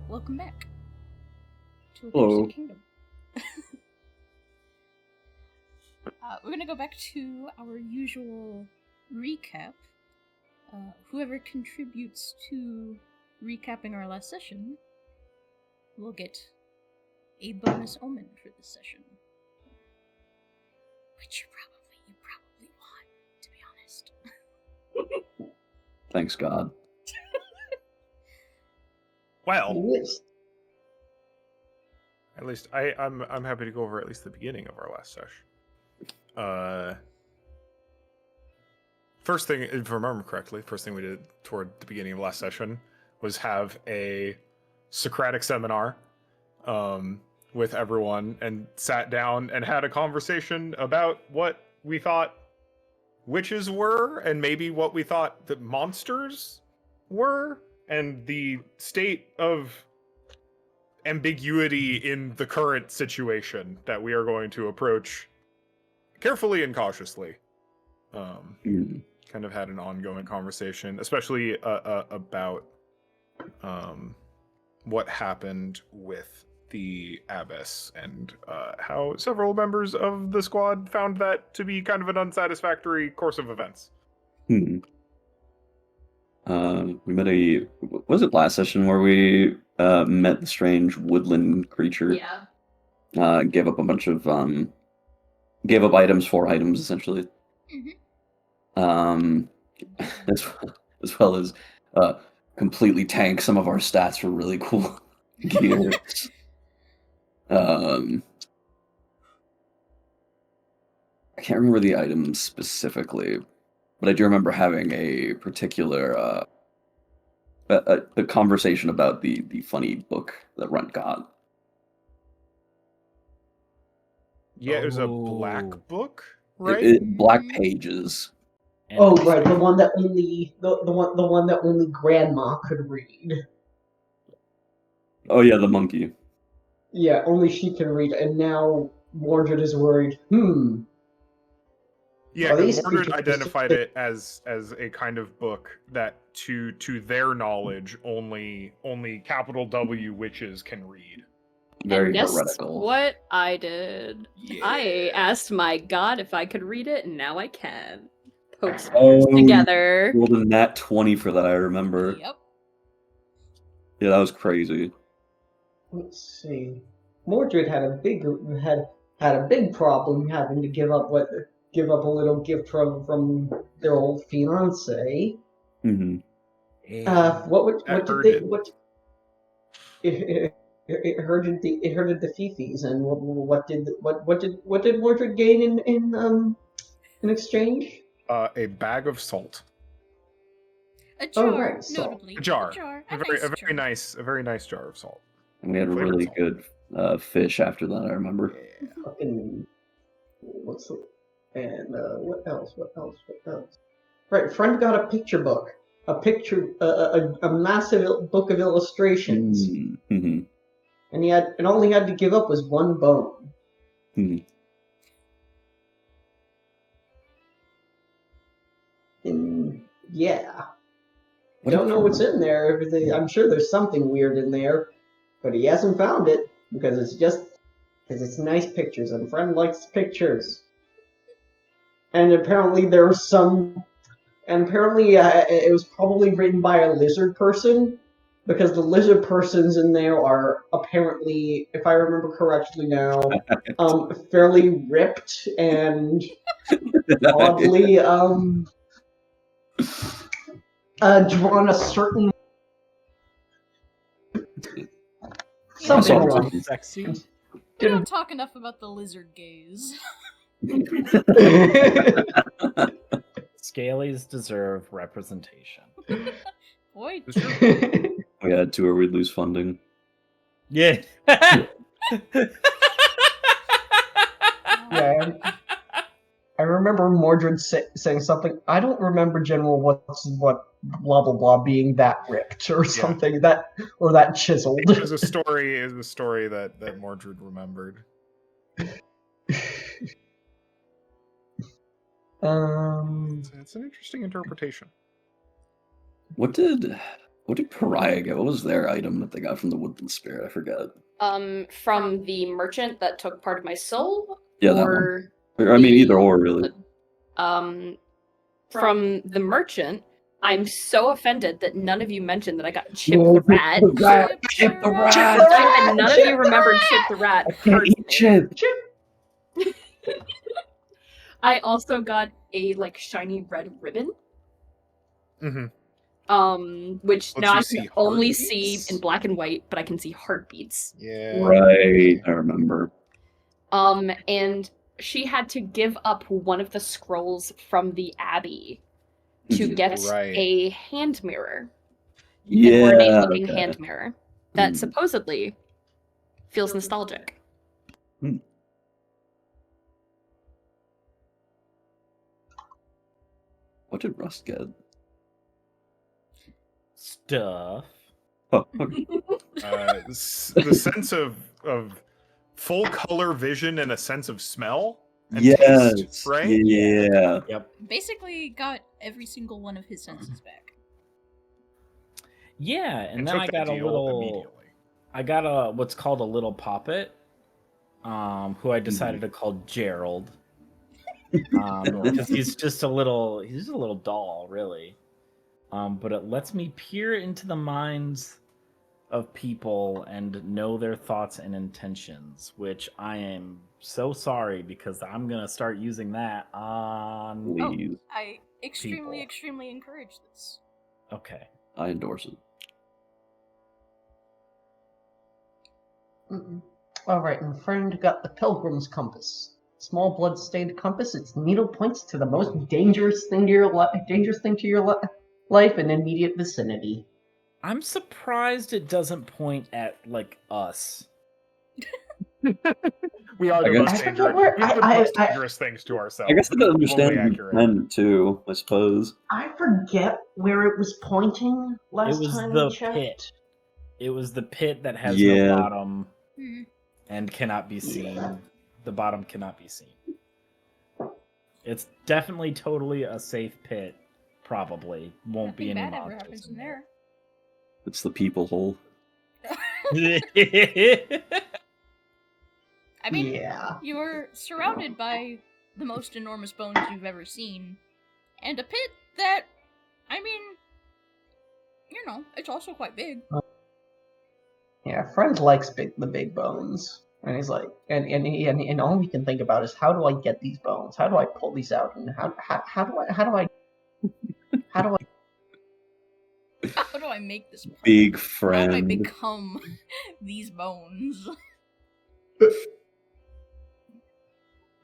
welcome back to Hello. Accursed Kingdom. We're gonna go back to our usual recap. Whoever contributes to recapping our last session will get a bonus omen for this session. Which you probably want, to be honest. Thanks, God. Well, Yes. at least I'm happy to go over at least the beginning of our last session. First thing, if I remember correctly, first thing we did toward the beginning of last session was have a Socratic seminar with everyone and sat down and had a conversation about what we thought witches were and maybe what we thought that monsters were and the state of ambiguity in the current situation that we are going to approach carefully and cautiously. Kind of had an ongoing conversation, especially about what happened with the Abyss and how several members of the squad found that to be kind of an unsatisfactory course of events. We met was it last session where we met the strange woodland creature? Yeah. Gave up a bunch of gave up items, 4 items essentially. Mm-hmm. As well as completely tank some of our stats for really cool gear. I can't remember the items specifically, but I do remember having a particular a conversation about the funny book that Runt got. Yeah, it was a black book, Right? right? Black pages. Oh, right, the one that only the one that only Grandma could read. Oh yeah, the monkey. Yeah, only she can read, and now Mordred is worried. Yeah, Are these Mordred creatures- identified it as a kind of book that to their knowledge only capital W witches can read. Very and guess heretical. what I did? Yeah. I asked my god if I could read it, and now I can. Pokes Oh, together. Rolled a nat 20 for that, I remember. Yep. Yeah, that was crazy. Let's see. Mordred had a big problem having to give up a little gift from their old fiance. Mm-hmm. It hurted the fifis, and what did Mordred gain in exchange? A bag of salt. A jar, right, salt. notably. A jar. A very nice jar of salt. And we had Flavored really salt. good fish after that, I remember. Yeah. Fucking what else? Right, friend got a picture book, a massive book of illustrations, Mm-hmm. and all he had to give up was one bone. Mm-hmm. And yeah, What don't if- know what's in there. I'm sure there's something weird in there, but he hasn't found it because it's nice pictures, and friend likes pictures. And apparently it was probably written by a lizard person, because the lizard persons in there are apparently, if I remember correctly now, fairly ripped and oddly drawn a certain something Yeah, wrong. Sexy. We don't talk enough about the lizard gaze. Scalies deserve representation. Boy, It's true. We had to or we'd lose funding. Yeah. Yeah, I remember Mordred saying something. I don't remember General what blah blah blah being that ripped or something that chiseled. It was a story. That Mordred remembered. Um, It's an interesting interpretation. What did What did Pariah get? What was their item that they got from the Woodland Spirit? I forget. From the merchant that took part of my soul? Yeah, that one. Or I mean, either or, really. From the merchant, I'm so offended that none of you mentioned that I got Chip No, the Rat. Chip the Rat! Chip the Rat! And none of you remembered Chip the Rat. I can't eat Chip! I also got a like shiny red ribbon. Mm-hmm. Which Lets now you I see can only heartbeats? see in black and white, but I can see heartbeats. Yeah. Right, I remember. And she had to give up one of the scrolls from the abbey to Mhm. get Right. a hand mirror. An Yeah, ornate-looking okay. hand mirror that Hmm. supposedly feels nostalgic. What did Rust get? Stuff. Oh, okay. The sense of full color vision and a sense of smell and Yes, taste, right? yeah. Yep. Basically, got every single one of his senses back. Yeah, and then took I that got a deal little. immediately. I got a what's called a little poppet, who I decided to call Gerald, because he's just a little doll, really. But it lets me peer into the minds of people and know their thoughts and intentions, which I am so sorry because I'm gonna start using that on. Please. I extremely, People. extremely encourage this. Okay. I endorse it. All right, and friend got the Pilgrim's Compass. Small blood-stained compass. Its needle points to the most dangerous thing to your life in immediate vicinity. I'm surprised it doesn't point at like us. We are I the guess- most I forget dangerous. where- We do the most dangerous things to ourselves. I guess I That's can understand totally the accurate. intent too, I suppose. I forget where it was pointing last was time the we checked. pit. It was the pit that has Yeah. no bottom Hmm. and cannot be seen. Yeah. The bottom cannot be seen. It's definitely totally a safe pit. Probably won't be Nothing any bad ever monsters happens in in there. It's the people hole. there. I mean, Yeah. you're surrounded by the most enormous bones you've ever seen, and a pit that, I mean, you know, it's also quite big. Yeah, friend likes the big bones. And he's like, and all he can think about is, how do I get these bones? How do I pull these out? And how do I How do I make this point? Big How do I friend. become these bones?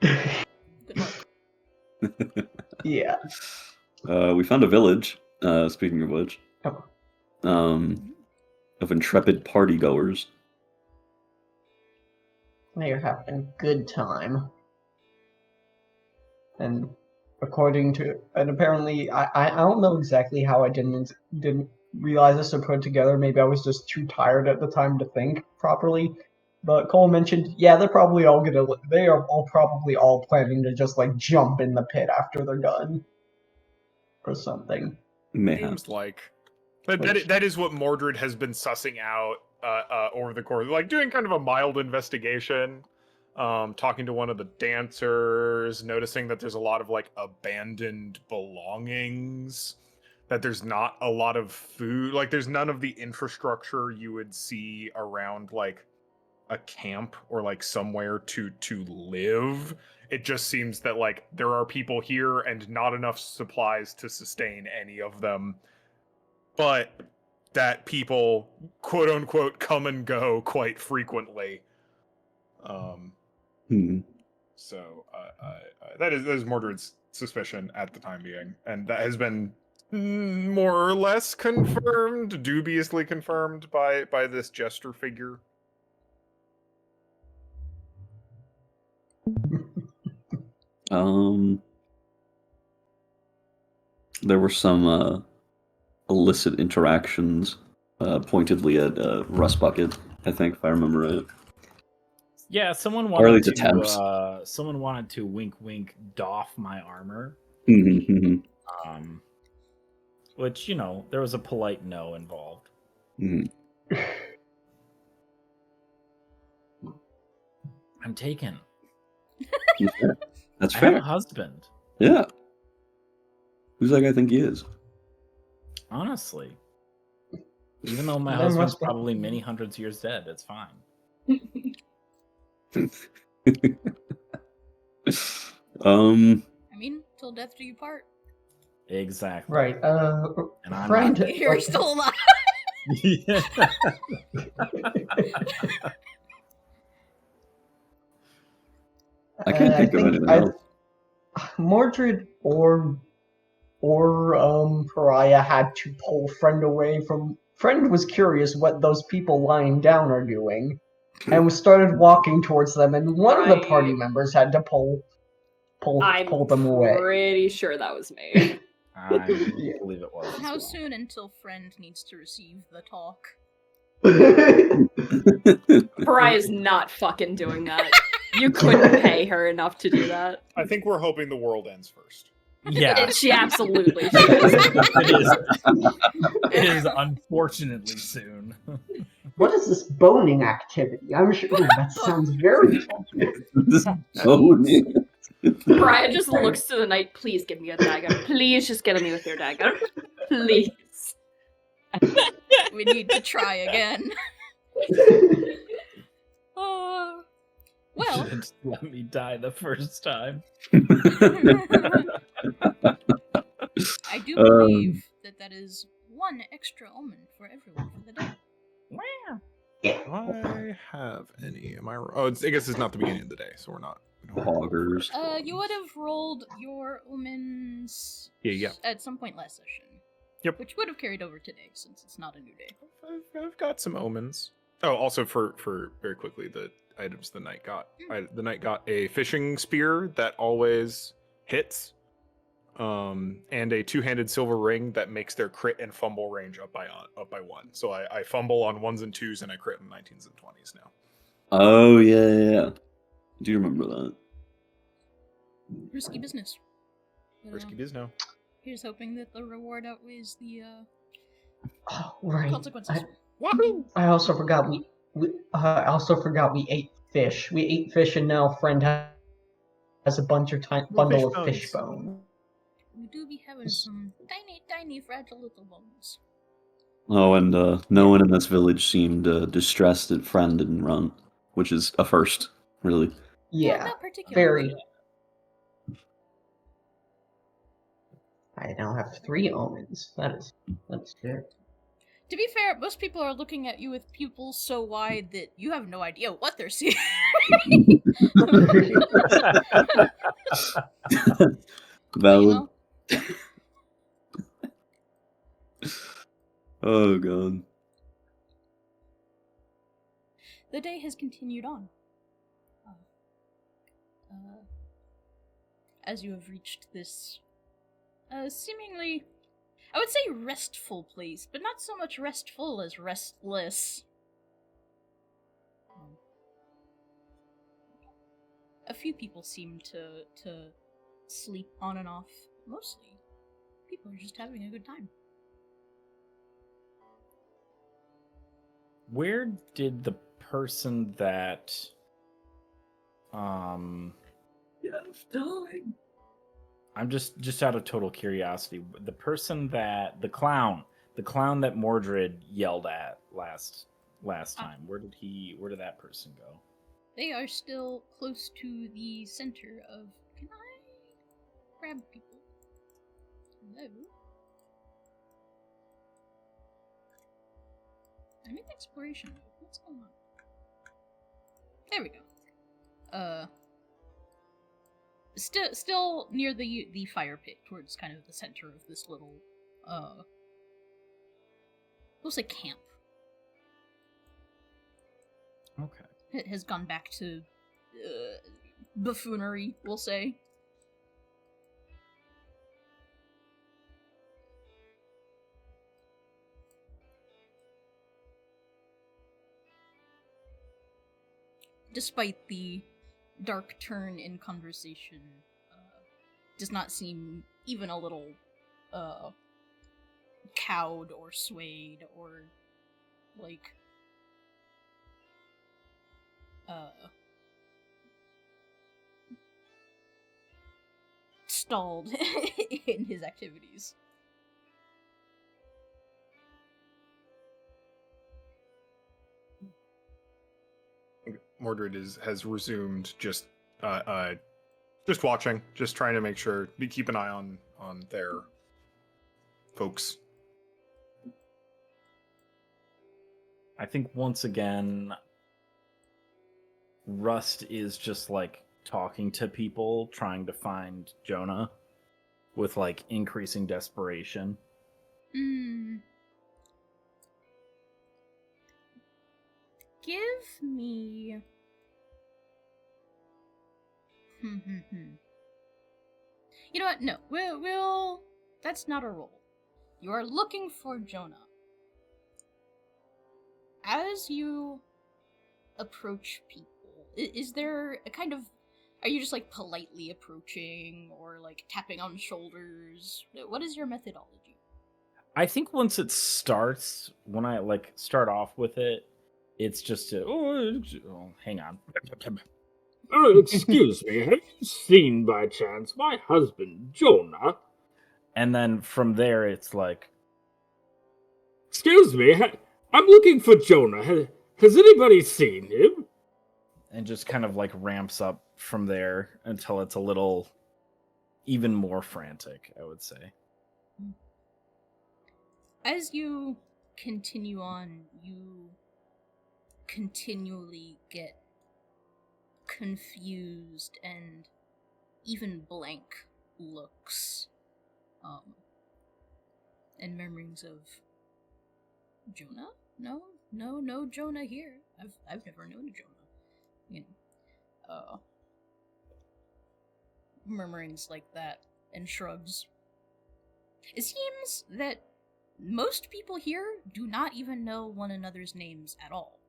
Good luck. Yeah. We found a village, speaking of which. Oh. Of intrepid party goers. They're having a good time. And apparently, I don't know exactly how I didn't realize this or put it together. Maybe I was just too tired at the time to think properly. But Cole mentioned, yeah, they are probably all planning to just like jump in the pit after they're done. Or something. Mayhem. Seems like that is what Mordred has been sussing out over the course, like doing kind of a mild investigation, talking to one of the dancers, noticing that there's a lot of like abandoned belongings, that there's not a lot of food, like there's none of the infrastructure you would see around like a camp or like somewhere to live. It just seems that like there are people here and not enough supplies to sustain any of them, but that people quote unquote come and go quite frequently. So that is Mordred's suspicion at the time being, and that has been more or less confirmed, dubiously confirmed by this jester figure. There were some illicit interactions, pointedly at Rust Bucket, I think, if I remember right. Yeah, someone Or at wanted least attempts. to wink doff my armor. Mhm, mhm. Which, you know, there was a polite no involved. Mm. I'm taken. That's I have fair. a husband. Yeah. Who's that guy think he is? Honestly. Even though my There husband's must be- probably many hundreds of years dead, it's fine. I mean, till death do you part. Exactly. Right. And I'm Friend, not. You're still alive. Yeah. I can't think of anything else. Mordred or Pariah had to pull Friend away from. Friend was curious what those people lying down are doing, and started walking towards them. And one of the party Right. members had to pull I'm them away. pretty sure that was me. I Yeah. believe it was. as How well. soon until friend needs to receive the talk? Pariah's not fucking doing that. You couldn't pay her enough to do that. I think we're hoping the world ends first. Yeah, She absolutely should. it is unfortunately soon. What is this boning activity? I'm sure that sounds very fun. Oh, man. Pariah just looks to the night. Please give me a dagger. Please just get me with your dagger. Please. We need to try again. Well, Should've just let me die the first time. I do believe that is one extra omen for everyone for the day. Wow. Do I have any? Am I? Oh, I guess it's not the beginning of the day, so we're not. we don't have to roll for Hoggers. extra You would omens. have rolled your omens Yeah. at some point last session. Yep. Which would have carried over today since it's not a new day. I've got some omens. Oh, also for very quickly, the items the knight got. The knight got a fishing spear that always hits, and a two-handed silver ring that makes their crit and fumble range up by one. So I fumble on 1s and 2s, and I crit on 19s and 20s now. Oh, yeah. I do remember that. Risky business. But, Risky biz now. here's hoping that the reward outweighs the Oh, right. consequences. I also forgot we ate fish. We ate fish, and now Friend has a bundle of fish bone. We do be having some tiny, fragile little bones. Oh, and no one in this village seemed distressed at Friend and Run, which is a first, really. Yeah, Not particularly. very. I now have 3 omens. That's good. To be fair, most people are looking at you with pupils so wide that you have no idea what they're seeing. Valid. You know? Oh, God. The day has continued on. As you have reached this seemingly, I would say restful place, but not so much restful as restless. A few people seem to sleep on and off. Mostly, people are just having a good time. Where did the person that I'm just out of total curiosity, the person that the clown that Mordred yelled at last time, where did that person go? They are still close to the center of. Can I grab people? Hello? I'm in exploration mode. What's going on? There we go. Still near the fire pit, towards kind of the center of this little, we'll say camp. Okay. It has gone back to, buffoonery, we'll say. Despite the dark turn in conversation, does not seem even a little cowed or swayed or like, stalled in his activities. Mordred has resumed just watching, just trying to make sure, keep an eye on their folks. I think once again, Rust is just like talking to people, trying to find Jonah with like increasing desperation. Give me... You know what? No, we'll... That's not a roll. You are looking for Jonah. As you approach people, is there a kind of... Are you just, like, politely approaching, or, like, tapping on shoulders? What is your methodology? I think once it starts, when I, like, start off with it, it's just hang on. Oh, excuse me, have you seen by chance my husband, Jonah? And then from there, it's like, Excuse me, I'm looking for Jonah. Has anybody seen him? and just kind of like ramps up from there until it's a little even more frantic, I would say. As you continue on, you continually get confused and even blank looks, and murmurings of Jonah? No Jonah here. I've never known a Jonah. You know, murmurings like that and shrugs. It seems that most people here do not even know one another's names at all.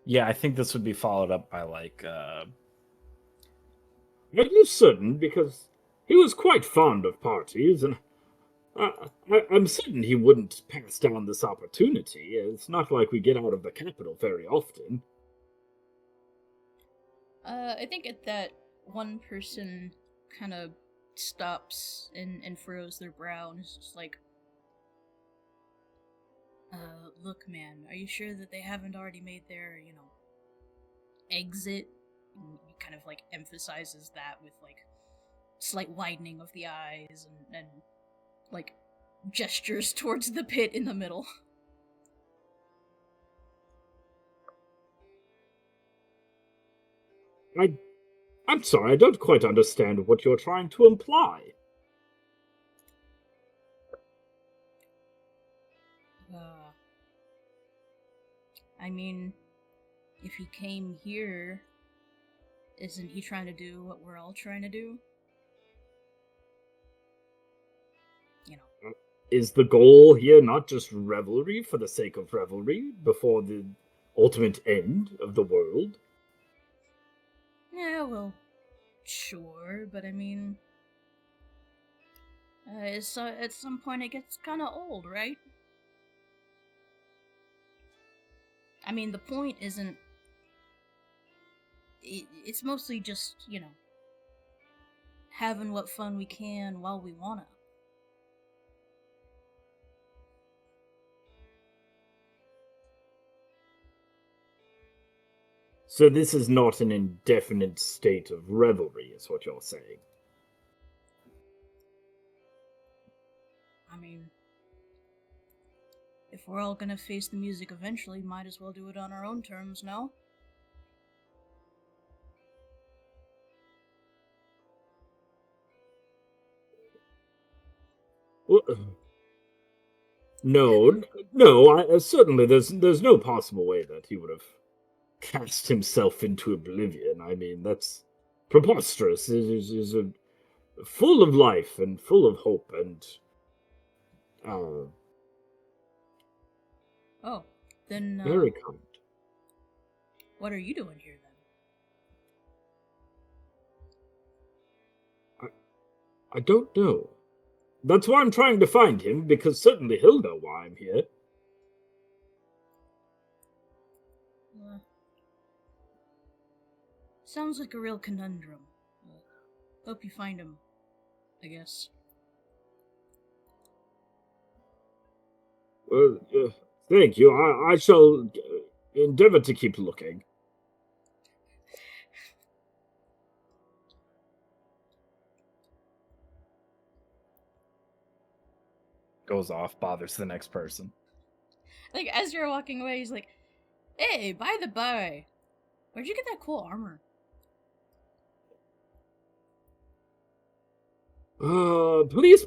Yeah, I think this would be followed up by like, Are you certain? Because he was quite fond of parties, and I'm certain he wouldn't pass down this opportunity. It's not like we get out of the capital very often. I think at that, one person kind of stops and furrows their brow and is just like, look, man, are you sure that they haven't already made their, exit? And he kind of, like, emphasizes that with, like, slight widening of the eyes and like, gestures towards the pit in the middle. I'm sorry, I don't quite understand what you're trying to imply. I mean, if he came here, isn't he trying to do what we're all trying to do? Is the goal here not just revelry for the sake of revelry before the ultimate end of the world? Yeah, well, sure, but I mean, at some point it gets kind of old, right? I mean, the point isn't... It's mostly just, having what fun we can while we wanna. So this is not an indefinite state of revelry, is what you're saying. I mean, if we're all gonna face the music eventually, might as well do it on our own terms, no? Well, no, certainly there's no possible way that he would have cast himself into oblivion. I mean, that's preposterous. He's full of life and full of hope and... Oh, then, very kind. what are you doing here, then? I don't know. That's why I'm trying to find him, because certainly he'll know why I'm here. Yeah. Sounds like a real conundrum. Hope you find him, I guess. Thank you. I shall endeavor to keep looking. Goes off, bothers the next person. Like, as you're walking away, he's like, "Hey, by the by, where'd you get that cool armor?" Please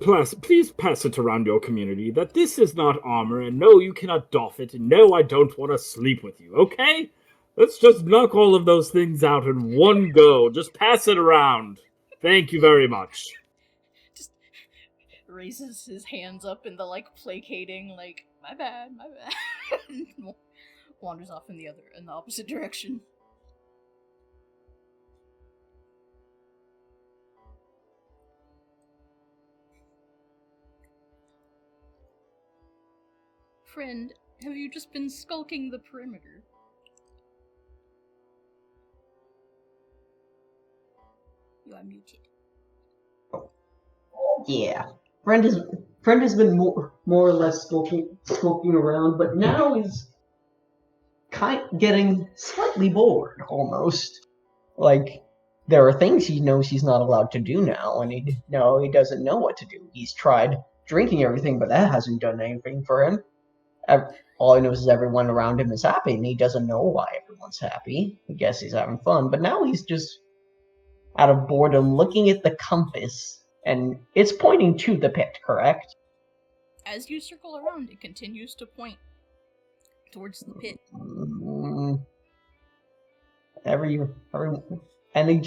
pass it around your community that this is not armor, and no, you cannot doff it, and no, I don't want to sleep with you, okay? Let's just knock all of those things out in one go. Just pass it around. Thank you very much. Just raises his hands up in the, like, placating, like, my bad, and wanders off in the opposite direction. Friend, have you just been skulking the perimeter? You are muted. Yeah. Friend has been more or less skulking around, but now he's getting slightly bored, almost. Like, there are things he knows he's not allowed to do now, and he doesn't know what to do. He's tried drinking everything, but that hasn't done anything for him. All he knows is everyone around him is happy, and he doesn't know why everyone's happy. I guess he's having fun, but now he's just out of boredom looking at the compass, and it's pointing to the pit, correct? As you circle around, it continues to point towards the pit. And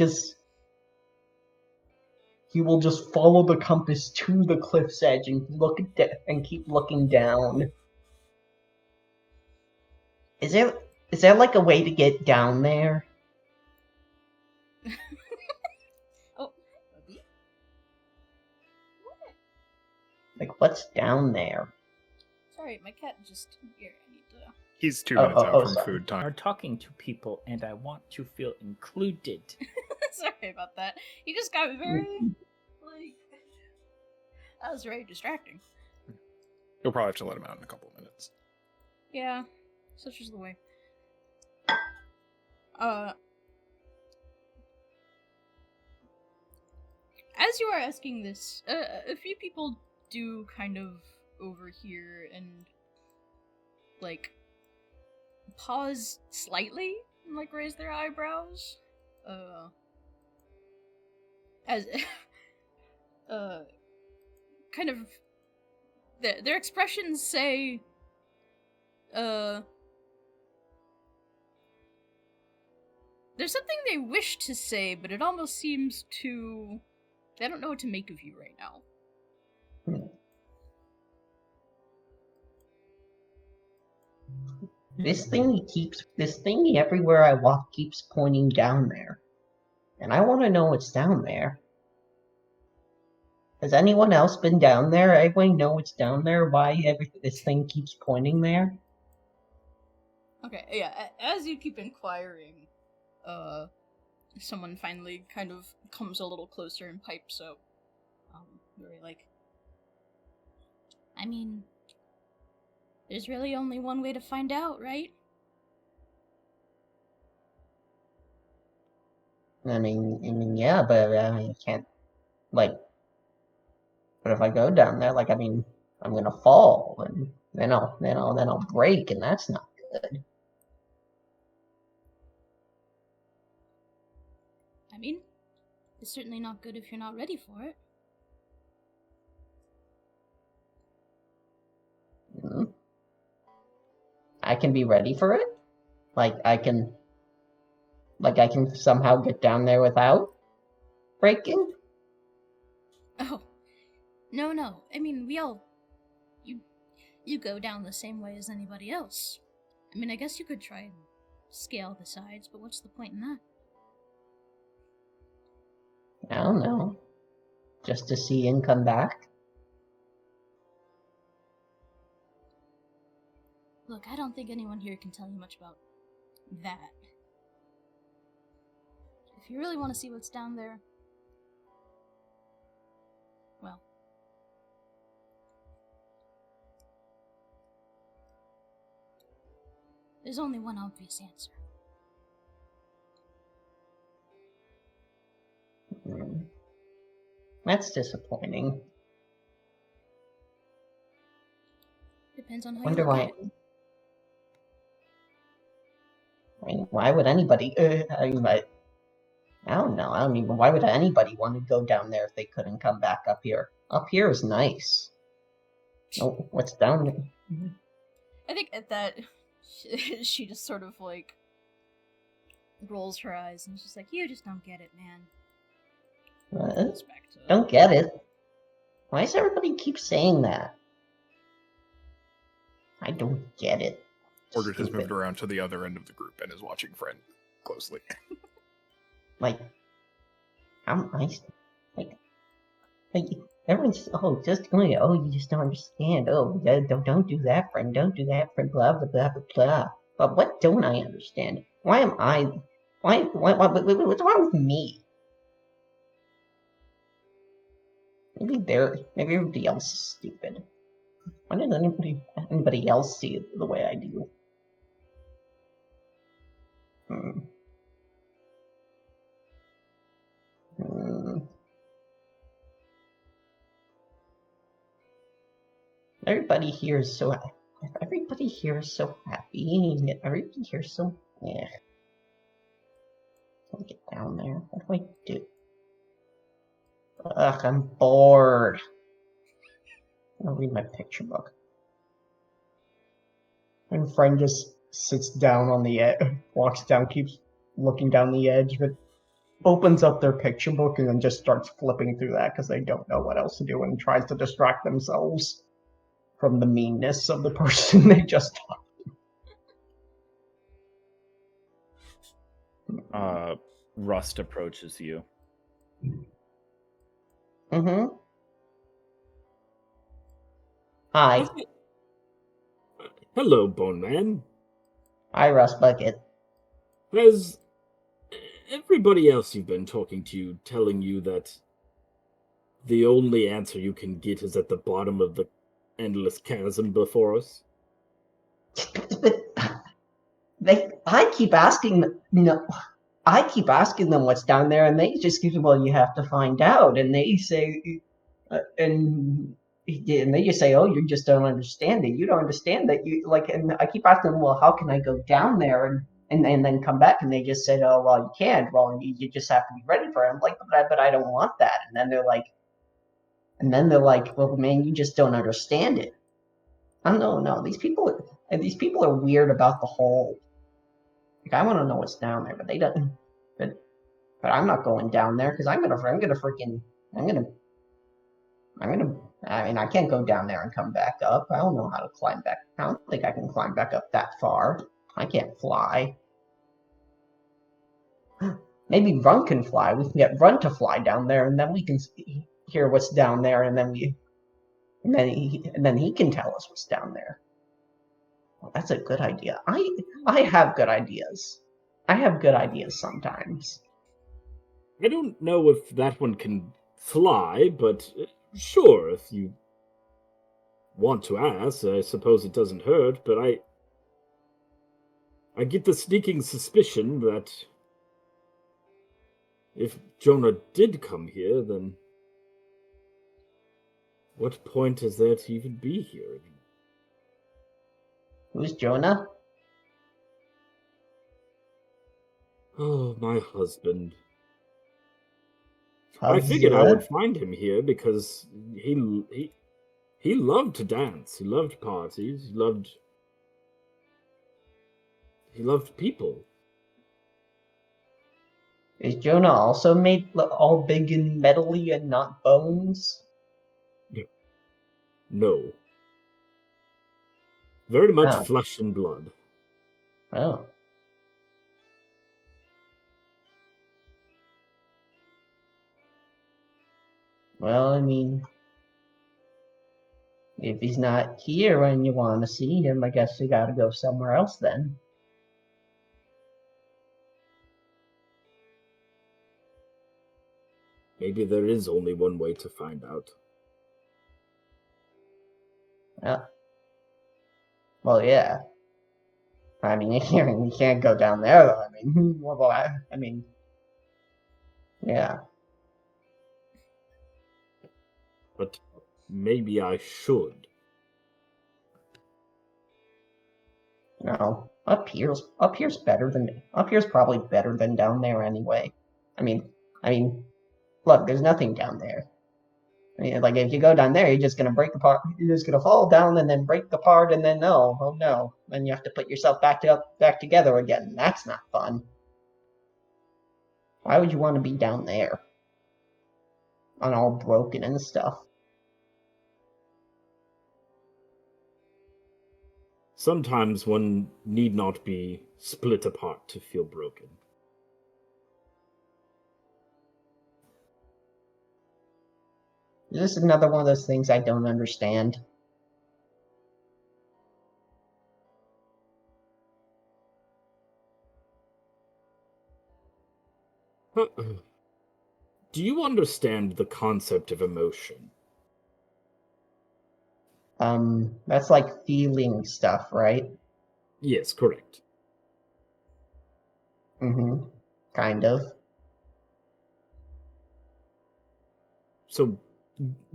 he will just follow the compass to the cliff's edge and keep looking down. Is there like a way to get down there? Oh, Bubby? What? Like, what's down there? Sorry, my cat just here. I need to. He's 2 minutes out from sorry. food time. Are talking to people, and I want to feel included. Sorry about that. He just got very like. That was very distracting. You'll probably have to let him out in a couple of minutes. Yeah, such is the way. As you are asking this, a few people do kind of overhear and, like, pause slightly and, like, raise their eyebrows. As, kind of, their expressions say, there's something they wish to say, but it almost seems to... They don't know what to make of you right now. This thing everywhere I walk keeps pointing down there. And I want to know what's down there. Has anyone else been down there? Anyone know what's down there? Why this thing keeps pointing there? Okay, yeah, as you keep inquiring, someone finally kind of comes a little closer and pipes up. Very like, I mean, there's really only one way to find out, right? I mean, yeah, but I mean, you can't, like, but if I go down there, like, I mean, I'm gonna fall, and then I'll break, and that's not good. I mean, it's certainly not good if you're not ready for it. Hmm. I can be ready for it? Like, I can somehow get down there without breaking? Oh, no. I mean, you go down the same way as anybody else. I mean, I guess you could try and scale the sides, but what's the point in that? I don't know. Just to see and come back? Look, I don't think anyone here can tell you much about that. If you really want to see what's down there, well, there's only one obvious answer. That's disappointing. Depends on how Wonder you look why. at it. I mean, why would anybody? I don't know. I mean, why would anybody want to go down there if they couldn't come back up here? Up here is nice. Oh, what's down there? I think at that, she just sort of like rolls her eyes and is just like, "You just don't get it, man." Goes back to Don't get it. Why does everybody keep saying that? I don't get it. Orchard has Stupid. moved around to the other end of the group and is watching Friend closely. Like, how nice. Like everyone's just going. Oh, you just don't understand. Oh, don't do that, friend. Don't do that, friend. Blah blah blah blah blah. But what don't I understand? Why am I? What's wrong with me? Maybe everybody else is stupid. Why didn't anybody else see it the way I do? Everybody here is so happy. Everybody here is so happy. Everybody here is so yeah. Can I get down there? What do I do? Ugh, I'm bored. I'll read my picture book. And friend just sits down on the edge, walks down, keeps looking down the edge, but opens up their picture book and then just starts flipping through that because they don't know what else to do and tries to distract themselves from the meanness of the person they just talked to. Rust approaches you. Mm-hmm. Hi. Hello, Bone Man. Hi, Rust Bucket. Has everybody else you've been talking to telling you that the only answer you can get is at the bottom of the endless chasm before us? I keep asking them, I keep asking them what's down there, and they just keep, well, you have to find out, and they say, and they just say, oh, you just don't understand it. You don't understand that you like, and I keep asking them, well, how can I go down there and then come back? And they just said, oh, well, you can't. Well, you just have to be ready for it. I'm like, but I don't want that. And then they're like, well, man, you just don't understand it. I don't know. These people are weird about the whole. Like, I want to know what's down there, but they don't. But I'm not going down there because I'm gonna. I mean, I can't go down there and come back up. I don't know how to climb back. I don't think I can climb back up that far. I can't fly. Maybe Run can fly. We can get Run to fly down there, and then we can hear what's down there, and then he can tell us what's down there. Well, that's a good idea. I have good ideas. I have good ideas sometimes. I don't know if that one can fly, but sure, if you want to ask, I suppose it doesn't hurt, but I get the sneaking suspicion that if Jonah did come here, then what point is there to even be here? Who's Jonah? Oh, my husband. I figured I would find him here because he loved to dance. He loved parties. He loved people. Is Jonah also made all big and metally and not bones? No. Very much Oh. flesh and blood. Oh. Well, I mean, if he's not here and you want to see him, I guess you gotta go somewhere else then. Maybe there is only one way to find out. Well, yeah. I mean, you can't go down there, though. I mean, well, I mean, yeah. But maybe I should. No, up here's better than up here's probably better than down there anyway. I mean, look, there's nothing down there. I mean, like if you go down there, you're just gonna break apart. You're just gonna fall down and then break apart, and then oh no, then you have to put yourself back together again. That's not fun. Why would you want to be down there, on all broken and stuff? Sometimes one need not be split apart to feel broken. This is another one of those things I don't understand. Do you understand the concept of emotion? That's like feeling stuff, right? Yes, correct. Mm-hmm. Kind of. So,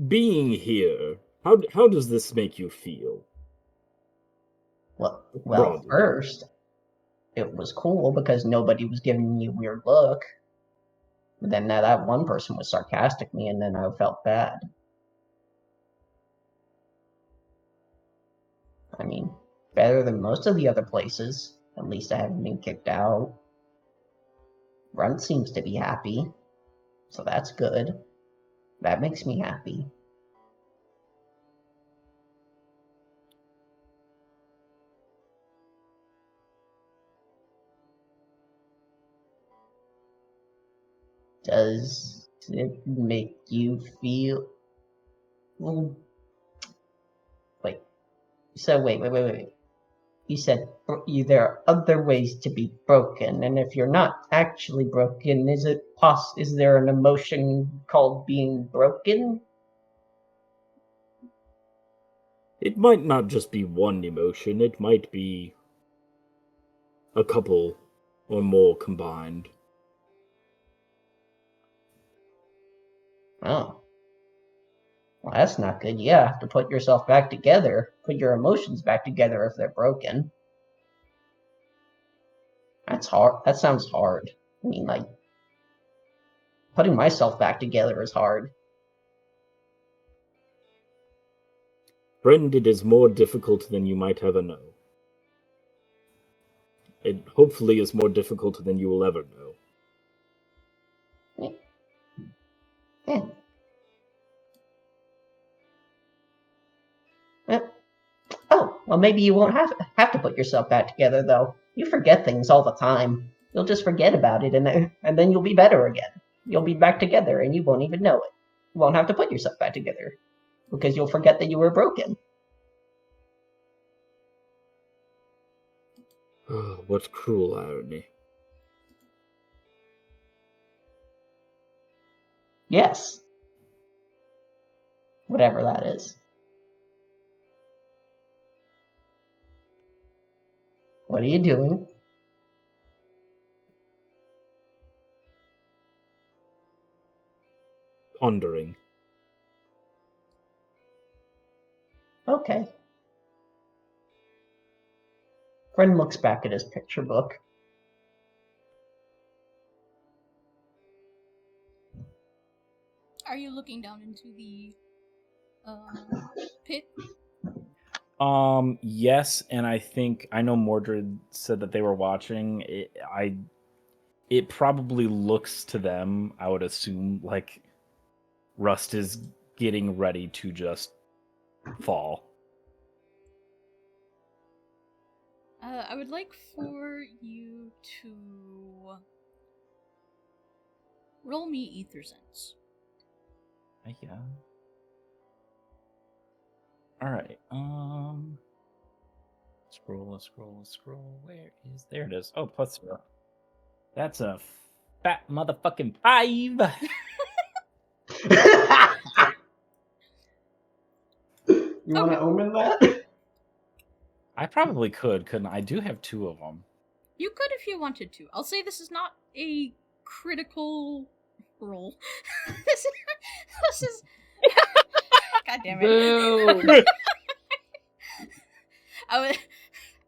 being here, how does this make you feel? Well, Broadly. first, it was cool because nobody was giving me a weird look. But then that one person was sarcastic me, and then I felt bad. I mean, better than most of the other places. At least I haven't been kicked out. Runt seems to be happy, so that's good. That makes me happy. Does it make you feel... Well, wait. So wait. You said there are other ways to be broken, and if you're not actually broken, is there an emotion called being broken? It might not just be one emotion, it might be a couple or more combined. Oh. Well, that's not good. You have to put yourself back together. Put your emotions back together if they're broken. That's hard. That sounds hard. I mean, like, putting myself back together is hard. Friend, it is more difficult than you might ever know. It hopefully is more difficult than you will ever know. Yeah. Oh, well, maybe you won't have to put yourself back together, though. You forget things all the time. You'll just forget about it, and then you'll be better again. You'll be back together, and you won't even know it. You won't have to put yourself back together, because you'll forget that you were broken. What cruel irony. Yes. Whatever that is. What are you doing? Pondering. Okay. Friend looks back at his picture book. Are you looking down into the pit? Yes, and I know Mordred said that they were watching. It probably looks to them, I would assume, like Rust is getting ready to just fall. I would like for you to roll me ether sense. Yeah. All right. Scroll. Where is there? It is. Oh, +0. That's a fat motherfucking 5. You want to Okay. omen that? I probably could, couldn't I? I do have 2 of them. You could if you wanted to. I'll say this is not a critical roll. this is. God damn it. Boo.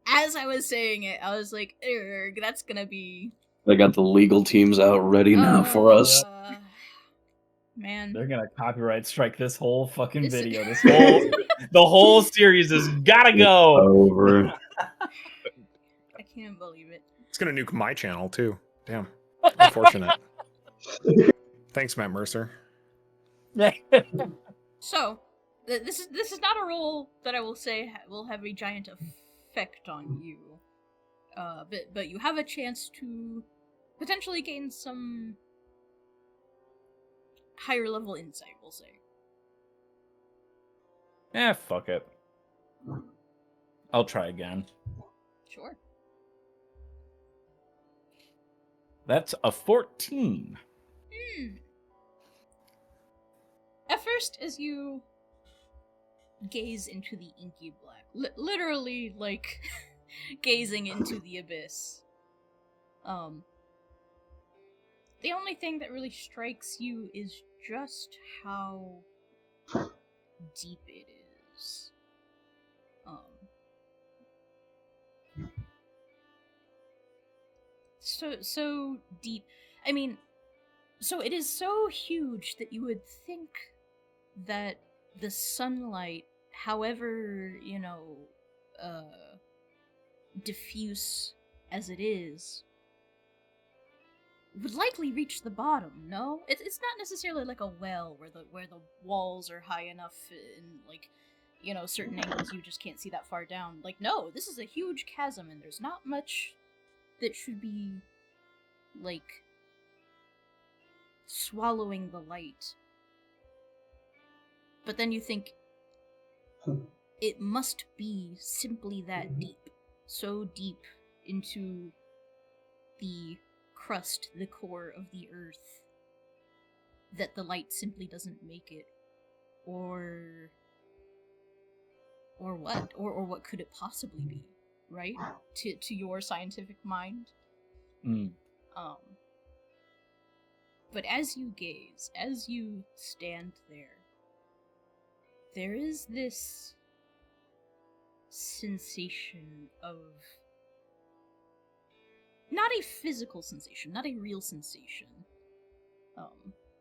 As I was saying it, I was like, that's gonna be. They got the legal teams out ready now for us. Man. They're gonna copyright strike this whole fucking This- video. The whole series has gotta go. Over. I can't believe it. It's gonna nuke my channel too. Damn. Unfortunate. Thanks, Matt Mercer. So, this is not a roll that I will say will have a giant effect on you. But you have a chance to potentially gain some higher level insight, we'll say. Fuck it. I'll try again. Sure. That's a 14. At first, as you gaze into the inky black, literally, like, gazing into the abyss, the only thing that really strikes you is just how deep it is. So deep. I mean, so it is so huge that you would think that the sunlight, however, diffuse as it is, would likely reach the bottom. No, it's not necessarily like a well where the walls are high enough in certain angles you just can't see that far down. Like, no, this is a huge chasm and there's not much that should be like swallowing the light. But then you think it must be simply that deep, so deep into the crust, the core of the earth, that the light simply doesn't make it. Or what? Or what could it possibly be, right? To your scientific mind? But as you gaze, as you stand there is this sensation of, not a physical sensation, not a real sensation,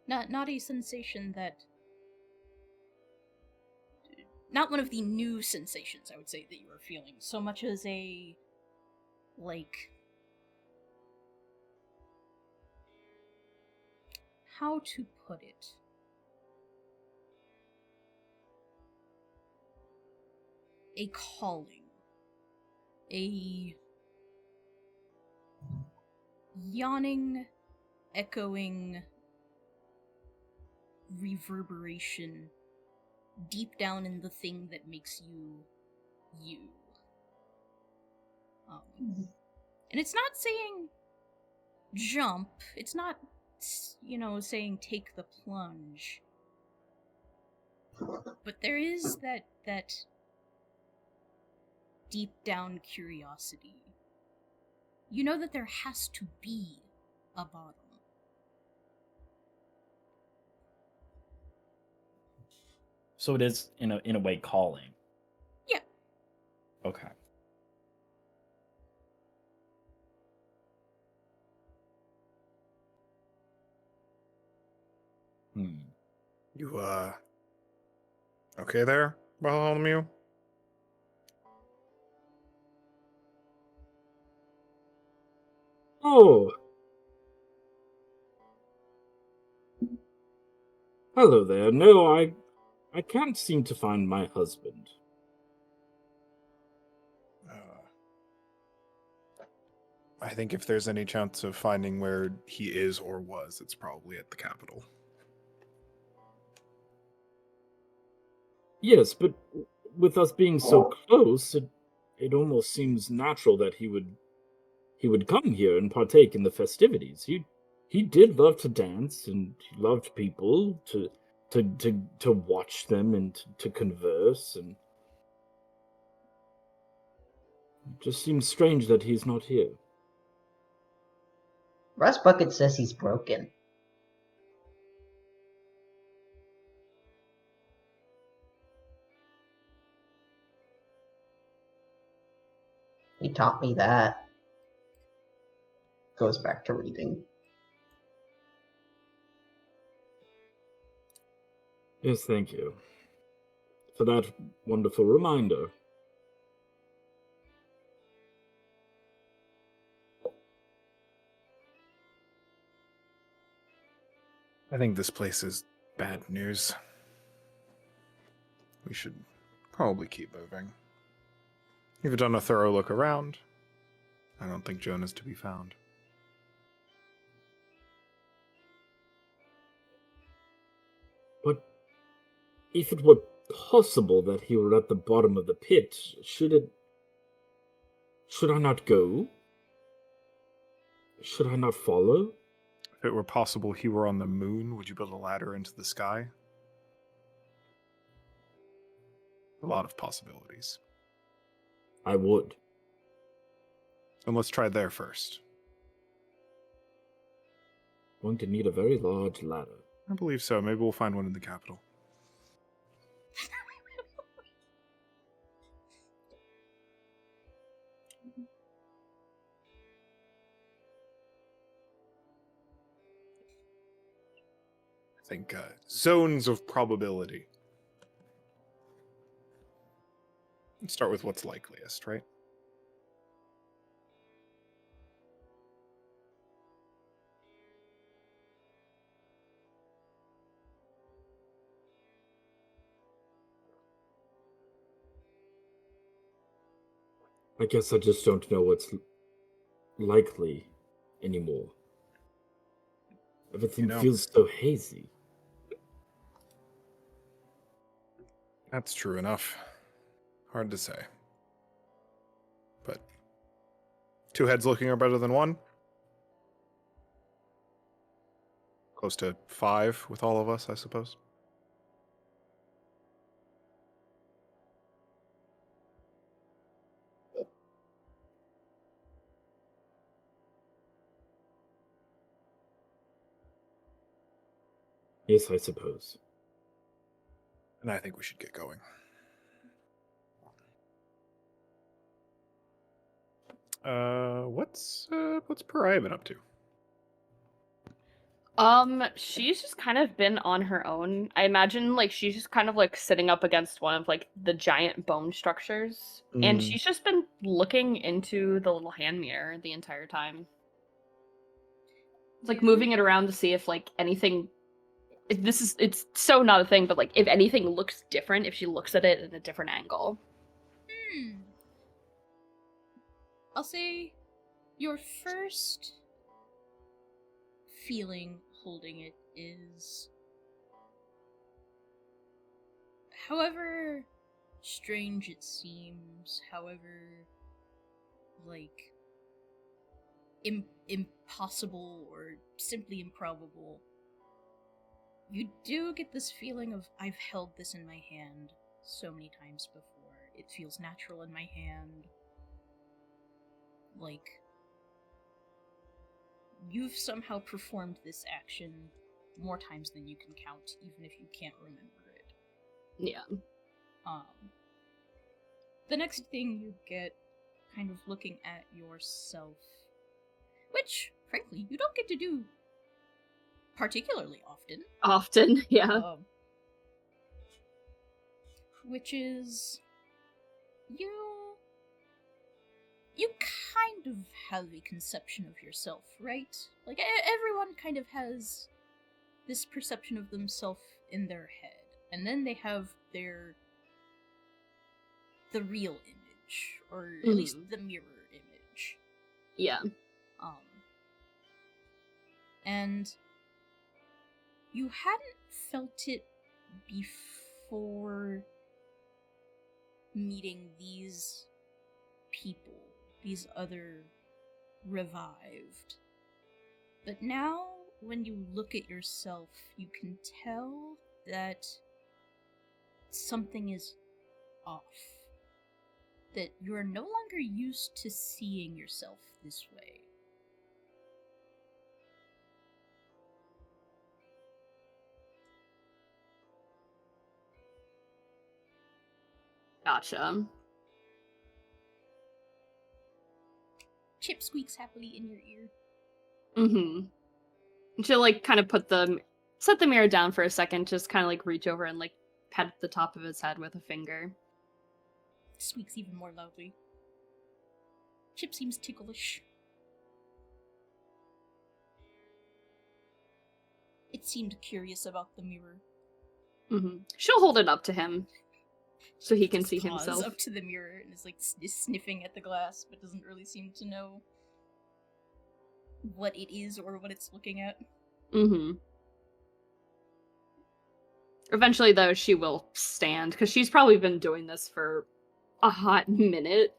not a sensation that, not one of the new sensations, I would say, that you are feeling, so much as a, like, how to put it? A calling. A yawning, echoing reverberation deep down in the thing that makes you, you. And it's not saying jump, it's not, saying take the plunge. But there is that deep down curiosity. You know that there has to be a bottom. So it is, in a way, calling. Yeah. Okay. You, okay there, Bartholomew? Oh. Hello there. No, I can't seem to find my husband. I think if there's any chance of finding where he is or was, it's probably at the Capitol. Yes, but with us being so close, it almost seems natural that he would come here and partake in the festivities. He did love to dance, and he loved people to watch them and to converse, and it just seems strange that he's not here. Rust Bucket says he's broken. He taught me that. Goes back to reading. Yes, thank you for that wonderful reminder. I think this place is bad news. We should probably keep moving. You've done a thorough look around. I don't think Joan is to be found. But if it were possible that he were at the bottom of the pit, should I not go? Should I not follow? If it were possible he were on the moon, would you build a ladder into the sky? A lot of possibilities. I would. And let's try there first. Going to need a very large ladder. I believe so. Maybe we'll find one in the capital. I think zones of probability. Let's start with what's likeliest, right? I guess I just don't know what's likely anymore. Everything feels so hazy. That's true enough. Hard to say. But 2 heads looking are better than 1. Close to 5 with all of us, I suppose. Yes, I suppose. And I think we should get going. What's Pariah been up to? She's just kind of been on her own. I imagine like she's just kind of like sitting up against one of like the giant bone structures. And she's just been looking into the little hand mirror the entire time. It's like moving it around to see if like anything it's so not a thing, but like if anything looks different, if she looks at it in a different angle. I'll say your first feeling holding it is, however strange it seems, however like impossible or simply improbable, you do get this feeling of, I've held this in my hand so many times before. It feels natural in my hand. Like, you've somehow performed this action more times than you can count, even if you can't remember it. Yeah. The next thing you get, kind of looking at yourself, which, frankly, you don't get to do particularly often. Often, yeah. Which is, you kind of have a conception of yourself, right? Like, everyone kind of has this perception of themselves in their head, and then they have the real image, or at least the mirror image. Yeah. And you hadn't felt it before meeting these people, these other revived. But now, when you look at yourself, you can tell that something is off. That you are no longer used to seeing yourself this way. Gotcha. Chip squeaks happily in your ear. Mm-hmm. She'll, like, kind of set the mirror down for a second, just kind of, like, reach over and, like, pat the top of his head with a finger. Squeaks even more loudly. Chip seems ticklish. It seemed curious about the mirror. Mm-hmm. She'll hold it up to him so he can Just see paws himself. up to the mirror and is like is sniffing at the glass, but doesn't really seem to know what it is or what it's looking at. Mm-hmm. Eventually, though, she will stand, because she's probably been doing this for a hot minute,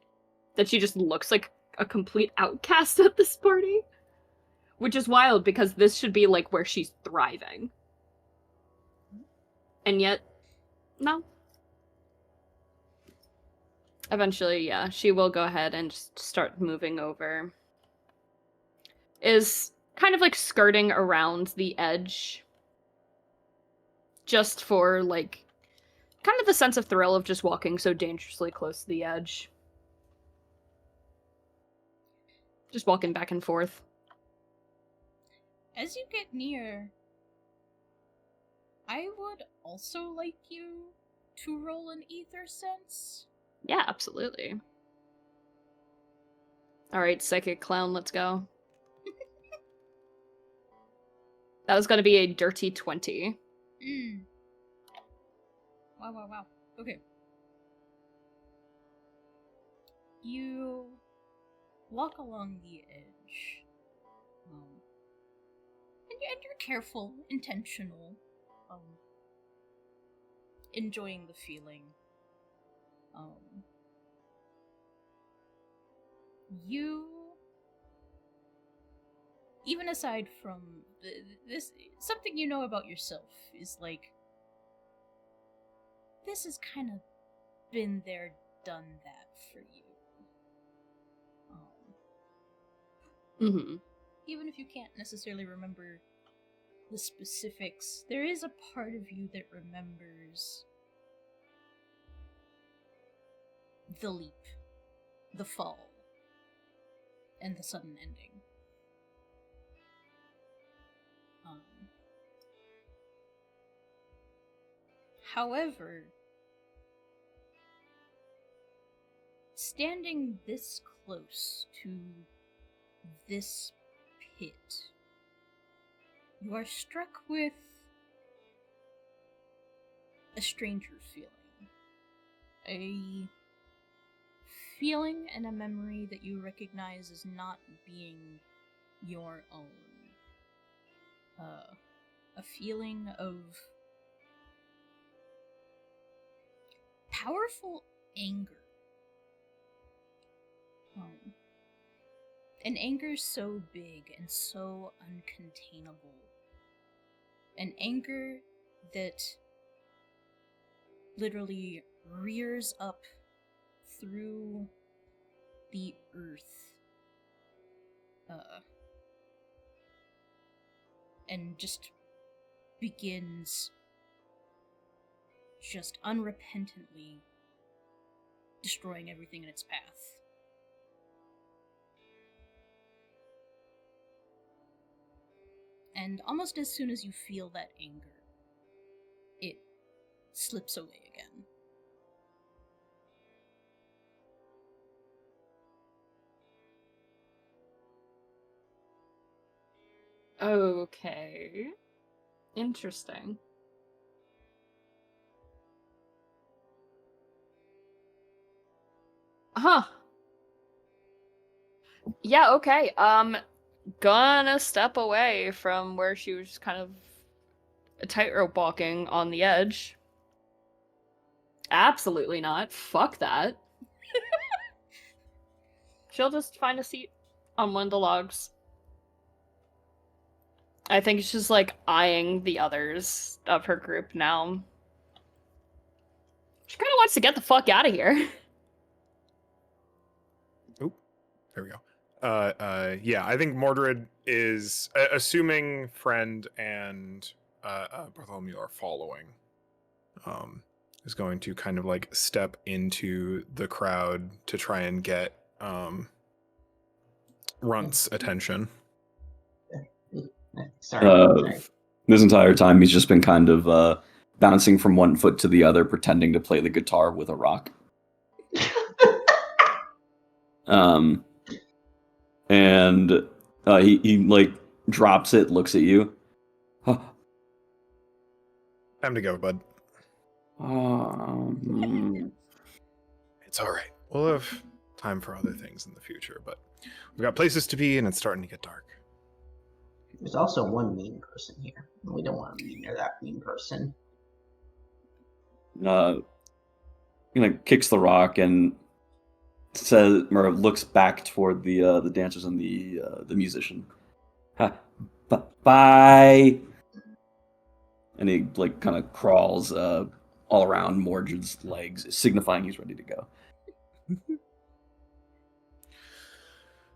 that she just looks like a complete outcast at this party. Which is wild, because this should be, like, where she's thriving. And yet, no. Eventually, yeah, she will go ahead and just start moving over. Is kind of, like, skirting around the edge. Just for, like, kind of the sense of thrill of just walking so dangerously close to the edge. Just walking back and forth. As you get near, I would also like you to roll an ether sense. Yeah, absolutely. Alright, Psychic Clown, let's go. That was gonna be a dirty 20. Wow. Okay. You walk along the edge. And you're careful, intentional. Enjoying the feeling. You, even aside from this, something you know about yourself is like, this has kind of been there, done that for you. Even if you can't necessarily remember the specifics, there is a part of you that remembers the leap, the fall, and the sudden ending. However, standing this close to this pit, you are struck with a stranger feeling. A feeling and a memory that you recognize as not being your own. A feeling of powerful anger. An anger so big and so uncontainable. An anger that literally rears up through the earth. And just begins just unrepentantly destroying everything in its path. And almost as soon as you feel that anger, it slips away again. Okay. Interesting. Huh. Yeah, okay. Gonna step away from where she was kind of tightrope walking on the edge. Absolutely not. Fuck that. She'll just find a seat on one of the logs. I think she's like eyeing the others of her group now. She kind of wants to get the fuck out of here. Oop, there we go. Yeah, I think Mordred is assuming Friend and Bartholomew are following. Is going to kind of like step into the crowd to try and get Runt's attention. Sorry. This entire time, he's just been kind of bouncing from one foot to the other, pretending to play the guitar with a rock. And he like drops it, looks at you. Time to go, bud. It's all right. We'll have time for other things in the future, but we've got places to be, and it's starting to get dark. There's also one mean person here. We don't want to be near that mean person. Kicks the rock and says, or looks back toward the dancers and the musician. Bye. And he like kind of crawls all around Mordred's legs, signifying he's ready to go.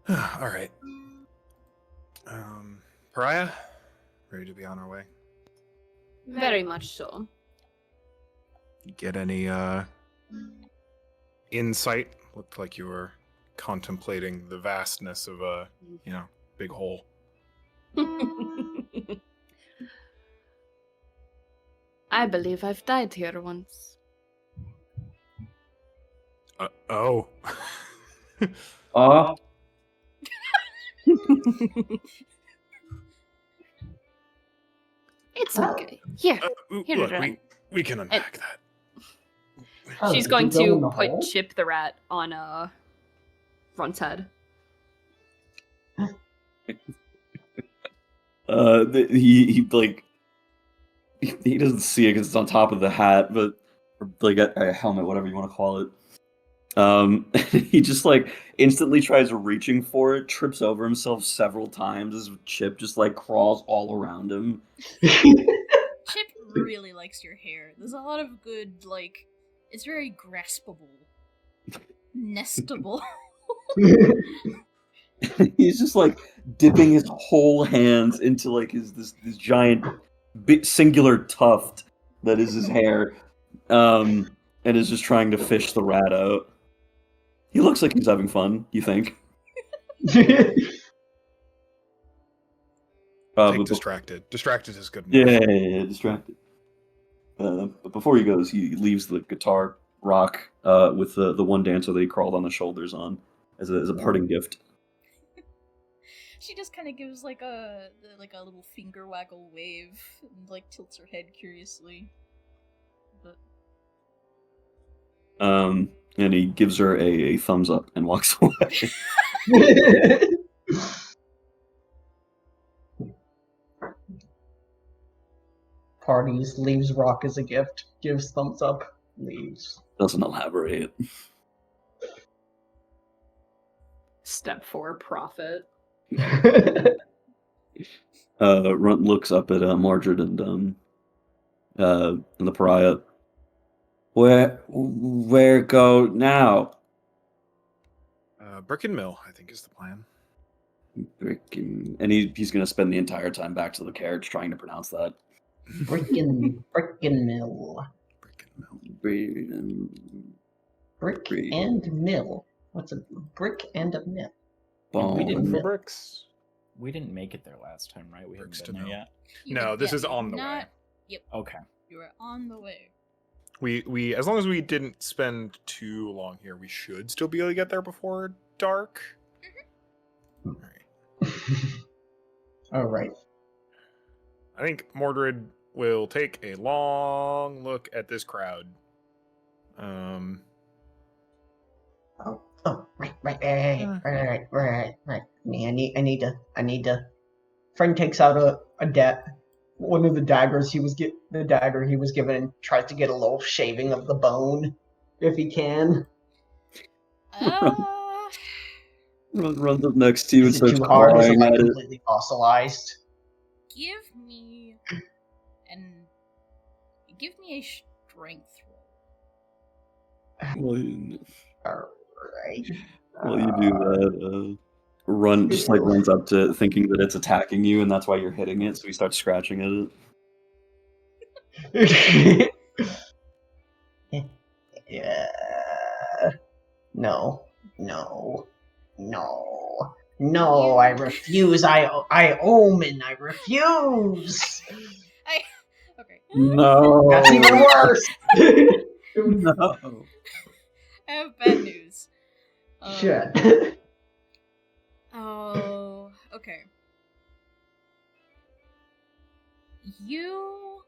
All right. Pariah, ready to be on our way? Very much so. Get any insight? Looked like you were contemplating the vastness of a, big hole. I believe I've died here once. Oh. It's okay. Here. Here, Look, Ren. we can unpack that. She's did going you go in to the put hole? Chip the rat on Runt's head. He like he doesn't see it because it's on top of the hat, but or like a helmet, whatever you want to call it. He just like instantly tries reaching for it, trips over himself several times as Chip just like crawls all around him. Chip really likes your hair. There's a lot of good, like, it's very graspable, nestable. He's just like dipping his whole hands into like this giant big singular tuft that is his hair, and is just trying to fish the rat out. He looks like he's having fun, you think? Take But distracted. Distracted is good enough. yeah, distracted. But before he goes, he leaves the guitar rock with the one dancer that he crawled on the shoulders on as a parting gift. She just kind of gives like a little finger waggle wave and like tilts her head curiously. But And he gives her a thumbs up and walks away. Parties, leaves rock as a gift, gives thumbs up, leaves. Doesn't elaborate. Step 4, profit. Runt looks up at Mordred and the pariah. Where go now? Brick and Mill, I think, is the plan. And he's going to spend the entire time back to the carriage trying to pronounce that. Frickin' mill. Brick and Mill. Brick and mill. What's a brick and a mill? We didn't Mill. Bricks. We didn't make it there last time, right? We Bricks haven't to been there mill. yet. No, this is on the way. Yep, Okay. you are on the way. We as long as we didn't spend too long here, we should still be able to get there before dark. All right. All right. I think Mordred will take a long look at this crowd. Right. I need to. Friend takes out a debt one of the daggers the dagger he was given, and tries to get a little shaving of the bone, if he can. Runs up next to you and Is it starts too hard? Is it clawing like at it. completely fossilized? Give me a strength roll. Alright. While you do that, runs up to it, thinking that it's attacking you, and that's why you're hitting it. So he starts scratching at it. Yeah. No. I refuse. I omen. I refuse. Okay. No. That's even worse. No. I have bad news. Shit. Oh, okay. You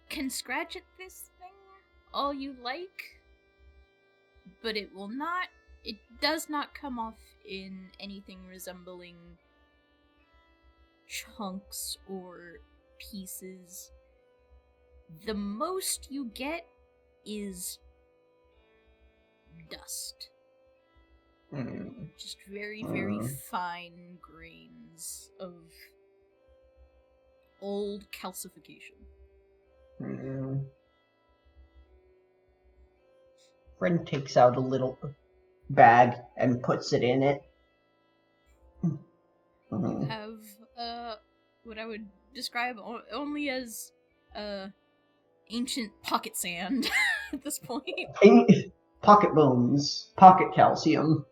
can scratch at this thing all you like, but it does not come off in anything resembling chunks or pieces. The most you get is dust. Just very, very fine grains of old calcification. Friend takes out a little bag and puts it in it. You have what I would describe only as ancient pocket sand at this point. Pocket bones, pocket calcium.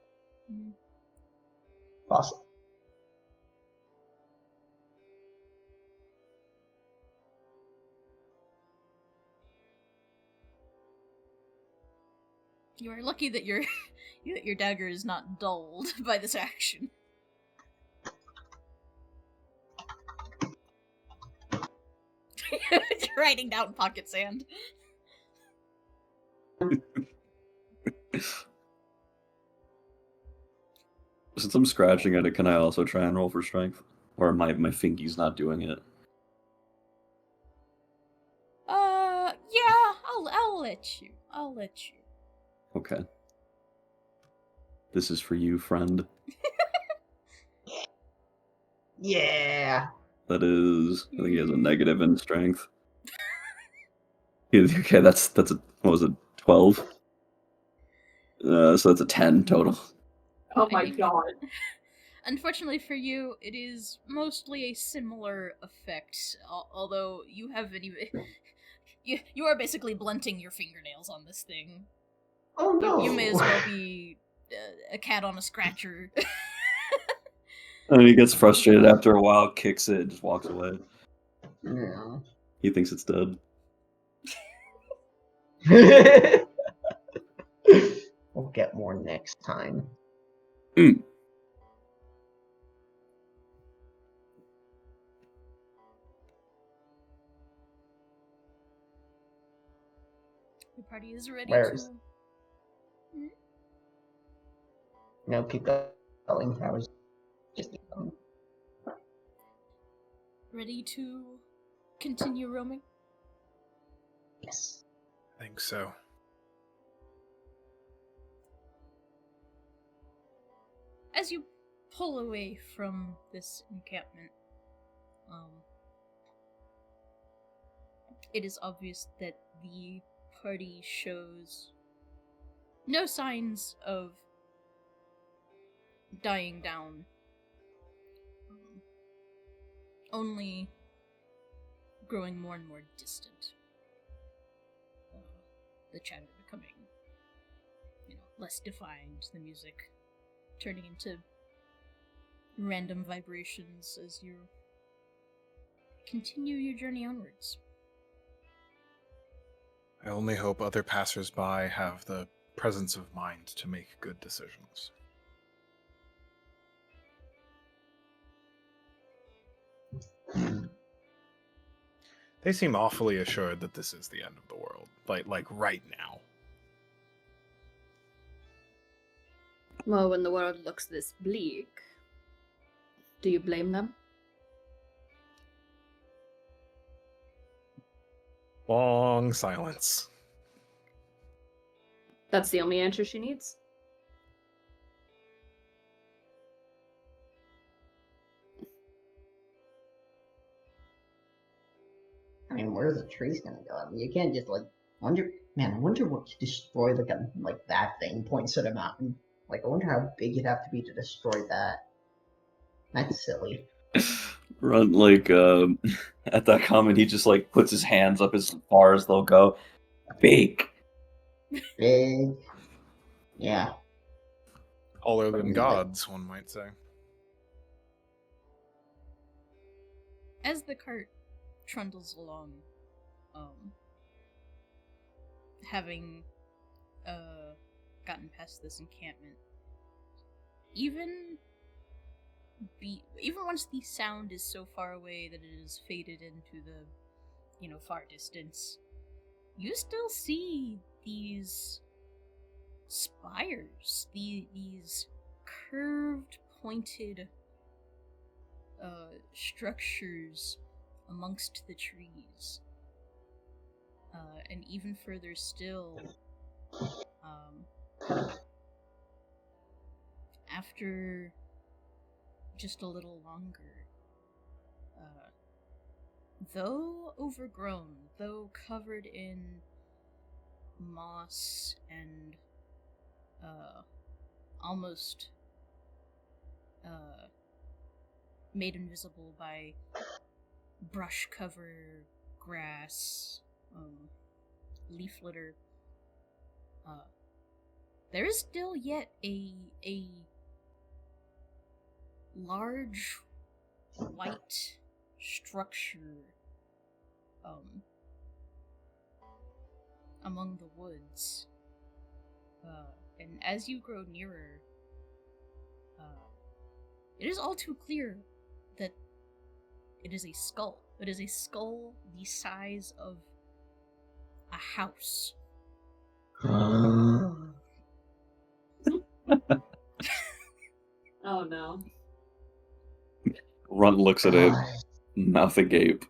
Awesome. You are lucky that your dagger is not dulled by this action. You're writing down pocket sand. Since I'm scratching at it, can I also try and roll for strength? Or my fingy's not doing it? Yeah, I'll let you. Okay. This is for you, friend. Yeah. That is, I think he has a negative in strength. Okay, that's a, what was it, 12? So that's a 10 total. Oh my god. Unfortunately for you, it is mostly a similar effect, although you haven't even... You are basically blunting your fingernails on this thing. Oh no. You may as well be a cat on a scratcher. And he gets frustrated after a while, kicks it, and just walks away. Yeah. He thinks it's dead. We'll get more next time. Mm. The party is ready Where's- to... No, keep going. I was just Ready to continue roaming? yes. I think so. As you pull away from this encampment, it is obvious that the party shows no signs of dying down. Only growing more and more distant. The chatter becoming, less defined, the music turning into random vibrations as you continue your journey onwards. I only hope other passersby have the presence of mind to make good decisions. They seem awfully assured that this is the end of the world, like right now. Well, when the world looks this bleak, Do you blame them? Long silence. That's the only answer she needs. I mean, where's the trees gonna go? I mean, you can't just like wonder. Man, I wonder what to destroy like that thing points at a mountain. Like, I wonder how big you'd have to be to destroy that. That's silly. Run like at that comment, he just like puts his hands up as far as they'll go. Big. Big. Yeah. Taller than gods, one might say. As the cart trundles along, having gotten past this encampment, even once the sound is so far away that it is faded into the, far distance, you still see these spires, these curved, pointed structures amongst the trees. And even further still, after just a little longer, though overgrown, though covered in moss and almost made invisible by brush cover, grass, leaf litter, there is still yet a large white structure among the woods. And as you grow nearer, it is all too clear that it is a skull. It is a skull the size of a house. Oh no. Runt looks at it, mouth agape.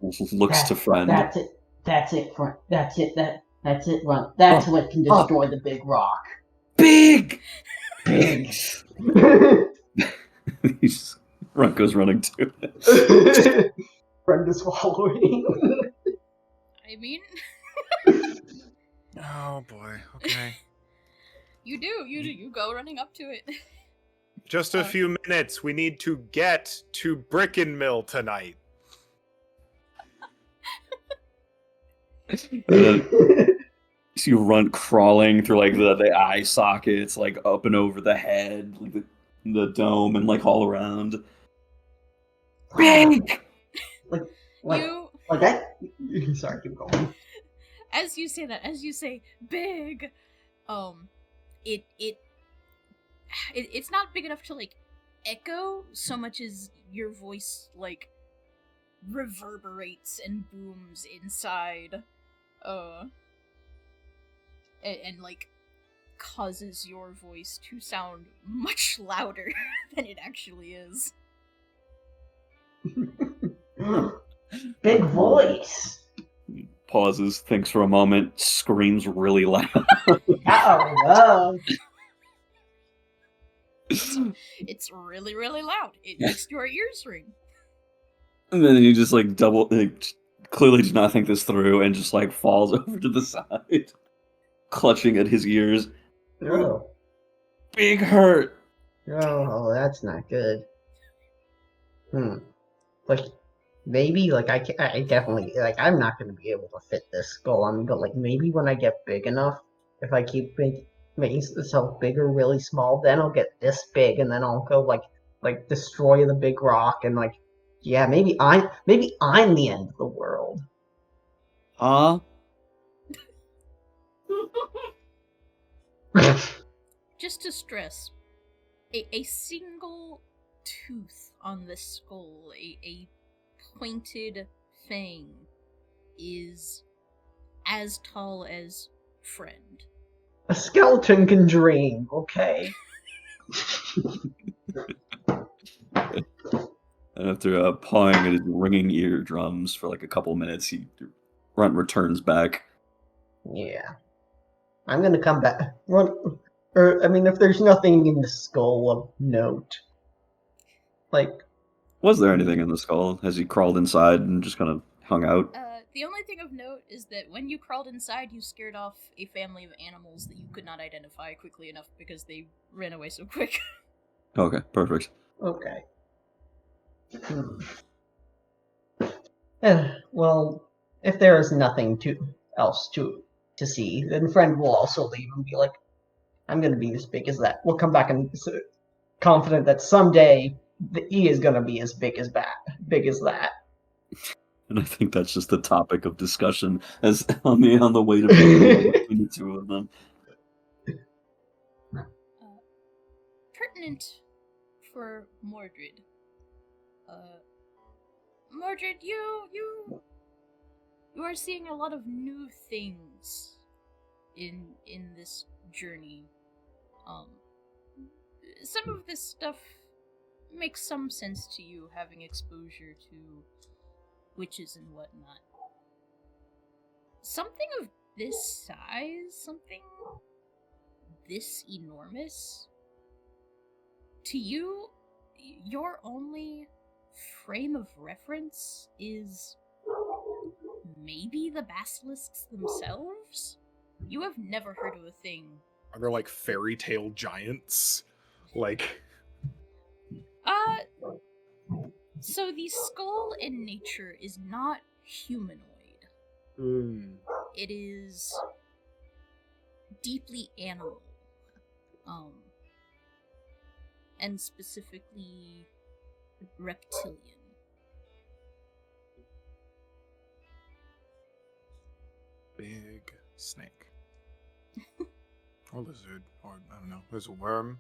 Looks to friend. That's it. That's it, friend. That's it. That's it, Runt. That's what can destroy the big rock. Big! Big. Runt goes running to it. Friend is swallowing. I mean, Oh boy, okay. you go running up to it. Just a few minutes. We need to get to Brick and Mill tonight. So you run crawling through like the eye sockets, like up and over the head, like the dome, and like all around. Big. Like that. Sorry, keep going. As you say that, as you say big, it's not big enough to like echo so much as your voice like reverberates and booms inside, and like causes your voice to sound much louder than it actually is. Big voice. Pauses, thinks for a moment, screams really loud. Oh no. It's really, really loud. It makes your ears ring. And then he just like clearly did not think this through and just like falls over to the side, clutching at his ears. Oh. Big hurt. Oh, that's not good. Like, maybe, like, I definitely, like, I'm not going to be able to fit this skull. But, like, maybe when I get big enough, if I keep making myself bigger really small, then I'll get this big, and then I'll go, like, destroy the big rock, and, like, yeah, maybe I'm the end of the world. Huh? Just to stress, a single tooth on the skull, a pointed fang, is as tall as friend. A skeleton can dream, okay? And after pawing at his ringing eardrums for like a couple minutes, Runt returns back. Yeah. I'm gonna come back. If there's nothing in the skull of note, like, Was there anything in the skull? Has he crawled inside and just kind of hung out? The only thing of note is that when you crawled inside, you scared off a family of animals that you could not identify quickly enough because they ran away so quick. Okay, perfect. okay. Well, if there is nothing else to see, then friend will also leave and be like, I'm gonna be as big as that. We'll come back and confident that someday he is gonna be as big as that. And I think that's just the topic of discussion as on the way to between the two of them. Pertinent for Mordred. Mordred, you are seeing a lot of new things in this journey. Some of this stuff makes some sense to you, having exposure to witches and whatnot. Something of this size, something this enormous, to you, your only frame of reference is maybe the basilisks themselves? You have never heard of a thing. Are there like fairy tale giants? Like, So the skull in nature is not humanoid. It is deeply animal. And specifically reptilian. big snake. Or lizard, or I don't know, there's a worm.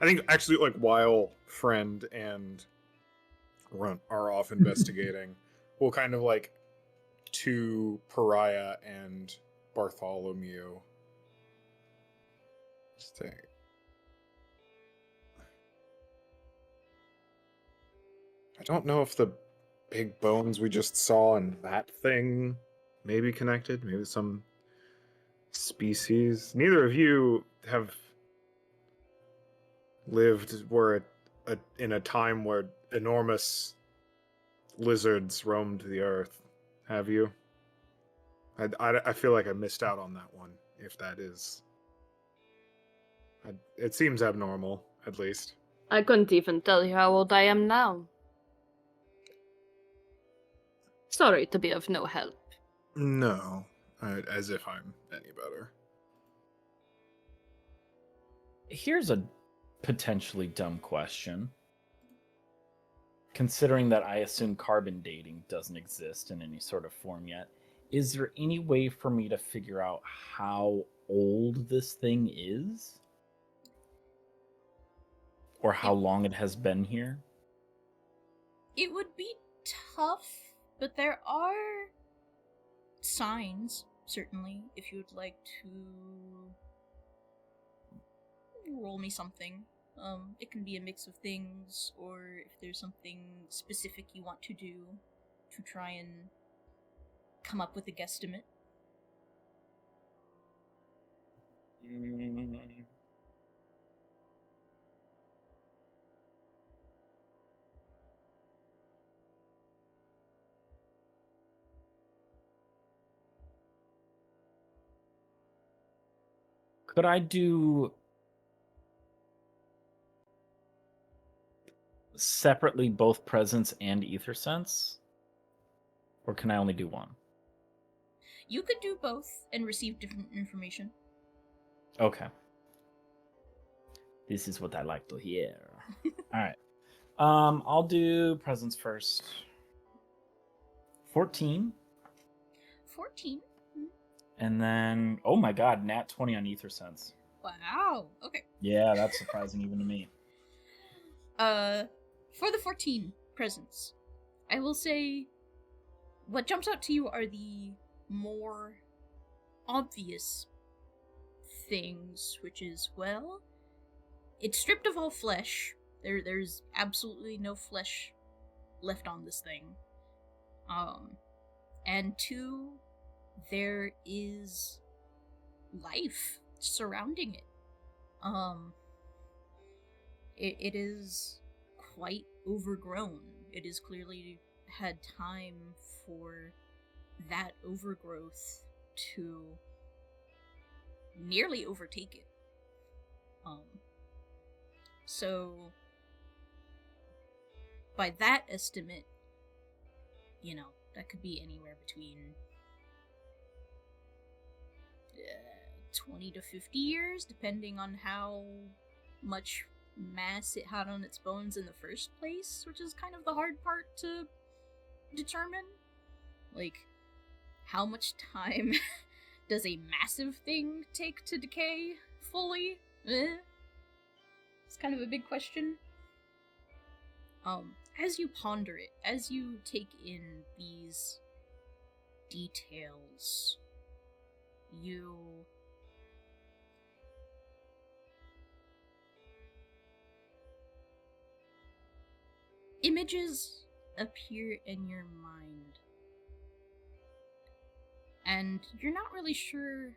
I think actually, like, while Friend and Runt are off investigating, we'll kind of like to Pariah and Bartholomew stay. I don't know if the big bones we just saw and that thing may be connected, maybe some species. Neither of you have lived in a time where enormous lizards roamed the earth, have you? I feel like I missed out on that one, if that is. It seems abnormal, at least. I couldn't even tell you how old I am now. Sorry to be of no help. No, as if I'm any better. Here's a potentially dumb question. Considering that I assume carbon dating doesn't exist in any sort of form yet, is there any way for me to figure out how old this thing is? Or how long it has been here? It would be tough, but there are signs, certainly, if you would like to roll me something. It can be a mix of things, or if there's something specific you want to do to try and come up with a guesstimate. Could I do separately both presence and ether sense? Or can I only do one? You could do both and receive different information. Okay. This is what I like to hear. Alright. I'll do presence first. 14. 14? And then, oh my god, nat 20 on ether sense. Wow, okay. Yeah, that's surprising even to me. For the 14 presence, I will say, what jumps out to you are the more obvious things, which is, well, it's stripped of all flesh. There's absolutely no flesh left on this thing. And two, there is life surrounding it. It is quite overgrown. It has clearly had time for that overgrowth to nearly overtake it. So by that estimate, that could be anywhere between 20 to 50 years, depending on how much mass it had on its bones in the first place, which is kind of the hard part to determine. Like, how much time does a massive thing take to decay fully? It's kind of a big question. As you ponder it, as you take in these details, images appear in your mind, and you're not really sure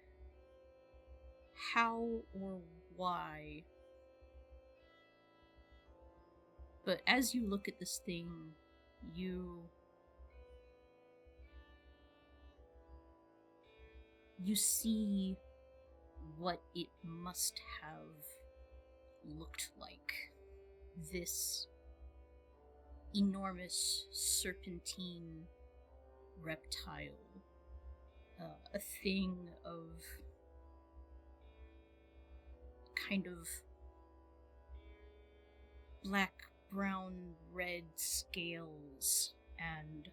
how or why. But as you look at this thing, you see what it must have looked like. This enormous serpentine reptile. A thing of kind of black, brown, red scales and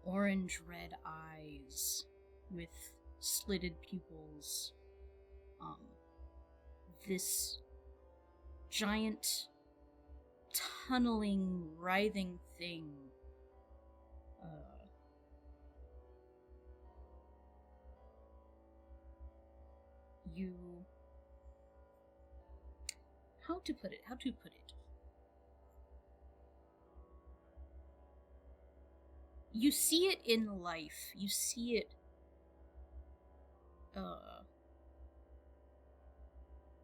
orange-red eyes with slitted pupils. This giant, tunneling, writhing thing. How to put it? You see it in life. You see it,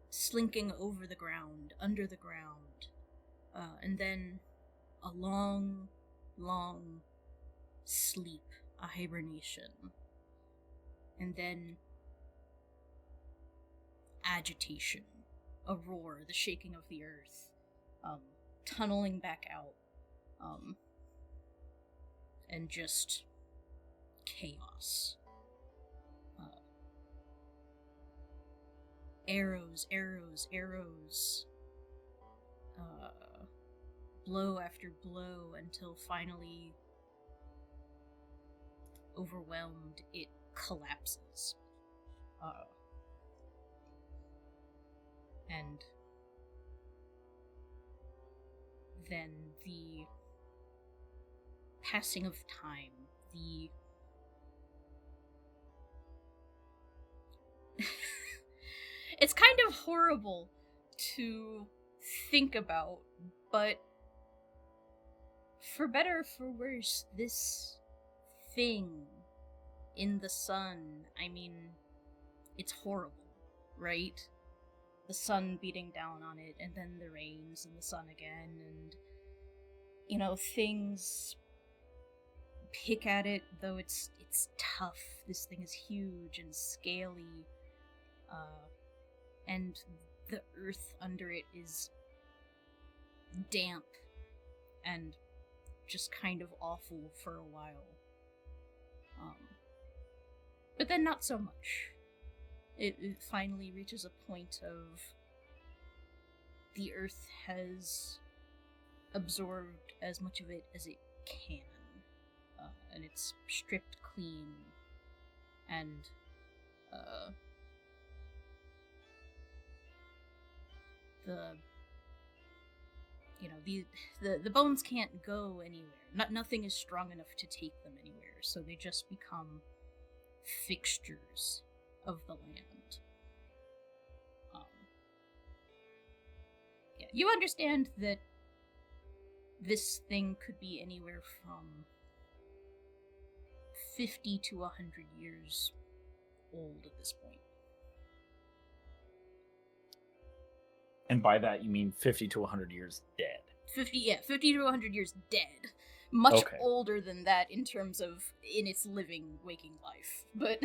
slinking over the ground, under the ground, and then a long, long sleep, a hibernation, and then agitation, a roar, the shaking of the earth, tunneling back out, and just chaos. Arrows, blow after blow until finally, overwhelmed, it collapses. And then the passing of time, it's kind of horrible to think about, but for better or for worse, this thing in the sun, I mean, it's horrible, right? The sun beating down on it, and then the rains, and the sun again, and, things pick at it, though it's tough. This thing is huge and scaly, and the earth under it is damp and just kind of awful for a while. But then not so much. It finally reaches a point of the earth has absorbed as much of it as it can, and it's stripped clean, and the bones can't go anywhere. Nothing is strong enough to take them anywhere, so they just become fixtures of the land. Yeah, you understand that this thing could be anywhere from 50 to 100 years old at this point. And by that you mean 50 to 100 years dead. 50 to 100 years dead. Much Okay. older than that in terms of in its living, waking life. But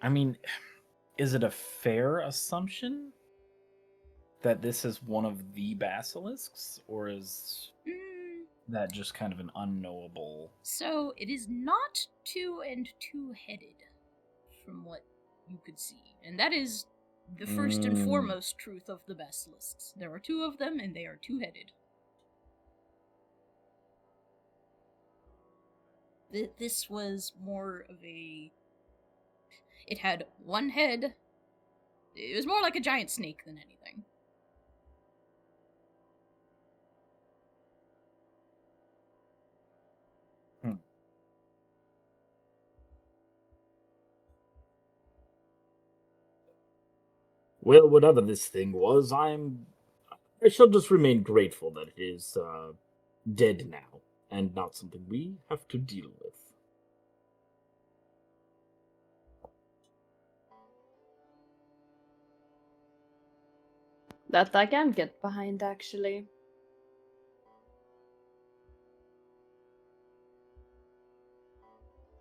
I mean, is it a fair assumption that this is one of the basilisks, or is that just kind of an unknowable? so it is not two and two-headed, from what you could see. And that is the first and foremost truth of the basilisks. There are two of them, and they are two-headed. This was more of a... It had one head. It was more like a giant snake than anything. Well, whatever this thing was, I shall just remain grateful that it is dead now, and not something we have to deal with. That I can get behind, actually.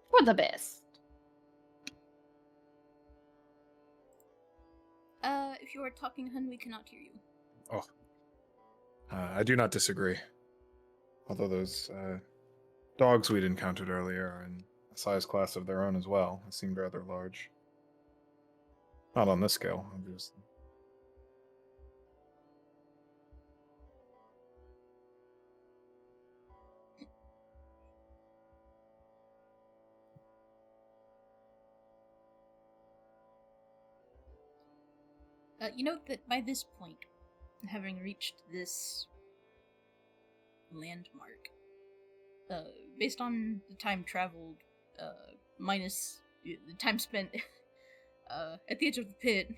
For the best. If you are talking, hun, we cannot hear you. Oh. I do not disagree. Although those dogs we'd encountered earlier are in a size class of their own as well. They seemed rather large. Not on this scale, obviously. You note that by this point, having reached this landmark, based on the time traveled, minus the time spent at the edge of the pit,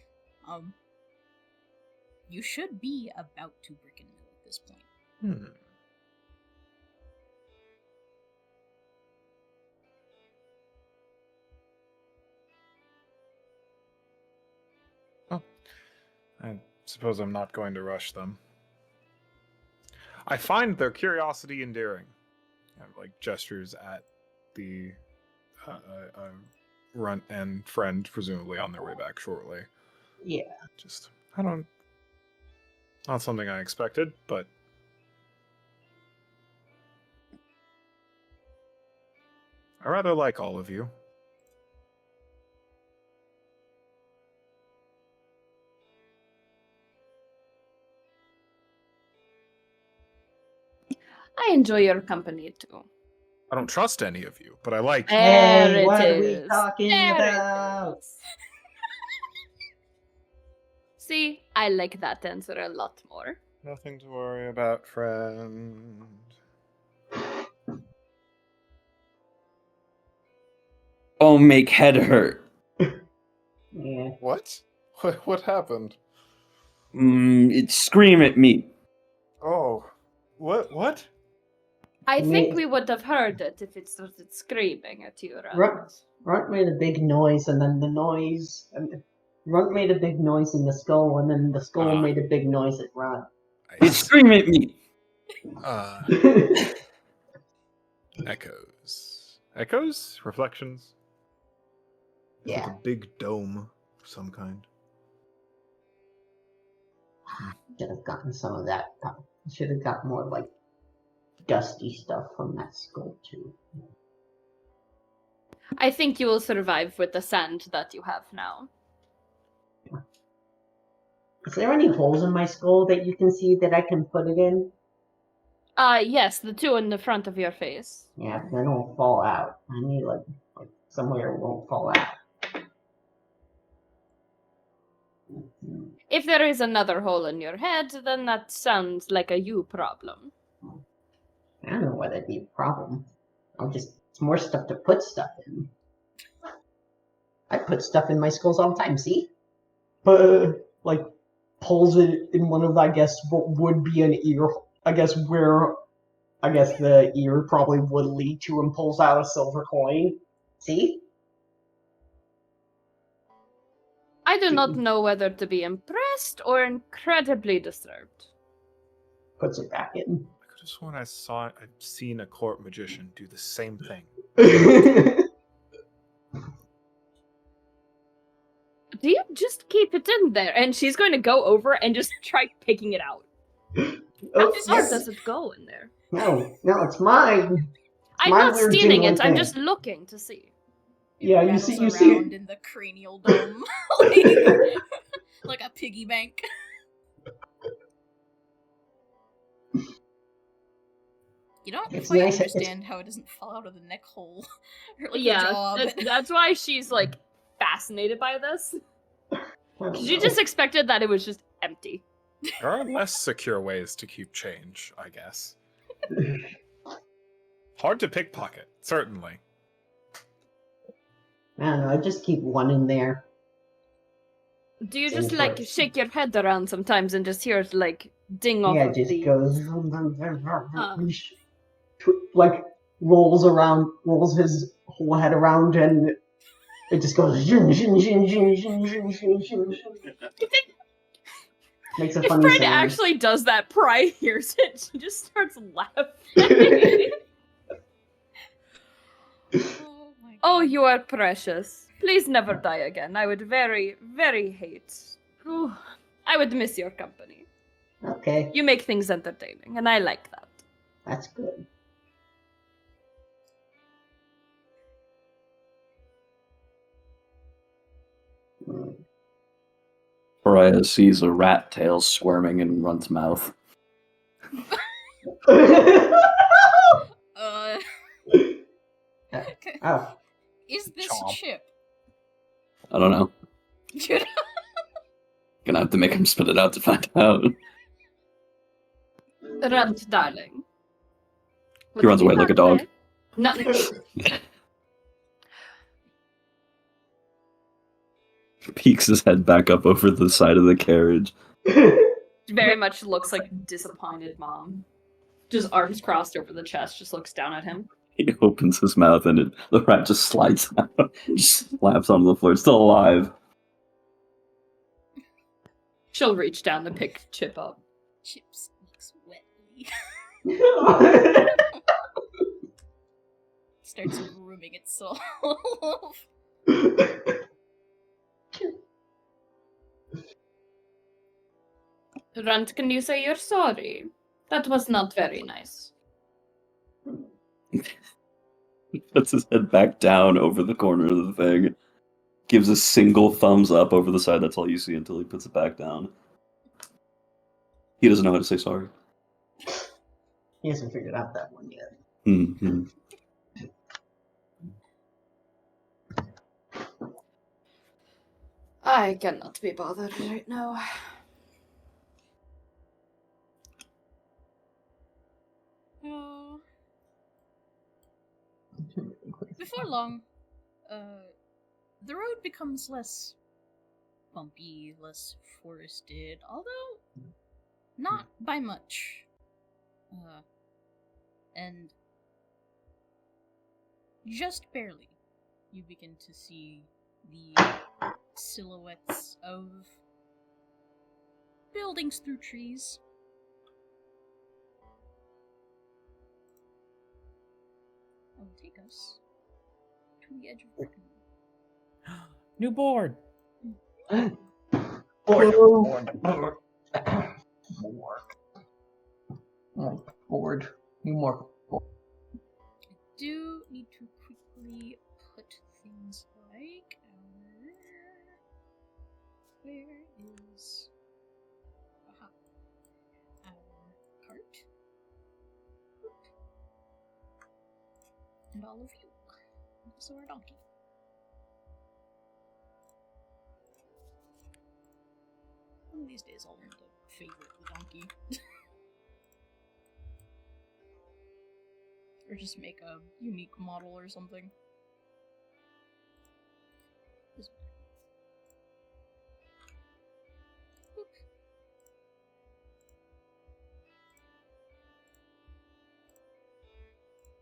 you should be about to Brick and Mill at this point. I suppose I'm not going to rush them. I find their curiosity endearing. Like gestures at the runt and friend, presumably on their way back shortly. Yeah. Just, not something I expected, but I rather like all of you. I enjoy your company too. I don't trust any of you, but I like you. There Hey, it what are we is. talking There it about? is. See, I like that answer a lot more. Nothing to worry about, friend. Oh, make head hurt. Yeah. What? What happened? It scream at me. Oh, what? I Me- think we would have heard it if it started screaming at you, right? Runt made a big noise, and then the noise. Runt made a big noise in the skull, and then the skull made a big noise at Runt. It scream at me. Echoes. Echoes? Reflections? It's like Yeah. a big dome of some kind. Should have gotten some of that. Should have got more like dusty stuff from that skull too. I think you will survive with the sand that you have now. Is there any holes in my skull that you can see that I can put it in? Yes, the two in the front of your face. Yeah, then it won't fall out. I need like somewhere it won't fall out. If there is another hole in your head, then that sounds like a you problem. I don't know why that'd be a problem. It's more stuff to put stuff in. I put stuff in my skulls all the time, see? But, like, pulls it in one of, I guess, what would be an ear, I guess, where, I guess the ear probably would lead to, and pulls out a silver coin. See? I do not know whether to be impressed or incredibly disturbed. Puts it back in. I could have sworn I've seen a court magician do the same thing. Do you just keep it in there? And she's going to go over and just try picking it out. How far does it go in there? No, it's mine. I'm my not weird stealing it. jingling I'm thing. just looking to see. Yeah, you Rattles see. around in the cranial dome, like a piggy bank. You don't It's quite nice- understand how it doesn't fall out of the neck hole or like the jaw. But... that's why she's like fascinated by this. I don't She know. just expected that it was just empty. There are less secure ways to keep change, I guess. Hard to pickpocket, certainly. I don't know, I just keep one in there. Do you Seems just like worse. shake your head around sometimes and just hear it like ding off Yeah, of it just the... goes like rolls his whole head around, and it just goes zhin, zhin, zhin, zhin, zhin, zhin, zhin, zhin, zhin. Makes a If funny Fred sound. actually does that, Pry hears it. She just starts laughing. Oh my god. Oh, you are precious. Please never die again. I would very, very hate. Ooh, I would miss your company. Okay, You make things entertaining, and I like that. that's good. Pariah sees a rat tail squirming in Runt's mouth. Oh, Is this Chomp. chip? I don't know. Gonna have to make him spit it out to find out. Runt, darling. He runs away like a dog. No. Peeks his head back up over the side of the carriage. Very much looks like disappointed mom. Just arms crossed over the chest, just looks down at him. He opens his mouth and the rat just slides out, just slaps onto the floor. It's still alive. She'll reach down to pick Chip up. Chip squeaks wetly. Starts grooming itself. Runt, can you say you're sorry? That was not very nice. He puts his head back down over the corner of the thing. Gives a single thumbs up over the side. That's all you see until he puts it back down. He doesn't know how to say sorry. he hasn't figured out that one yet. Mm-hmm. I cannot be bothered right now. Oh. Before long, the road becomes less bumpy, less forested, although not by much. And just barely, you begin to see the silhouettes of buildings through trees. That will take us to the edge of Brooklyn. New board. Bored. few more. Do need to quickly put things like where is our cart and all of you, so our donkey. One of these days I'll learn to favorite the donkey. Or just make a unique model or something.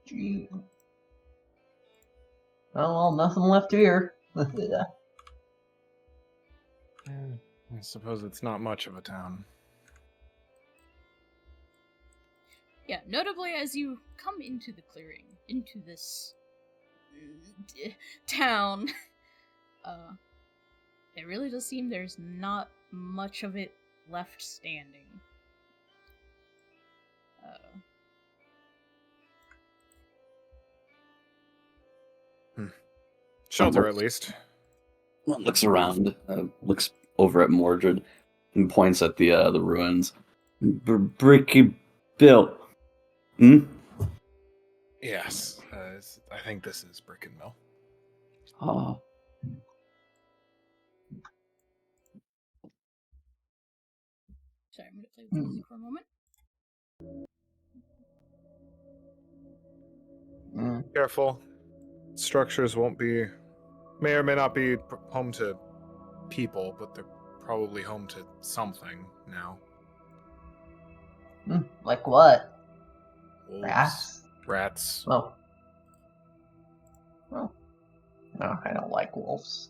Gee. Well, nothing left here. I suppose it's not much of a town. Yeah, notably as you come into the clearing, into this town, it really does seem there's not much of it left standing. Shelter, at least. One looks around, looks over at Mordred, and points at the ruins. Bricky built. Hmm? Yes, I think this is Brick and Mill. Oh. Sorry, I'm gonna play with music for a moment. Careful. Structures may or may not be home to people, but they're probably home to something now. Like what? Wolves, rats. Oh. Well, no, I don't like wolves.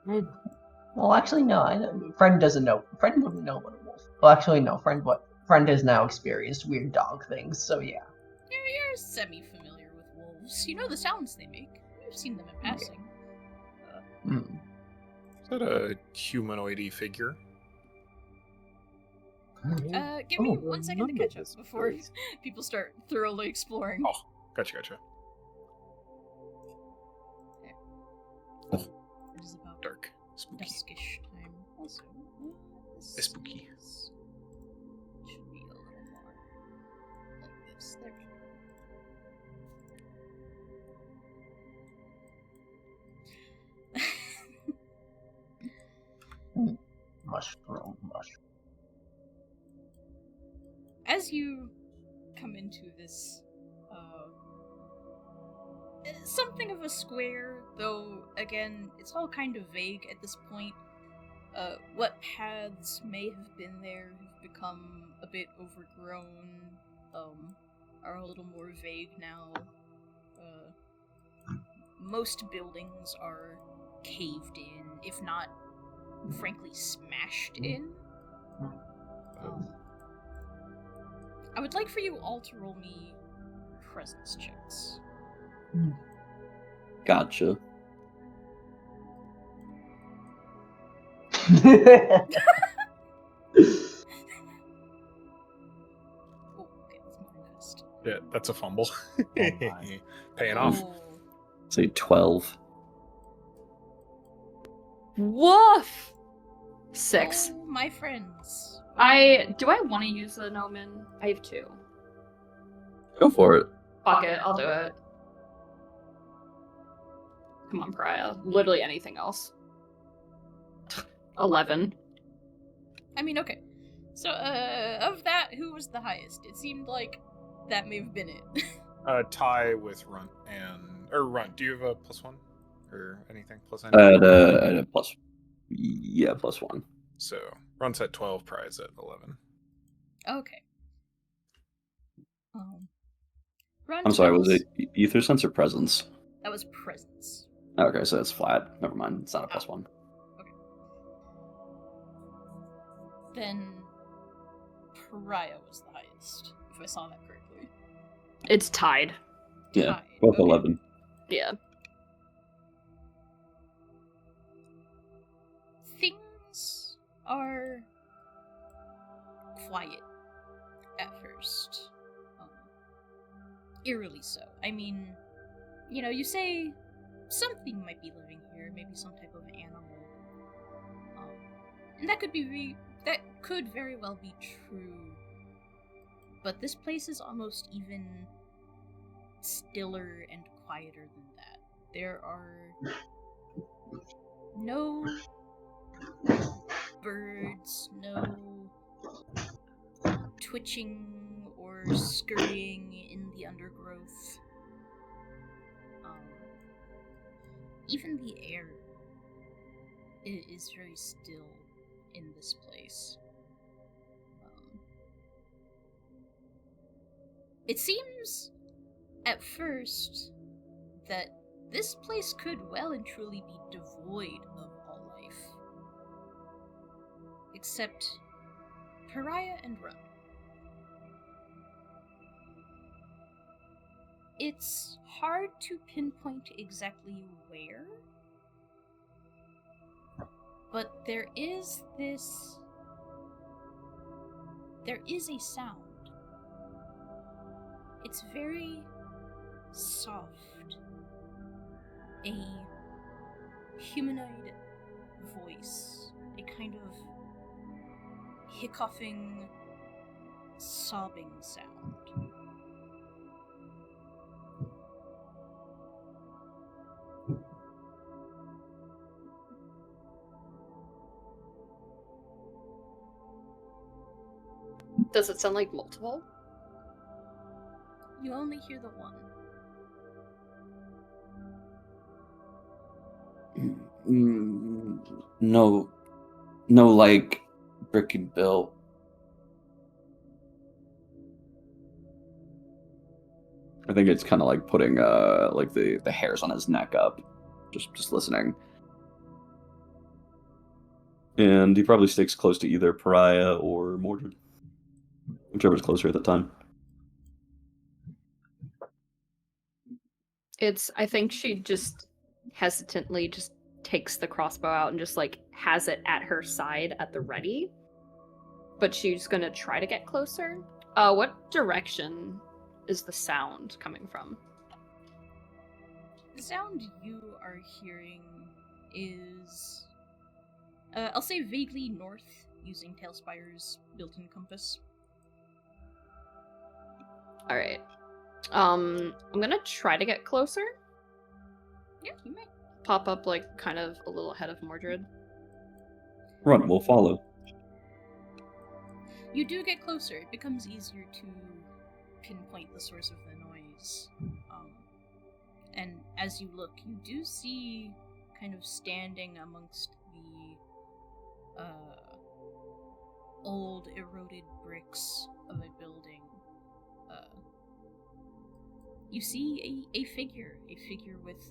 Well, actually, no. Friend doesn't know. Friend wouldn't know what a wolf. Well, actually, no. Friend has now experienced weird dog things, so yeah. You're semi-familiar with wolves. You know the sounds they make. You've seen them in passing. Is that a humanoid-y figure? Give me 1 second to catch up before people start thoroughly exploring. Oh, gotcha. It is about Dark. Spooky. duskish time. Also, this Spooky. should be a little more like this. There we go. Mushroom. As you come into this, something of a square, though again, it's all kind of vague at this point. What paths may have been there have become a bit overgrown, are a little more vague now. Most buildings are caved in, if not, frankly, smashed in. I would like for you all to roll me presence checks. Gotcha. Oh, okay, let's move fast. Yeah, that's a fumble. my. Paying off. Oh. Say 12. Woof! 6. Oh, my friends. Do I want to use the Nomen? I have 2. Go for it. Fuck it, I'll do it. Come on, Pariah. Literally anything else. 11. I mean, okay. So, of that, who was the highest? It seemed like that may have been it. Tie with Runt Runt. Do you have a +1 or anything? Plus I had a plus. Yeah, +1. So Runt's at 12, Prize at 11. Okay. Run I'm sorry, was tells- it ether sense or presence? That was presence. Okay, so it's flat. Never mind. It's not a +1. Then Pariah was the highest, if I saw that correctly. It's tied. Yeah, Tied, both okay. 11. Yeah. Things are quiet. at first. Eerily so. I mean, you say something might be living here, maybe some type of animal. And that could very well be true. But this place is almost even stiller and quieter than that. There are no birds, no twitching or scurrying in the undergrowth. Even the air is very still in this place. It seems at first that this place could well and truly be devoid of all life. Except Pariah and Run. It's hard to pinpoint exactly where, but there is a sound. It's very soft. A humanoid voice. A kind of hiccoughing, sobbing sound. Does it sound like multiple? You only hear the one. No, like Brick and Bill. I think it's kind of like putting like the hairs on his neck up, just listening. And he probably sticks close to either Pariah or Mordred, whichever's closer at the time. I think she just hesitantly just takes the crossbow out and just like has it at her side at the ready. But she's gonna try to get closer. What direction is the sound coming from? The sound you are hearing is, I'll say vaguely north, using Tailspire's built-in compass. Alright. I'm gonna try to get closer. Yeah, you may. Pop up like kind of a little ahead of Mordred. Run, we'll follow. You do get closer. It becomes easier to pinpoint the source of the noise. And as you look, you do see kind of standing amongst the old eroded bricks of a building. You see a figure with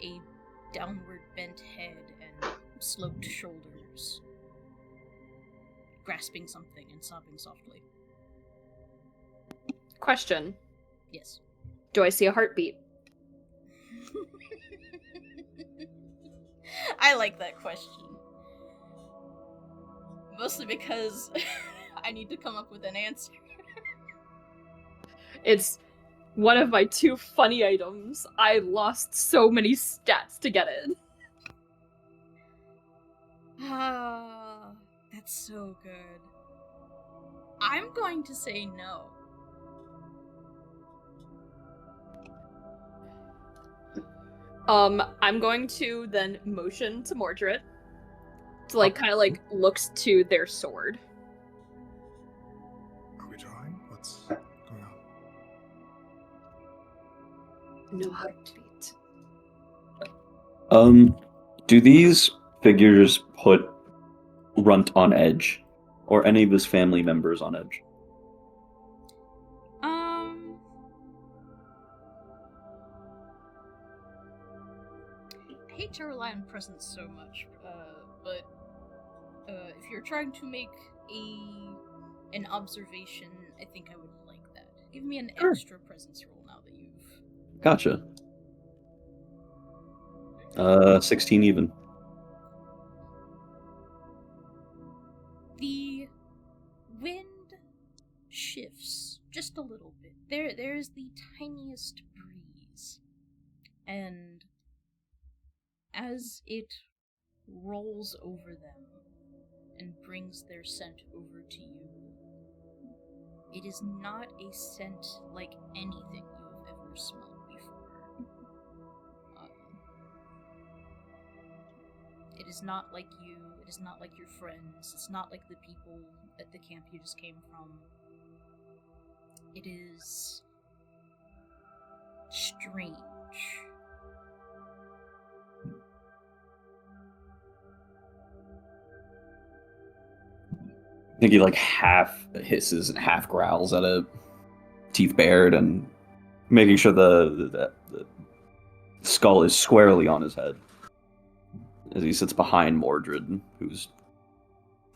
a downward bent head and sloped shoulders, grasping something and sobbing softly. Question. Yes. Do I see a heartbeat? I like that question. Mostly because I need to come up with an answer. It's one of my 2 funny items. I lost so many stats to get it. Ah, that's so good. I'm going to say no. I'm going to then motion to Mordred to like kind of like looks to their sword. Are we drawing? What's going on? No heartbeat. Do these figures put Runt on edge, or any of his family members on edge? I hate to rely on presence so much, but if you're trying to make an observation, I think I would like that. Give me an extra presence roll now that you've... Gotcha. 16 even. The wind shifts just a little bit. There is the tiniest breeze, and as it rolls over them and brings their scent over to you, it is not a scent like anything you have ever smelled before. It is not like you, it is not like your friends, it's not like the people at the camp you just came from. It is strange. I think he like half hisses and half growls at it, teeth bared, and making sure the skull is squarely on his head as he sits behind Mordred, who's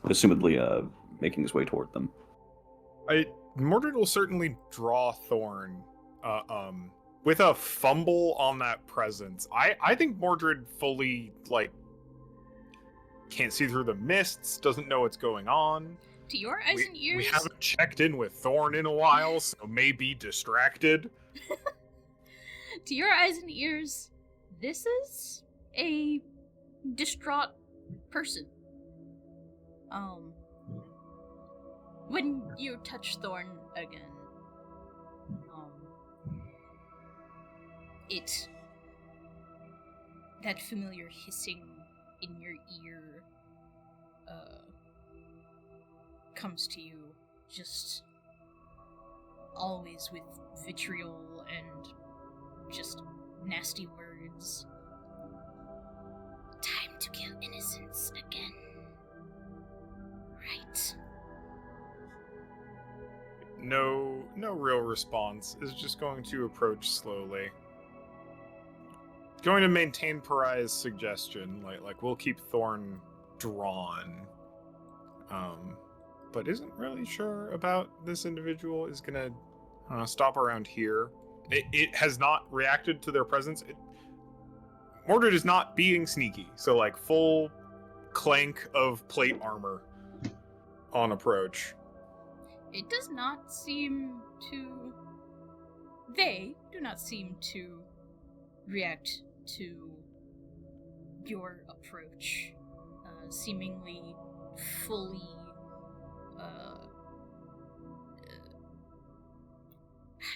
assumedly making his way toward them. Mordred will certainly draw Thorn with a fumble on that presence. I think Mordred fully can't see through the mists, doesn't know what's going on. To your eyes and ears, we haven't checked in with Thorn in a while, so may be distracted. To your eyes and ears, this is a distraught person. When you touch Thorn again, that familiar hissing in your ear, comes to you, just always with vitriol and just nasty words. Time to kill innocents again. Right. No real response. Is just going to approach slowly. Going to maintain Pariah's suggestion, like we'll keep Thorn drawn. But isn't really sure about this individual. Is gonna stop around here. It has not reacted to their presence. Mordred is not being sneaky, so full clank of plate armor on approach. It does not seem to... They do not seem to react to your approach, seemingly fully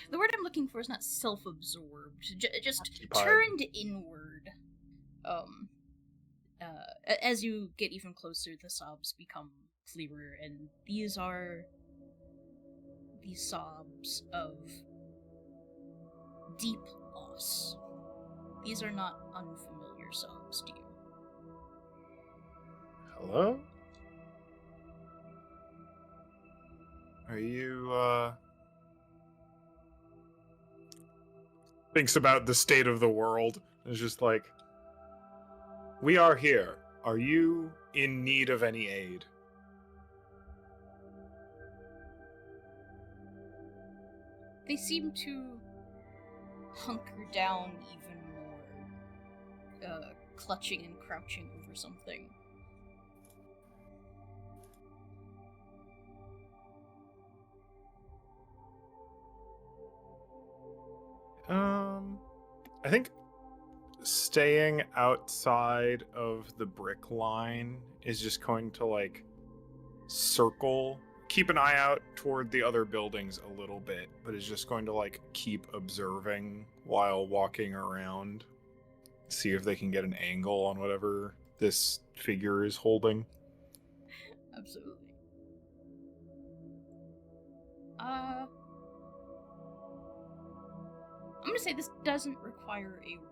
the word I'm looking for is not self-absorbed, just occupied. Turned inward. As you get even closer, the sobs become clearer, and these are the sobs of deep loss. These are not unfamiliar sobs to you. Hello? Are you, thinks about the state of the world. It's just we are here. Are you in need of any aid? They seem to hunker down even more, clutching and crouching over something. I think staying outside of the brick line is just going to circle, keep an eye out toward the other buildings a little bit, but is just going to keep observing while walking around, see if they can get an angle on whatever this figure is holding. Absolutely. I'm gonna say this doesn't require a roll.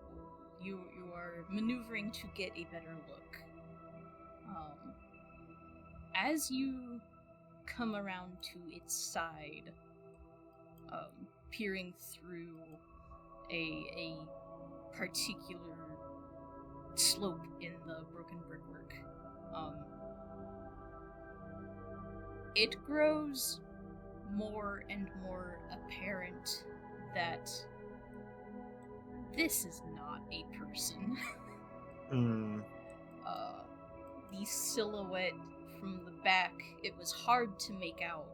You are maneuvering to get a better look. As you come around to its side, peering through a particular slope in the broken brickwork, it grows more and more apparent that this is not a person. The silhouette from the back, it was hard to make out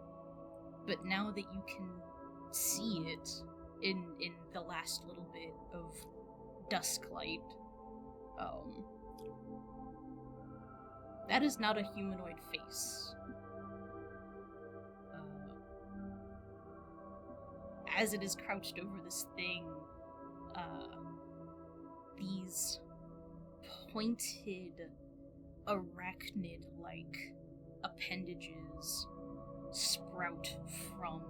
but now that you can see it in the last little bit of dusklight, that is not a humanoid face. As it is crouched over this thing, these pointed, arachnid-like appendages sprout from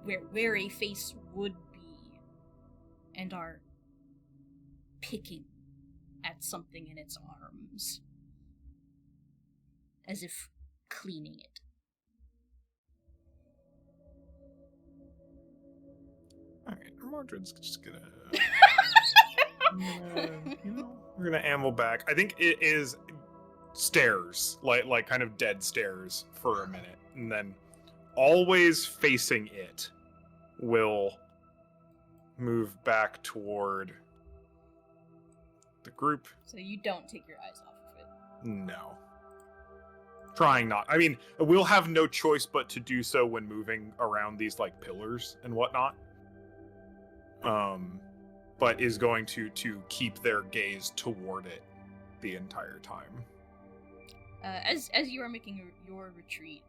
where a face would be and are picking at something in its arms, as if cleaning it. Alright, Mordred's just gonna... we're gonna amble back. I think it is stares, like kind of dead stares for a minute, and then always facing it will move back toward the group. So you don't take your eyes off of it. No. Trying not. I mean, we'll have no choice but to do so when moving around these like pillars and whatnot. But is going to keep their gaze toward it the entire time. As you are making your retreat,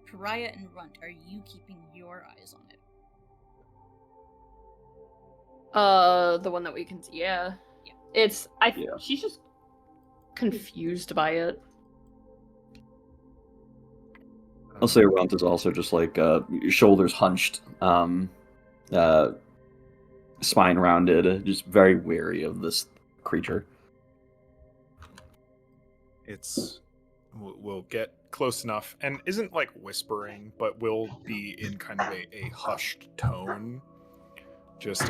Pariah and Runt, are you keeping your eyes on it? The one that we can see, yeah. Yeah. She's just confused by it. I'll say Runt is also just like shoulders hunched, spine rounded, just very wary of this creature. We'll get close enough, and isn't like whispering, but will be in kind of a hushed tone. Just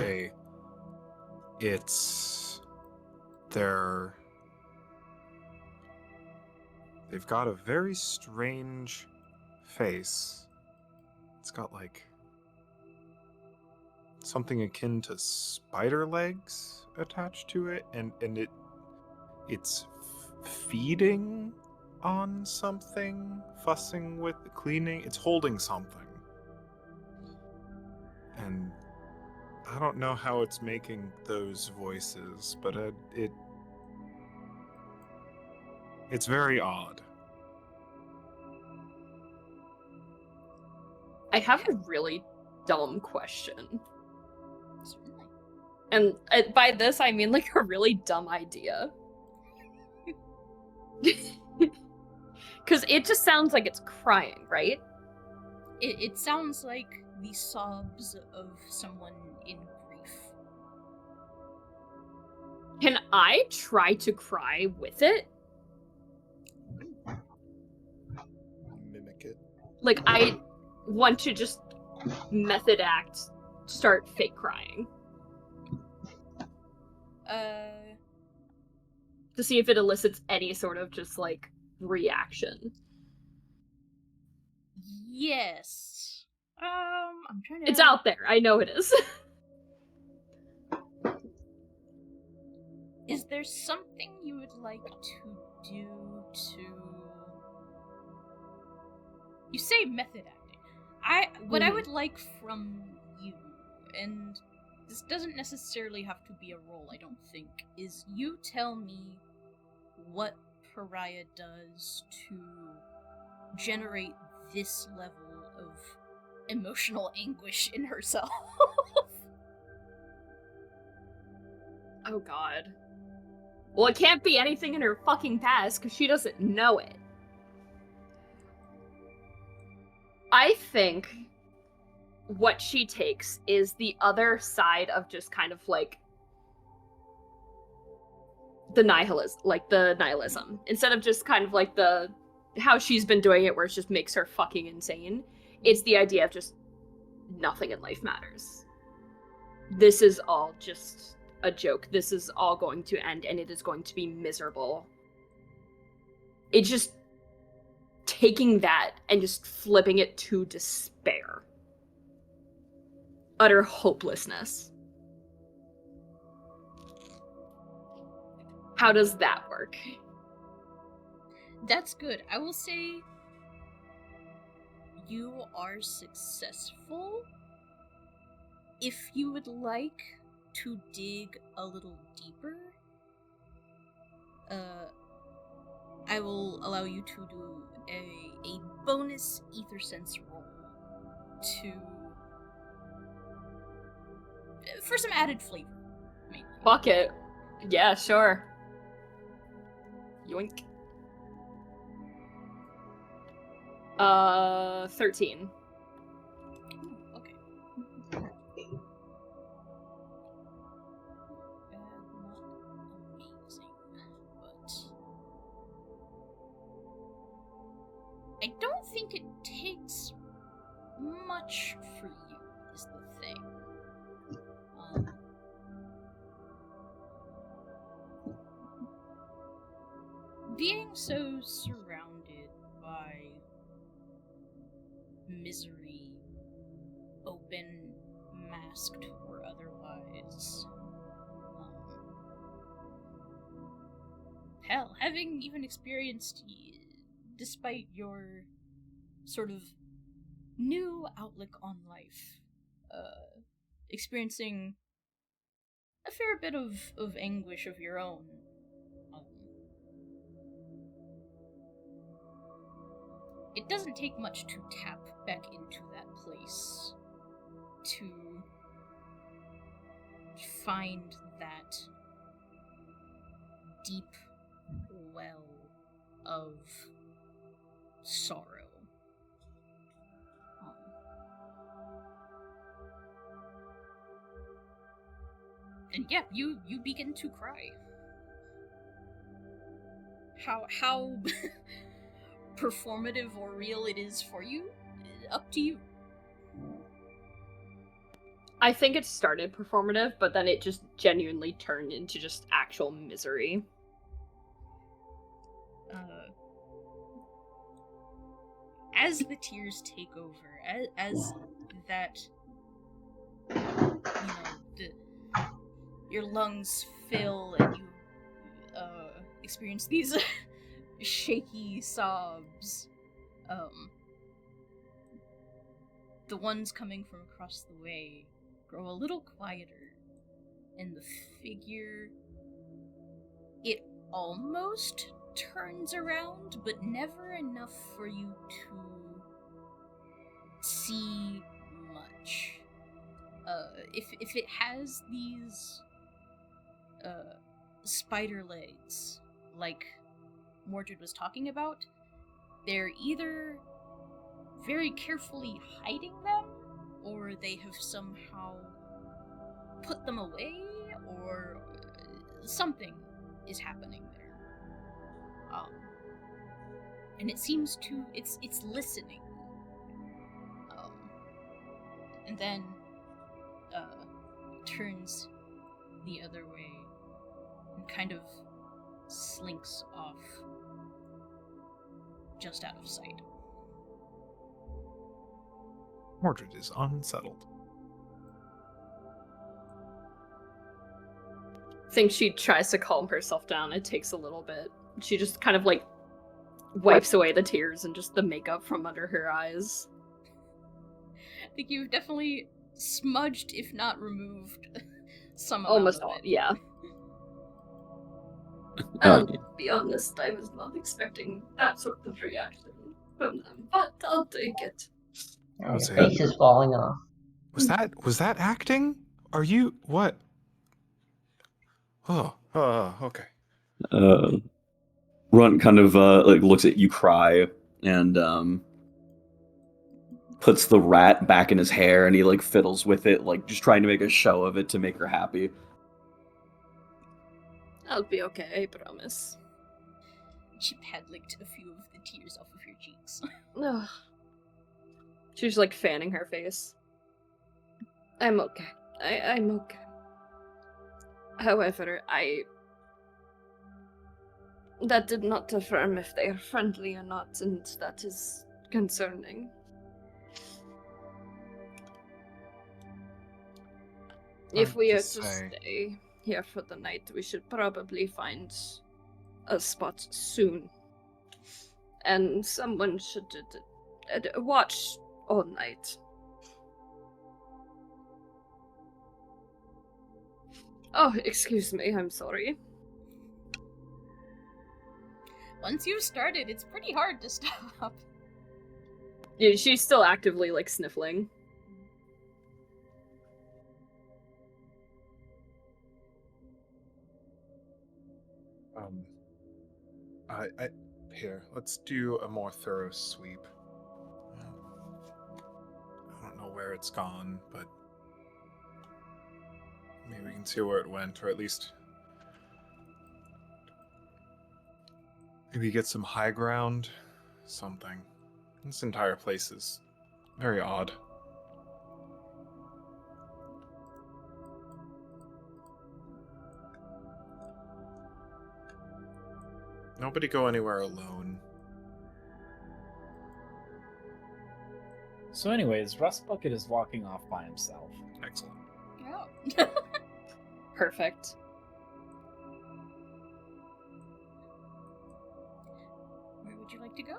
they've got a very strange face. It's got like something akin to spider legs attached to it, and it's feeding on something, fussing with cleaning. It's holding something, and I don't know how it's making those voices, but it's very odd. I have a really dumb question. Certainly. And by this, I mean like a really dumb idea. Because it just sounds like it's crying, right? It sounds like the sobs of someone in grief. Can I try to cry with it? Mimic it. Like, I want to just method act, start fake crying. To see if it elicits any sort of just, like, reaction. Yes. I'm trying to... It's out there, I know it is. Is there something you would like to do to... You say method acting. What I would like from you, and this doesn't necessarily have to be a role, I don't think, is you tell me what Pariah does to generate this level of emotional anguish in herself. Oh god. Well, it can't be anything in her fucking past, because she doesn't know it. I think what she takes is the other side of just kind of like the nihilism. Instead of just kind of like how she's been doing it where it just makes her fucking insane. It's the idea of just nothing in life matters. This is all just a joke. This is all going to end and it is going to be miserable. It's just taking that and just flipping it to despair. Utter hopelessness. How does that work? That's good. I will say you are successful, if you would like to dig a little deeper, I will allow you to do a bonus ether sense roll for some added flavor, mainly. Fuck it. Yeah, sure. Yoink. 13. Okay. Not amazing, but I don't think it takes much for you, is the thing. Being so surrounded by misery, open, masked, or otherwise, hell, having even experienced, despite your sort of new outlook on life, experiencing a fair bit of anguish of your own, it doesn't take much to tap back into that place to find that deep well of sorrow. And yeah, you begin to cry. How performative or real it is for you, up to you. I think it started performative, but then it just genuinely turned into just actual misery. As the tears take over, as that, your lungs fill and you experience these shaky sobs, the ones coming from across the way grow a little quieter, and the figure, it almost turns around, but never enough for you to see much. If it has these spider legs, like Mordred was talking about, they're either very carefully hiding them, or they have somehow put them away, or something is happening there. And it seems to it's listening. And then turns the other way and kind of slinks off just out of sight. Mordred is unsettled. I think she tries to calm herself down. It takes a little bit. She just kind of like wipes away the tears and just the makeup from under her eyes. I think you've definitely smudged, if not removed, some amount Almost of all, it. yeah. I'll be honest, I was not expecting that sort of reaction from them, but I'll take it. Oh, your face is falling off. Was that acting? Are you what? Oh, okay. Runt kind of like looks at you cry and puts the rat back in his hair, and he like fiddles with it, like just trying to make a show of it to make her happy. I'll be okay, I promise. She pad-licked a few of the tears off of your cheeks. Ugh. She's like fanning her face. I'm okay. I'm okay. However, that did not affirm if they are friendly or not, and that is concerning. If we are to stay here for the night, we should probably find a spot soon. And someone should watch all night. Oh, excuse me, I'm sorry. Once you've started, it's pretty hard to stop. Yeah, she's still actively, like, sniffling. Here, let's do a more thorough sweep. I don't know where it's gone, but maybe we can see where it went, or at least maybe get some high ground, something. This entire place is very odd. Nobody go anywhere alone. So anyways, Rust Bucket is walking off by himself. Excellent. Oh. Perfect. Where would you like to go?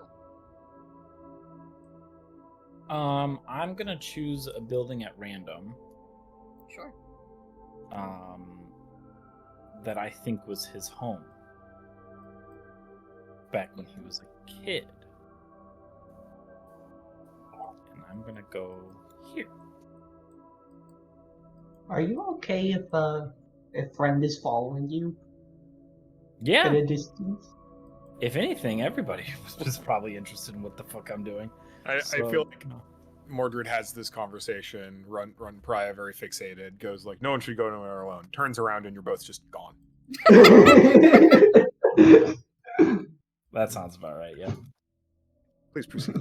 I'm gonna choose a building at random. Sure. That I think was his home back when he was a kid. And I'm gonna go here. Are you okay if a friend is following you at Yeah. a distance? If anything, everybody was probably interested in what the fuck I'm doing. I So, feel like Mordred has this conversation, Run Pariah very fixated, goes like, no one should go anywhere alone. Turns around and you're both just gone. that sounds about right, yeah. Please proceed.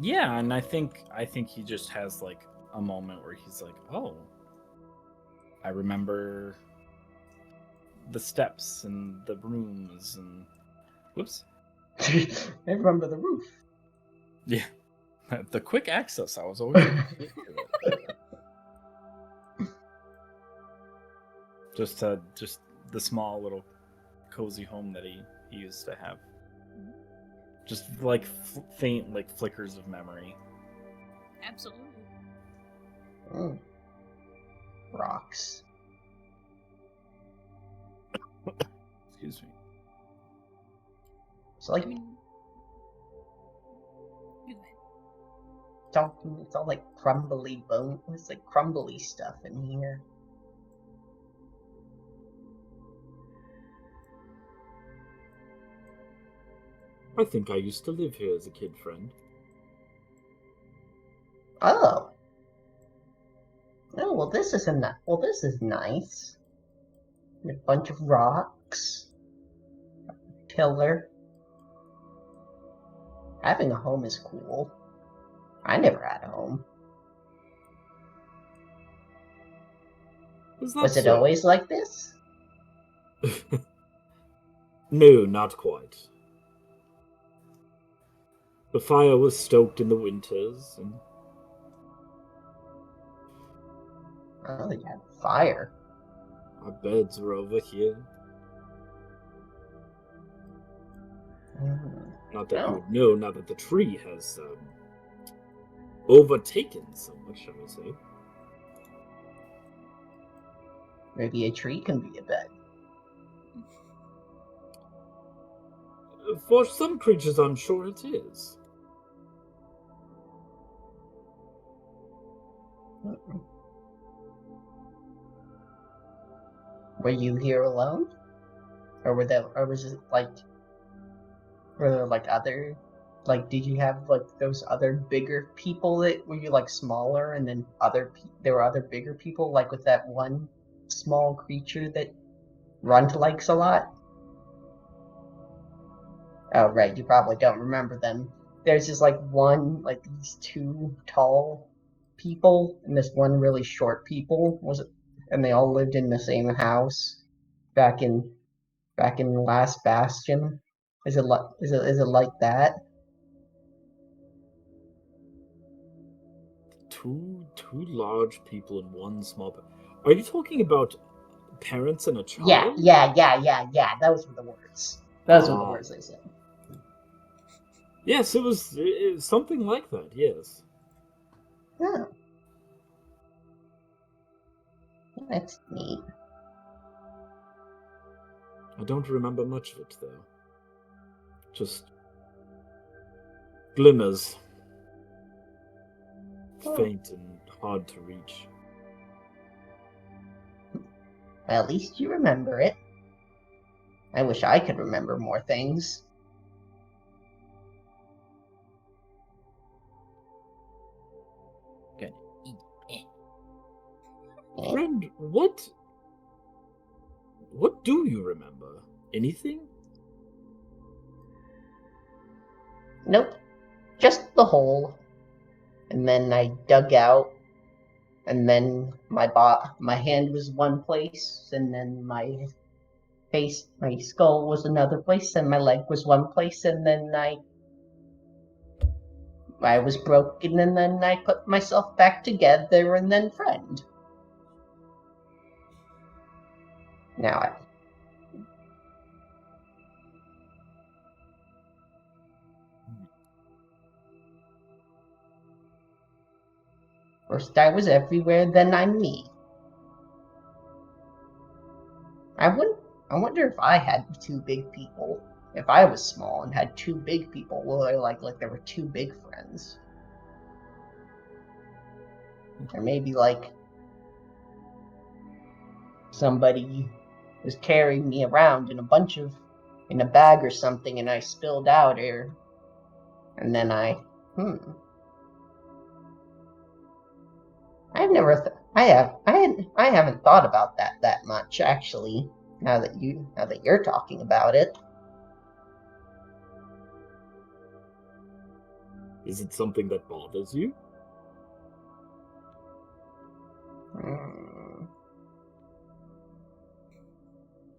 Yeah, and I think he just has like a moment where he's like, "Oh, I remember the steps and the rooms and whoops." I remember the roof. Yeah. The quick access, I was always looking to get to it. Just the small little cozy home that he used to have. Just like faint like flickers of memory. Absolutely. Mm. Rocks. Excuse me. It's like I mean, you go ahead. it's all like crumbly bone. It's like crumbly stuff in here. I think I used to live here as a kid, friend. Oh. Oh well, this is nice. A bunch of rocks. Pillar. Having a home is cool. I never had a home. Was it always like this? No, not quite. The fire was stoked in the winters, and Oh, you had fire. our beds were over here. Mm. Not that Oh. you would know, now that the tree has overtaken so much, shall we say. Maybe a tree can be a bed. For some creatures, I'm sure it is. Mm-mm. Were you here alone? Or was it like, were there like other, like, did you have like those other bigger people that, were you like smaller and then there were other bigger people, like with that one small creature that Runt likes a lot? Oh, right, you probably don't remember them. There's just like these two tall people and this one really short people, and they all lived in the same house back in Last Bastion. Is it like that? Two large people in one small. Are you talking about parents and a child? Yeah. Those were the words. Those were the words they said. Yes, it was something like that, yes. Oh. That's neat. I don't remember much of it, though. Just glimmers. Faint and hard to reach. Well, at least you remember it. I wish I could remember more things. Gonna eat it. Friend, what do you remember? Anything? Nope. Just the hole. And then I dug out. And then my hand was one place, and then my skull was another place, and my leg was one place, and then I was broken, and then I put myself back together, and then friend. Now first I was everywhere, then I'm me. I wonder if I had two big people. If I was small and had two big people, well, like there were two big friends. Or maybe like somebody was carrying me around in a bag or something, and I spilled out here, and then I I haven't thought about that much actually. Now that you're talking about it. Is it something that bothers you?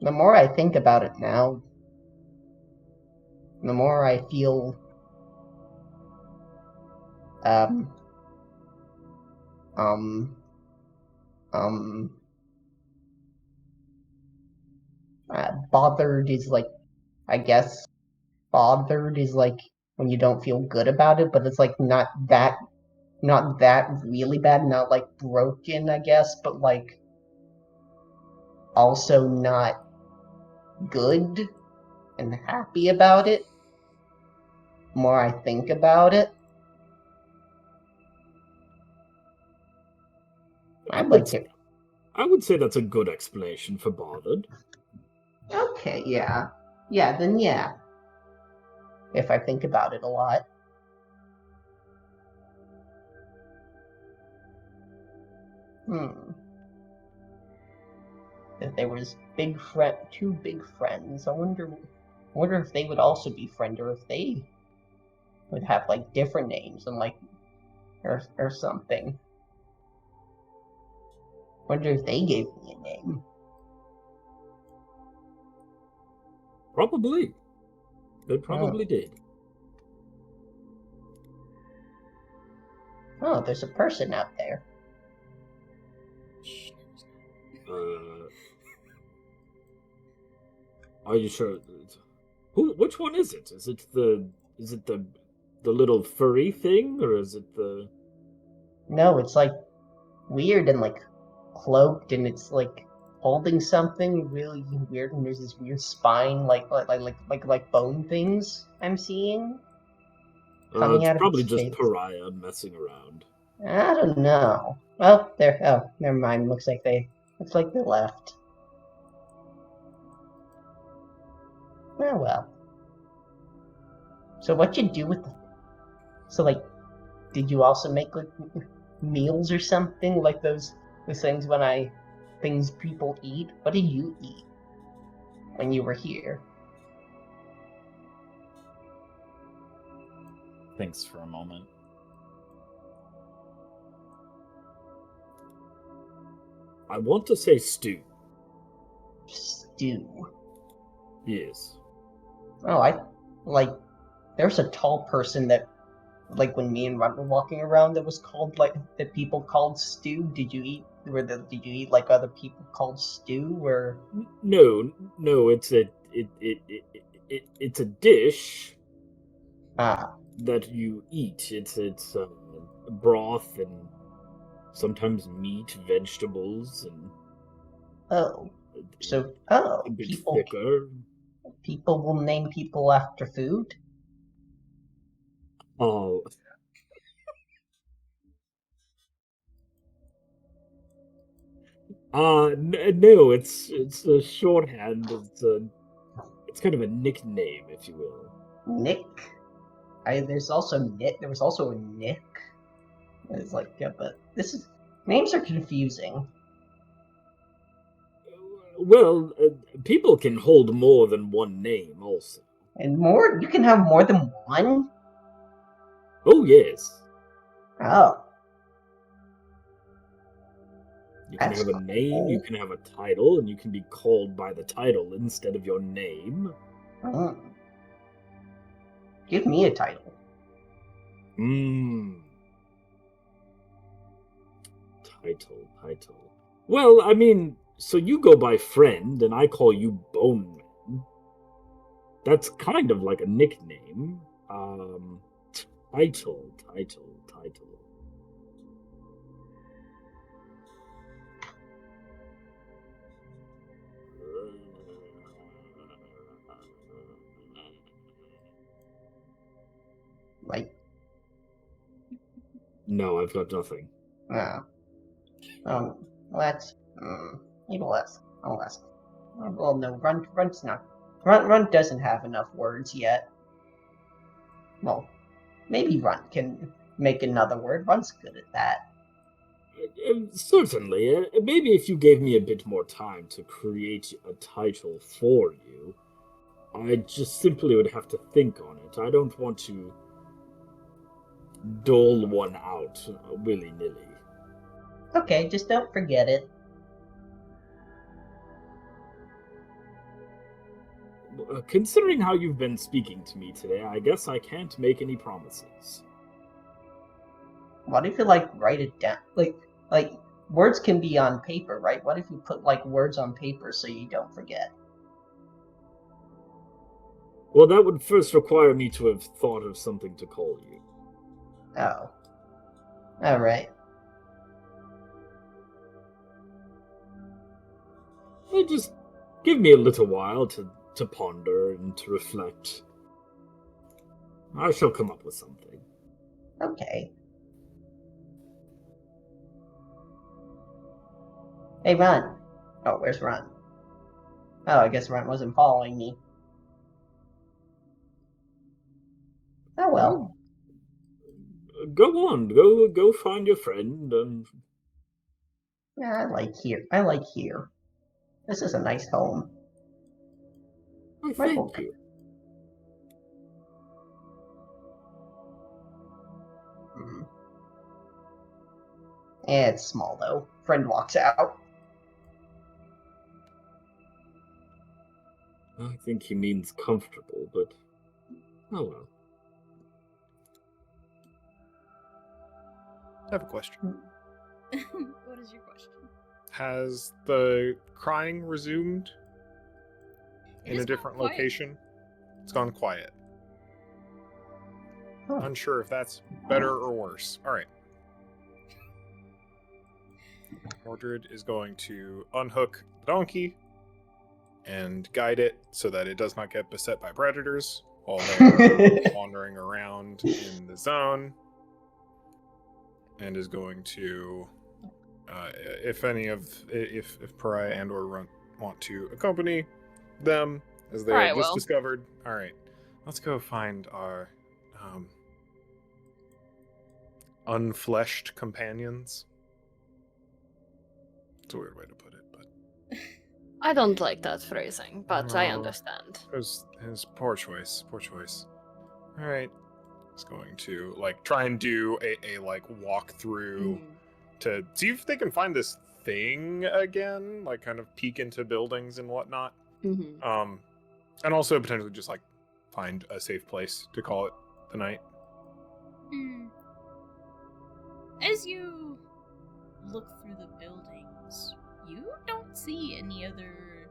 The more I think about it now, the more I feel bothered is like, I guess bothered is like when you don't feel good about it, but it's like not that really bad, not like broken, I guess, but like also not good and happy about it. The more I think about it, I would say that's a good explanation for bothered. Okay, yeah. Then yeah. If I think about it a lot. If there was two big friends, I wonder if they would also be friends, or if they would have like different names and like or something. Wonder if they gave me a name. Probably. They probably did. Oh, there's a person out there. Are you sure? Which one is it? Is it the little furry thing, or is it the? No, it's like weird and like cloaked, and it's like holding something really weird, and there's this weird spine, like bone things I'm seeing coming It's out of probably its just face. Pariah messing around. I don't know. Oh, there. Oh, never mind. Looks like they left. Oh well. So what you do with the? So like, did you also make like meals or something like those things people eat? What did you eat when you were here? Thinks for a moment. I want to say stew. Stew. Yes. Oh, there's a tall person that, like when me and Ron were walking around, that people called stew. Did you eat like other people called stew, or? No. it's a dish Ah, that you eat. It's broth and sometimes meat, vegetables, and oh. a So, bit people thicker. will name people after food? Oh, no, it's a shorthand. It's kind of a nickname, if you will. Nick? There's also Nick. There was also a Nick. It's like, yeah, but names are confusing. Well, people can hold more than one name, also. And you can have more than one? Oh, yes. Oh, You can that's have a name, you cool. can have a title, and you can be called by the title instead of your name. Mm. Give me a title. Title. Well, I mean, so you go by friend, and I call you Bone Man. That's kind of like a nickname. Title. Like, No, I've got nothing. let's, maybe let's, well, no, Runt's not, Runt doesn't have enough words yet. Well, maybe Runt can make another word. Runt's good at that. Certainly. Maybe if you gave me a bit more time to create a title for you, I just simply would have to think on it. I don't want to dole one out willy-nilly. Okay, just don't forget it. Considering how you've been speaking to me today, I guess I can't make any promises. What if you write it down? Like words can be on paper, right? What if you put words on paper so you don't forget? Well, that would first require me to have thought of something to call you. Oh, all right. Just give me a little while to ponder and to reflect. I shall come up with something. Okay. Hey, Ron. Oh, where's Ron? Oh, I guess Ron wasn't following me. Oh well. Go on, go find your friend and. Yeah, I like here. This is a nice home. I thank you. It's small though. Friend walks out. I think he means comfortable, but oh well. I have a question. What is your question? Has the crying resumed in a different location? It's gone quiet. Huh. Unsure if that's better or worse. All right. Mordred is going to unhook the donkey and guide it so that it does not get beset by predators while they're wandering around in the zone, and is going to, if Pariah and or Runt want to accompany them as they have just discovered. All right, let's go find our unfleshed companions. It's a weird way to put it, but I don't like that phrasing, but I understand. It was his poor choice. Poor choice. All right, he's going to try and do a walk through to see if they can find this thing again, kind of peek into buildings and whatnot. Mm-hmm. And also potentially just find a safe place to call it the night. As you look through the buildings, you don't see any other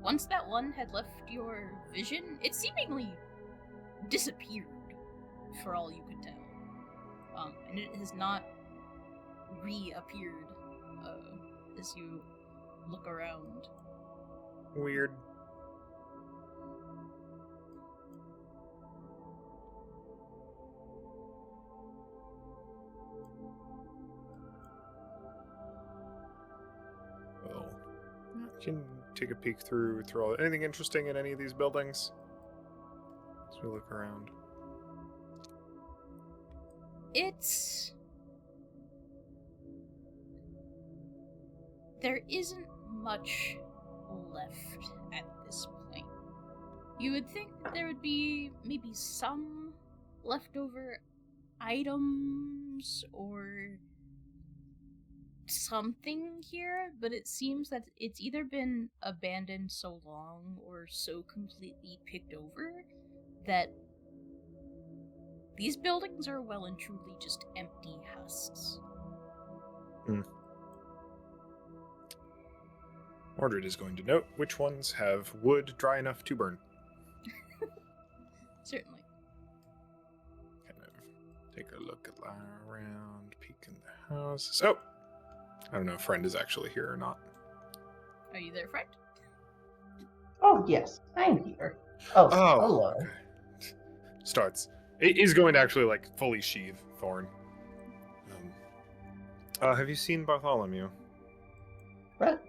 once that one had left your vision, it seemingly disappeared, for all you could tell. And it has not reappeared as you look around. Weird. Well, I can take a peek through all. Anything interesting in any of these buildings? As we look around. There isn't much left at this point. You would think there would be maybe some leftover items or something here, but it seems that it's either been abandoned so long or so completely picked over that these buildings are well and truly just empty husks. Mordred is going to note which ones have wood dry enough to burn. Certainly. Kind of take a look around, peek in the houses. Oh! I don't know if friend is actually here or not. Are you there, friend? Oh, yes, I'm here. Oh, hello. Okay. Starts. He's going to actually, fully sheathe Thorn. Have you seen Bartholomew?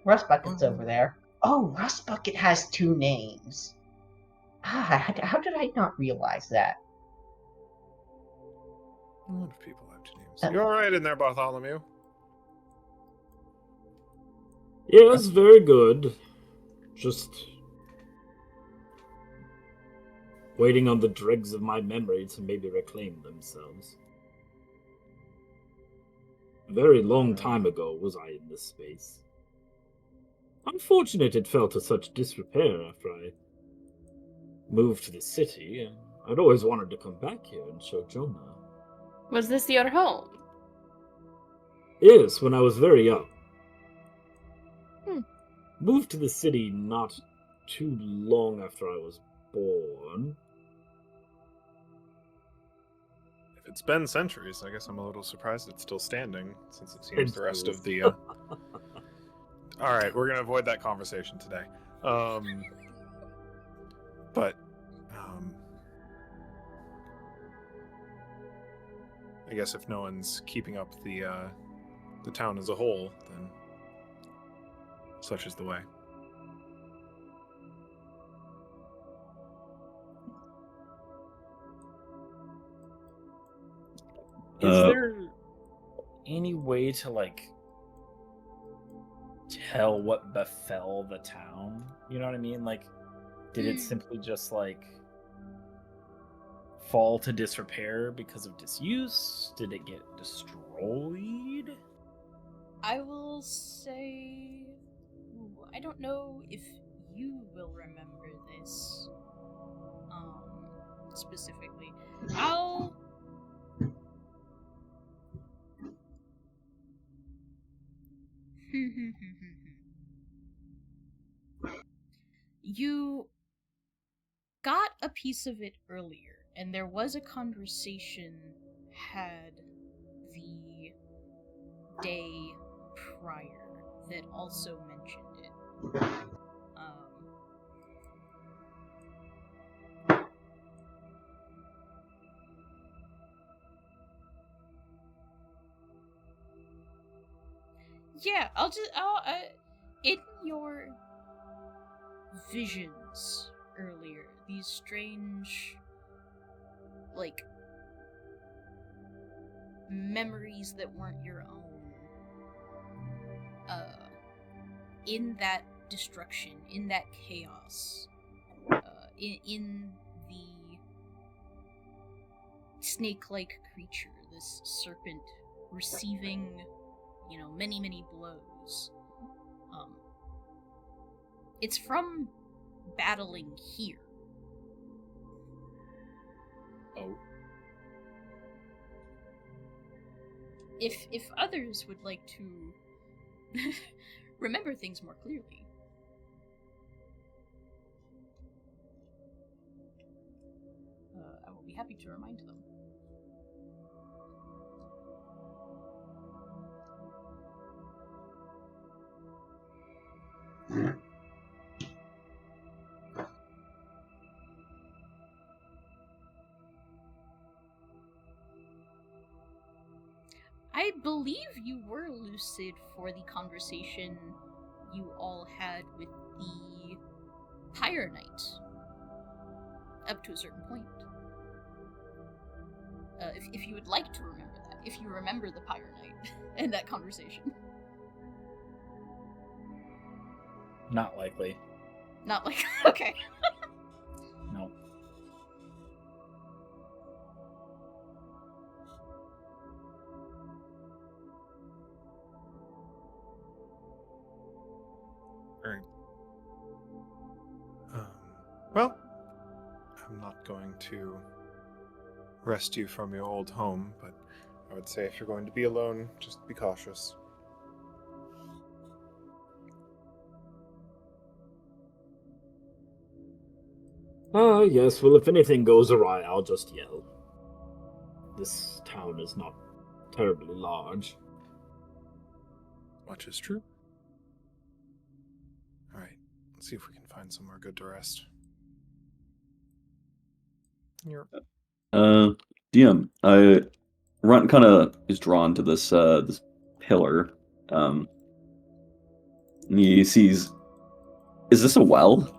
Rust Bucket's over there. Oh, Rust Bucket has 2 names. How did I not realize that? A lot of people have 2 names. You alright in there, Bartholomew? Yes, very good. Just waiting on the dregs of my memory to maybe reclaim themselves. A very long time ago was I in this space. Unfortunate it fell to such disrepair after I moved to the city, and I'd always wanted to come back here and show Jonah. Was this your home? Yes, when I was very young. Hmm. Moved to the city not too long after I was born. If it's been centuries, I guess I'm a little surprised it's still standing, since it seems the rest of the... Alright, we're going to avoid that conversation today. I guess if no one's keeping up the town as a whole, then such is the way. Is there any way to tell what befell the town? You know what I mean? Did it simply just fall to disrepair because of disuse? Did it get destroyed? I will say... I don't know if you will remember this, specifically. You got a piece of it earlier, and there was a conversation had the day prior that also mentioned it. Yeah, in your visions earlier, these strange, memories that weren't your own, in that destruction, in that chaos, in the snake-like creature, this serpent receiving, many, many blows. It's from battling here. Oh. If others would like to remember things more clearly. I will be happy to remind them. I believe you were lucid for the conversation you all had with the Pyre Knight. Up to a certain point. If you would like to remember that. If you remember the Pyre Knight and that conversation. Not likely. Not like... Okay. No. Alright. Well, I'm not going to wrest you from your old home, but I would say if you're going to be alone, just be cautious. Yes, well, if anything goes awry, I'll just yell. This town is not terribly large. Much is true. Alright, let's see if we can find somewhere good to rest. You're... DM, Runt kind of is drawn to this this pillar. And he sees, is this a well?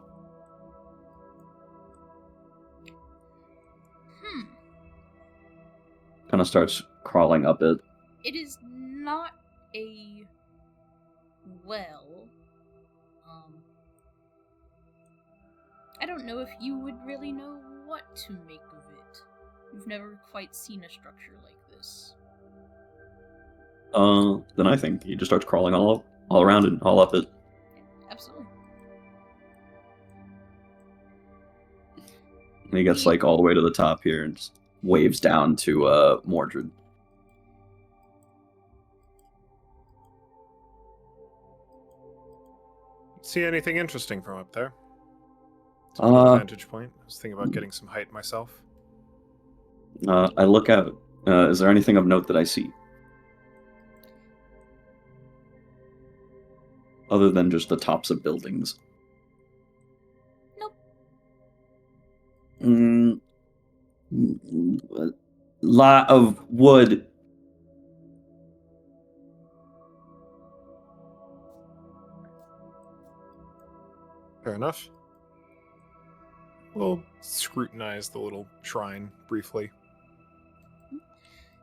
Kind of starts crawling up it. It is not a well. I don't know if you would really know what to make of it. You've never quite seen a structure like this. Then I think he just starts crawling all around it, all up it. Absolutely. And he gets like all the way to the top here and just waves down to Mordred. See anything interesting from up there? It's a good vantage point. I was thinking about getting some height myself. I look out. Is there anything of note that I see? Other than just the tops of buildings? Nope. A lot of wood. Fair enough. We'll scrutinize the little shrine briefly.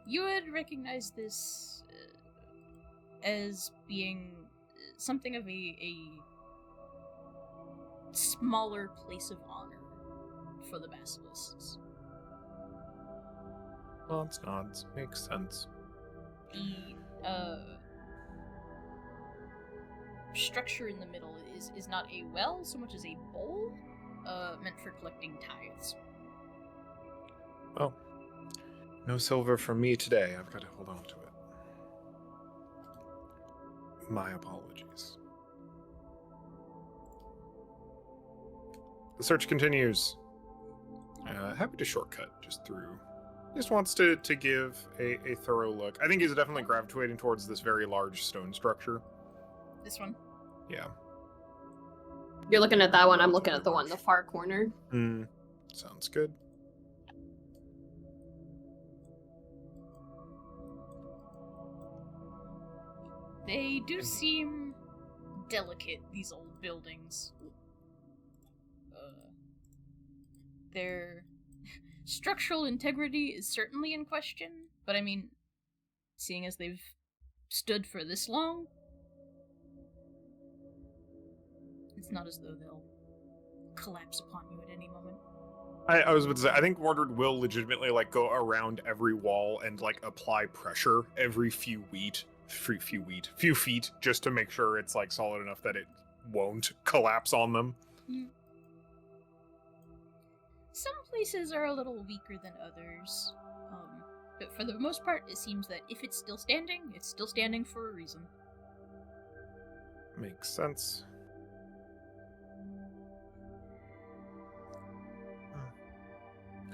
You would recognize this as being something of a smaller place of honor for the basilisks. Nods. Makes sense. The structure in the middle is not a well so much as a bowl meant for collecting tithes. Well, no silver from me today. I've got to hold on to it. My apologies. The search continues. Happy to shortcut just through. Just wants to give a thorough look. I think he's definitely gravitating towards this very large stone structure. This one? Yeah. You're looking at that one, I'm looking at the one in the far corner. Sounds good. They do seem delicate, these old buildings. Their structural integrity is certainly in question, but I mean, seeing as they've stood for this long, it's not as though they'll collapse upon you at any moment. I was about to say, I think Mordred will legitimately like go around every wall and like apply pressure every few feet, just to make sure it's like solid enough that it won't collapse on them. Some places are a little weaker than others, but for the most part, it seems that if it's still standing for a reason. Makes sense.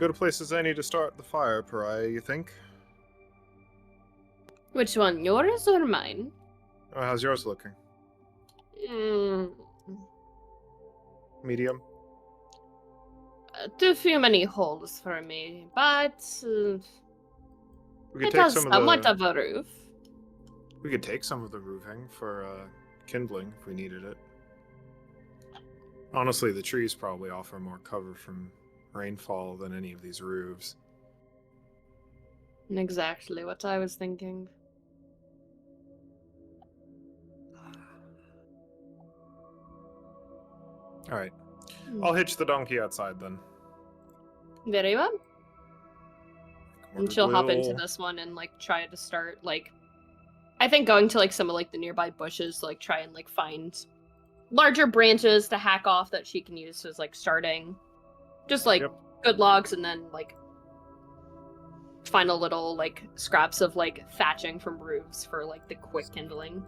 good a place as any to start the fire, Pariah, you think? Which one, yours or mine? How's yours looking? Medium? Too few many holes for me, but We could it take has some somewhat of the. of a roof. We could take some of the roofing for kindling if we needed it. Honestly, the trees probably offer more cover from rainfall than any of these roofs. Exactly what I was thinking. All right, I'll hitch the donkey outside then. Very well. And she'll hop into Will- this one and like try to start like I think going to like some of like the nearby bushes to like try and like find larger branches to hack off that she can use as like starting just like Yep. good logs, and then like find a little like scraps of like thatching from roofs for like the quick kindling.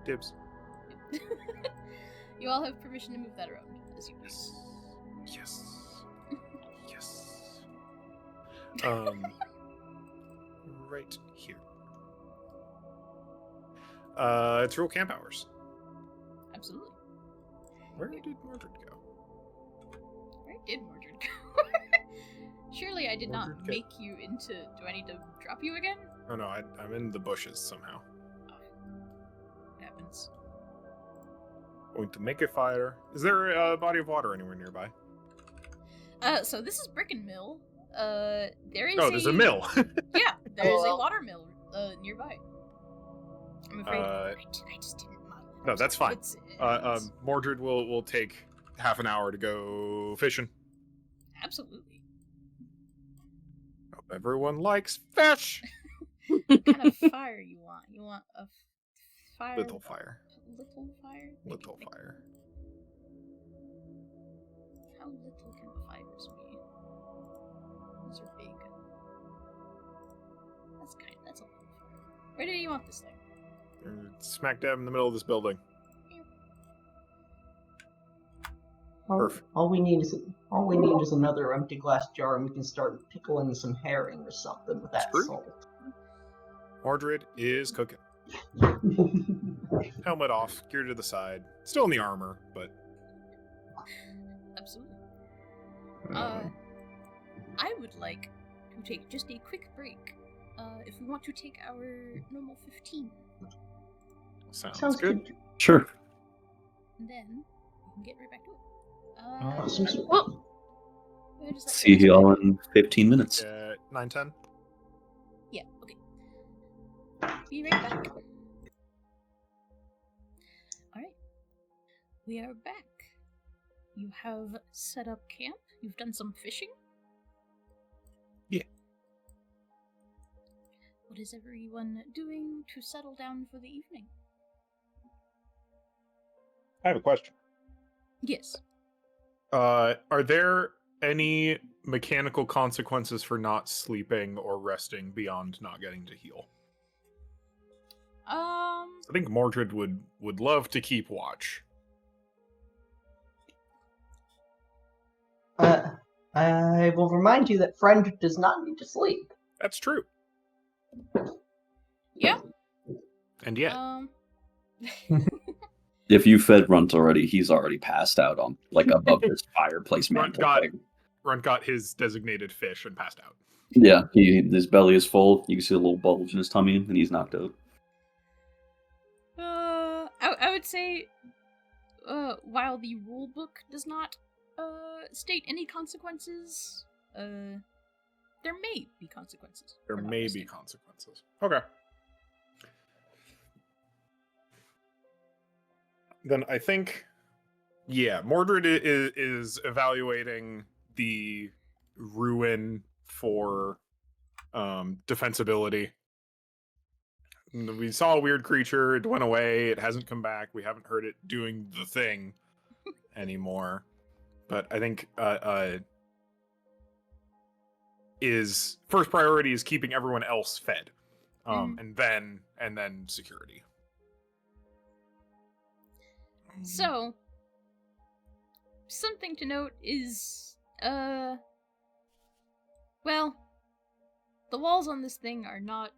Dibs. You all have permission to move that around as you Yes. Yes. Yes. Right here. It's real camp hours. Absolutely. Where did Mordred go? Where did Mordred go? Surely I did not Mordred make you into. Do I need to drop you again? Oh no, I'm in the bushes somehow. What happens? Going to make a fire. Is there a body of water anywhere nearby? So this is Brick and Mill. There is Oh, there's a mill. Yeah, there is a Hello. water mill nearby. I'm afraid I just didn't model it. No, that's fine. It's- Mordred will take half an hour to go fishing. Absolutely. Hope everyone likes fish. What kind of fire you want? You want a fire? Little fire. Little fire? Little fire. How little can the fires be? Those are big. That's a little fire. Where do you want this thing? Smack dab in the middle of this building. Perf. All we need is another empty glass jar, and we can start pickling some herring or something with that True. salt. Mordred is cooking. Helmet off, gear to the side. Still in the armor, but Absolutely. I would like to take just a quick break. If we want to take our normal 15, sounds good. Sure. and then we can get right back to it. Awesome. Well, we'll just let See guys y'all know. in 15 minutes. 9:10. Yeah, okay. Be right back. Alright. We are back. You have set up camp. You've done some fishing. Yeah. What is everyone doing to settle down for the evening? I have a question. Yes. Are there any mechanical consequences for not sleeping or resting beyond not getting to heal? I think Mordred would love to keep watch. I will remind you that Friend does not need to sleep. That's true. Yeah. And yet, If you fed Runt already, he's already passed out on like above this fireplace Runt mantle thing. got his designated fish and passed out. Yeah, his belly is full. You can see a little bulge in his tummy, and he's knocked out. I would say, while the rule book does not state any consequences, there may be consequences. There for not may be resting. consequences. Okay. Then I think, yeah, Mordred is evaluating the ruin for defensibility. We saw a weird creature, it went away, it hasn't come back, we haven't heard it doing the thing anymore. But I think is first priority is keeping everyone else fed. And then security. So, something to note is, well, the walls on this thing are not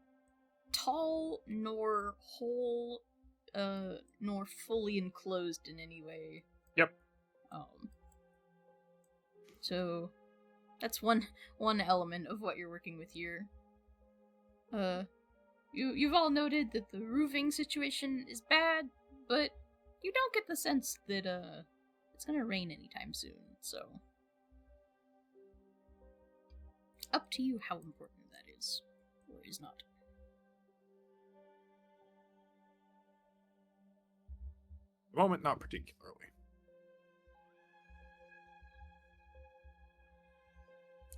tall, nor whole, nor fully enclosed in any way. Yep. So that's one element of what you're working with here. You've all noted that the roofing situation is bad, but you don't get the sense that it's gonna rain anytime soon. So up to you how important that is or is not. At the moment, not particularly.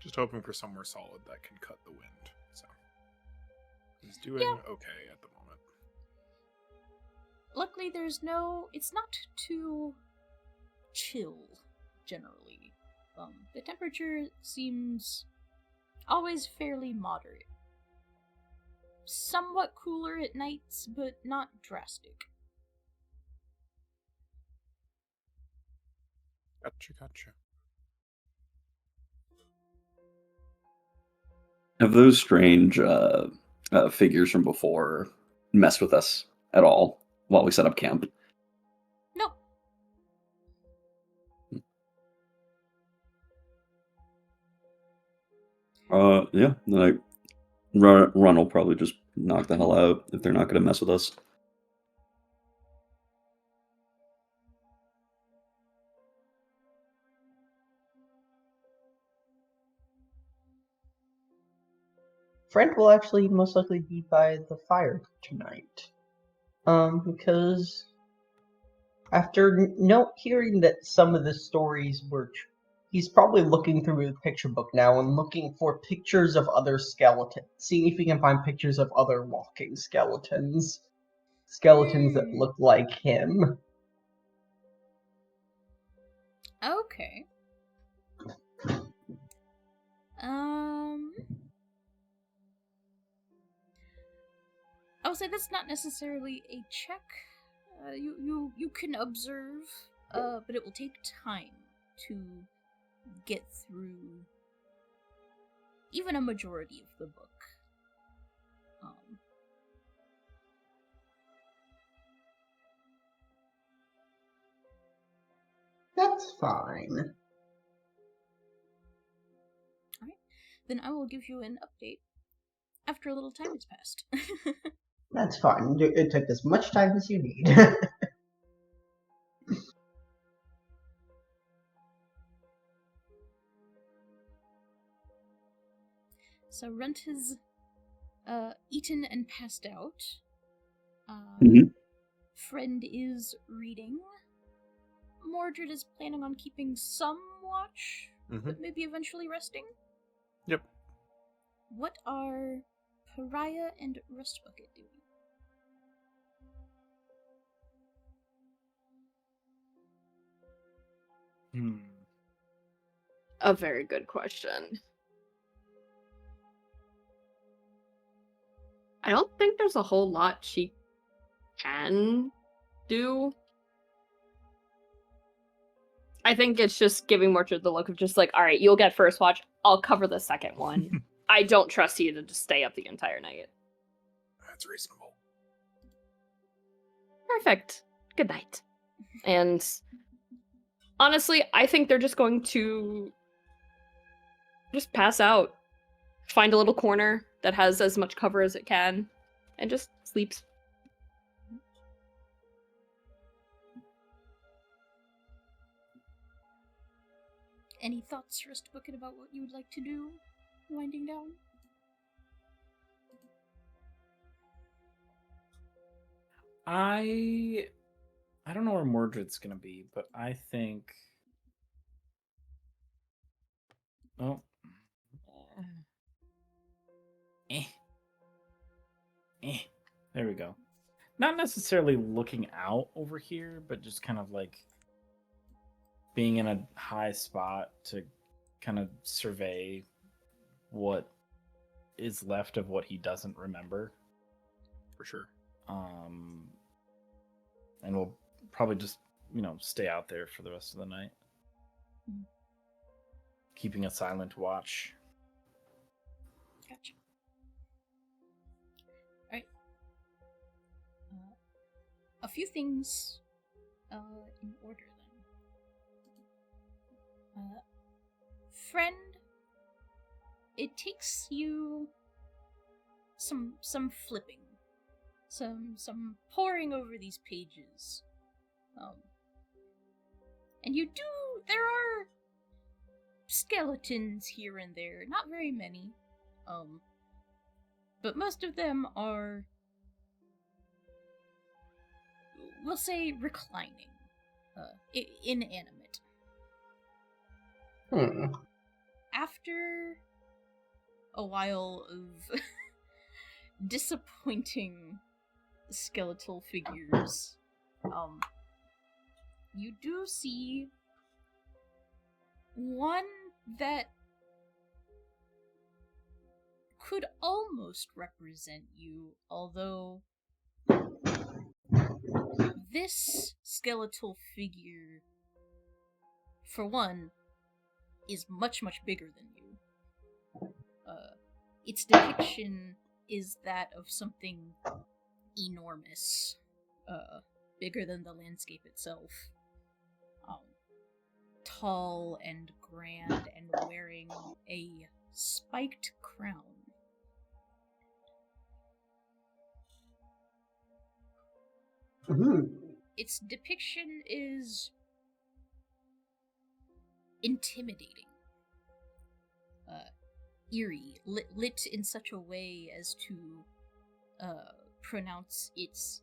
Just hoping for somewhere solid that can cut the wind. So he's doing okay at the moment. Luckily, it's not too chill, generally. The temperature seems always fairly moderate. Somewhat cooler at nights, but not drastic. Gotcha. Have those strange figures from before messed with us at all while we set up camp? No. Yeah. Then Run will probably just knock the hell out if they're not going to mess with us. Frank will actually most likely be by the fire tonight. Because after hearing that some of the stories were he's probably looking through the picture book now and looking for pictures of other skeletons, seeing if he can find pictures of other walking skeletons that look like him. Okay. I would say that's not necessarily a check. You can observe, but it will take time to get through even a majority of the book. That's fine. Alright, then I will give you an update after a little time has passed. That's fine. It took as much time as you need. So Runt has eaten and passed out. Friend is reading. Mordred is planning on keeping some watch, but maybe eventually resting. Yep. What are Pariah and Rust Bucket doing? A very good question. I don't think there's a whole lot she can do. I think it's just giving Mordred the look of just like, all right, you'll get first watch. I'll cover the second one. I don't trust you to just stay up the entire night. That's reasonable. Perfect. Good night. And honestly, I think they're just going to just pass out. Find a little corner that has as much cover as it can, and just sleeps. Any thoughts, Rust Bucket, about what you would like to do winding down? I don't know where Mordred's gonna be, but I think. Oh. There we go. Not necessarily looking out over here, but just kind of like being in a high spot to kind of survey what is left of what he doesn't remember. For sure. And we'll probably just, stay out there for the rest of the night. keeping a silent watch. Gotcha. Alright. A few things in order then. Friend, it takes you some flipping, some poring over these pages. And there are skeletons here and there, not very many. But most of them are, we'll say, reclining, inanimate. After a while of disappointing skeletal figures, you do see one that could almost represent you, although this skeletal figure, for one, is much, much bigger than you. Its depiction is that of something enormous, bigger than the landscape itself. Tall and grand and wearing a spiked crown. Its depiction is intimidating, eerie, lit in such a way as to pronounce its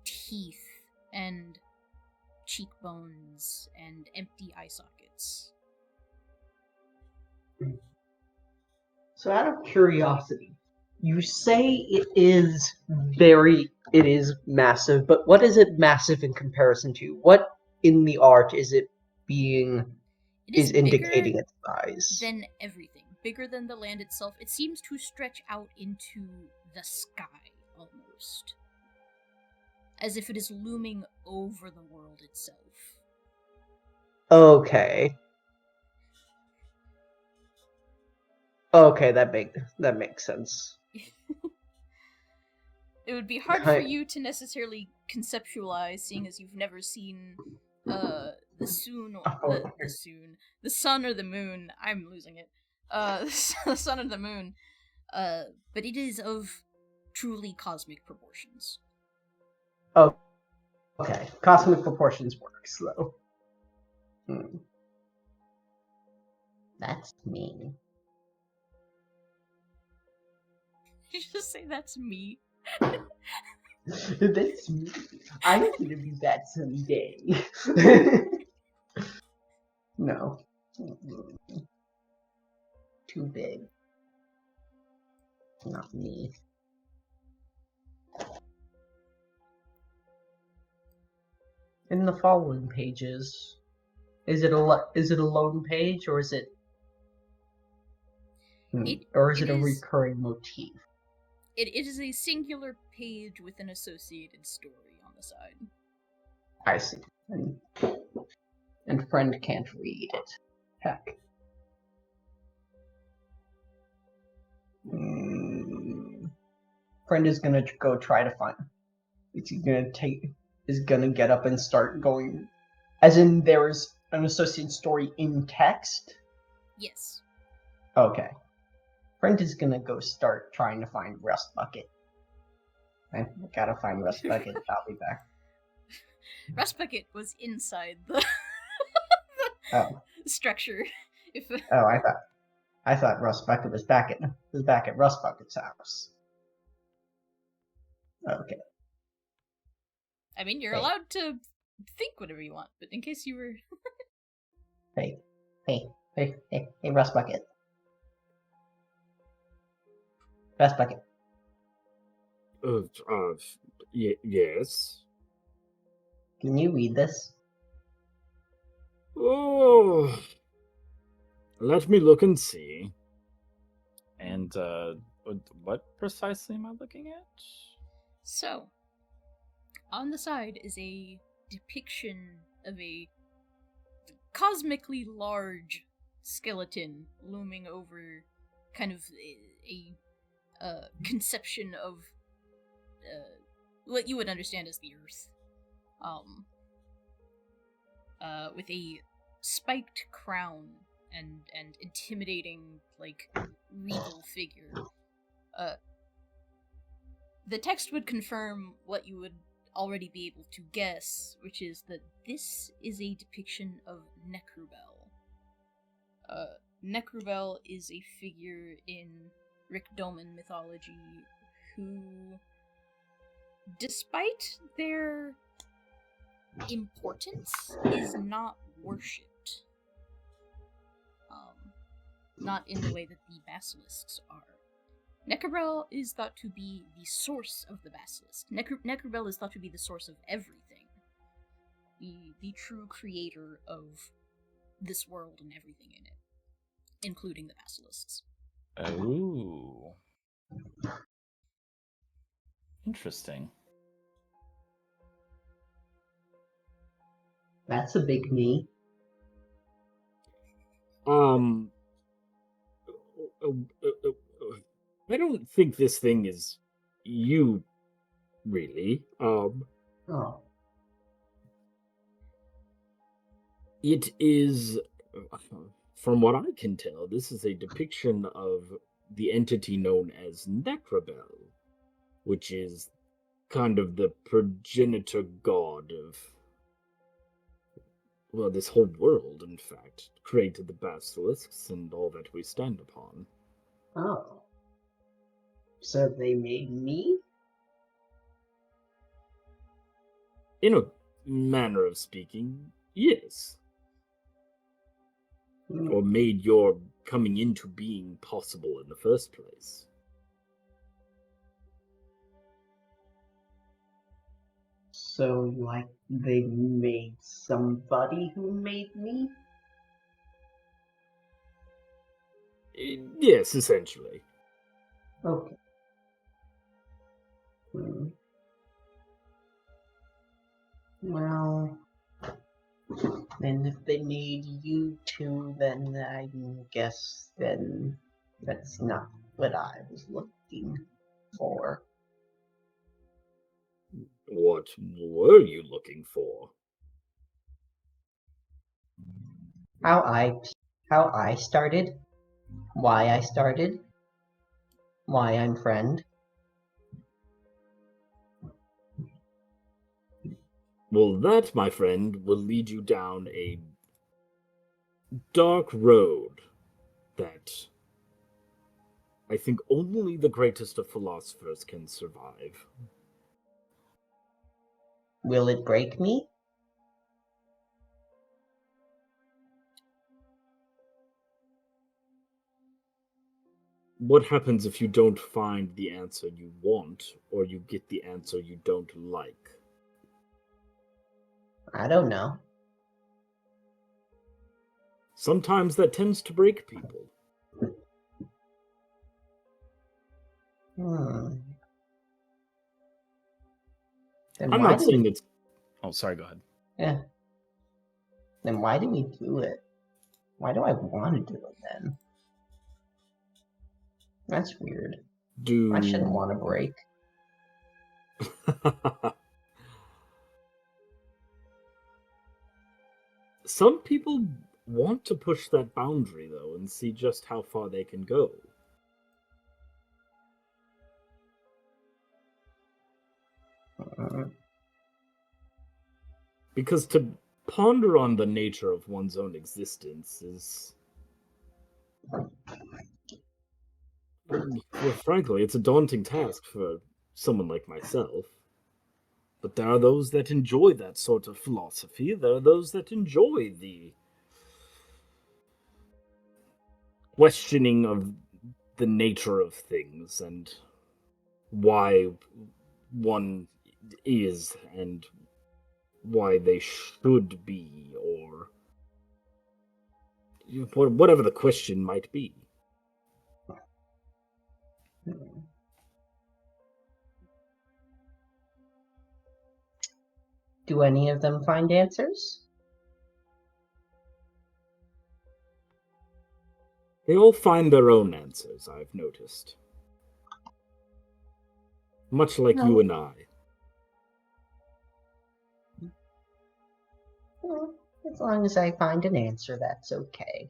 teeth and cheekbones and empty eye sockets. So out of curiosity, you say it is massive, but what is it massive in comparison to? What in the art is it is indicating its size? Than everything. Bigger than the land itself. It seems to stretch out into the sky, almost. As if it is looming over the world itself. Okay. Okay, that makes sense. It would be hard for you to necessarily conceptualize, seeing as you've never seen the sun or the moon. I'm losing it. The sun or the moon. But it is of truly cosmic proportions. Oh, okay. Cosmic proportions works though. That's mean. Did you just say that's me? That's me. I'm gonna be that someday. No. Too big. Not me. In the following pages, is it a lone page or is it a recurring motif? It is a singular page with an associated story on the side. I see. And friend can't read it. Heck. Friend is gonna go try to find. Is gonna get up and start going. As in, there's an associated story in text. Yes. Okay. Friend is gonna go start trying to find Rust Bucket. I gotta find Rust Bucket. I'll be back. Rust Bucket was inside the structure. I thought Rust Bucket was back at Rust Bucket's house. Okay. I mean, you're allowed to think whatever you want, but in case you were... Hey, Rust Bucket. Rust Bucket. Yes. Can you read this? Oh, let me look and see. And what precisely am I looking at? So, on the side is a depiction of a cosmically large skeleton looming over kind of a conception of what you would understand as the Earth. With a spiked crown and intimidating, like, regal figure. The text would confirm what you would already be able to guess, which is that this is a depiction of Necrubel. Necrubel is a figure in Rickdoman mythology who, despite their importance, is not worshipped. Not in the way that the basilisks are. Necrubel is thought to be the source of the basilisk. Necrubel is thought to be the source of everything. The true creator of this world and everything in it, including the basilisks. Oh. Interesting. That's a big me. I don't think this thing is you, really. Oh. It is, from what I can tell, this is a depiction of the entity known as Necrobel, which is kind of the progenitor god of, well, this whole world, in fact, created the basilisks and all that we stand upon. Oh. So they made me? In a manner of speaking, yes. Or made your coming into being possible in the first place. So, like, they made somebody who made me? Yes, essentially. Okay. Well, then if they made you two, then I guess then that's not what I was looking for. What were you looking for? How I started, why I started, why I'm friend. Well, that, my friend, will lead you down a dark road that I think only the greatest of philosophers can survive. Will it break me? What happens if you don't find the answer you want, or you get the answer you don't like? I don't know. Sometimes that tends to break people. Then I'm why not do saying we... it's... Oh, sorry, go ahead. Yeah. Then why do we do it? Why do I want to do it then? That's weird. I shouldn't want to break. Some people want to push that boundary, though, and see just how far they can go. Because to ponder on the nature of one's own existence is... Well, frankly, it's a daunting task for someone like myself. But there are those that enjoy that sort of philosophy. There are those that enjoy the questioning of the nature of things and why one is and why they should be, or whatever the question might be. Do any of them find answers? They all find their own answers, I've noticed. Much like you and I. Well, as long as I find an answer, that's okay.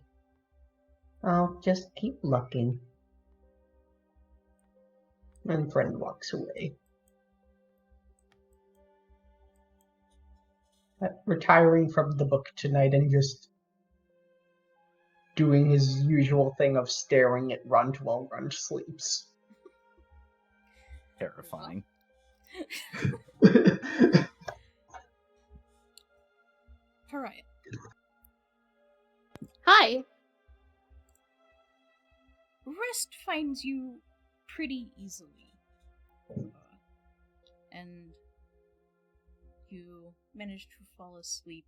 I'll just keep looking. And friend walks away. Retiring from the book tonight and just doing his usual thing of staring at Runt while Runt sleeps. Terrifying. Pariah. Hi. Rest finds you pretty easily. And you manage to fall asleep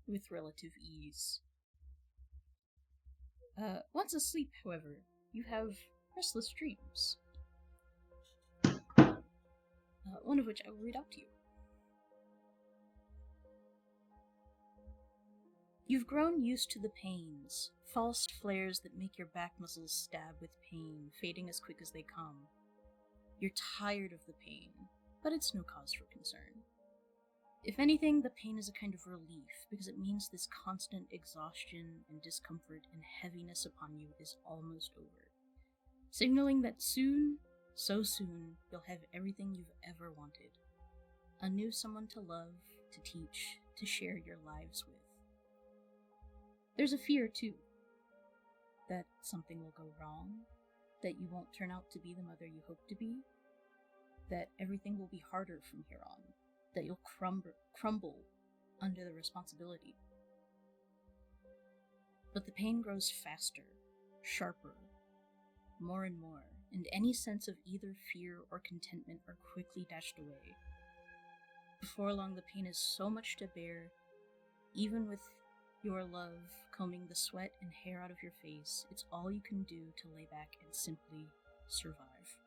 with relative ease. Once asleep, however, you have restless dreams. One of which I will read out to you. You've grown used to the pains, false flares that make your back muscles stab with pain, fading as quick as they come. You're tired of the pain, but it's no cause for concern. If anything, the pain is a kind of relief, because it means this constant exhaustion and discomfort and heaviness upon you is almost over, signaling that soon, so soon, you'll have everything you've ever wanted. A new someone to love, to teach, to share your lives with. There's a fear, too, that something will go wrong, that you won't turn out to be the mother you hope to be, that everything will be harder from here on, that you'll crumble under the responsibility. But the pain grows faster, sharper, more and more, and any sense of either fear or contentment are quickly dashed away. Before long, the pain is so much to bear, even with your love combing the sweat and hair out of your face, it's all you can do to lay back and simply survive.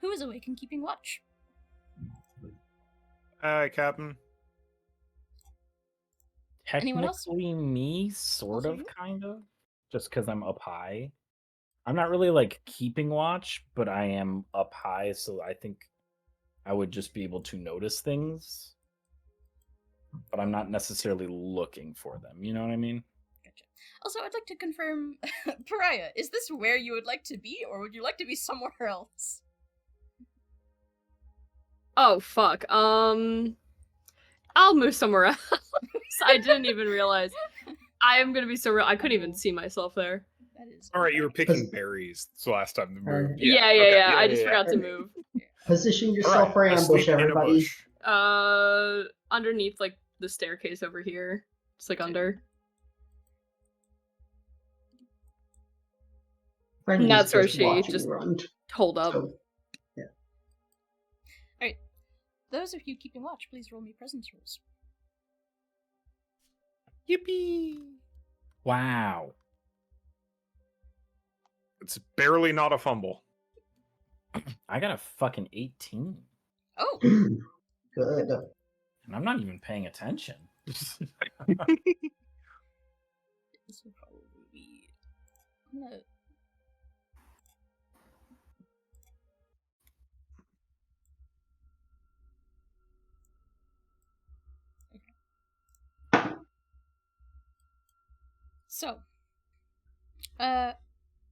Who is awake and keeping watch? Hi, Captain. Anyone else? Technically me, sort Also of, you? kind of. Just because I'm up high. I'm not really, like, keeping watch, but I am up high, so I think I would just be able to notice things. But I'm not necessarily looking for them, you know what I mean? Gotcha. Also, I'd like to confirm, Pariah, is this where you would like to be, or would you like to be somewhere else? Oh, fuck. I'll move somewhere else. I didn't even realize. I am gonna be so real. I couldn't even see myself there. That is All right, you were okay. picking berries. It's the last time to move. Yeah, okay, I just forgot to move. Position All yourself right, for ambush, asleep in a everybody. bush. Underneath, like, the staircase over here. Just, like, under. Friend That's is where just she watching just Runt. hold up. So, Alright. Those of you keeping watch, please roll me presence rolls. Yippee! Wow. It's barely not a fumble. I got a fucking 18. Oh! good. And I'm not even paying attention. This will probably be... I'm gonna... So,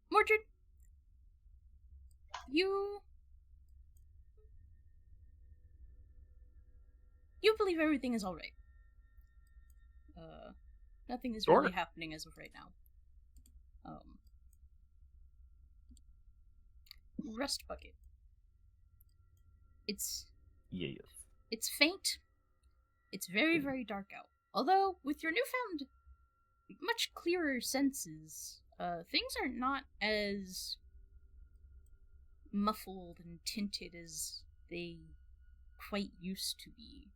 Mordred, you believe everything is alright. Nothing is really Sure. happening as of right now. Rust bucket. It's Yes. It's faint. It's very, very dark out. Although, with your newfound, much clearer senses, things are not as muffled and tinted as they quite used to be.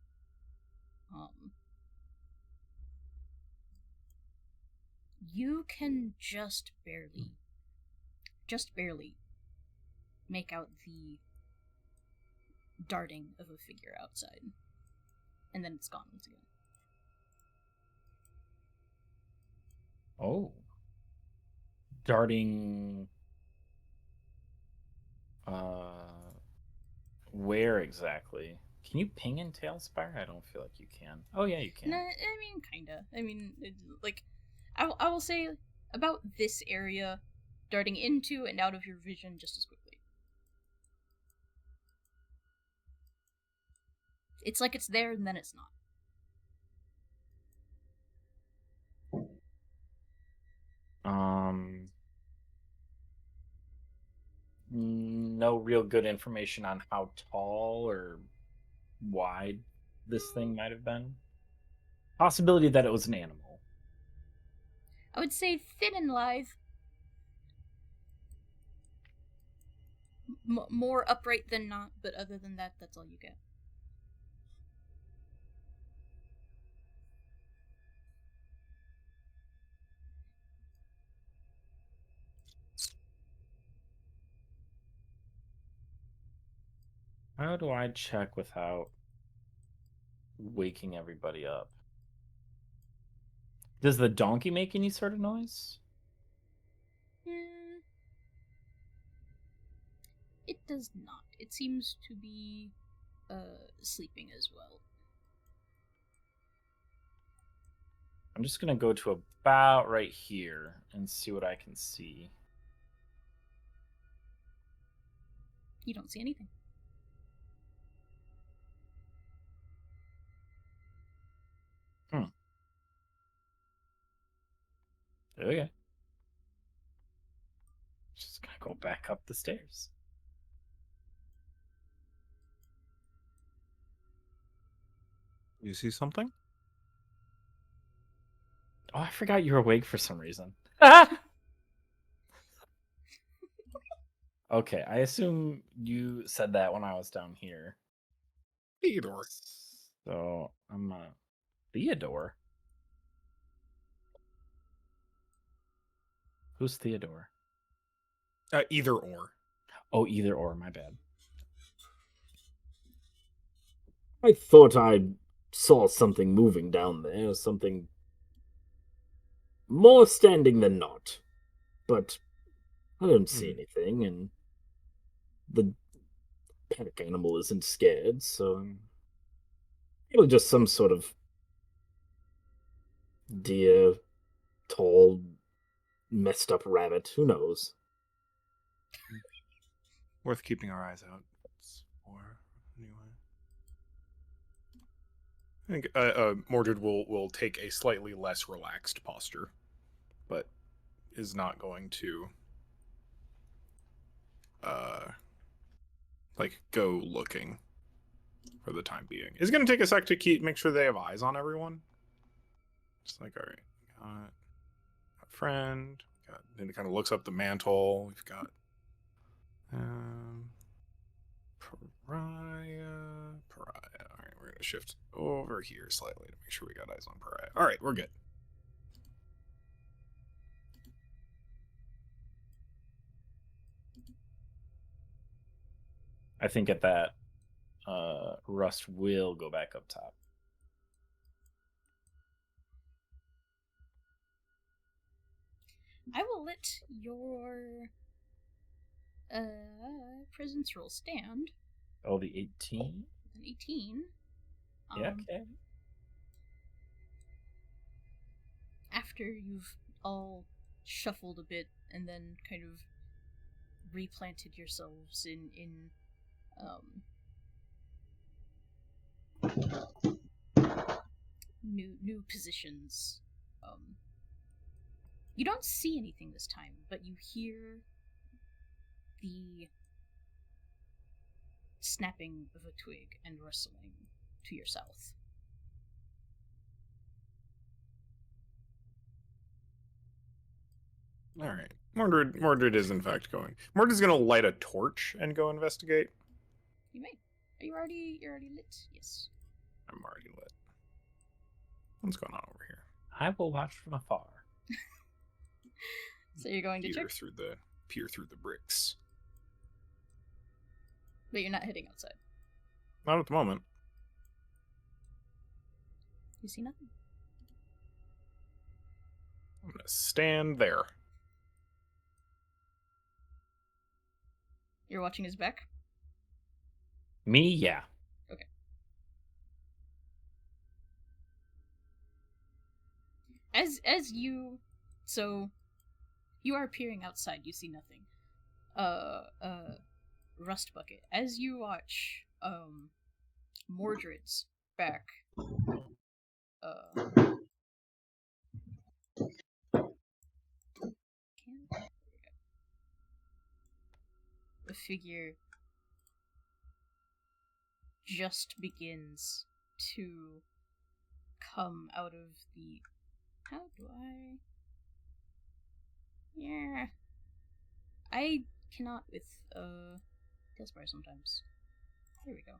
You can just barely make out the darting of a figure outside. and then it's gone once again. Oh. Darting. Where exactly? Can you ping in Tailspire? I don't feel like you can. Oh yeah, you can. Nah, I mean, kinda. I mean, like, I will say about this area, darting into and out of your vision just as quickly. It's like it's there and then it's not. No real good information on how tall or wide this thing might have been. Possibility that it was an animal. I would say thin and lithe. More upright than not, but other than that, that's all you get. How do I check without waking everybody up? Does the donkey make any sort of noise? It does not. It seems to be sleeping as well. I'm just gonna go to about right here and see what I can see. You don't see anything. Okay. Just gonna go back up the stairs. You see something? Oh, I forgot you were awake for some reason. Okay, I assume you said that when I was down here. Theodore. So I'm Theodore. Who's Theodore? Either or. Oh, either or. My bad. I thought I saw something moving down there, something more standing than not. But I don't see anything, and the pack animal isn't scared, so probably just some sort of deer, tall, messed up rabbit. Who knows? Worth keeping our eyes out for, anyway. I think Mordred will take a slightly less relaxed posture, but is not going to like go looking for the time being. It's going to take a sec to make sure they have eyes on everyone. Just like, all right, got a friend. Then it kind of looks up the mantle. We've got Pariah. All right, we're going to shift over here slightly to make sure we got eyes on Pariah. All right, we're good. I think at that, Rust will go back up top. I will let your presence roll stand. Oh, the 18? An 18. Yeah, okay. After you've all shuffled a bit and then kind of replanted yourselves in new positions. You don't see anything this time, but you hear the snapping of a twig and rustling to your south. All right. Mordred is in fact going. Mordred's going to light a torch and go investigate. You may. You're already lit? Yes. I'm already lit. What's going on over here? I will watch from afar. So you're going to check? Peer through the bricks. But you're not heading outside. Not at the moment. You see nothing. I'm gonna stand there. You're watching his back? Me, yeah. As you, so you are peering outside, you see nothing. Rust Bucket. As you watch, Mordred's back, the figure just begins to come out of the. How do I? Yeah. I cannot with Tailspire sometimes. There we go.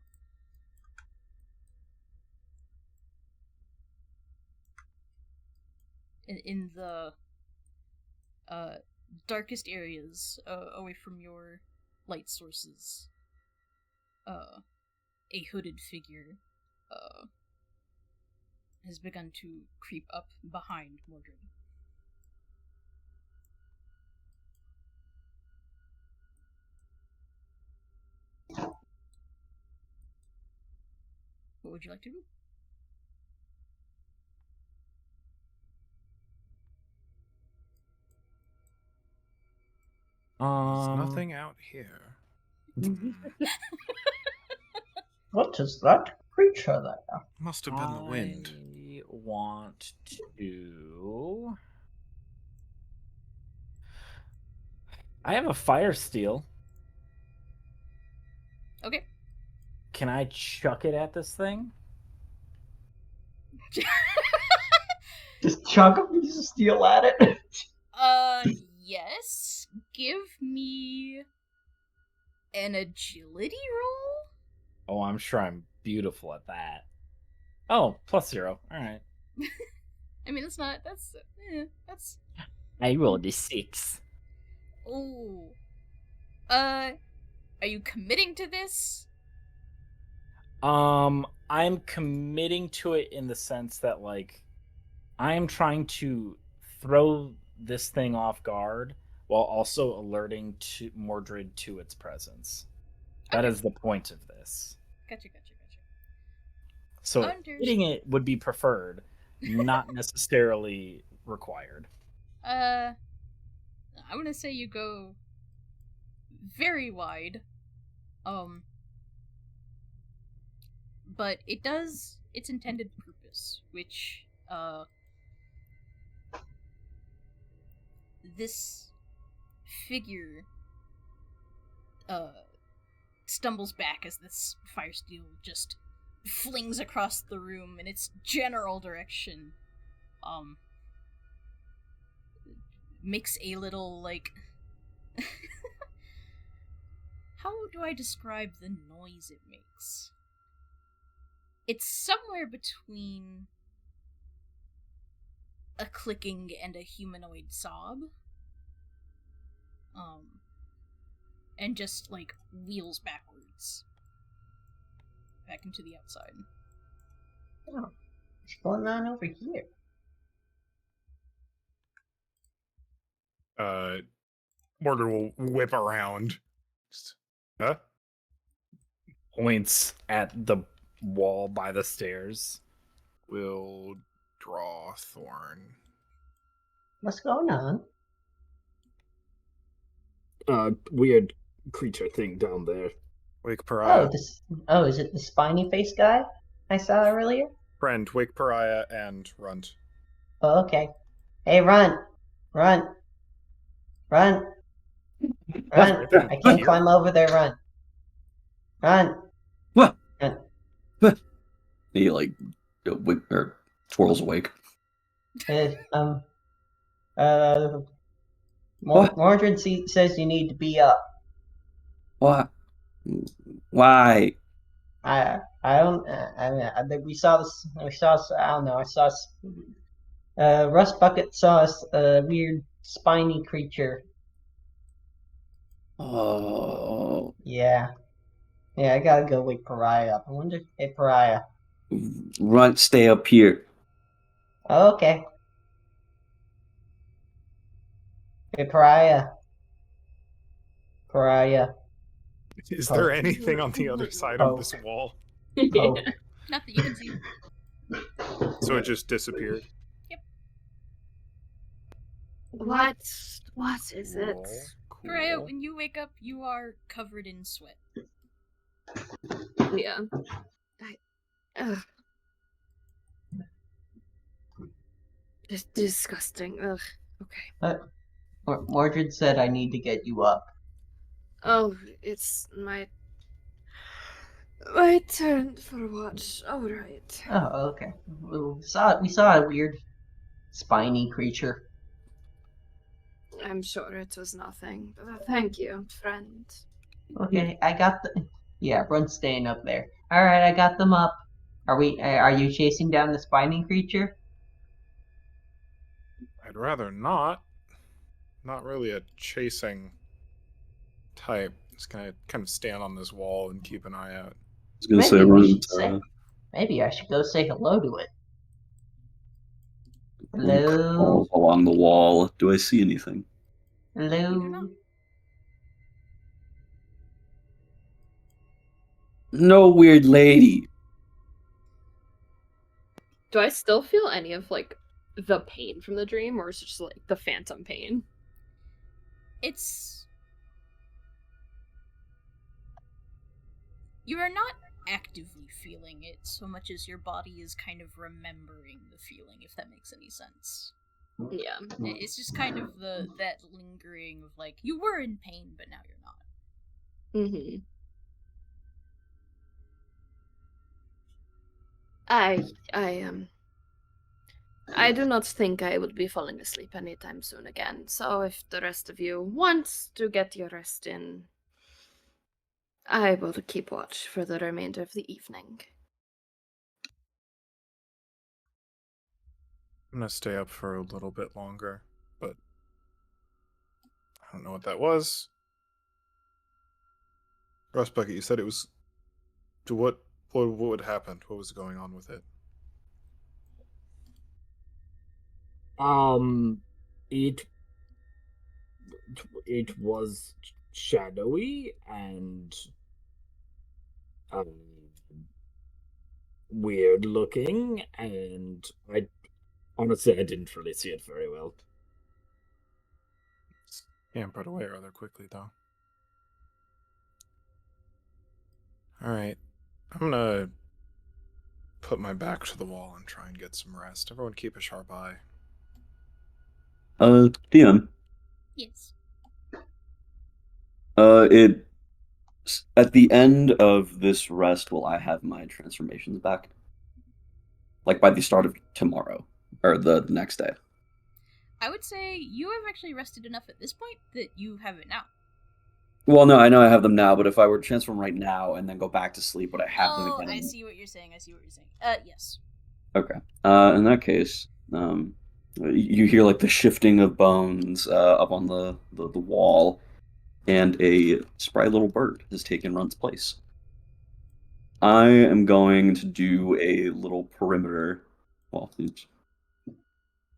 In the darkest areas away from your light sources, a hooded figure has begun to creep up behind Mordred. What would you like to do? There's nothing out here. What is that creature there? Must have been the wind. I want to. I have a fire steel. Okay. Can I chuck it at this thing? Just chuck a piece of steel at it? Yes. Give me an agility roll? Oh, I'm sure I'm beautiful at that. Oh, +0. All right. I mean, that's. I rolled a 6. Oh. Are you committing to this? I'm committing to it in the sense that, like, I am trying to throw this thing off guard while also alerting to Mordred to its presence. That Okay. is the point of this. Gotcha. So Understood. hitting it would be preferred, not necessarily required. I'm gonna say you go very wide. But it does its intended purpose, which, this figure, stumbles back as this fire steel just flings across the room in its general direction. Makes a little, like... How do I describe the noise it makes? It's somewhere between a clicking and a humanoid sob. And just, like, wheels backwards. Back into the outside. Oh, what's going on over here? Mordred will whip around. Huh? Points at the wall by the stairs. Will draw thorn. What's going on? Weird creature thing down there. Wake Pariah. Is it the spiny face guy I saw earlier? Friend, wake Pariah and Runt. Oh, okay. Hey, run! Run! Run! Run! Right there. I can't Here. climb over there, run! Run! What? Run. He like or twirls awake. What? Mordred says you need to be up. What? Why? I don't. I think we saw this. I don't know. I saw. Rust Bucket saw a weird spiny creature. Oh, Yeah. I gotta go wake Pariah up. I wonder. Hey, Pariah. Runt, stay up here. Okay. Hey, Pariah. Pariah. Is Oh. there anything on the other side of this wall? Poke. Not that you can see. So it just disappeared. What is it? Cool. Pariah, when you wake up, you are covered in sweat. Yeah. Ugh. Just disgusting. Ugh. Okay. Mordred said I need to get you up. Oh, it's my turn for a watch. All right. Oh, okay. We saw a weird spiny creature. I'm sure it was nothing. Thank you, friend. Okay, I got the. Yeah, everyone's staying up there. All right, I got them up. Are you chasing down the spiny creature? I'd rather not. Not really a chasing type. Just gonna kind of stand on this wall and keep an eye out. I was gonna say, Maybe we Runt, should say. Maybe I should go say hello to it. Runt Hello. crawls along the wall. Do I see anything? You do not. Hello. No, weird lady. Do I still feel any of like the pain from the dream, or is it just like the phantom pain? It's. You are not actively feeling it so much as your body is kind of remembering the feeling, if that makes any sense. Yeah. It's just kind of that lingering of like, you were in pain, but now you're not. Mm-hmm. I do not think I would be falling asleep anytime soon again. So if the rest of you want to get your rest in, I will keep watch for the remainder of the evening. I'm gonna stay up for a little bit longer, but I don't know what that was. Rust Bucket, you said it was. To what would happen? What was going on with it? It was shadowy and weird looking, and I honestly I didn't really see it very well. Scampered away rather quickly, though. Alright. I'm gonna put my back to the wall and try and get some rest. Everyone keep a sharp eye. DM. Yes. It at the end of this rest, will I have my transformations back? Like by the start of tomorrow or the next day? I would say you have actually rested enough at this point that you have it now. Well, no, I know I have them now, but if I were to transform right now and then go back to sleep, would I have them again? I see what you're saying. Yes. Okay. In that case, you hear like the shifting of bones up on the wall, and a spry little bird has taken Run's place. I am going to do a little perimeter. Well, it's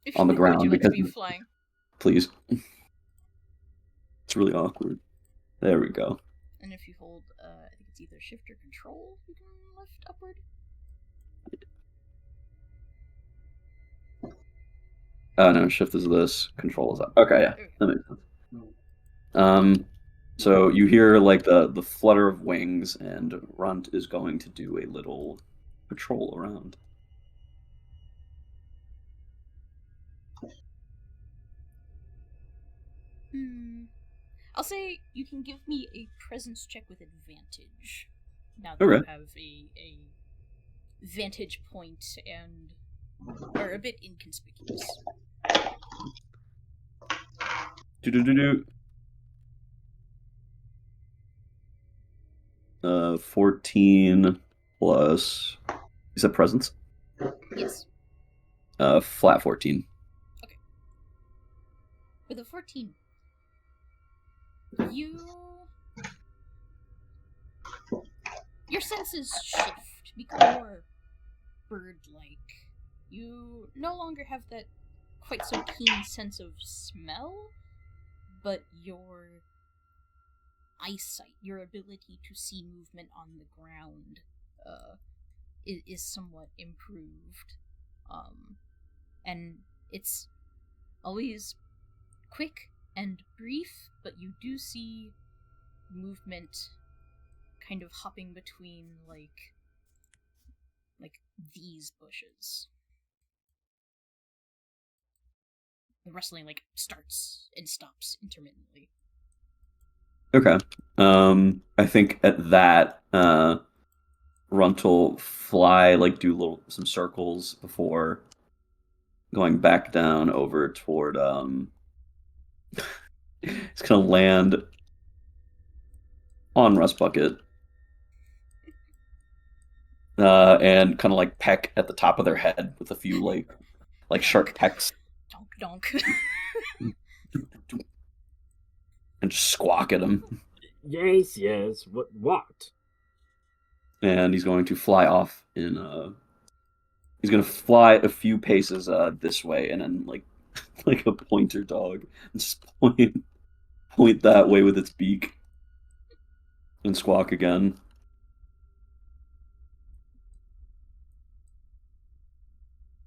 If on the would you ground like to because be flying? please. It's really awkward. There we go. And if you hold, I think it's either shift or control, you can lift upward. No, shift is this, control is that. Okay, yeah, that makes sense. So you hear like the flutter of wings, and Runt is going to do a little patrol around. I'll say you can give me a presence check with advantage. Now that Okay. you have a vantage point and are a bit inconspicuous. Do. 14 plus. Is that presence? Yes. Flat 14. Okay. With a 14, your senses shift, become more bird-like, You no longer have that quite so keen sense of smell, but your eyesight, your ability to see movement on the ground, is somewhat improved. And it's always quick and brief, but you do see movement kind of hopping between, like these bushes. The rustling, like, starts and stops intermittently. Okay. I think at that, Runt will fly, like, do some circles before going back down over toward, it's gonna land on Rust Bucket. And kind of, like, peck at the top of their head with a few, like sharp pecks. Donk, donk. And just squawk at him. Yes. What? And he's going to fly off in he's gonna fly a few paces this way and then like a pointer dog and just point that way with its beak and squawk again.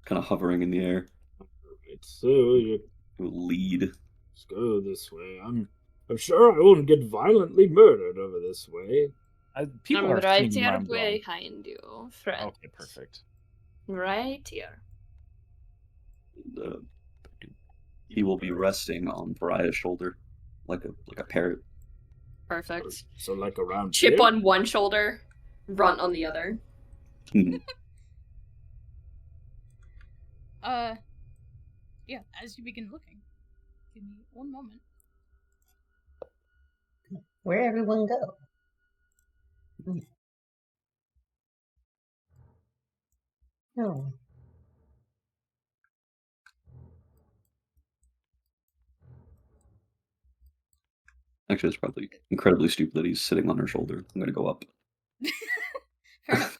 Kind of hovering in the air. Alright, so you Lead. let's go this way. I'm sure I won't get violently murdered over this way. People I'm are right seeing here where I'm going. behind you, friend. Okay, perfect. Right here. He will be resting on Pariah's shoulder, like a parrot. Perfect. So like around Chip here? on one shoulder, Runt on the other. Yeah, as you begin looking, give me one moment. Where'd everyone go? No. Actually, it's probably incredibly stupid that he's sitting on her shoulder. I'm gonna go up. Fair enough.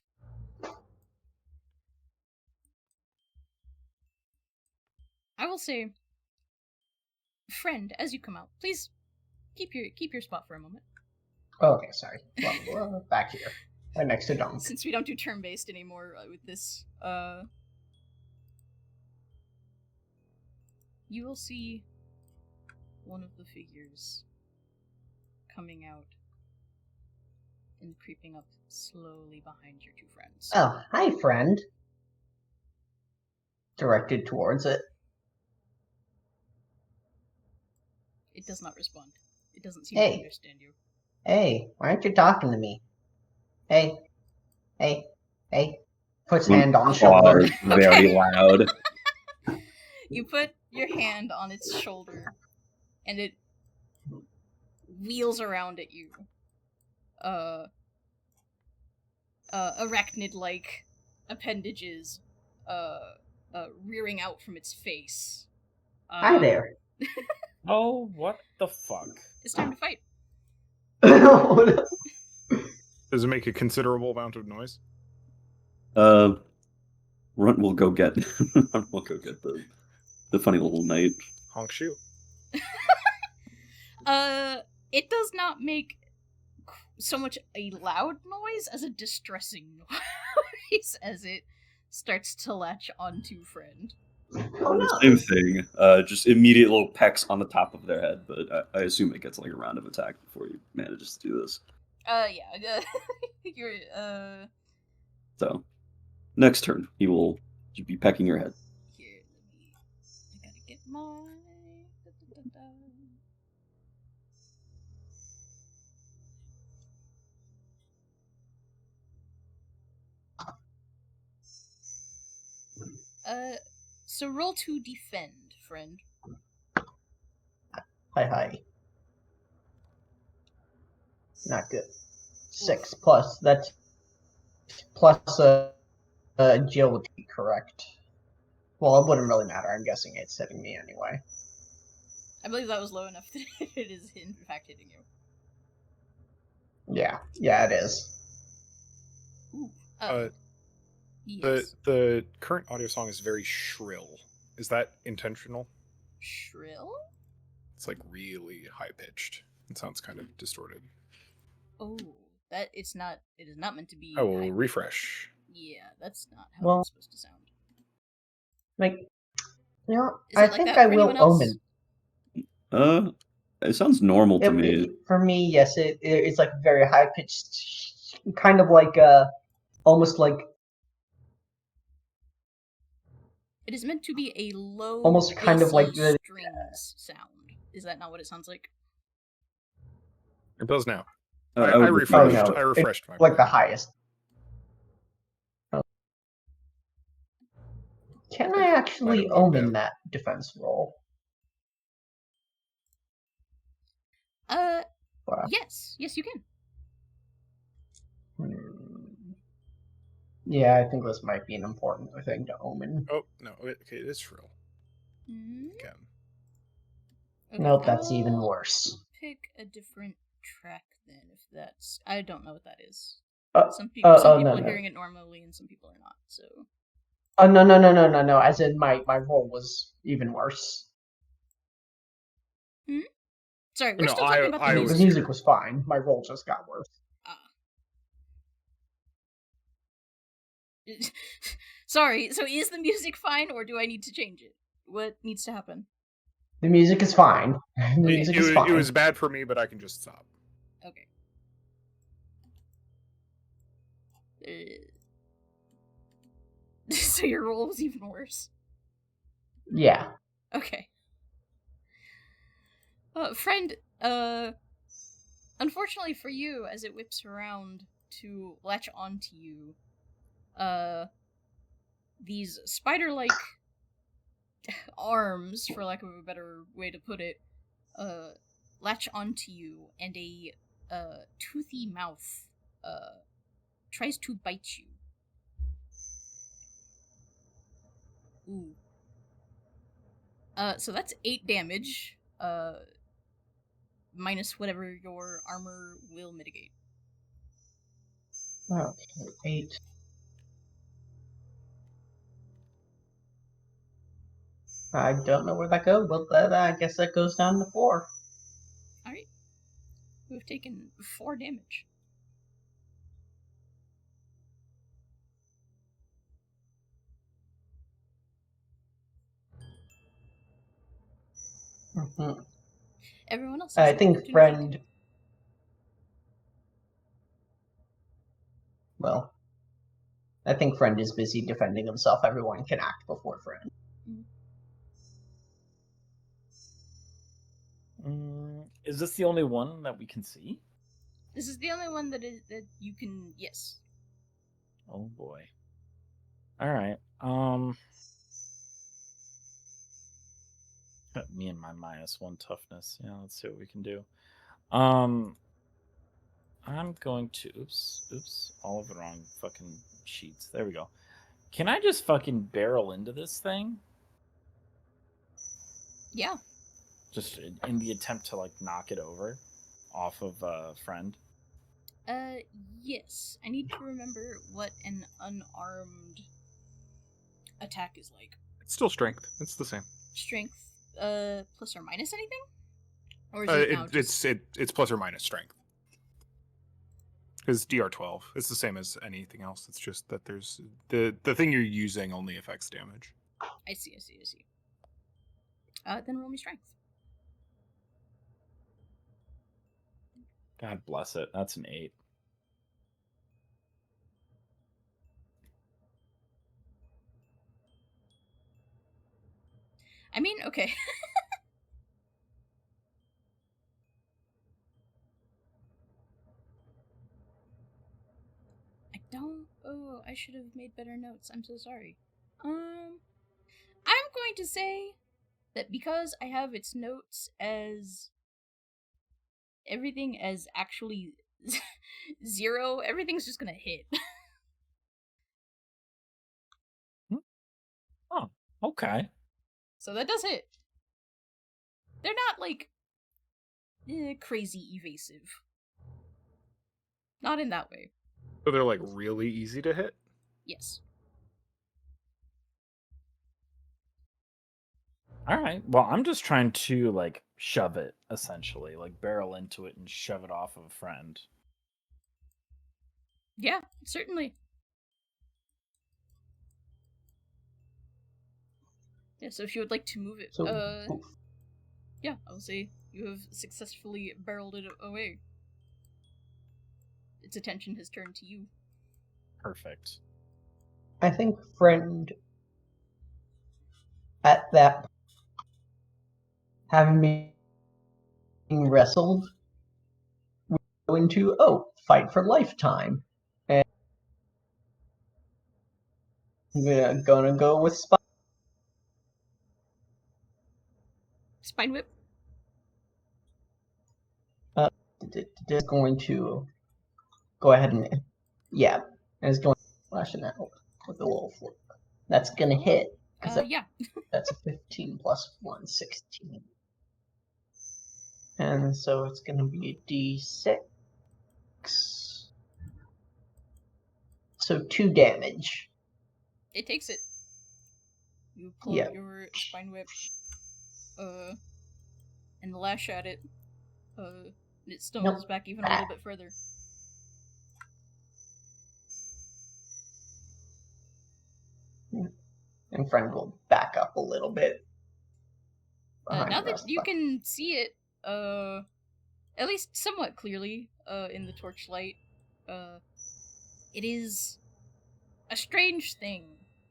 I will say, friend, as you come out, please keep your spot for a moment. Okay, sorry. Well, back here. Right next to Donk. Since we don't do turn-based anymore with this, you will see one of the figures coming out and creeping up slowly behind your two friends. Oh, hi, friend. Directed towards it. It does not respond. It doesn't seem Hey. to understand you. Hey, why aren't you talking to me? Hey. Puts hand on the shoulder. Very loud. You put your hand on its shoulder, and it wheels around at you. Arachnid-like appendages, rearing out from its face. Hi there. Oh, what the fuck? It's time to fight. Does it make a considerable amount of noise? Runt will go get the funny little knight. Honk shoot. It does not make so much a loud noise as a distressing noise as it starts to latch onto friend. Oh, no. Same thing. Just immediate little pecks on the top of their head, but I assume it gets like a round of attack before he manages to do this. Yeah. You're, So, next turn, he will be pecking your head. Here, I gotta get my... So roll to defend, friend. Hi. Not good. 6 plus. That's plus agility, correct? Well, it wouldn't really matter. I'm guessing it's hitting me anyway. I believe that was low enough that it is in fact hitting you. Yeah, it is. Ooh. Yes. The current audio song is very shrill. Is that intentional? Shrill? It's like really high pitched. It sounds kind of distorted. Oh, that it's not. It is not meant to be. I will high- refresh. Yeah, that's not how Well- it's supposed to sound. Like, you know, Is I it like think that I for will anyone else? Omen. It sounds normal to me. For me, yes, it's like very high pitched, kind of like almost like It is meant to be a low, Almost kind of like bassy the- strings sound. Is that not what it sounds like? It does now. I I would refreshed. no, I refreshed my like the brain. highest. Oh. Can Think I might actually have bugged omen out. that defense roll? Wow. Yes, you can. Yeah, I think this might be an important thing to omen. Oh no! Okay, it is shrill. Mm, Again. okay, Nope, that's even I'll worse. Pick a different track then, if that's. I don't know what that is. Uh, Some people no, are no. hearing it normally, and some people are not. So Oh, no. As in, my roll was even worse. sorry, we're No, still talking about the I The was music. music here. was fine. My roll just got worse. Ah. Sorry. So is the music fine, or do I need to change it? What needs to happen? The music is fine. The Okay. music is fine. It was bad for me, but I can just stop. Okay. So your roll was even worse. Yeah. Okay. Friend, unfortunately for you, as it whips around to latch onto you, these spider-like arms, for lack of a better way to put it, latch onto you, and a toothy mouth tries to bite you. Ooh. So that's 8 damage, minus whatever your armor will mitigate. Okay, 8. I don't know where that goes, but I guess that goes down to 4. Alright. We've taken 4 damage. Mm-hmm. Everyone else I has an think opportunity. friend. Well, I think friend is busy defending himself. Everyone can act before friend. Is this the only one that we can see? This is the only one that you can. Yes. Oh boy. All right. Me and my -1 toughness. Yeah, let's see what we can do. I'm going to oops, all of the wrong fucking sheets. There we go. Can I just fucking barrel into this thing? Yeah. Just in the attempt to like knock it over off of friend. Yes. I need to remember what an unarmed attack is like. It's still strength. It's the same. Strength, plus or minus anything? Or is it now just... It's plus or minus strength. Because DR12, it's the same as anything else. It's just that there's the thing you're using only affects damage. I see. Then roll me strength. God bless it. That's an 8. I mean, okay. Oh, I should have made better notes. I'm so sorry. I'm going to say that because I have its notes as everything as actually 0, everything's just gonna hit. Oh, okay. So that does hit. They're not like crazy evasive. Not in that way. So they're like really easy to hit. Yes. All right. Well, I'm just trying to like shove it, essentially, like barrel into it and shove it off of a friend. Yeah, certainly. Yeah, so if you would like to move it, So, yeah, I'll say you have successfully barreled it away. Its attention has turned to you. Perfect. I think friend at that having been wrestled, we go into fight for lifetime, and we're gonna go with Spine whip. just going to go ahead and it's going to slash it out with a little flip. That's gonna hit. Yeah. That's a 15 plus 1, 16. And so it's gonna be a D6. So 2 damage. It takes it. You pull out your spine whip, and lash at it, and it stumbles back even a little bit further. And friend will back up a little bit. Now that you can see it, at least somewhat clearly, in the torchlight, it is a strange thing.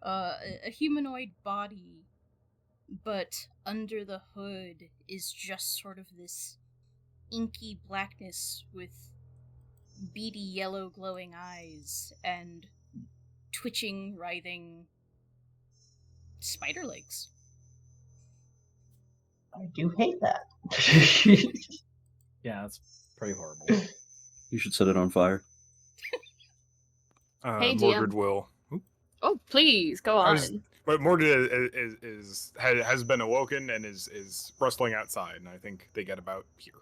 A humanoid body, but under the hood is just sort of this inky blackness with beady yellow glowing eyes and twitching, writhing spider legs. I do hate that. Yeah, that's pretty horrible. You should set it on fire. Hey, Mordred DM. will. Oh, please go on. But Mordred has been awoken and is rustling outside, and I think they get about here.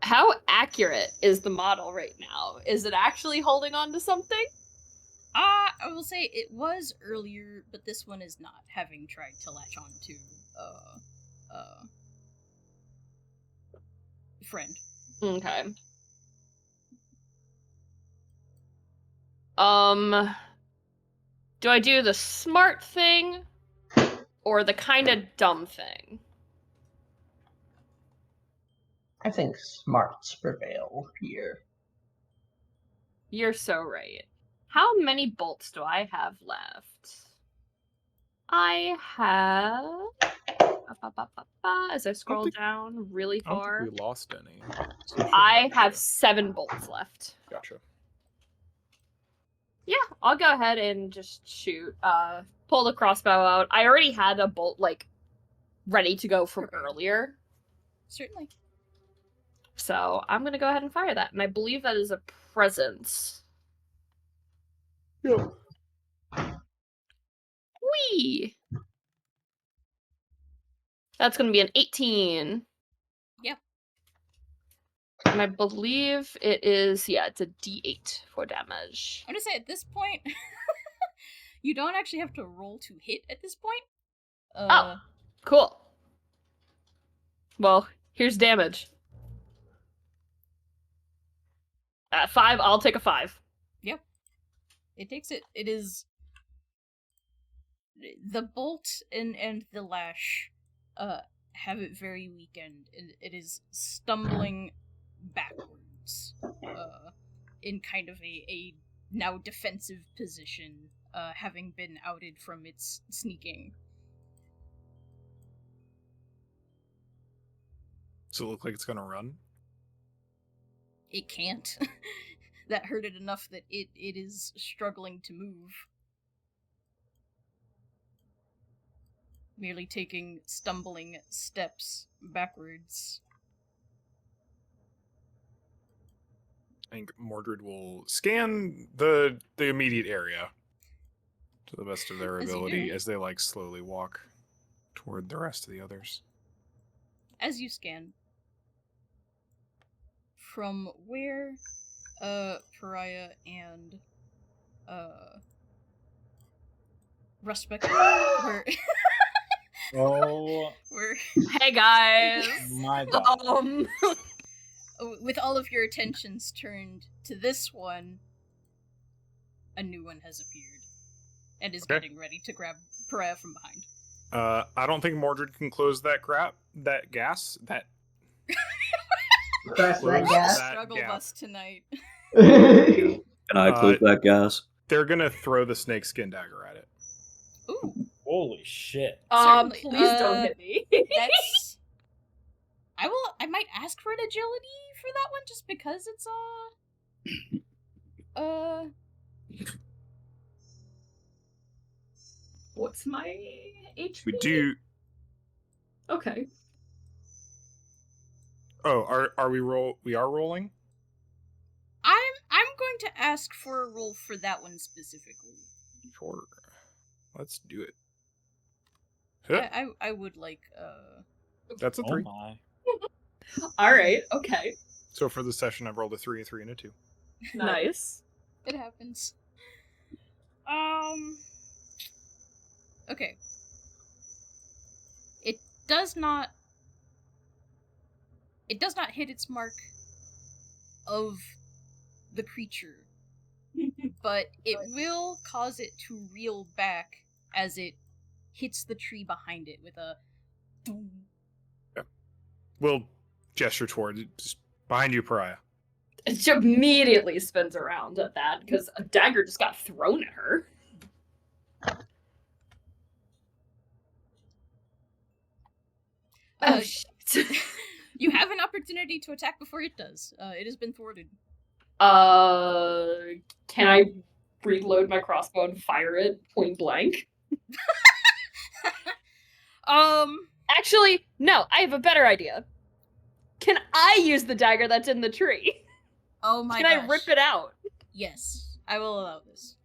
How accurate is the model right now? Is it actually holding on to something? I will say it was earlier, but this one is not, having tried to latch on to friend. Okay. Do I do the smart thing or the kind of dumb thing? I think smarts prevail here. You're so right. How many bolts do I have left? I have... As I scroll down really I don't far, think we lost any. So we should I have have 7 bolts left. Gotcha. Yeah, I'll go ahead and just shoot. Pull the crossbow out. I already had a bolt, like, ready to go from earlier. Certainly. So I'm going to go ahead and fire that. And I believe that is a presence. Yep. Whee! That's going to be an 18. Yep. And I believe it is, it's a D8 for damage. I'm gonna say at this point, you don't actually have to roll to hit at this point. Oh, cool. Well, here's damage. 5, I'll take a 5. Yep. It takes it. It is the bolt and the lash have it very weakened, and it is stumbling backwards in kind of a now defensive position, having been outed from its sneaking. Does it look like it's gonna run? It can't. That hurt it enough that it is struggling to move. Merely taking stumbling steps backwards. I think Mordred will scan the immediate area to the best of their As you ability do. as they like slowly walk toward the rest of the others. As you scan, from where Pariah and Rustic, Oh we're Hey guys. my god. with all of your attentions turned to this one, a new one has appeared and is Okay. getting ready to grab Pariah from behind. I don't think Mordred can close that gas. Press that Close gas. that Struggle gap. bus tonight. Can I close that gas? They're gonna throw the snakeskin dagger at it. Ooh, Holy shit. Certainly. Please don't hit me. that's. I might ask for an agility for that one, just because it's What's my HP? We do. Okay. Oh, are we roll? We are rolling. I'm going to ask for a roll for that one specifically. Sure. Let's do it. I would like That's a Oh 3. my. All right. Okay. So for the session, I've rolled a 3, a 3, and a 2. Nice. it happens. Okay. It does not hit its mark of the creature, but it will cause it to reel back as it hits the tree behind it with a boom. We'll gesture toward it. Just behind you, Pariah. She immediately spins around at that because a dagger just got thrown at her. Oh shit. You have an opportunity to attack before it does. It has been thwarted. Can I reload my crossbow and fire it point blank? Actually, no, I have a better idea. Can I use the dagger that's in the tree? Oh my gosh. gosh. I rip it out? Yes, I will allow this.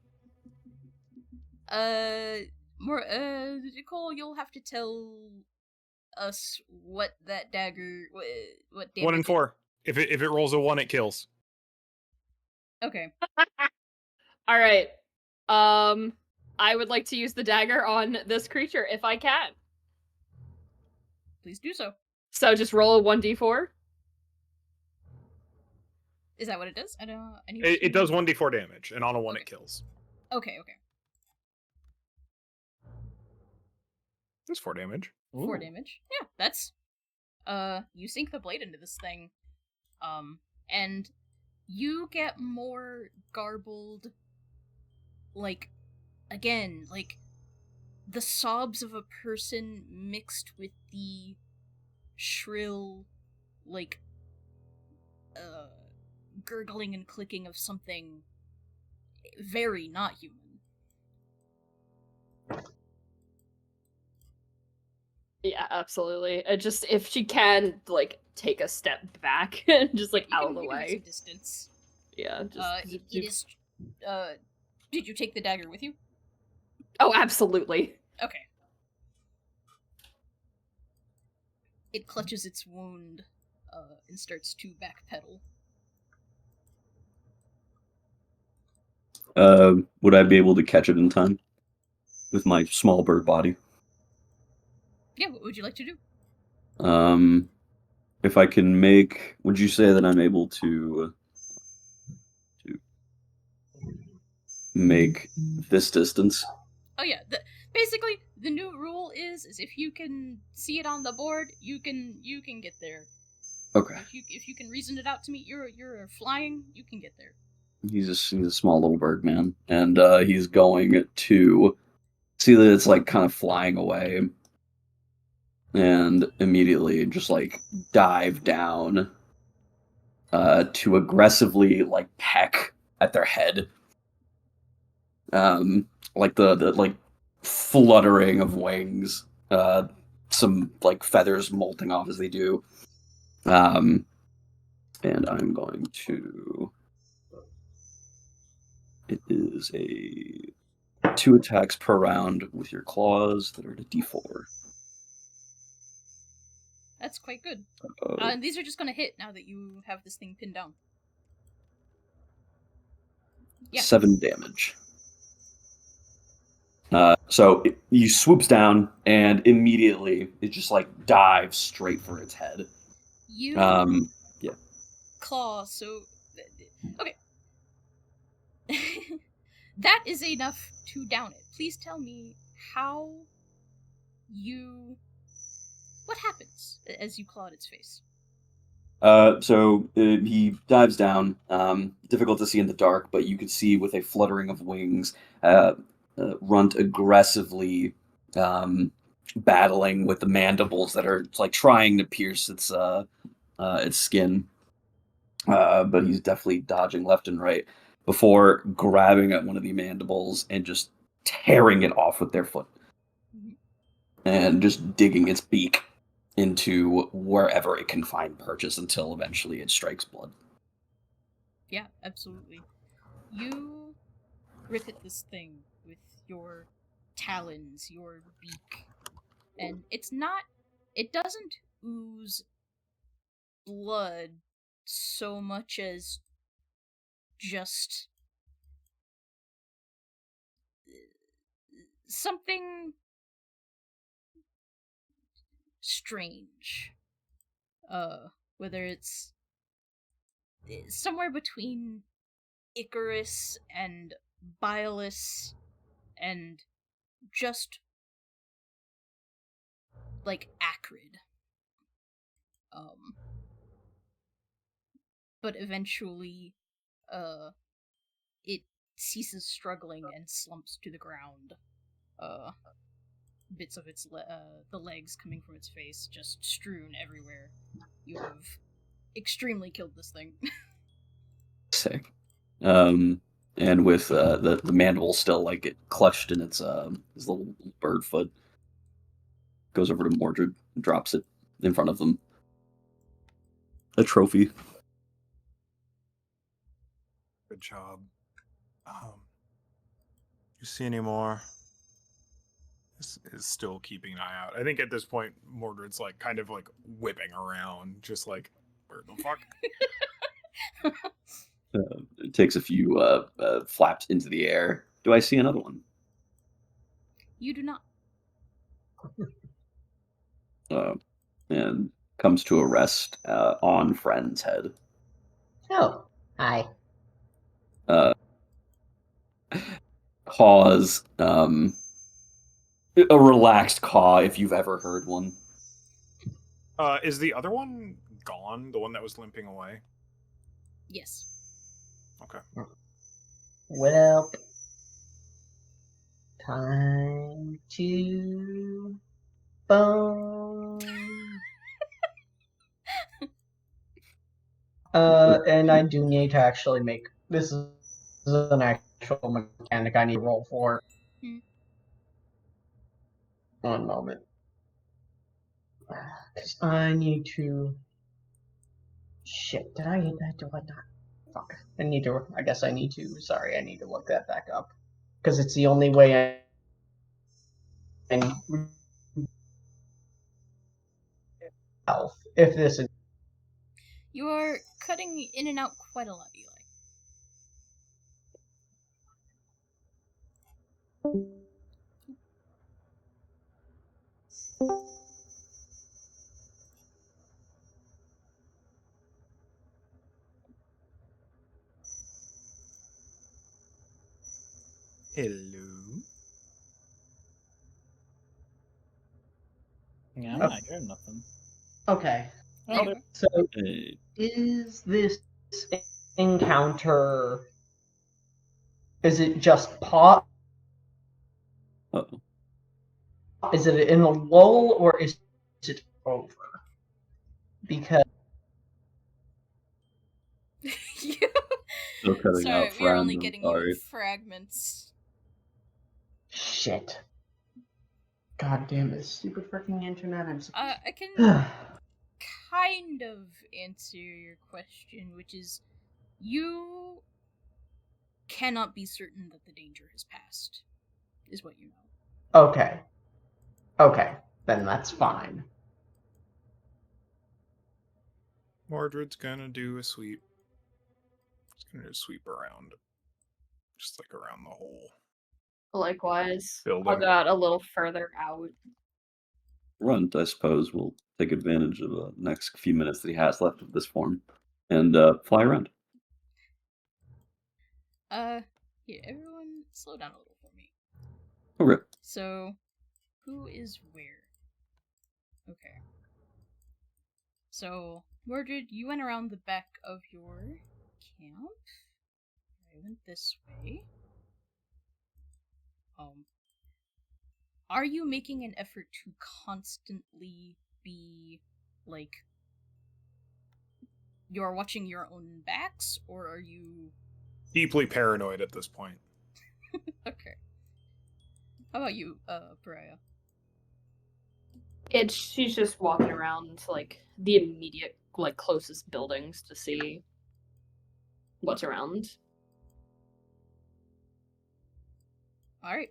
Nicole, you'll have to tell us what that dagger, what damage 1 and 4. If it rolls a 1, it kills. Okay. All right. I would like to use the dagger on this creature if I can. Please do so. So just roll a 1d4. Is that what it does? I don't. It does 1d4 damage, and on a 1 Okay. it kills. Okay. That's 4 damage. 4 damage. Yeah, that's. You sink the blade into this thing, and you get more garbled. Like, again, like the sobs of a person mixed with the shrill, like, gurgling and clicking of something very not human. Yeah, absolutely. Just if she can, like, take a step back and just like out of the You can way. use some distance. Yeah. Just, It is. Did you take the dagger with you? Oh, absolutely. Okay. It clutches its wound, and starts to backpedal. Would I be able to catch it in time with my small bird body? Yeah, what would you like to do? If I can make, would you say that I'm able to make this distance? Oh yeah, basically the new rule is if you can see it on the board, you can get there. Okay. If you can reason it out to me, you're flying, you can get there. He's a small little bird man, and he's going to see that it's like kind of flying away, and immediately just like dive down to aggressively like peck at their head, like the like fluttering of wings, some like feathers molting off as they do, and I'm going to. It is a 2 attacks per round with your claws that are to D4. That's quite good. And these are just gonna hit now that you have this thing pinned down. Yeah. 7 damage. He swoops down and immediately it just like dives straight for its head. You Yeah. claw, so okay. That is enough to down it. Please tell me how what happens as you claw at its face? He dives down. Difficult to see in the dark, but you can see with a fluttering of wings, Runt aggressively battling with the mandibles that are like trying to pierce its skin. But he's definitely dodging left and right before grabbing at one of the mandibles and just tearing it off with their foot and just digging its beak into wherever it can find purchase until eventually it strikes blood. Yeah, absolutely. You rip at this thing with your talons, your beak, and it doesn't ooze blood so much as just something strange. Whether it's somewhere between Icarus and Bilious and just like acrid. But eventually, it ceases struggling and slumps to the ground. Bits of the legs coming from its face just strewn everywhere. You have extremely killed this thing. Sick. And with the mandible still like it clutched in its his little bird foot, goes over to Mordred and drops it in front of them. A trophy. Good job. You see any more? Is still keeping an eye out. I think at this point, Mordred's like kind of like whipping around, just like, where the fuck? It takes a few flaps into the air. Do I see another one? You do not. And comes to a rest on Friend's head. Oh, hi. Caws a relaxed caw if you've ever heard one. Is the other one gone? The one that was limping away? Yes. Okay. Well, time to bone. And I do need to actually make this is an actual mechanic I need to roll for. One moment. Because I need to. Shit, did I hit that? Do I not? Fuck. I guess I need to. Sorry, I need to look that back up. Because it's the only way I. Health. If this is. You are cutting in and out quite a lot, Eli. Hello. Yeah, I'm not hearing nothing. Okay. There you go. So, is this encounter. Is it just pot? Uh-oh. Is it in a lull or is it over? Because. Still cutting Sorry, out we are only Friend, I'm getting sorry. you fragments. Shit. God damn this stupid freaking internet. I'm so. I can kind of answer your question, which is you cannot be certain that the danger has passed, is what you know. Okay. Okay. Then that's fine. Mordred's gonna do a sweep. He's gonna do a sweep around. Just like around the hole. Likewise. I'll Building. go out a little further out. Runt, I suppose, will take advantage of the next few minutes that he has left of this form and fly around. Here, everyone, slow down a little for me. Okay. So, who is where? Okay. So, Mordred, you went around the back of your camp. I went this way. Are you making an effort to constantly be, like, you're watching your own backs, or are you... Deeply paranoid at this point. Okay. How about you, Pariah? She's just walking around, like, the immediate, like, closest buildings to see what's around. Alright.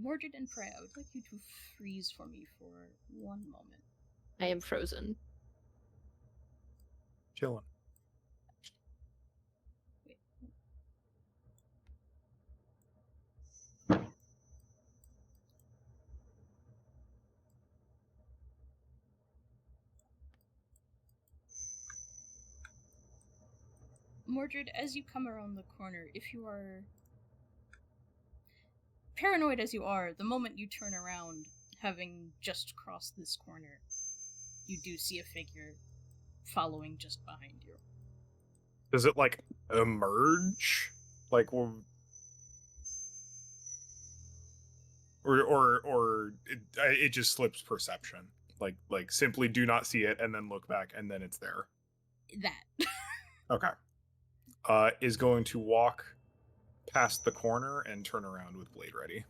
Mordred and Pariah, I would like you to freeze for me for one moment. I am frozen. Chilling. Mordred, as you come around the corner, if you are paranoid as you are, the moment you turn around, having just crossed this corner, you do see a figure following just behind you. Does it, like, emerge? Like, or it just slips perception? Like simply do not see it and then look back and then it's there? That. Okay. Is going to walk past the corner and turn around with blade ready.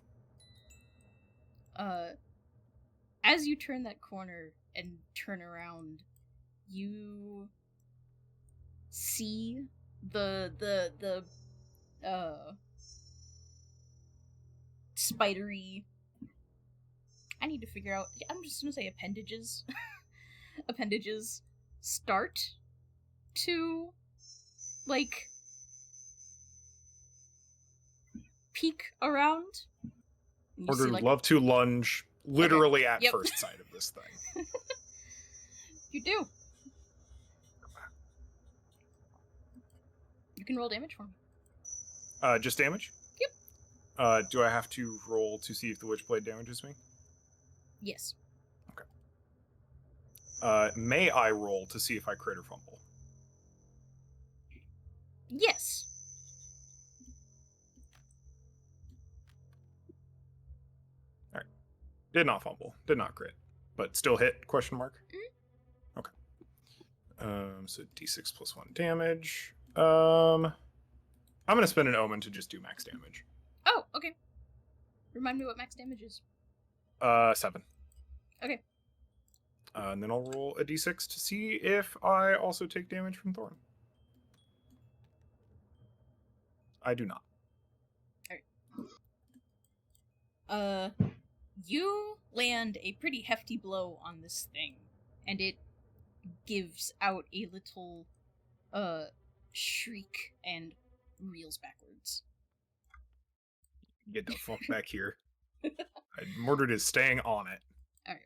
As you turn that corner and turn around, you see the spidery... I need to figure out... I'm just gonna say appendages. Appendages start to, like, peek around. Or would love to lunge literally at Yep. first sight of this thing. You do. You can roll damage for me. Just damage? Yep. Do I have to roll to see if the Witchblade damages me? Yes. May I roll to see if I crit or fumble? Yes. Alright. Did not fumble. Did not crit. But still hit, question mark? Mm-hmm. Okay. So d6 plus 1 damage. I'm gonna spend an omen to just do max damage. Oh, okay. Remind me what max damage is. 7. Okay. And then I'll roll a d6 to see if I also take damage from Thorn. I do not. Alright. You land a pretty hefty blow on this thing, and it gives out a little, shriek and reels backwards. Get the fuck back here. Mordred is staying on it. Alright.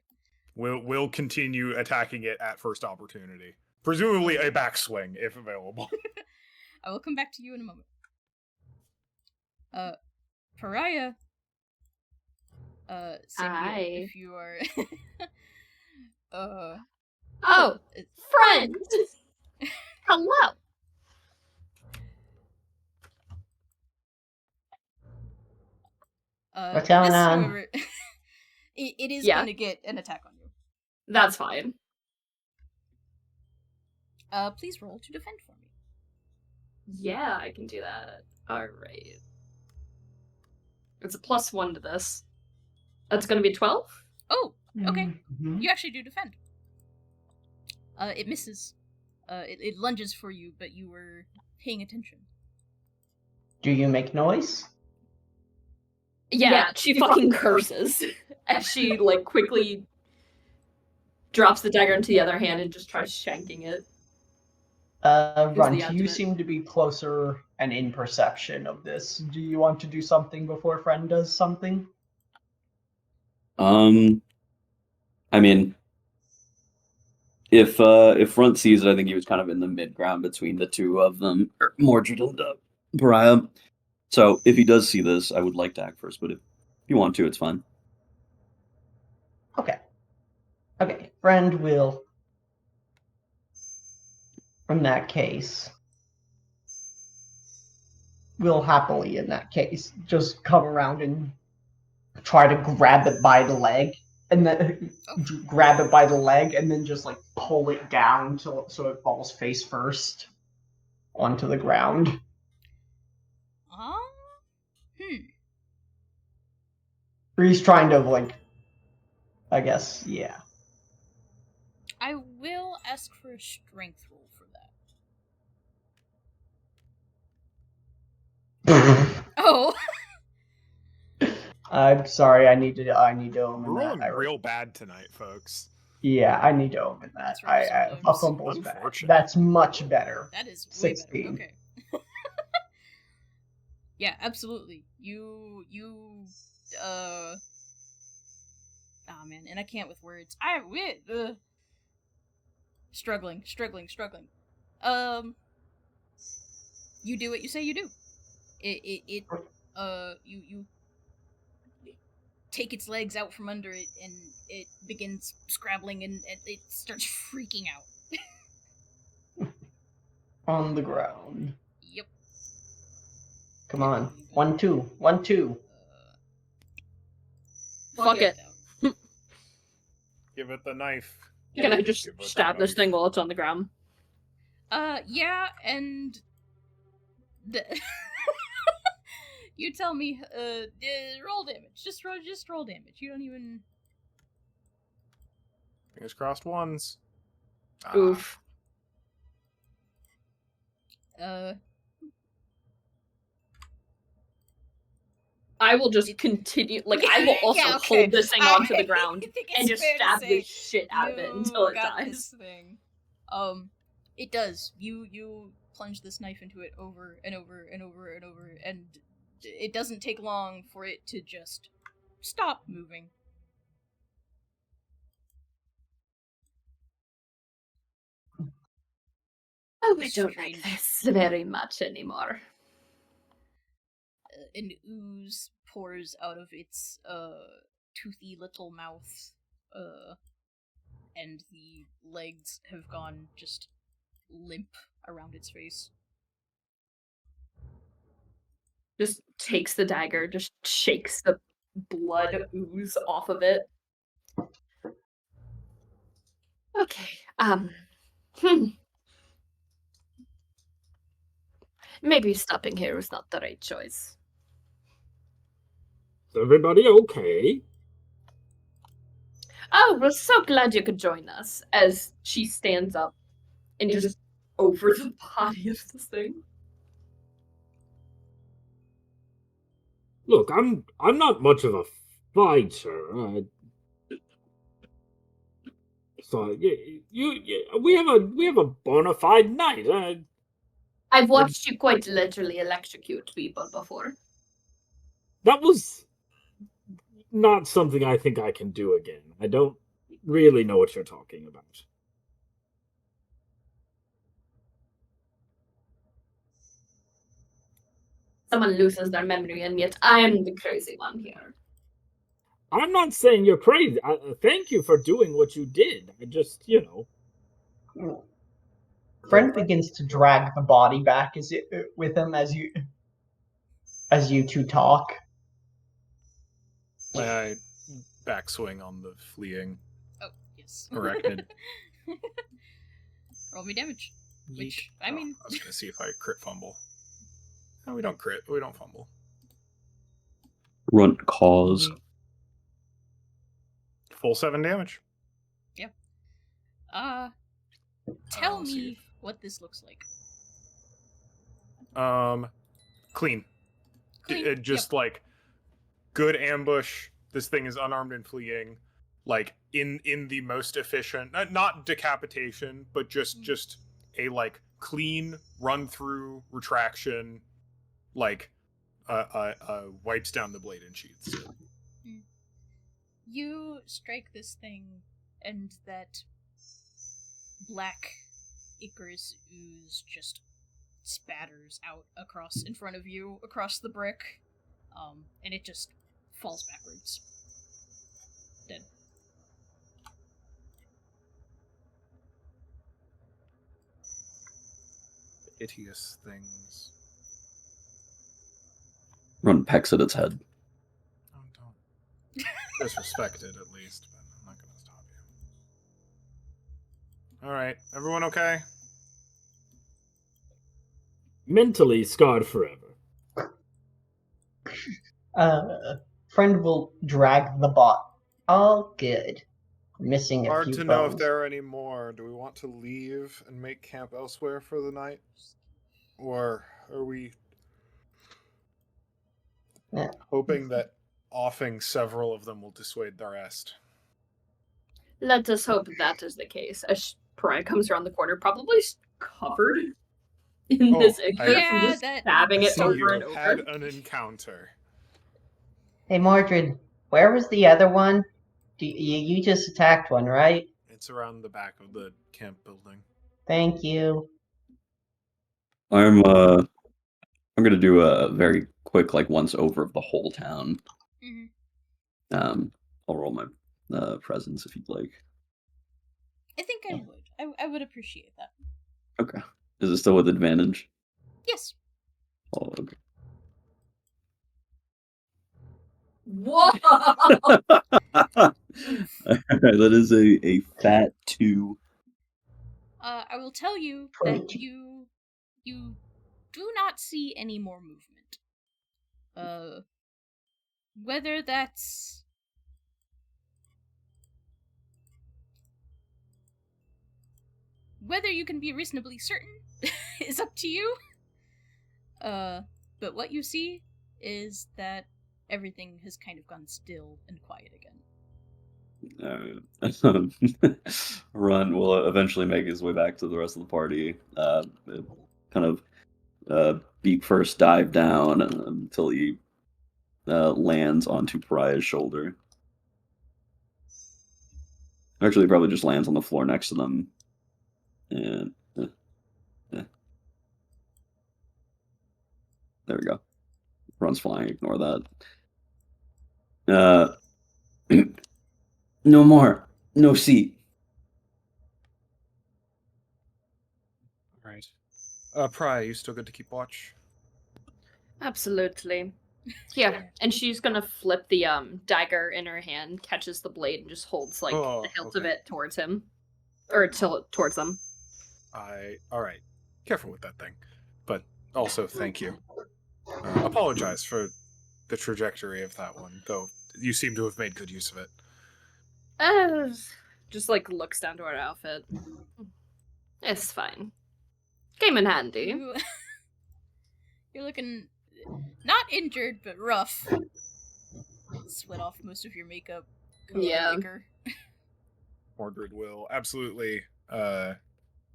We'll continue attacking it at first opportunity. Presumably a backswing, if available. I will come back to you in a moment. Pariah. Cynthia, if you are... Oh, friend! Hello! What's going this, on? however, it is Yeah. going to get an attack on you. That's fine. Please roll to defend for me. Yeah, I can do that. Alright. It's a +1 to this. That's gonna be 12? Oh, okay. Mm-hmm. You actually do defend. It misses. It lunges for you, but you were paying attention. Do you make noise? Yeah, she fucking curses. As she, like, quickly drops the dagger into the other hand and just tries shanking it. Runt, the you ultimate. seem to be closer and in perception of this. Do you want to do something before Friend does something? I mean, if Runt sees it, I think he was kind of in the mid ground between the two of them, Mordred and Pariah. So if he does see this, I would like to act first, but if you want to, it's fine. Okay. Okay, Friend will, in that case, will happily, in that case, just come around and try to grab it by the leg, and then grab it by the leg, and then just like pull it down so it falls face first onto the ground. Or he's trying to like, I guess, yeah. I will ask for a strength roll for that. Oh. I'm sorry. I need to omen We're rolling that. real bad tonight, folks. Yeah, I need to omen that. Let's roll some A dice. fumble's bad. Unfortunate. That's much better. That is way 16. better. Okay. Yeah, absolutely. You oh man, and I can't with words. Struggling. You do what you say you do. You take its legs out from under it, and it begins scrabbling, and it starts freaking out. On the ground. Yep. Come on. 1, 2. 1, 2. Fuck it. Give it the knife. Can I just Give it the stab this knife. thing while it's on the ground? Yeah, and you tell me, roll damage. Just roll damage. You don't even. Fingers crossed ones. Oof. I will just continue. Like, I will also Yeah, okay. hold this thing onto the ground I think it's and just fair to stab say the shit out of it until it got dies. this thing. It does. You plunge this knife into it over and over and over and over, and it doesn't take long for it to just stop moving. Oh, I don't like this very much anymore. An ooze pours out of its toothy little mouth, and the legs have gone just limp around its face. Just takes the dagger, just shakes the blood ooze off of it. Okay, maybe stopping here was not the right choice. Is everybody okay? Oh, we're so glad you could join us. As she stands up and just over the body of this thing. Look, I'm not much of a fighter. So we have a bona fide knight. I've watched you quite literally electrocute people before. That was not something I think I can do again. I don't really know what you're talking about. Someone loses their memory, and yet I'm the crazy one here. I'm not saying you're crazy. Thank you for doing what you did. I just, Friend begins to drag the body back with him as you two talk. I backswing on the fleeing Oh, yes. arachnid. Roll me damage. Which, I was gonna see if I crit fumble. No, we don't crit. We don't fumble. Runt cause. Full 7 damage. Yep. Tell me what this looks like. Clean. Clean? Just like good ambush. This thing is unarmed and fleeing. Like in the most efficient, not decapitation, but just a like clean run through retraction, like wipes down the blade and sheaths it. You strike this thing, and that black Icarus ooze just spatters out across in front of you, across the brick, and it just falls backwards. Dead. Hideous things. Run pecks at its head. Don't disrespect it, at least, but I'm not gonna stop you. Alright, everyone okay? Mentally scarred forever. Friend will drag the bot. All good. Missing a Hard few to bones. know if there are any more. Do we want to leave and make camp elsewhere for the night? Or are we Yeah. hoping that offing several of them will dissuade the rest? Let us hope that is the case. As Pariah comes around the corner, probably covered in this ichor Yeah, from just that- stabbing I it see you over and have over. had an encounter. Hey, Mordred, where was the other one? You just attacked one, right? It's around the back of the camp building. Thank you. I'm gonna do a very quick, like, once over of the whole town. Mhm. I'll roll my presence if you'd like. I think I would. I would appreciate that. Okay. Is it still with advantage? Yes. Oh, okay. Whoa! That is a fat 2. I will tell you Great. that you do not see any more movement. Whether that's whether you can be reasonably certain is up to you. But what you see is that everything has kind of gone still and quiet again. Run will eventually make his way back to the rest of the party. Kind of beak first dive down until he lands onto Pariah's shoulder. Actually, he probably just lands on the floor next to them. And there we go. Run's flying. Ignore that. No more. No seat. Right. Pry, you still good to keep watch? Absolutely. Here, and she's gonna flip the dagger in her hand, catches the blade, and just holds like the hilt of okay. it towards him, or towards them. All right. Careful with that thing. But also, thank you. Apologize for the trajectory of that one, though you seem to have made good use of it. Just like looks down to her outfit. It's fine. Came in handy. You're looking not injured, but rough. Sweat off most of your makeup. Yeah. Maker. Mordred will absolutely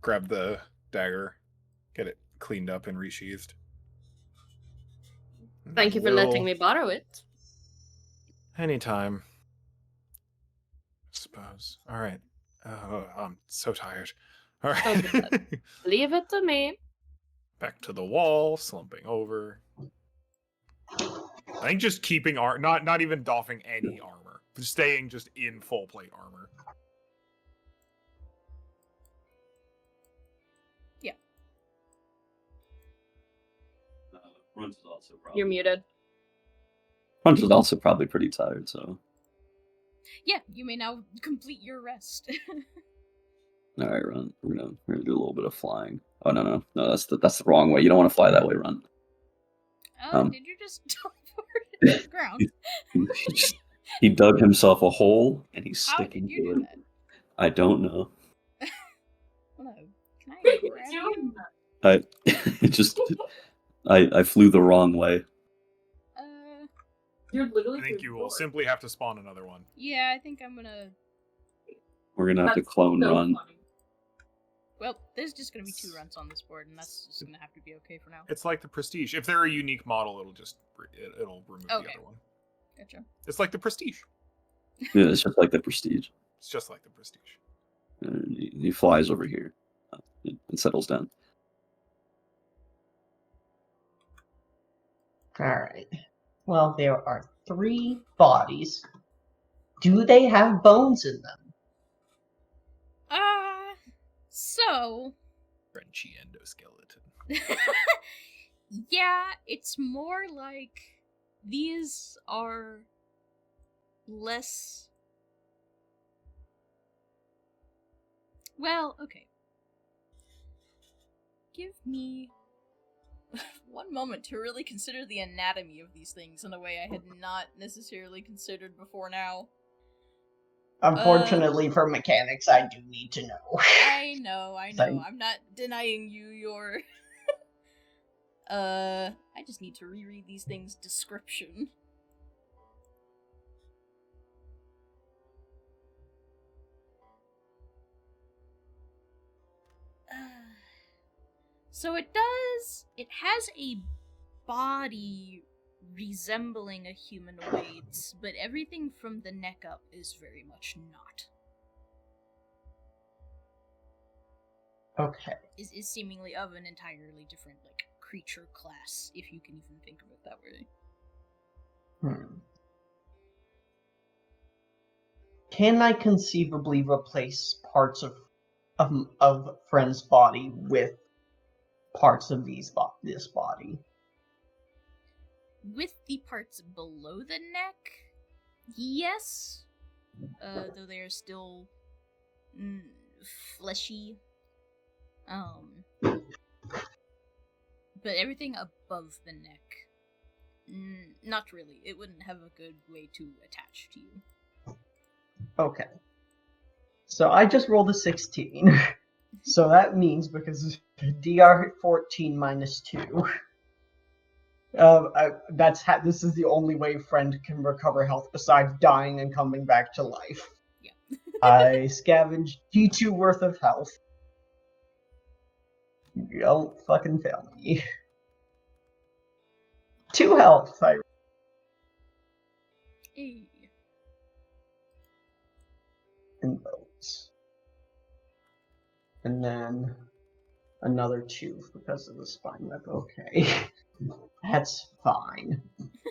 grab the dagger, get it cleaned up and resheathed. Thank you for letting me borrow it. Anytime. I suppose. All right. I'm so tired. All right. Leave it to me. Back to the wall, slumping over. I think just keeping not even doffing any armor, staying just in full plate armor. Yeah. Runs is also probably. You're muted. Runs is also probably pretty tired, so. Yeah, you may now complete your rest. All right, Run. We're gonna do a little bit of flying. Oh no, that's the wrong way. You don't want to fly that way, Run. Did you just teleport to the ground? He dug himself a hole and he's How sticking did you to do it. that? I don't know. Hello. Can I grab you? I flew the wrong way. You're literally. I think you will simply have to spawn another one. Yeah, I think I'm gonna. We're gonna have to clone Run. Well, there's just gonna be 2 runs on this board, and that's just gonna have to be okay for now. It's like the Prestige. If they're a unique model, it'll remove the Okay. other one. Gotcha. It's like the Prestige. Yeah, it's just like the Prestige. It's just like the Prestige. And he flies over here and settles down. Alright. Well, there are 3 bodies. Do they have bones in them? So... Frenchy endoskeleton. yeah, it's more like these are less... Well, okay. Give me 1 moment to really consider the anatomy of these things in a way I had not necessarily considered before now. Unfortunately for mechanics, I do need to know. I know. I'm not denying you your... I just need to reread these things' description. So it has a body resembling a humanoid's, but everything from the neck up is very much not. Okay. Is seemingly of an entirely different, like, creature class, if you can even think of it that way. Can I conceivably replace parts of Friend's body with parts of this body? With the parts below the neck, yes. Though they are still fleshy. But everything above the neck, not really. It wouldn't have a good way to attach to you. Okay. So I just rolled a 16. So that means, because DR 14 minus 2, this is the only way Friend can recover health besides dying and coming back to life. Yeah. I scavenged D2 worth of health. Don't fucking fail me. 2 health. Hey. In those. And then another 2 because of the spine web. Okay. That's fine.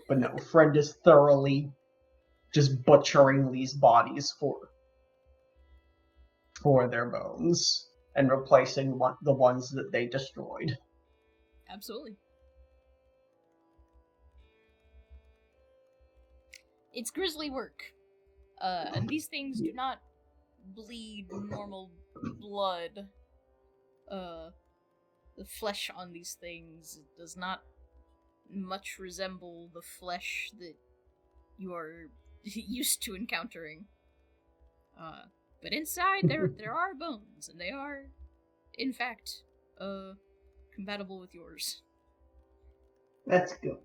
But no, Friend is thoroughly just butchering these bodies for their bones and replacing the ones that they destroyed. Absolutely. It's grisly work. And these things do not bleed normal blood. The flesh on these things does not much resemble the flesh that you are used to encountering. But inside there are bones, and they are, in fact, compatible with yours. That's good.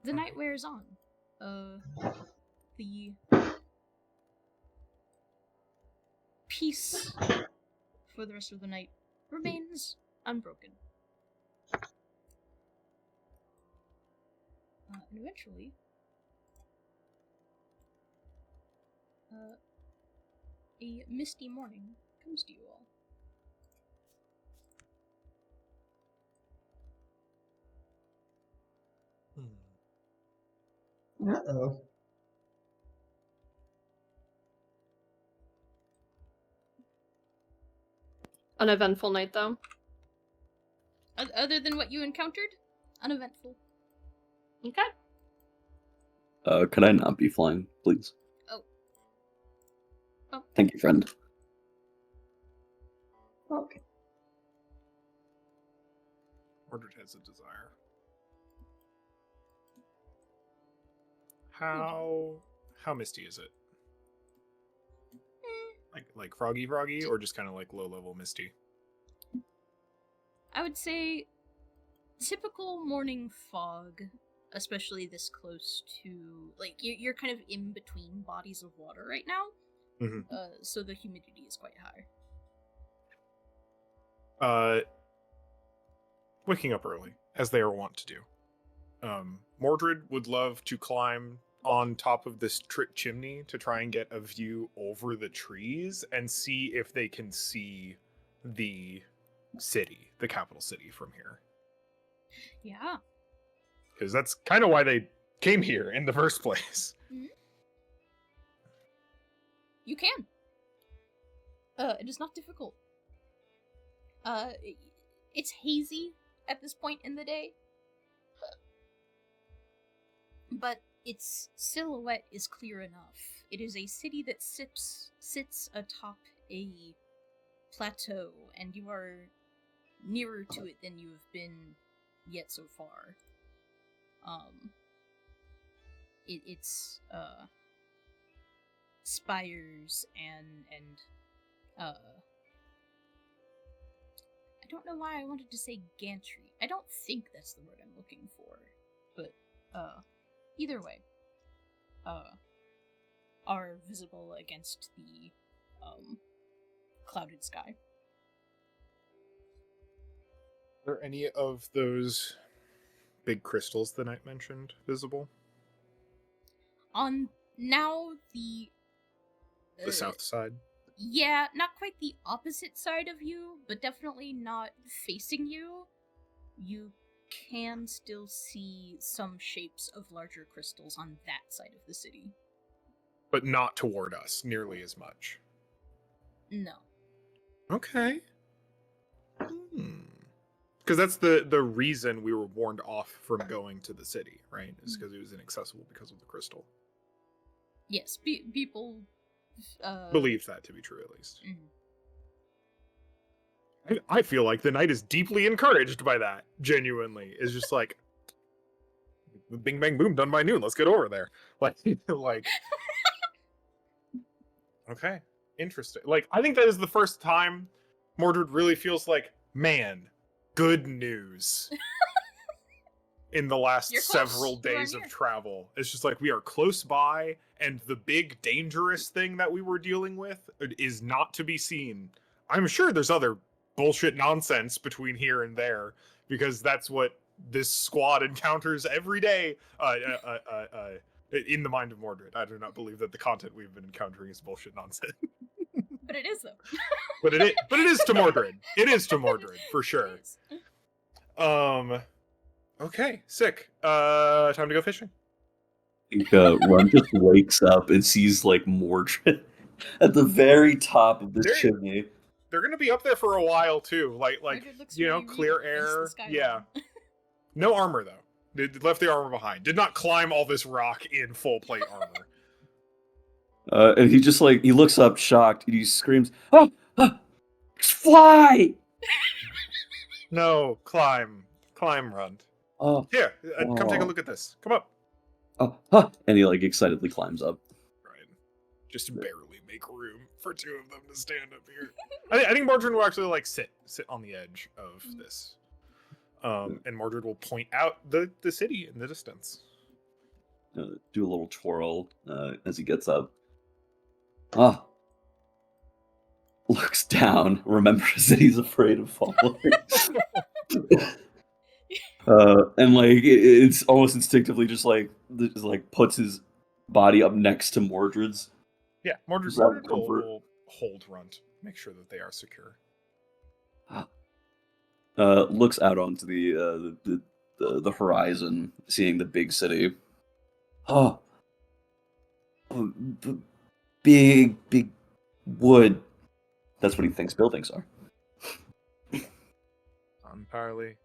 The night wears on. The peace for the rest of the night remains unbroken. And eventually, a misty morning comes to you all. Uh-oh. Uneventful night, though. Other than what you encountered, uneventful. Okay. Could I not be flying, please? Oh. Thank you, friend. Okay. Mordred has a desire. How misty is it? Like froggy, or just kind of like low level misty? I would say typical morning fog, especially this close to, like, you're kind of in between bodies of water right now, so the humidity is quite high. Waking up early, as they are wont to do. Mordred would love to climb on top of this chimney to try and get a view over the trees and see if they can see the city, the capital city, from here. Yeah. Because that's kind of why they came here in the first place. Mm-hmm. You can. It is not difficult. It's hazy at this point in the day, but its silhouette is clear enough. It is a city that sits atop a plateau, and you are nearer to it than you have been yet so far. It's spires and I don't know why I wanted to say gantry. I don't think that's the word I'm looking for, but either way, are visible against the clouded sky. Are any of those big crystals the knight mentioned visible? On now the south side? Yeah, not quite the opposite side of you, but definitely not facing you. You can still see some shapes of larger crystals on that side of the city. But not toward us nearly as much. No. Okay. Because that's the reason we were warned off from going to the city, right? Is because it was inaccessible because of the crystal. Yes, people believe that to be true, at least. Mm-hmm. I feel like the knight is deeply encouraged by that. Genuinely, is just like, bing bang boom, done by noon. Let's get over there. Like, okay, interesting. Like, I think that is the first time Mordred really feels like, man, good news. In the last several days of travel. It's just like, we are close by, and the big dangerous thing that we were dealing with is not to be seen. I'm sure there's other bullshit nonsense between here and there, because that's what this squad encounters every day in the mind of Mordred. I do not believe that the content we've been encountering is bullshit nonsense. But it is, though. but it is to Mordred. It is to Mordred, for sure. Okay, sick. Time to go fishing. I think Ron just wakes up and sees like Mordred at the very top of this chimney. They're gonna be up there for a while too. Like you know, really clear air. Yeah. No armor though. They left the armor behind. Did not climb all this rock in full plate armor. And he just he looks up shocked and he screams, "Oh, fly!" No, climb, Runt. Oh, here, come take a look at this. Come up. And he excitedly climbs up. Right, just to barely make room for two of them to stand up here. I think Mordred will actually sit on the edge of this, and Mordred will point out the city in the distance. Do a little twirl as he gets up. Looks down, remembers that he's afraid of falling. And it's almost instinctively just puts his body up next to Mordred's. Yeah, Mordred will hold Runt, make sure that they are secure. Looks out onto the horizon, seeing the big city. Big wood. That's what he thinks buildings are. Entirely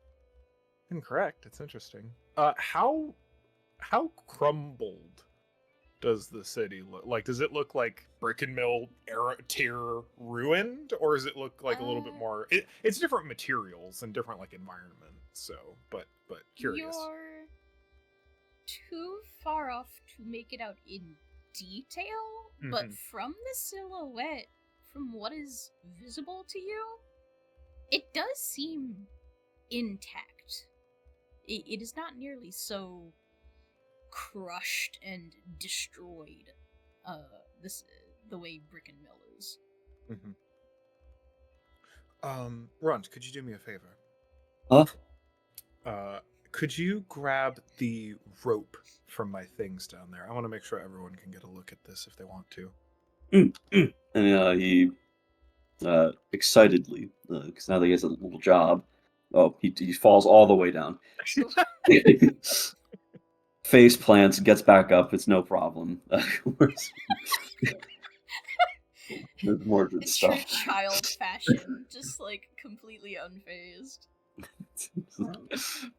incorrect. It's interesting. How crumbled does the city look? Like, does it look like brick and mill era tier ruined, or does it look like a little bit more? It's different materials and different environments. So, but curious. You're too far off to make it out in detail, but from the silhouette, from what is visible to you, it does seem intact. It is not nearly so crushed and destroyed. The way Brick and Mill is. Runt, could you do me a favor? Huh? Could you grab the rope from my things down there? I want to make sure everyone can get a look at this if they want to. And he excitedly, because now that he has a little job, he falls all the way down. Face plants, gets back up. It's no problem. There's more good In stuff. true child fashion, just like completely unfazed.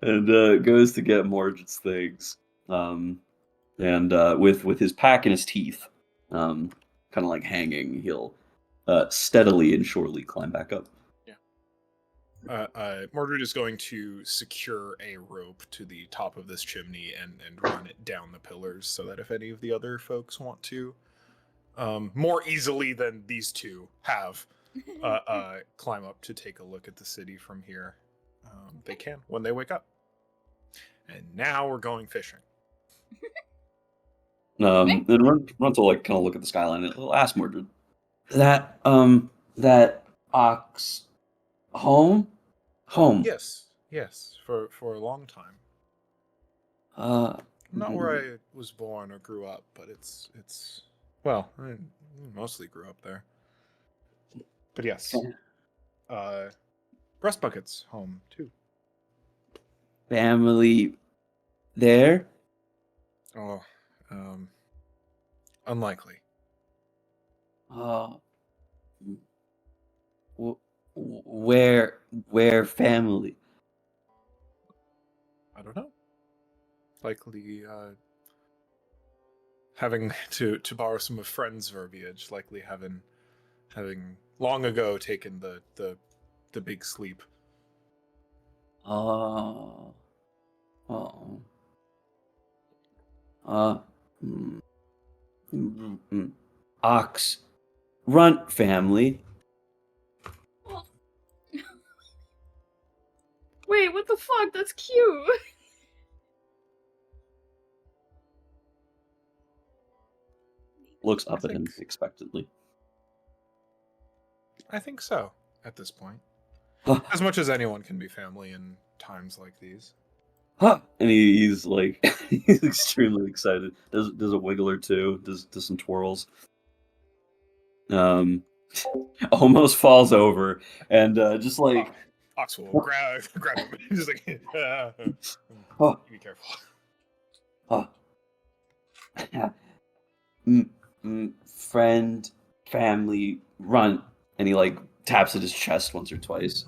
And goes to get Mordred's things. And with his pack in his teeth, kind of like hanging, he'll steadily and surely climb back up. Mordred is going to secure a rope to the top of this chimney and run it down the pillars so that if any of the other folks want to, more easily than these two have, climb up to take a look at the city from here, they can when they wake up. And now we're going fishing. And Runt will like kind of look at the skyline and he'll ask Mordred, that ox home? Yes, for a long time. Not where I was born or grew up, but it's well, I mostly grew up there. But yes, Breast Bucket's home too. Family there? Oh, unlikely. Where family? I don't know. Likely, having to borrow some of friends' verbiage. Likely having long ago taken the big sleep. Ox Runt family. Wait, what the fuck? That's cute. Looks up at him expectantly. I think so, at this point. Huh. As much as anyone can be family in times like these. Huh. And he's like, he's extremely excited. Does a wiggle or two, does some twirls. Almost falls over, and just like... Ox will grab him. He's like, Oh. be careful. Friend, family, Runt, and he like taps at his chest once or twice.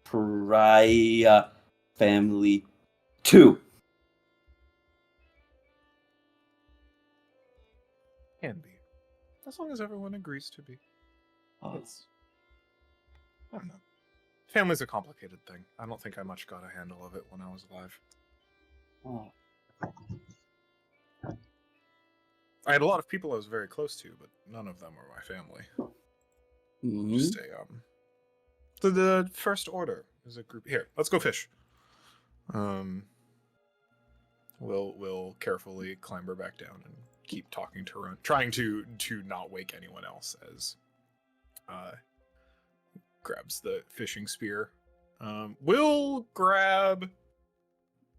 Pariah family 2. Can be, as long as everyone agrees to be. It's, I don't know. Family's a complicated thing. I don't think I much got a handle of it when I was alive. I had a lot of people I was very close to, but none of them were my family. Just the First Order is a group. Here, let's go fish. We'll carefully clamber back down and keep talking to Runt, trying to not wake anyone else as grabs the fishing spear. We'll grab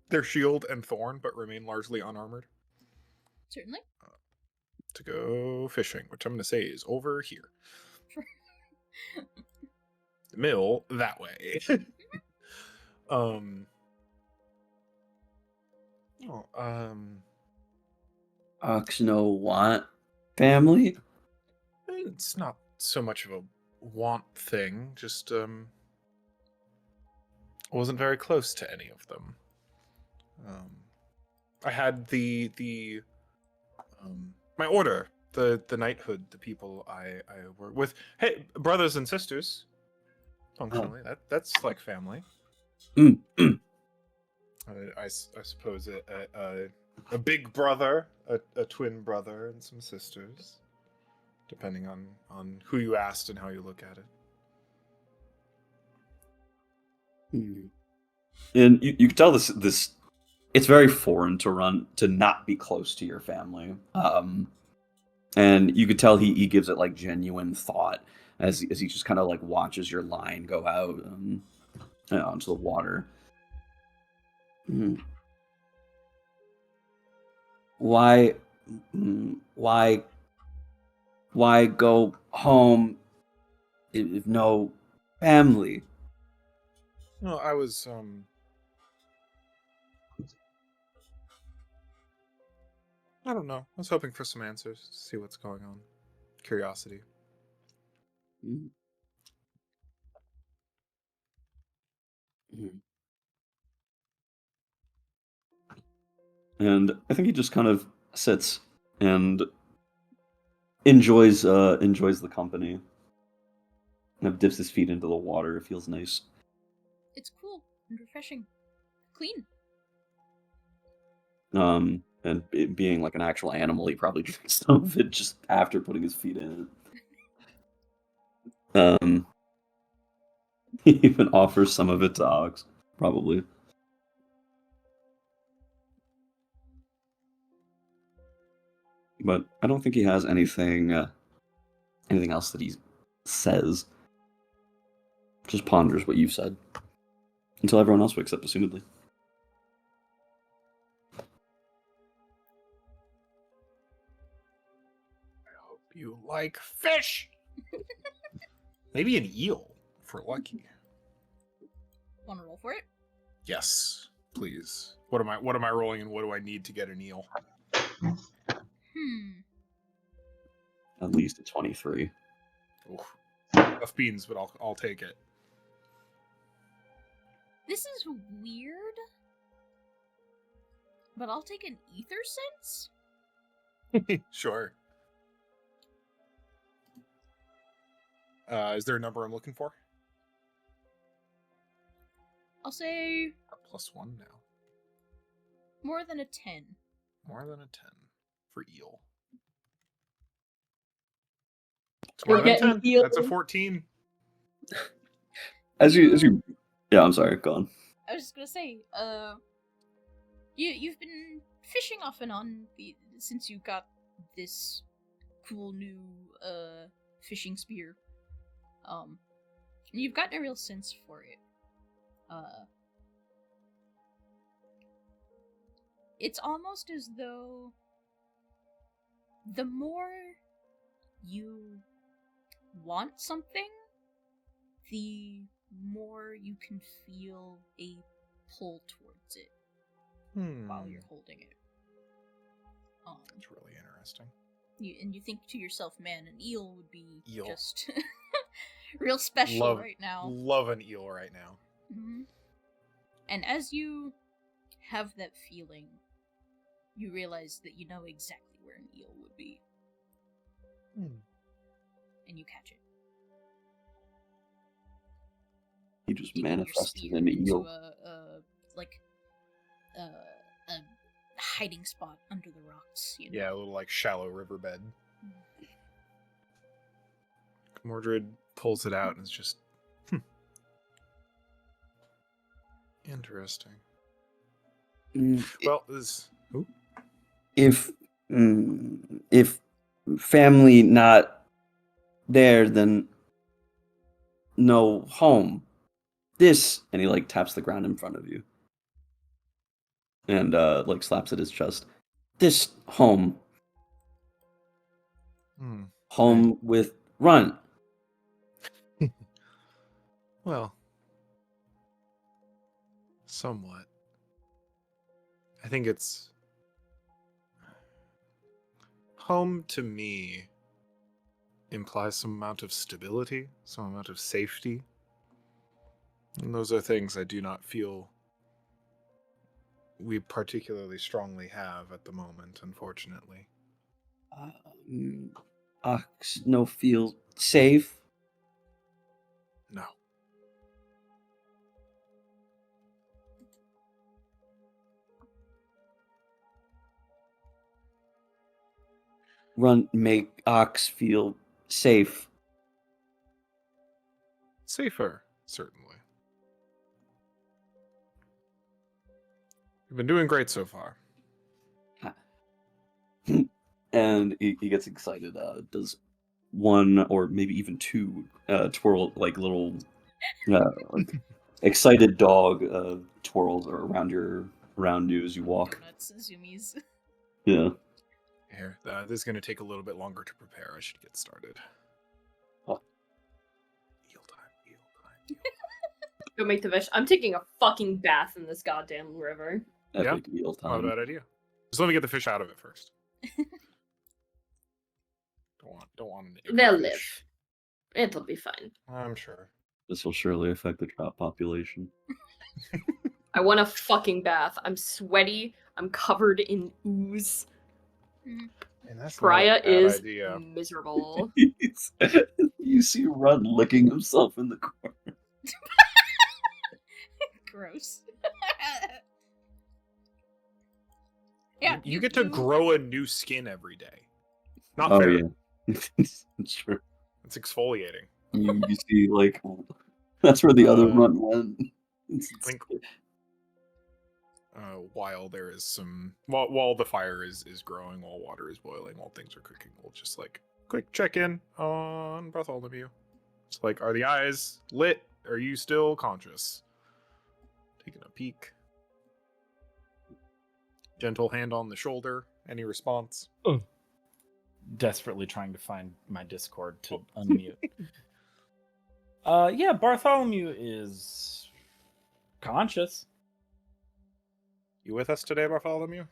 their shield and thorn, but remain largely unarmored. Certainly. To go fishing, which I'm going to say is over here. The mill that way. Oxno want family? It's not so much of a want thing, just I wasn't very close to any of them. I had the my order, the knighthood, the people I work with. Hey, brothers and sisters. Functionally, that's like family. I suppose a big brother, a twin brother, and some sisters, depending on who you asked and how you look at it. Hmm. And you can tell this it's very foreign to run to not be close to your family. And you could tell he gives it like genuine thought as he just kind of like watches your line go out onto the water. Hmm. Why, why, why go home if no family? No, I was I don't know. I was hoping for some answers to see what's going on. Curiosity. Mm. Mm. And I think he just kind of sits and enjoys the company. Kind of dips his feet into the water. It feels nice. It's cool and refreshing. Clean. And it being like an actual animal, he probably drinks some of it just after putting his feet in it. He even offers some of it to Ox, probably. But I don't think he has anything else that he says. Just ponders what you've said until everyone else wakes up, assumedly. I hope you like fish. Maybe an eel for lucky. Want to roll for it? Yes, please. What am I rolling, and what do I need to get an eel? At least a 23. Oof. Tough beans, but I'll take it. This is weird, but I'll take an ether sense. Sure. Is there a number I'm looking for? I'll say +1 now. more than a 10. More than a 10 for eel. It's We're more than getting 10. eel. That's a 14. As you yeah, I'm sorry, go on. I was just gonna say, you've been fishing off and on since you got this cool new fishing spear. And you've gotten a real sense for it. It's almost as though the more you want something, the more you can feel a pull towards it while you're holding it. That's really interesting. You think to yourself, man, an eel would be Eel. just real special right now. Love an eel right now. Mm-hmm. And as you have that feeling, you realize that you know exactly where an eel would be. And you catch it. He just Digging your manifested spear an into eel. a hiding spot under the rocks. You know? Yeah, a little like shallow riverbed. Mordred pulls it out and it's just interesting. Well, if family not there, then no home. This, and he like taps the ground in front of you, and like slaps at his chest. This home, home with Runt. Well, somewhat. I think it's home to me implies some amount of stability, some amount of safety. And those are things I do not feel we particularly strongly have at the moment, unfortunately. Ox no feel safe. No. Runt make Ox feel safe. Safer, certainly. You've been doing great so far. And he gets excited. Does one or maybe even two twirl like little like excited dog twirls around you as you walk. Donuts, zoomies. Yeah. Here, this is going to take a little bit longer to prepare. I should get started. Oh. Eel time. Go make the fish. I'm taking a fucking bath in this goddamn river. Epic eel Not a time. bad idea. Just let me get the fish out of it first. Don't want an They'll fish. live. It'll be fine. I'm sure. This will surely affect the trout population. I want a fucking bath. I'm sweaty. I'm covered in ooze. And that's Freya not a bad is idea. miserable. You see Run licking himself in the corner. Gross. Yeah, You get to grow a new skin every day. Not Oh fair. yeah, it's true. It's exfoliating. You see, like that's where the other Run went. I think while there is some while the fire is growing, while water is boiling, while things are cooking, we'll just like quick check in on Bartholomew. It's like, are the eyes lit? Are you still conscious? Taking a peek. Gentle hand on the shoulder. Any response? Desperately trying to find my Discord to unmute. Yeah, Bartholomew is conscious. You with us today, Bartholomew?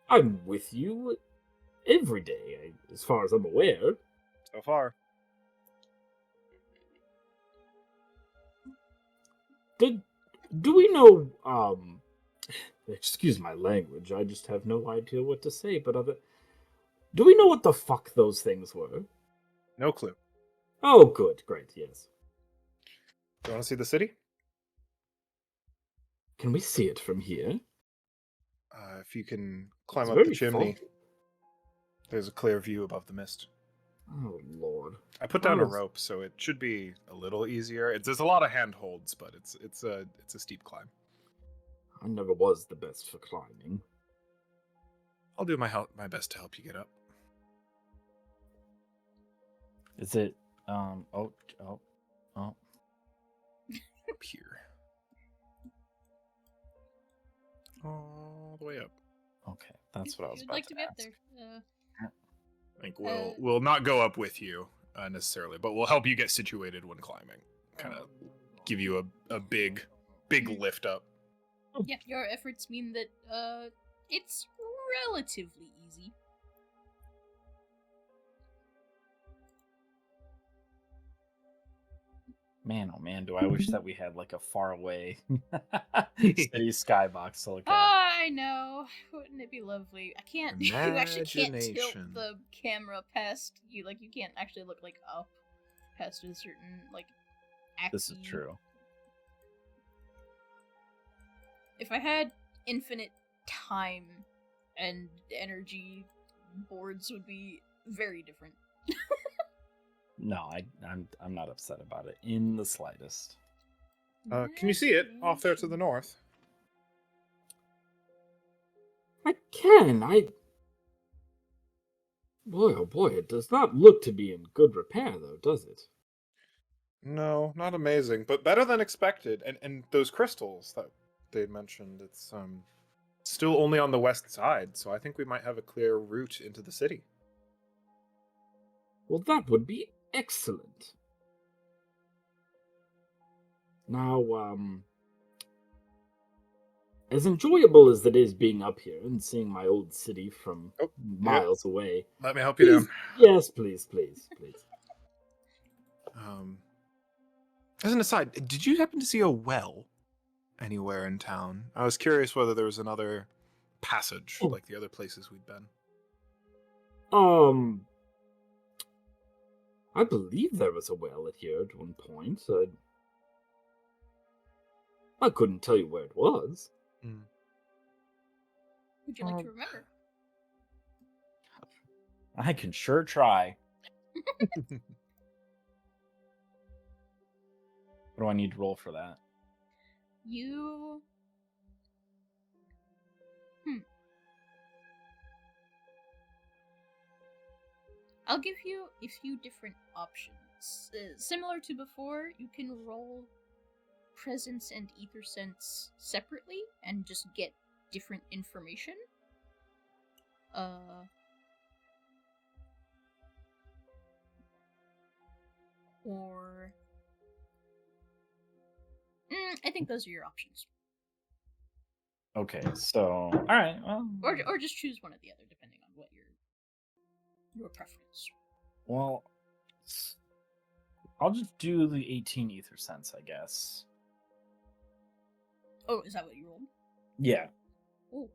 I'm with you every day, as far as I'm aware. So far. Do we know, excuse my language, I just have no idea what to say, but do we know what the fuck those things were? No clue. Oh, good, great, yes. Do you want to see the city? Can we see it from here? If you can climb It's up the very chimney, full. there's a clear view above the mist. Oh, Lord. I put down a Oh. rope, so it should be a little easier. There's a lot of handholds, but it's a steep climb. I never was the best for climbing. I'll do my best to help you get up. Is it oh Up here. All the way up. okay. That's what I was You'd about like to to be up ask. there. I think we'll not go up with you necessarily, but we'll help you get situated when climbing. Kind of give you a big lift up. Yeah, your efforts mean that it's relatively easy. Man, oh man, do I wish that we had like a faraway city skybox to look at. I know. Wouldn't it be lovely? I can't. You actually can't tilt Imagination. the camera past you. Like you can't actually look like up past a certain like. This is axis. true. If I had infinite time and energy, boards would be very different. No, I'm not upset about it in the slightest. Can you see it off there to the north? I can, Boy, oh boy, it does not look to be in good repair, though, does it? No, not amazing, but better than expected. And those crystals that they mentioned, it's still only on the west side, so I think we might have a clear route into the city. Well, that would be excellent. Now, as enjoyable as it is being up here and seeing my old city from miles away. Let me help you down. Yes, please. As an aside, did you happen to see a well anywhere in town? I was curious whether there was another passage like the other places we'd been. I believe there was a well here at one point. I couldn't tell you where it was. Would you like to remember? I can sure try. What do I need to roll for that? You... I'll give you a few different options. Similar to before, you can roll presence and ether sense separately and just get different information. Or I think those are your options. Okay, so all right, well, Or just choose one or the other depending on what your preference. well, I'll just do the 18 ether sense, I guess. Oh, is that what you rolled? Yeah. Oh.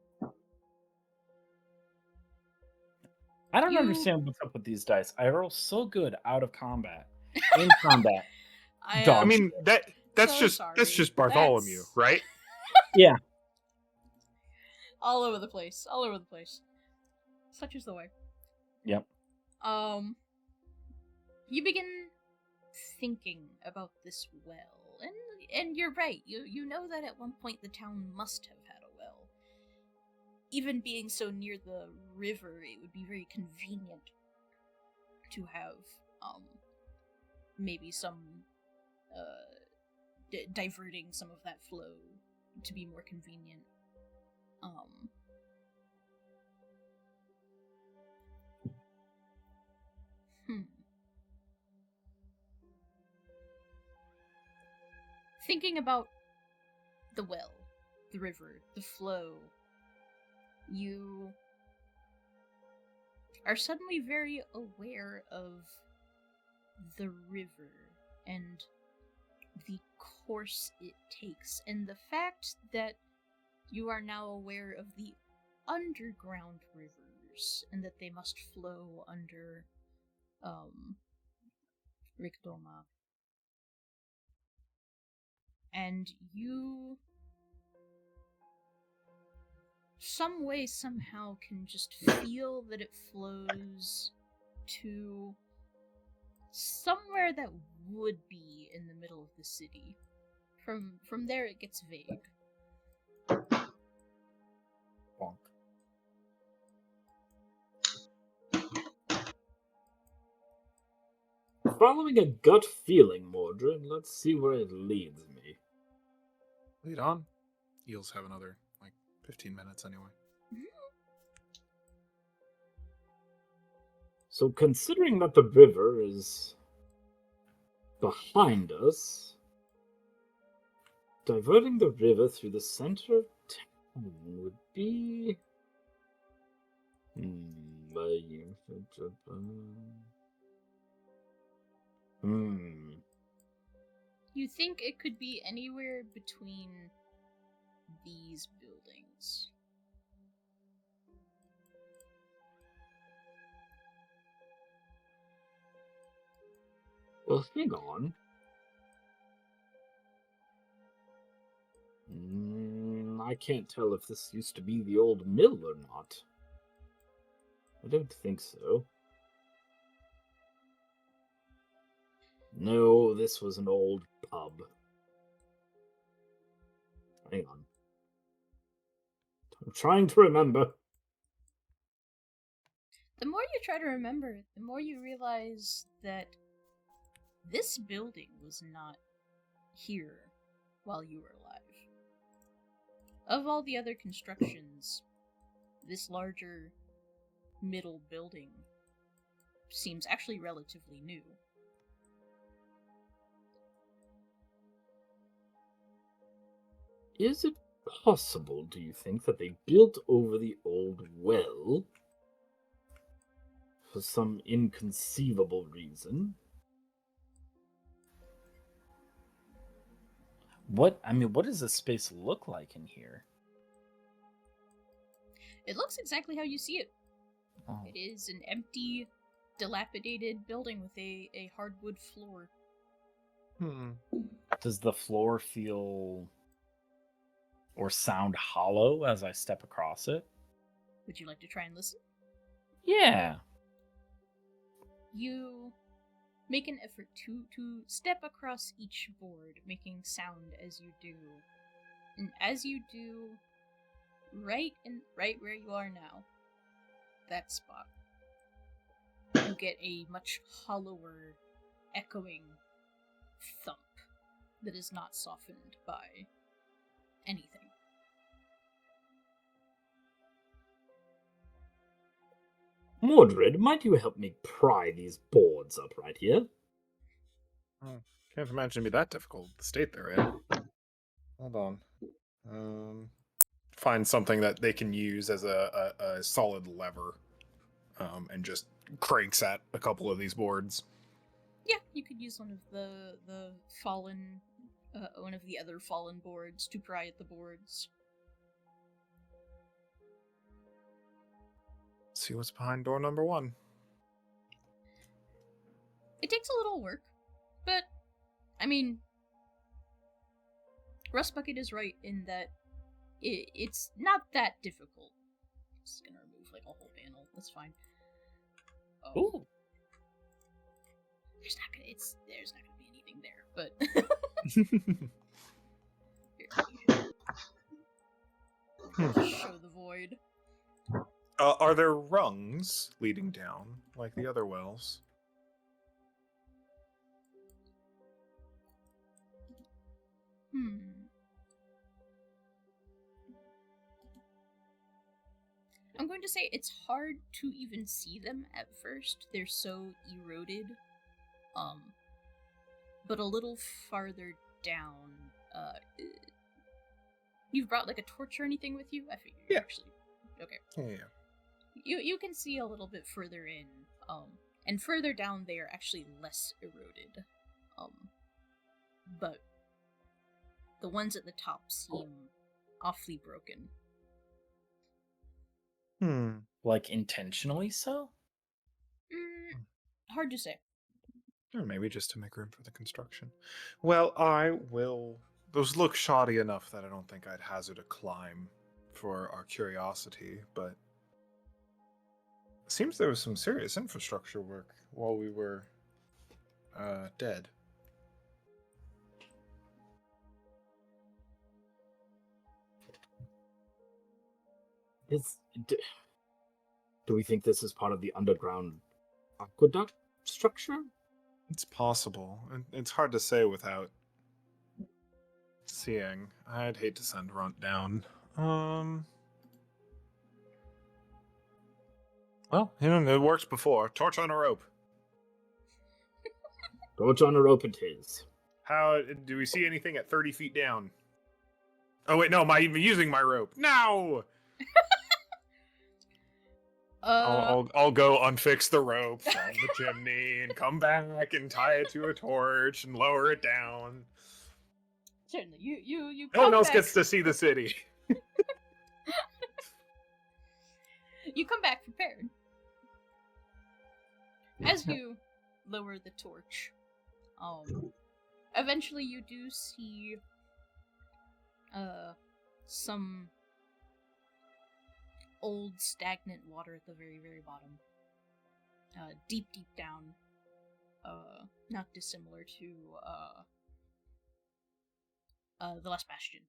I don't understand what's up with these dice. I roll so good out of combat. In combat. I mean, that's so just Bartholomew, right? Yeah. All over the place. All over the place. Such is the way. Yep. You begin thinking about this well, and you're right. You know that at one point the town must have had a well. Even being so near the river, it would be very convenient to have maybe some diverting some of that flow to be more convenient. Thinking about the well, the river, the flow, you are suddenly very aware of the river and the course it takes, and the fact that you are now aware of the underground rivers and that they must flow under Rikdoma. And you some way somehow can just feel that it flows to somewhere that would be in the middle of the city. From there it gets vague. Bonk. Following a gut feeling, Mordred, let's see where it leads me. Lead on. Eels have another, 15 minutes anyway. So considering that the river is behind us, diverting the river through the center of town would be... You think it could be anywhere between these buildings. Well, hang on. I can't tell if this used to be the old mill or not. I don't think so. No, this was an old pub. Hang on. I'm trying to remember. The more you try to remember, the more you realize that this building was not here while you were alive. Of all the other constructions, this larger middle building seems actually relatively new. Is it possible, do you think, that they built over the old well for some inconceivable reason? What does this space look like in here? It looks exactly how you see it. Oh. It is an empty, dilapidated building with a hardwood floor. Does the floor feel or sound hollow as I step across it? Would you like to try and listen? Yeah. You make an effort to step across each board, making sound as you do. And as you do, right where you are now, that spot, you get a much hollower, echoing thump that is not softened by anything. Mordred, might you help me pry these boards up right here? Can't imagine it'd be that difficult, the state they're in. Hold on. Find something that they can use as a solid lever, and just cranks at a couple of these boards. Yeah, you could use one of the fallen, one of the other fallen boards to pry at the boards. See what's behind door number 1. It takes a little work, but, I mean, Rustbucket is right in that it's not that difficult. Just gonna remove, like, a whole panel. That's fine. Oh. Ooh. There's not gonna be anything there, but... Here. Show the void. Are there rungs leading down, like the other wells? I'm going to say it's hard to even see them at first. They're so eroded. But a little farther down, you've brought like a torch or anything with you? I figured. Yeah. Actually. Okay. Yeah. You can see a little bit further in, and further down they are actually less eroded. But the ones at the top seem awfully broken. Like intentionally so? Hard to say. Or maybe just to make room for the construction. Well, I will... Those look shoddy enough that I don't think I'd hazard a climb for our curiosity, but... It seems there was some serious infrastructure work while we were dead. Do we think this is part of the underground aqueduct structure? It's possible. It's hard to say without seeing. I'd hate to send Runt down. Well, it worked before. Torch on a rope. Torch on a rope it is. How do we see anything at 30 feet down? Oh wait, no, am I even using my rope? No! I'll go unfix the rope from the chimney and come back and tie it to a torch and lower it down. Certainly, you. No one else gets to see the city. You come back prepared. As you lower the torch, eventually you do see some old stagnant water at the very, very bottom. Deep down. Not dissimilar to the last bastion.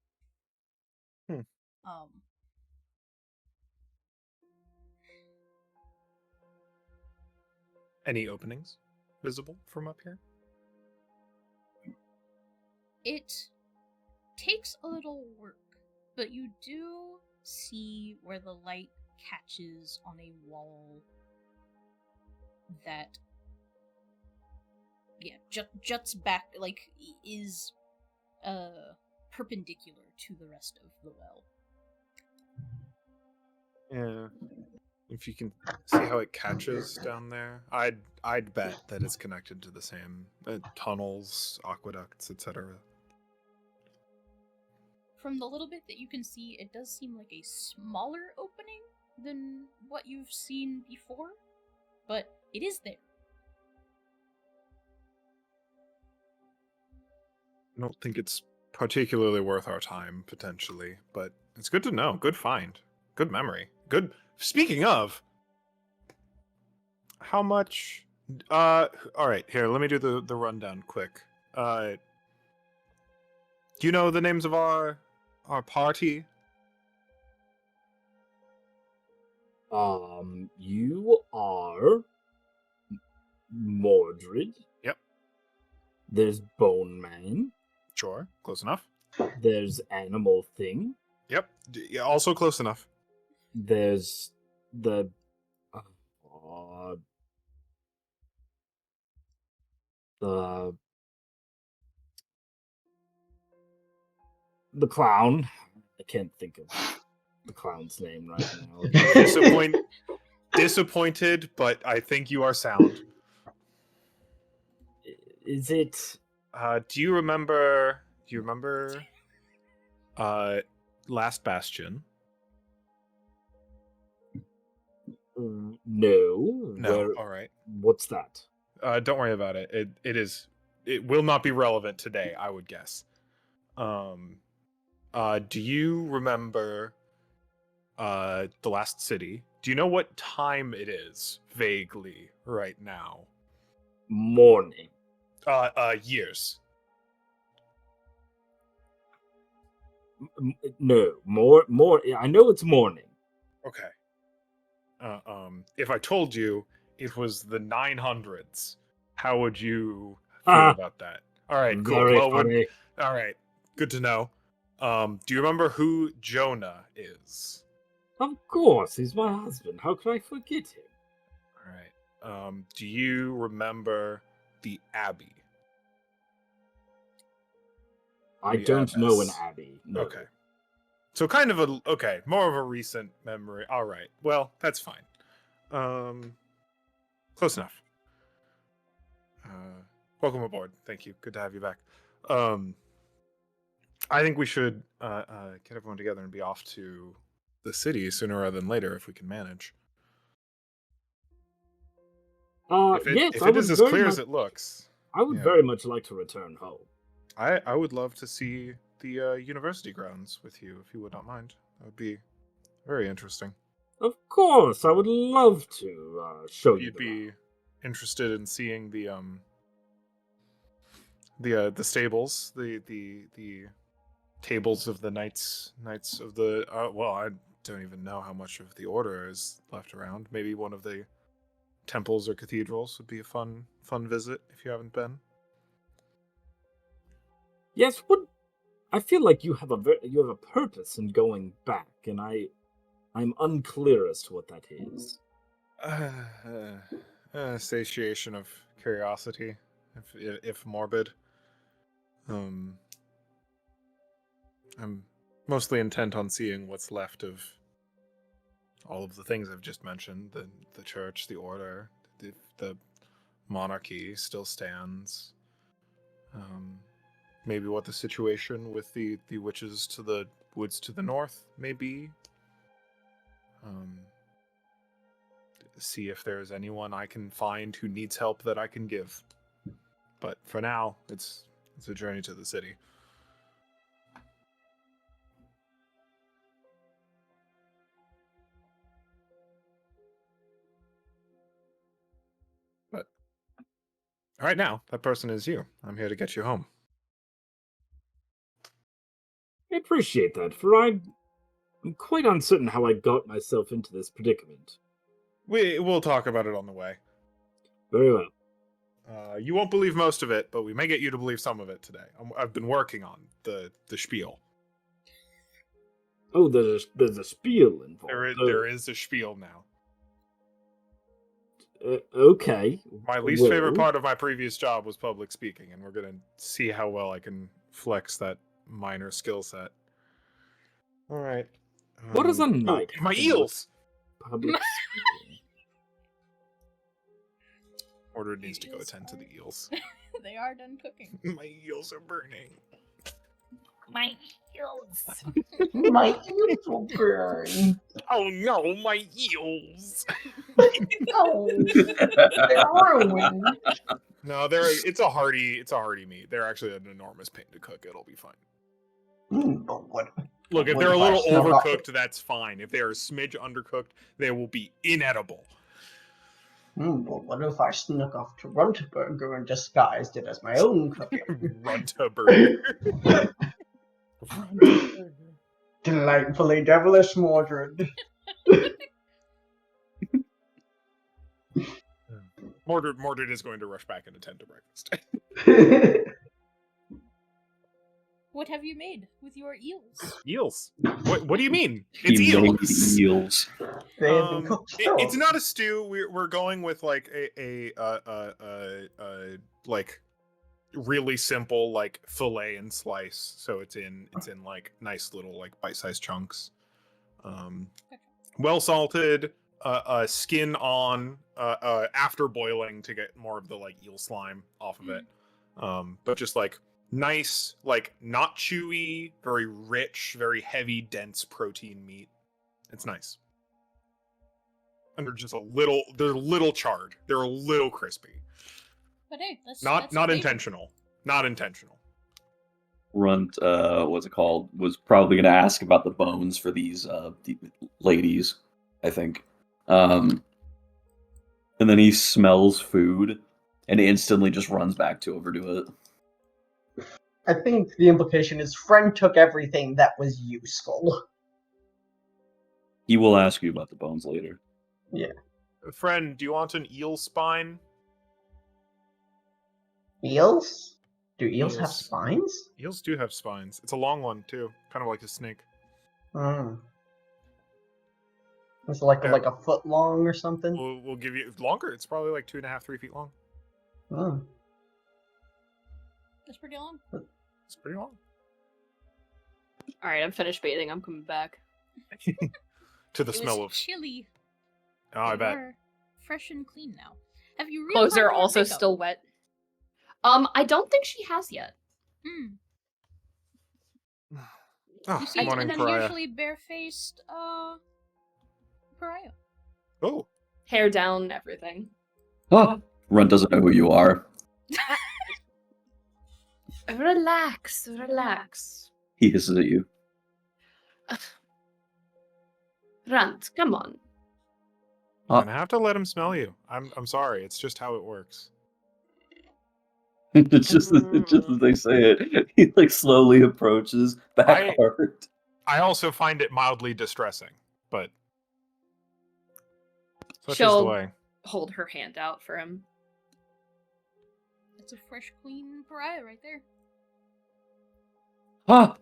Any openings visible from up here? It takes a little work, but you do see where the light catches on a wall that, juts back, like, is perpendicular to the rest of the well. Yeah. If you can see how it catches down there, I'd bet that it's connected to the same tunnels, aqueducts, etc. From the little bit that you can see, it does seem like a smaller opening than what you've seen before, but it is there. I don't think it's particularly worth our time, potentially, but it's good to know. Good find. Good memory. Good. Speaking of, how much... all right, here, let me do the rundown quick. Do you know the names of our our party? You are Mordred. Yep. There's Bone Man. Sure, close enough. There's Animal Thing. Yep, yeah, also close enough. There's the the clown. I can't think of the clown's name right now. Disappointed, but I think you are sound. Is it? Do you remember? Last Bastion? No. No. All right. What's that? Don't worry about it. It will not be relevant today, I would guess. Do you remember the last city? Do you know what time it is vaguely right now? Morning. Years. No, more. I know it's morning. Okay. If I told you it was the 900s, how would you feel about that? All right, cool. Very Well, funny. all right, good to know. Do you remember who Jonah is? Of course, he's my husband. How could I forget him? All right. Do you remember the Abbey? I The don't know an MS. abbey. No. Okay. So kind of more of a recent memory. All right. Well, that's fine. Close enough. Welcome aboard. Thank you. Good to have you back. I think we should get everyone together and be off to the city sooner rather than later if we can manage. If it is as clear as it looks. I would very much like to return home. I would love to see the university grounds with you, if you would not mind. That would be very interesting. Of course, I would love to show you. You'd be interested in seeing the stables, the tables of the knights of the. Well, I don't even know how much of the order is left around. Maybe one of the temples or cathedrals would be a fun visit if you haven't been. Yes, I feel like you have a purpose in going back, and I'm unclear as to what that is. Satiation of curiosity, if morbid. I'm mostly intent on seeing what's left of all of the things I've just mentioned: the church, the order, the monarchy still stands. Maybe what the situation with the witches to the woods to the north may be. See if there's anyone I can find who needs help that I can give. But for now, it's a journey to the city. But right now, that person is you. I'm here to get you home. I appreciate that, for I'm quite uncertain how I got myself into this predicament. We'll talk about it on the way. Very well. You won't believe most of it, but we may get you to believe some of it today. I've been working on the spiel. Oh, there's a spiel involved. There is a spiel now. Okay. My least favorite part of my previous job was public speaking, and we're going to see how well I can flex that minor skill set. All right. What is a knight? My eels! Public speaking. Order needs to go attend to the eels. They are done cooking. My eels are burning. My eels. My ears will burn. Oh no, my eels! Oh, they're ruined. No, it's a hearty meat. They're actually an enormous pain to cook. It'll be fine. But what? Look, if what they're a if I little snuck off- overcooked, that's fine. If they are a smidge undercooked, they will be inedible. But what if I snuck off to Runtaburger and disguised it as my own cooking? Runtaburger. Delightfully devilish, Mordred. Mordred is going to rush back and attend to breakfast. What have you made with your eels? Eels. What do you mean? He It's made eels. eels. They have been cooked. It's not a stew. We're going with like a like really simple like fillet and slice. So it's in like nice little like bite-sized chunks. Well salted, skin on, after boiling to get more of the like eel slime off of it. But just like nice, like not chewy, very rich, very heavy, dense protein meat. It's nice. And they're just they're a little charred. They're a little crispy. But hey, that's Not flavor. intentional. Not intentional. Runt, what's it called? Was probably going to ask about the bones for these the ladies, I think. And then he smells food and instantly just runs back to overdo it. I think the implication is friend took everything that was useful. He will ask you about the bones later. Yeah. Friend, do you want an eel spine? Eels? Do eels have Eels. spines? Eels do have spines. It's a long one too, kind of like a snake. It's like Yeah. like a foot long or something. We'll give you longer. It's probably like 2.5, 3 feet long. Oh. That's pretty long. It's pretty long. All right, I'm finished bathing. I'm coming back. To the It smell was of. chilly. Oh, I You bet. are fresh and clean now. Have you Clothes are reapplied your also makeup? still wet. I don't think she has yet. Hmm. Oh, You see morning, an Pariah. unusually barefaced pariah. Oh, Hair down, everything. Huh. Runt doesn't know who you are. Relax, relax. He hisses at you. Runt, come on. I'm gonna have to let him smell you. I'm sorry. It's just how it works. It's just as they say it. He like slowly approaches back hard. I also find it mildly distressing, but such is the She'll way. hold her hand out for him. That's a fresh, clean pariah right there. Huh.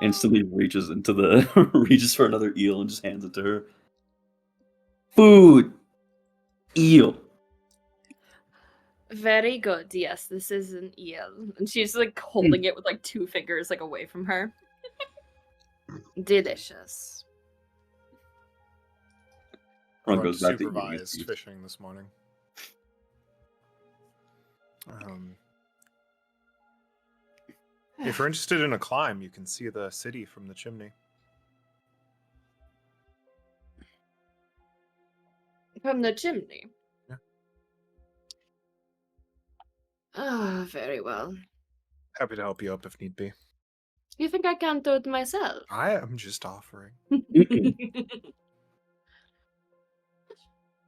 Instantly reaches into the reaches for another eel and just hands it to her. Food. Eel. Very good. Yes, this is an eel. And she's like holding it with like 2 fingers like away from her. Delicious. Ron Runt goes back to eating his supervised teeth. fishing this morning. If you're interested in a climb, you can see the city from the chimney. From the chimney. Yeah. Ah, very well. Happy to help you up if need be. You think I can't do it myself? I am just offering.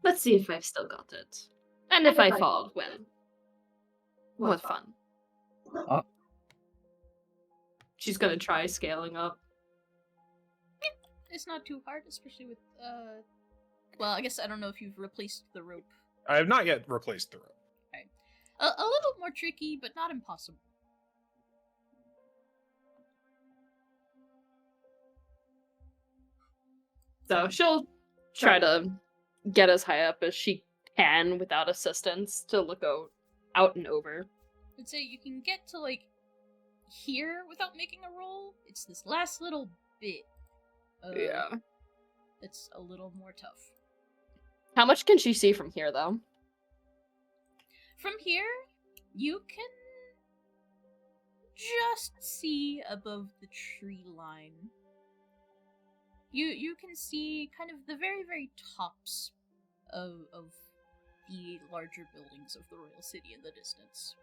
Let's see if I've still got it. And if I fall, well, what fun. She's gonna try scaling up. It's not too hard, especially with well, I guess I don't know if you've replaced the rope. I have not yet replaced the rope. A little more tricky, but not impossible. So she'll try to get as high up as she can without assistance to look out and over. I'd say you can get to like here without making a roll. It's this last little bit. Yeah. It's a little more tough. How much can she see from here, though? From here, you can just see above the tree line. You can see kind of the very, very tops of the larger buildings of the royal city in the distance.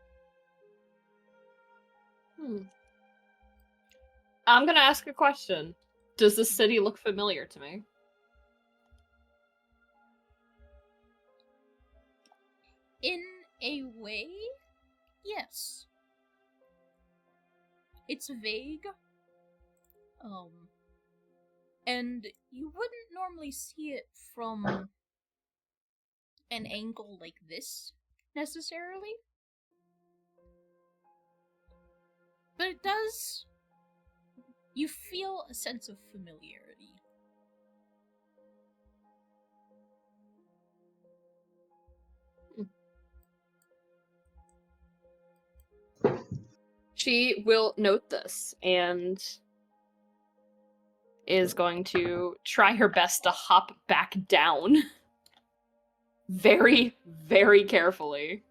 I'm gonna ask a question. Does this city look familiar to me? In a way, yes. It's vague. And you wouldn't normally see it from an angle like this, necessarily. But it does... You feel a sense of familiarity. She will note this and is going to try her best to hop back down. Very, very carefully.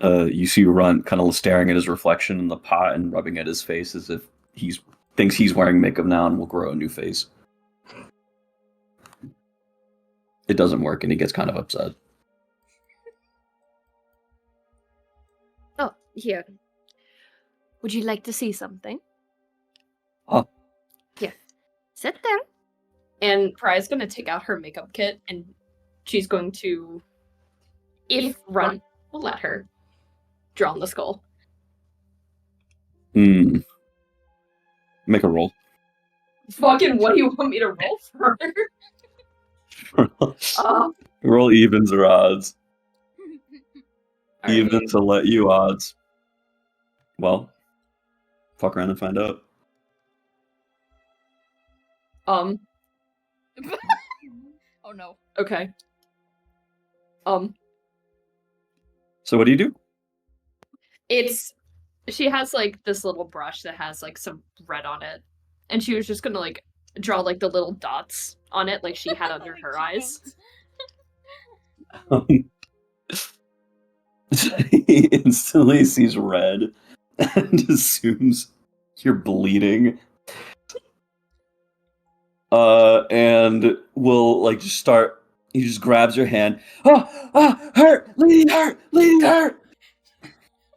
You see Runt kind of staring at his reflection in the pot and rubbing at his face as if thinks he's wearing makeup now and will grow a new face. It doesn't work, and he gets kind of upset. Oh, here. Would you like to see something? Oh. Here. Sit there. And Pry's going to take out her makeup kit, and she's going to, if Runt will let her, draw on the skull. Make a roll. Fucking, what do you want me to roll for? Roll evens or odds. All Even right. to let you odds. Well, fuck around and find out. Oh no. Okay. So what do you do? She has like this little brush that has like some red on it, and she was just gonna like draw like the little dots on it like she had under Like her eyes. He instantly sees red and assumes you're bleeding. And will like just start. He just grabs your hand. Hurt, bleeding, hurt.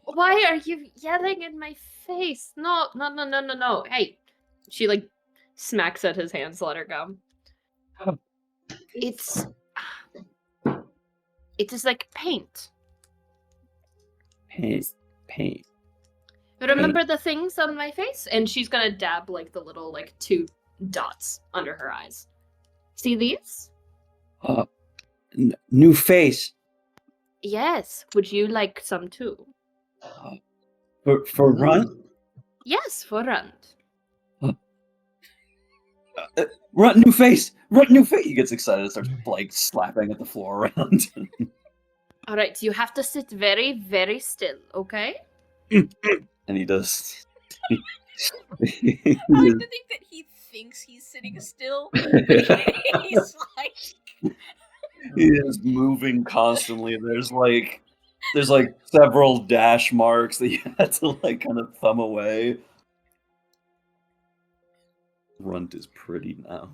Why are you yelling in my face? No. Hey. She like smacks at his hands, let her go. It is like paint. Paint. Remember the things on my face? And she's gonna dab like the little like 2 dots under her eyes. See these? New face. Yes. Would you like some too? For Runt? Yes, for Runt. Runt, new face! He gets excited and starts like slapping at the floor around. Alright, you have to sit very, very still, okay? And he does. I like to think that he thinks he's sitting still, but he's like... He is moving constantly. There's like several dash marks that you had to like kind of thumb away. Runt is pretty now.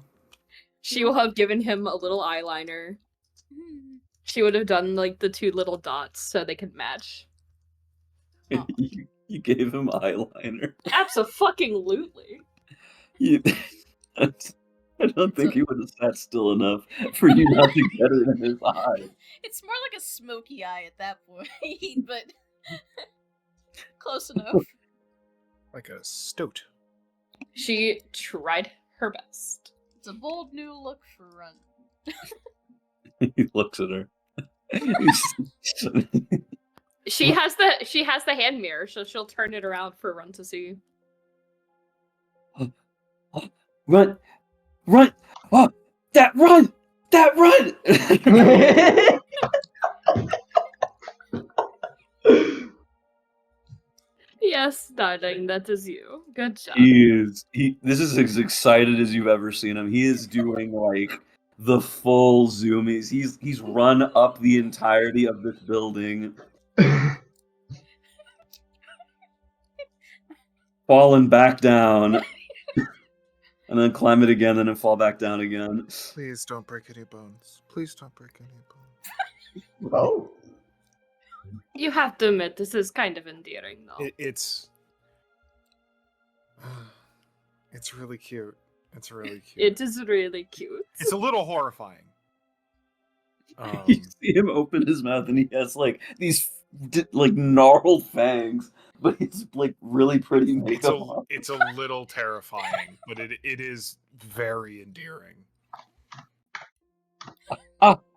She will have given him a little eyeliner. She would have done like the 2 little dots so they could match. Oh. You gave him eyeliner. Abso-fucking-lutely. I don't think he would have sat still enough for you not to get it in his eye. It's more like a smoky eye at that point, but close enough. Like a stoat. She tried her best. It's a bold new look for Runt. He looks at her. She has the hand mirror, so she'll turn it around for Runt to see. Run! Oh, that run! Yes, darling, that is you. Good job. This is as excited as you've ever seen him. He is doing like the full zoom. He's run up the entirety of this building. Fallen back down. And then climb it again, and then fall back down again. Please don't break any bones. Please don't break any bones. Oh. You have to admit, this is kind of endearing, though. It's really cute. It's really cute. It is really cute. It's a little horrifying. You see him open his mouth, and he has like these like gnarled fangs, but it's like really pretty makeup. It's a little terrifying, but it is very endearing.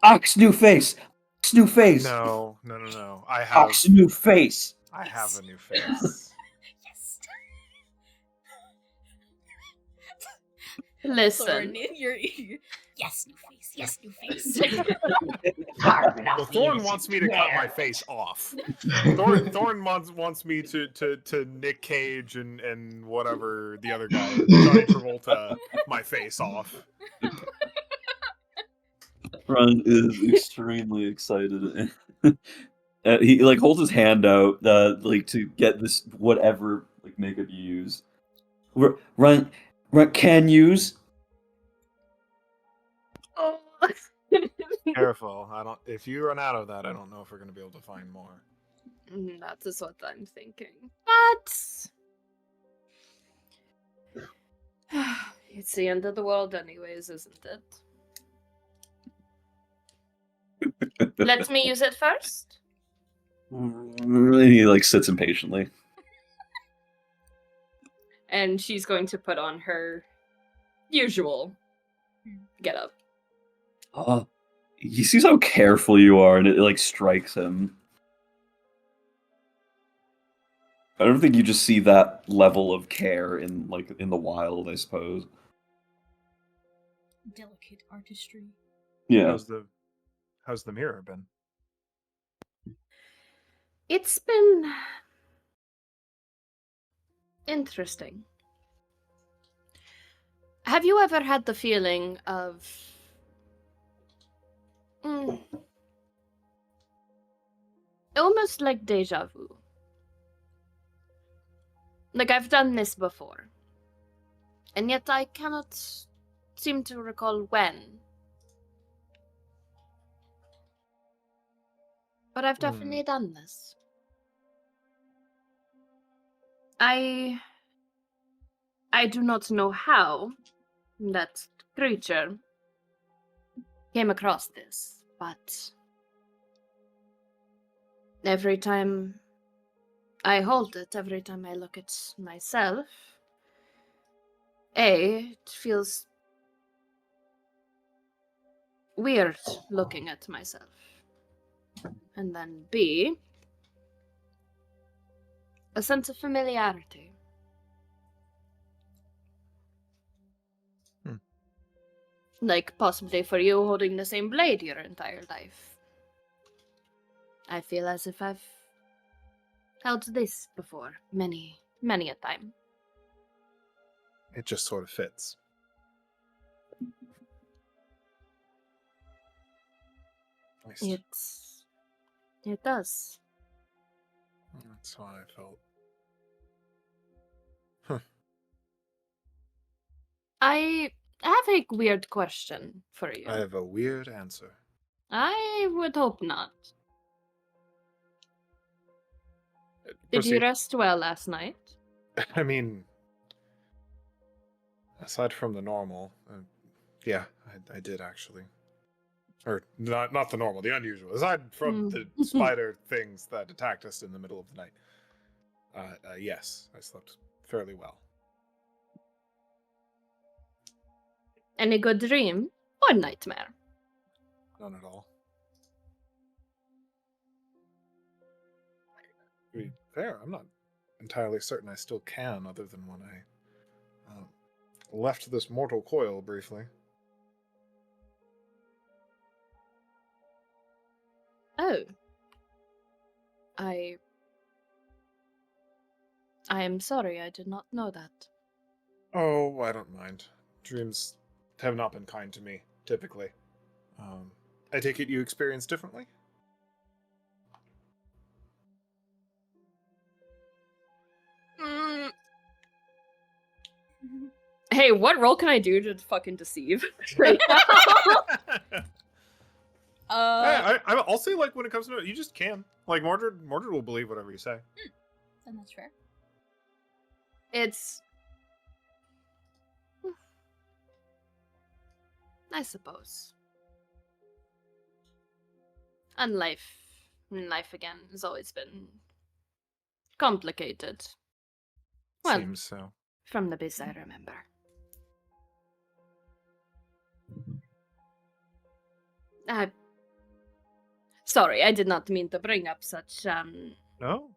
Ox new face. Ox new face. No. I have Ox new face. I have a new face. Yes. Listen. Thorn in your ear. Yes, new face. Yes, new face. Well, Thorn wants me to cut my face off. Thorn wants me to Nick Cage and whatever the other guy, Johnny Travolta, my face off. Ron is extremely excited. He like holds his hand out, like to get this whatever like makeup you use. Run can use. Oh. Careful, if you run out of that, I don't know if we're gonna be able to find more. That is what I'm thinking. But it's the end of the world anyways, isn't it? Let me use it first. He like sits impatiently. And she's going to put on her usual getup. He sees how careful you are, and it like strikes him. I don't think you just see that level of care in the wild, I suppose. Delicate artistry. Yeah. How's the mirror been? It's been interesting. Have you ever had the feeling of almost like deja vu? Like I've done this before, and yet I cannot seem to recall when. But I've definitely done this. I do not know how that creature came across this, but every time I hold it, every time I look at myself, it feels weird looking at myself. And then B, a sense of familiarity. Like possibly for you holding the same blade your entire life. I feel as if I've held this before many, many a time. It just sort of fits. Nice. It does. That's how I felt. I have a weird question for you. I have a weird answer. I would hope not. Did you rest well last night? I mean, aside from the normal, yeah, I did actually. Or not the normal, the unusual. Aside from the spider things that attacked us in the middle of the night. Yes, I slept fairly well. Any good dream or nightmare? None at all. To be fair, I'm not entirely certain I still can, other than when I left this mortal coil briefly. Oh. I am sorry, I did not know that. Oh, I don't mind. Dreams have not been kind to me, typically. I take it you experience differently? Hey, what role can I do to fucking deceive? Right now? I'll say, like, when it comes to it, you just can. Like, Mordred will believe whatever you say. Then that's fair. It's... I suppose. And life again has always been complicated. Well, Seems so. from the bits I remember. Sorry, I did not mean to bring up such No,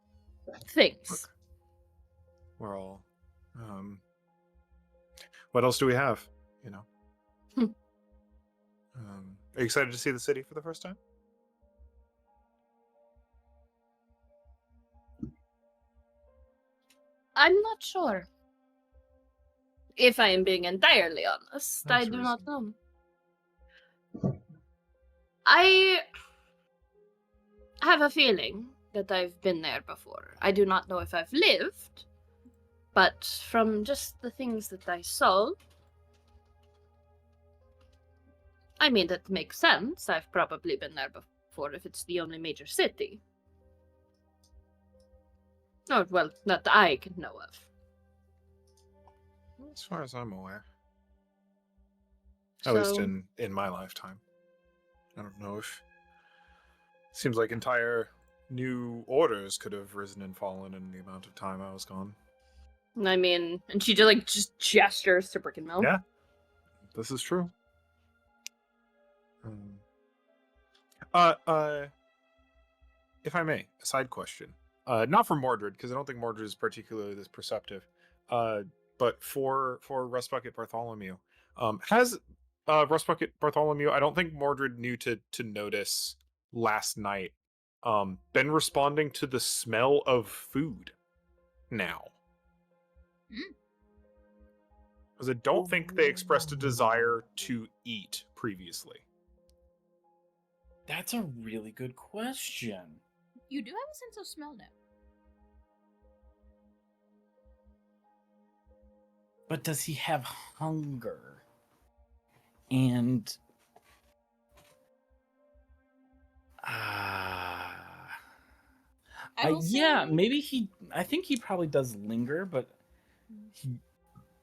things. we're all. What else do we have? You know. Are you excited to see the city for the first time? I'm not sure. If I am being entirely honest, I That's do not reasonable. know. I have a feeling that I've been there before. I do not know if I've lived, but from just the things that I saw, I mean, that makes sense. I've probably been there before if it's the only major city. Oh, well, that I can know of. As far as I'm aware. At least in my lifetime. I don't know if... Seems like entire new orders could have risen and fallen in the amount of time I was gone. I mean, and she just gestures to Brick and Mill. Yeah, this is true. If I may, a side question. Not for Mordred, because I don't think Mordred is particularly this perceptive. But for Rust Bucket Bartholomew, has Rust Bucket Bartholomew, I don't think Mordred knew to notice last night, been responding to the smell of food now. Because I don't think they expressed a desire to eat previously. That's a really good question. You do have a sense of smell now. But does he have hunger? And yeah, maybe he. I think he probably does linger, but he.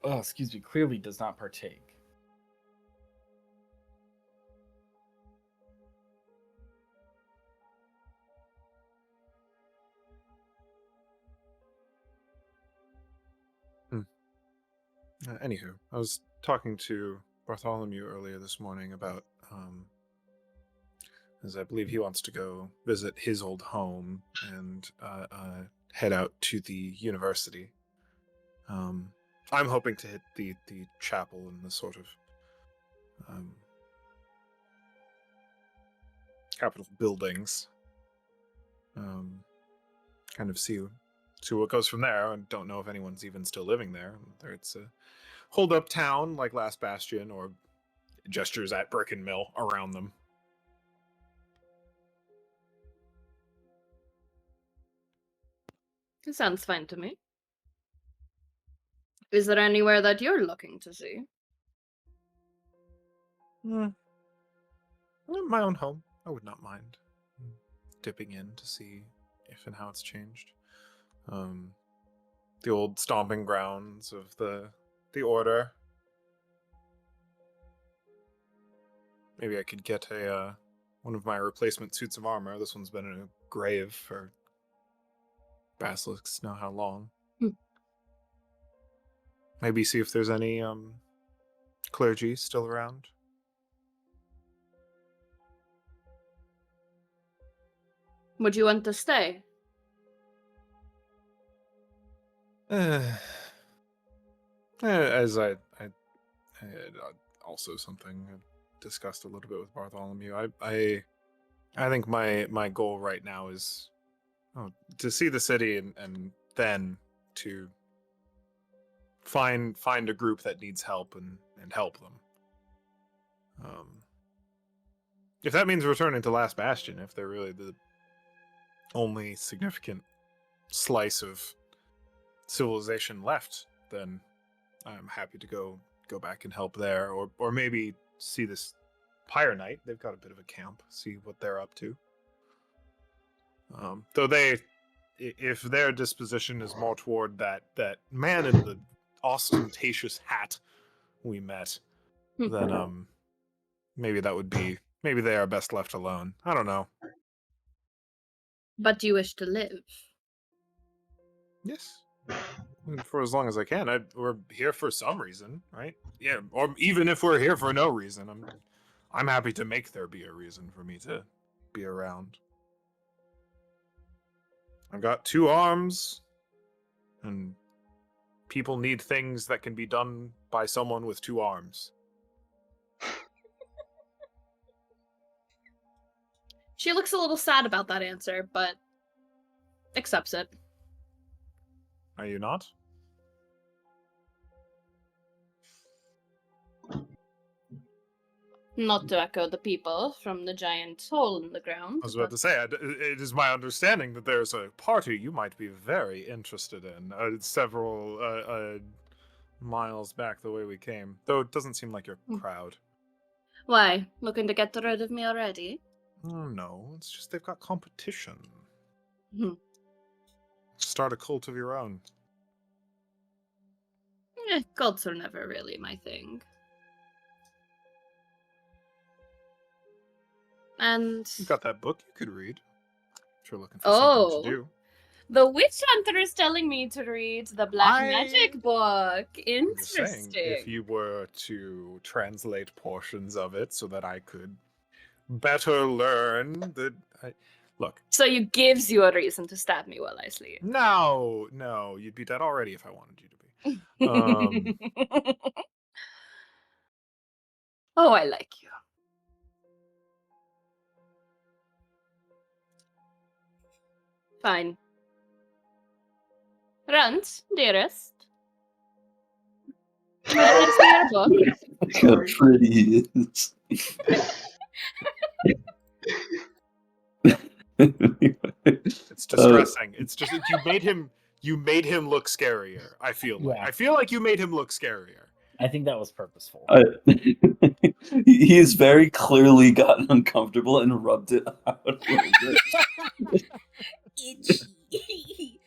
Oh, excuse me. Clearly, does not partake. Anywho, I was talking to Bartholomew earlier this morning about, as I believe he wants to go visit his old home and head out to the university. I'm hoping to hit the chapel and the sort of capital buildings. Kind of see what goes from there. I don't know if anyone's even still living there. Whether it's a hold-up town like Last Bastion or gestures at Brick and Mill around them. It sounds fine to me. Is there anywhere that you're looking to see? My own home. I would not mind dipping in to see if and how it's changed. The old stomping grounds of the Order. Maybe I could get a one of my replacement suits of armor. This one's been in a grave for basilisks know how long. Maybe see if there's any clergy still around. Would you want to stay? As I also something I discussed a little bit with Bartholomew. I think my goal right now is to see the city and then to find a group that needs help and help them. If that means returning to Last Bastion, if they're really the only significant slice of civilization left, then I'm happy to go back and help there, or maybe see this Pyre Knight. They've got a bit of a camp, see what they're up to. Though if their disposition is more toward that man in the ostentatious hat we met, then maybe they are best left alone. I don't know. But you wish to live. Yes. And for as long as I can. We're here for some reason, right? Yeah, or even if we're here for no reason, I'm happy to make there be a reason for me to be around. I've got 2 arms, and people need things that can be done by someone with 2 arms. She looks a little sad about that answer, but accepts it. Are you not? Not to echo the people from the giant hole in the ground. I was about to say, it is my understanding that there's a party you might be very interested in, several miles back the way we came. Though it doesn't seem like your crowd. Why? Looking to get rid of me already? Oh, no, it's just they've got competition. Start a cult of your own. Cults are never really my thing. And You've got that book you could read. If you're looking for something to do. The Witch Hunter is telling me to read the Black Magic book. I'm just saying, Interesting. if you were to translate portions of it so that I could better learn the... Look. So it gives you a reason to stab me while I sleep. No, you'd be dead already if I wanted you to be. Oh, I like you. Fine. Runt, dearest. Let's see your book. Look how pretty he is. It's distressing. It's just you made him look scarier. I feel like you made him look scarier. I think that was purposeful. He has very clearly gotten uncomfortable and rubbed it out a little bit. Itchy.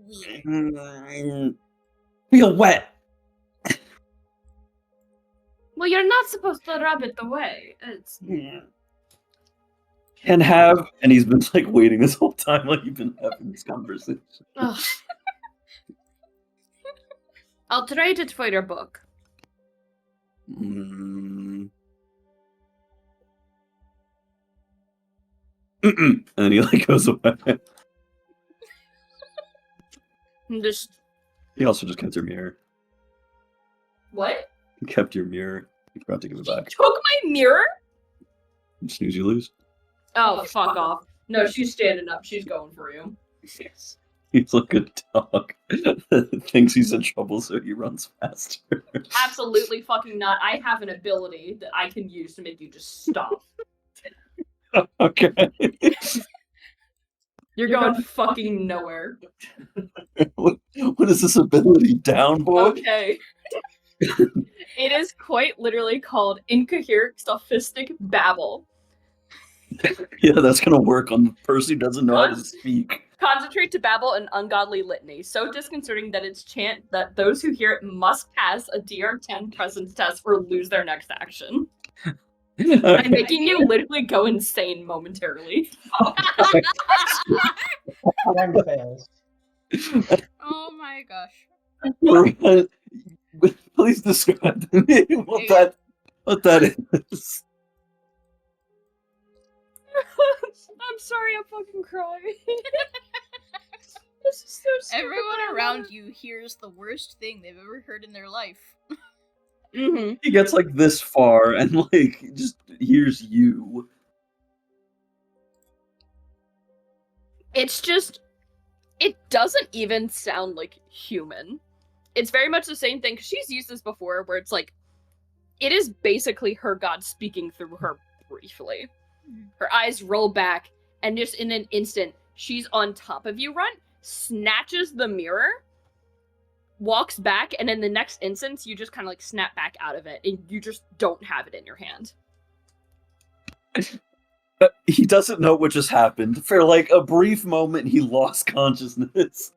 Weird. Feel wet. Well, you're not supposed to rub it away. It's And he's been like waiting this whole time, like you've been having this conversation. Ugh. I'll trade it for your book. Mm. Mm-mm. And he like goes away. He also just kept your mirror. What? He kept your mirror. He forgot to give it back. Took my mirror? Snooze, you lose. Oh, fuck off. No, she's standing up. She's going for you. Yes. He's like a dog. Thinks he's in trouble, so he runs faster. Absolutely fucking not. I have an ability that I can use to make you just stop. Okay. You're going fucking nowhere. What is this ability? Downboard? Okay. It is quite literally called Incoherent Sophistic Babble. Yeah, that's gonna work on the person who doesn't know how to speak. Concentrate to babble an ungodly litany, so disconcerting that its chant that those who hear it must pass a DR10 presence test or lose their next action. I'm making you literally go insane momentarily. Time fails. Oh my gosh. Please describe to me what that is. I'm sorry, I'm fucking crying. This is so stupid. Everyone around you hears the worst thing they've ever heard in their life. Mm-hmm. He gets like this far and like just hears you. It's just, it doesn't even sound like human. It's very much the same thing, because she's used this before, where it's like, it is basically her god speaking through her briefly. Her eyes roll back, and just in an instant, she's on top of you, Runt, snatches the mirror, walks back, and in the next instance, you just kind of like snap back out of it, and you just don't have it in your hand. He doesn't know what just happened. For like a brief moment, he lost consciousness.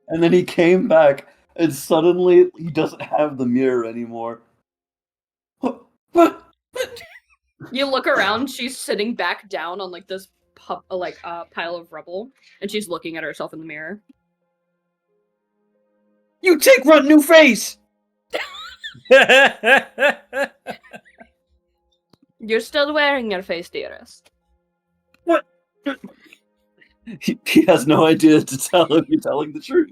And then he came back, and suddenly he doesn't have the mirror anymore. What? You look around, she's sitting back down on like this pile of rubble, and she's looking at herself in the mirror. You take Runt new face! You're still wearing your face, dearest. What? He has no idea to tell if you're telling the truth.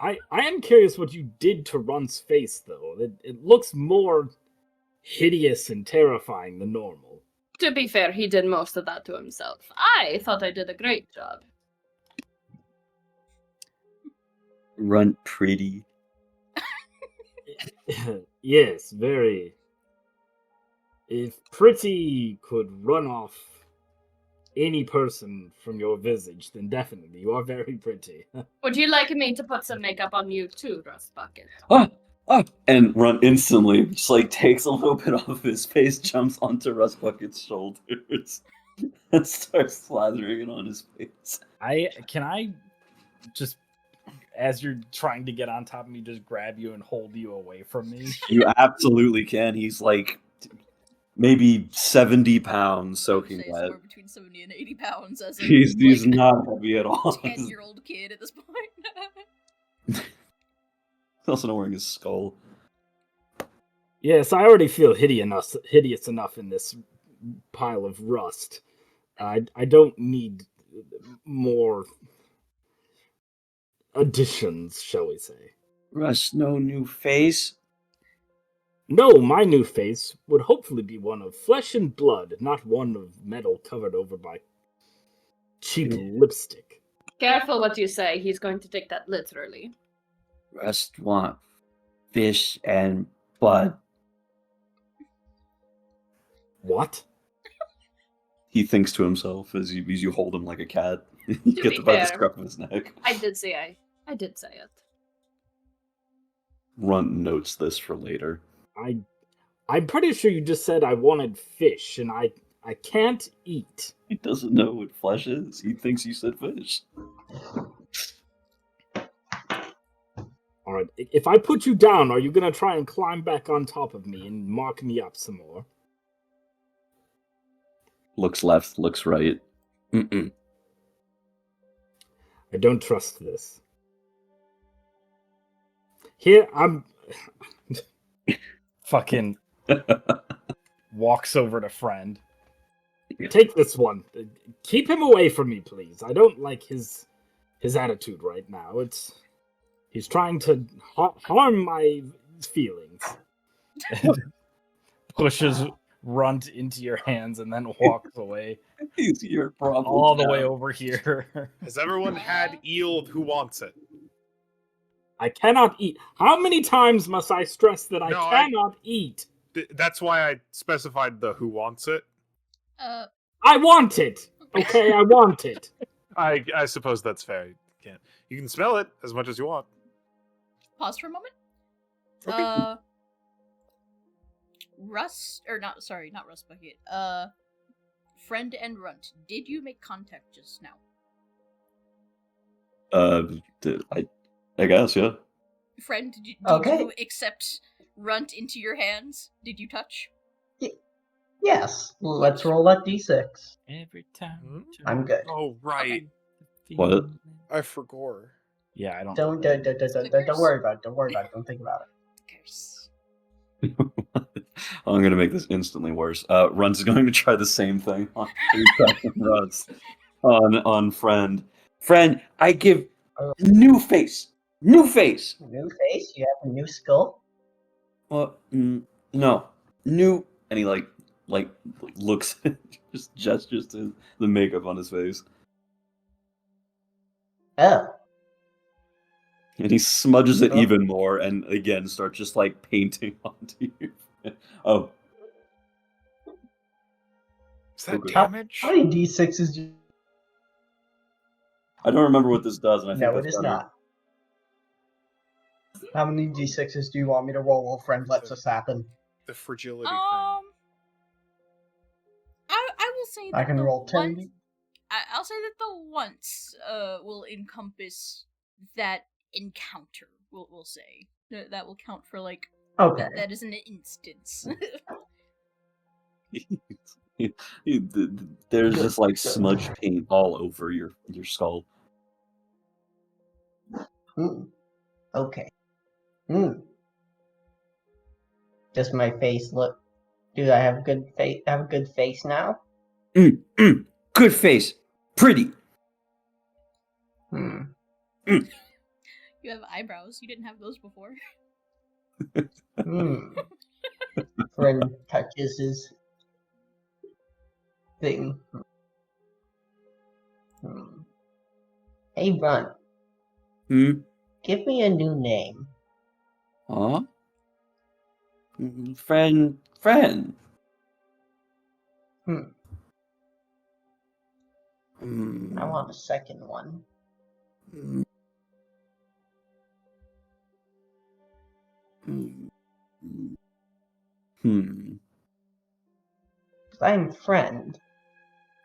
I am curious what you did to Runt's face, though. It looks more hideous and terrifying than normal. To be fair, he did most of that to himself. I thought I did a great job. Runt pretty. Yes, very. If pretty could run off any person from your visage, then definitely you are very pretty. Would you like me to put some makeup on you too, Rust Bucket? And Runt instantly just like takes a little bit off his face, jumps onto Rust Bucket's shoulders, and starts slathering it on his face. Can I just, as you're trying to get on top of me, just grab you and hold you away from me? You absolutely can. He's like maybe 70 pounds soaking Say wet. somewhere between 70 and 80 pounds as a He's not heavy at all. 10-year-old kid at this point. He's also not wearing his skull. Yes, I already feel hideous enough in this pile of rust. I don't need more additions, shall we say. Rust, no new face. No, my new face would hopefully be one of flesh and blood, not one of metal covered over by cheap lipstick. Careful what you say. He's going to take that literally. Rust want fish and blood. What? He thinks to himself as you hold him like a cat. You To get be by the fair, scruff of his neck. I did say it. Runt notes this for later. I'm pretty sure you just said I wanted fish, and I can't eat. He doesn't know what flesh is. He thinks you said fish. Alright, if I put you down, are you gonna try and climb back on top of me and mark me up some more? Looks left, looks right. Mm-mm. I don't trust this. Here, I'm... Fucking walks over to friend. Take this one. Keep him away from me, please. I don't like his attitude right now. He's trying to harm my feelings. Pushes Runt into your hands and then walks away. He's your problem. All the way over here. Has everyone had eel who wants it? I cannot eat. How many times must I stress that I No, cannot eat? That's why I specified the who wants it. I want it. Okay, I want it. I suppose that's fair. You can smell it as much as you want. Pause for a moment. Okay. Not Rust Bucket. Friend and Runt, did you make contact just now? I guess, yeah. Friend, did you accept Runt into your hands? Did you touch? Yes. Let's roll that d6. Every time. I'm good. Oh right, What? I forgot. Yeah, I don't. Don't worry about it. Don't worry about it. Don't think about it. Curse. I'm gonna make this instantly worse. Runt's going to try the same thing on Runs on friend. Friend, I give new face. New face. New face? You have a new skull? Well, no. New, and he like looks, just gestures to the makeup on his face, Oh. and he smudges it even more, and again starts just like painting onto you. Oh, Is that Okay. damage? How many d6s do you... I don't remember what this does, and I think No, it that's is better. not. How many d6s do you want me to roll while friend lets us happen? The fragility thing. I will say that I can the roll 10. once- I'll say that the once will encompass that encounter. We'll say that will count for like Okay. that is an instance. There's just like smudge paint all over your skull. Okay. Does my face look? Do I have good face? Have a good face now? Good face, pretty. You have eyebrows. You didn't have those before. Friend touches his thing. Hey, Run. Give me a new name. Huh? Friend. I want a second one. I'm friend,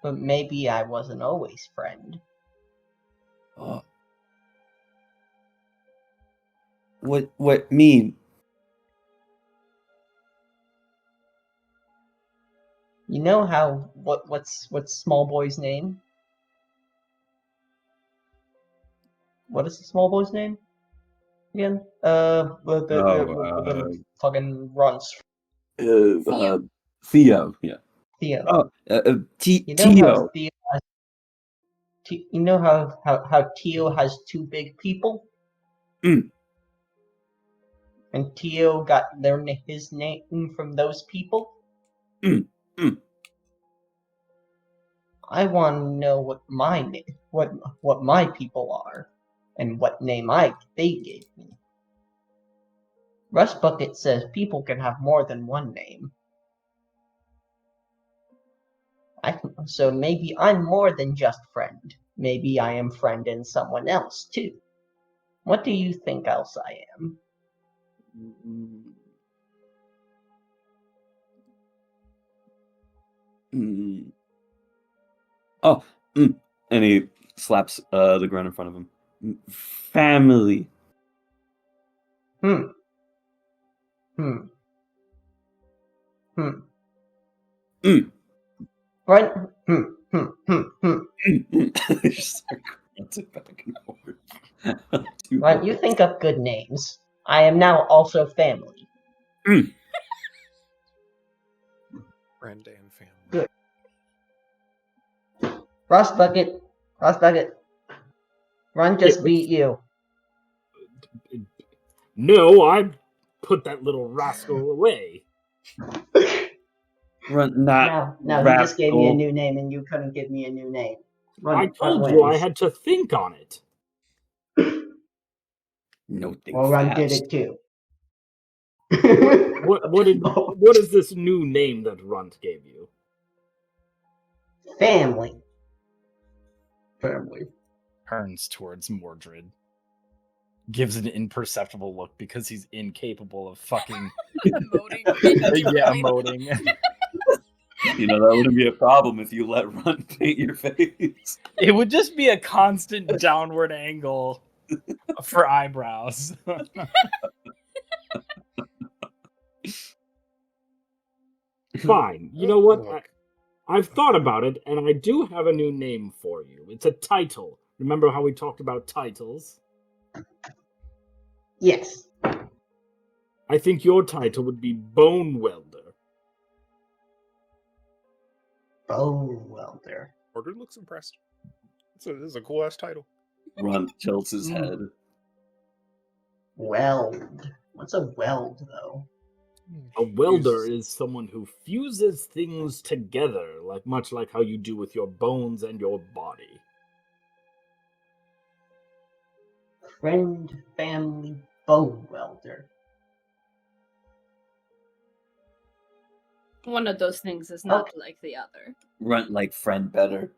but maybe I wasn't always friend. What mean? You know how what's small boy's name? What is the small boy's name again? The fucking runs. Theo. Yeah. Theo. Oh, You know how Theo. Theo has, you know how Theo has two big people? And Theo got his name from those people? I want to know what my people are, and what name they gave me. Rust Bucket says people can have more than one name. So maybe I'm more than just friend. Maybe I am friend in someone else too. What do you think else I am? Oh, and he slaps the ground in front of him. Family. Right? Just like grunting back and forth. Right, you think up good names. I am now also family. Friend and family. Good. Rust Bucket. Run just beat you. No, I put that little rascal away. Run, not Now he just gave me a new name, and you couldn't give me a new name. I told you I had to think on it. No thing Well, Run fast. did it too. What is this new name that Runt gave you? Family. Turns towards Mordred. Gives an imperceptible look because he's incapable of fucking Emoting. emoting. You know, that wouldn't be a problem if you let Run paint your face. It would just be a constant downward angle for eyebrows. Fine. You know what? I've thought about it, and I do have a new name for you. It's a title. Remember how we talked about titles? Yes. I think your title would be Bone Welder. Bone Welder. Mordred looks impressed. This is a cool ass title. Run tilts his head. Weld. What's a weld, though? A welder is someone who fuses things together, much like how you do with your bones and your body. Friend, family, bone welder. One of those things is not like the other. Runt like friend better.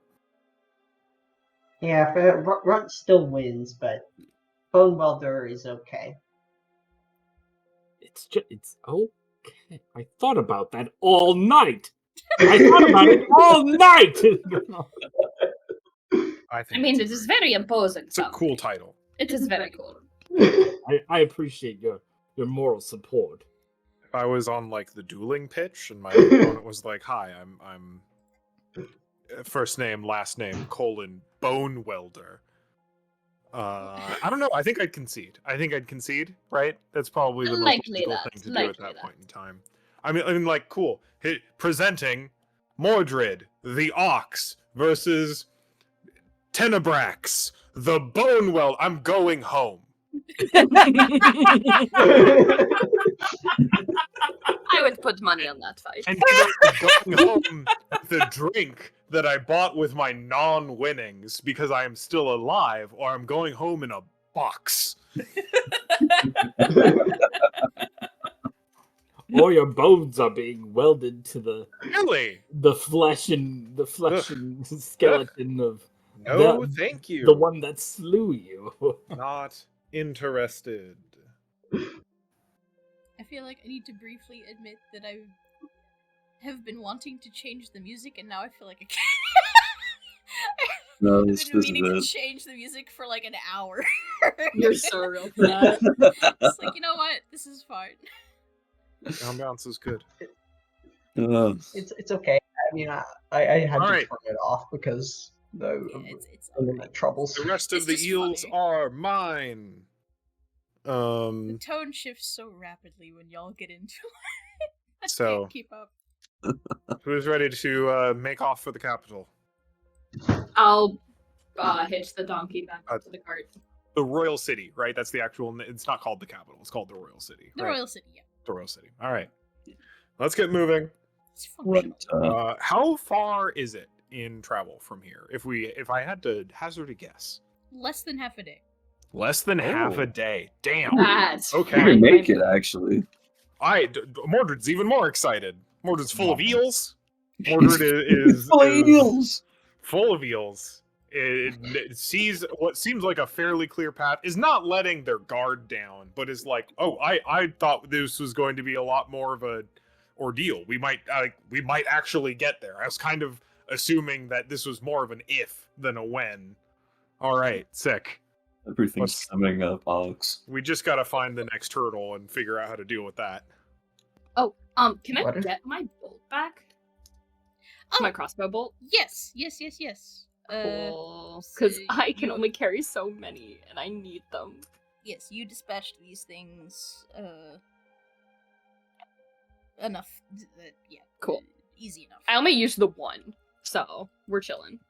Yeah, Runt still wins, but bone welder is okay. It's okay. I thought about that all night. I thought about it all night. I mean, it is very imposing. It's a cool title. It is very cool. I appreciate your moral support. I was on like the dueling pitch, and my opponent was like, "Hi, I'm first name, last name, bone welder." I don't know. I think I'd concede. Right? That's probably the most Likely logical that, thing to do at likely that that. point in time. I mean, like, cool. Presenting Mordred, the Ox, versus Tenebrax, the Bone Well. I'm going home. I would put money on that fight. And either I'm going home with a drink that I bought with my non-winnings because I am still alive, or I'm going home in a box. Or your bones are being welded to Really? the flesh and skeleton of No, the, thank you. the one that slew you. Not interested. I feel like I need to briefly admit that I have been wanting to change the music, and now I feel like I can't. No, I've this been is meaning to it. change the music for like an hour. You're so real for that. It's like, you know what? This is fine. The ambiance is good. It's okay. I mean, I had to Alright. turn it off because the Yeah, it's internet troubles. The rest of It's the just eels funny. are mine. The tone shifts so rapidly when y'all get into it. I So- can't keep up. Who's ready to make off for the capital? I'll hitch the donkey back to the cart. The Royal City, right? That's the actual. It's not called the capital. It's called the Royal City. The right? Royal City, yeah. The Royal City. All right. Let's get moving. It's functional. How far is it in travel from here? If I had to hazard a guess, Less than half a day. less than half a day. Damn. That's Okay. You fine. can make it, actually. Mordred's even more excited. Mordred's full of eels. Mordred is Full of is eels. full of eels. It sees what seems like a fairly clear path, is not letting their guard down, but is like, oh, I thought this was going to be a lot more of a ordeal. We might actually get there. I was kind of assuming that this was more of an if than a when. All right, sick. Everything's summing up, Alex. We just gotta find the next hurdle and figure out how to deal with that. Can I What if- get my bolt back? Oh. My crossbow bolt? Yes. Cool. So Because I can you- only carry so many, and I need them. Yes, you dispatched these things, enough. Yeah. Cool. Easy enough. I only used the one, so we're chilling.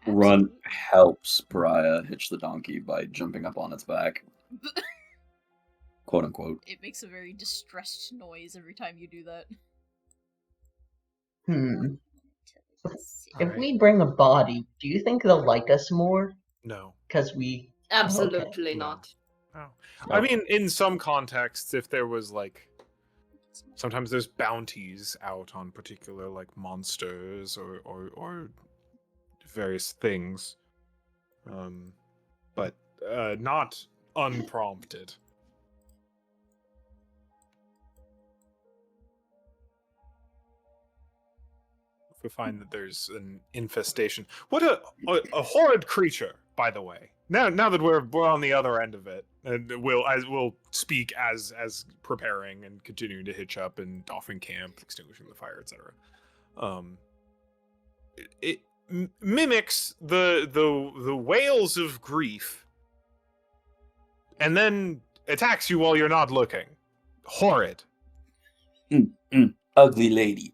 Run Absolutely. helps Pariah hitch the donkey by jumping up on its back. Quote unquote. It makes a very distressed noise every time you do that. If Alright. we bring a body, do you think they'll like us more? No. Because we. Absolutely No. not. No. I mean, in some contexts, if there was like, sometimes there's bounties out on particular like monsters or various things, but not unprompted. If we find that there's an infestation, what a horrid creature, by the way. Now that we're on the other end of it, and we'll speak as preparing and continuing to hitch up and doffing camp, extinguishing the fire, etc. It mimics the wails of grief, and then attacks you while you're not looking. Horrid. Ugly lady.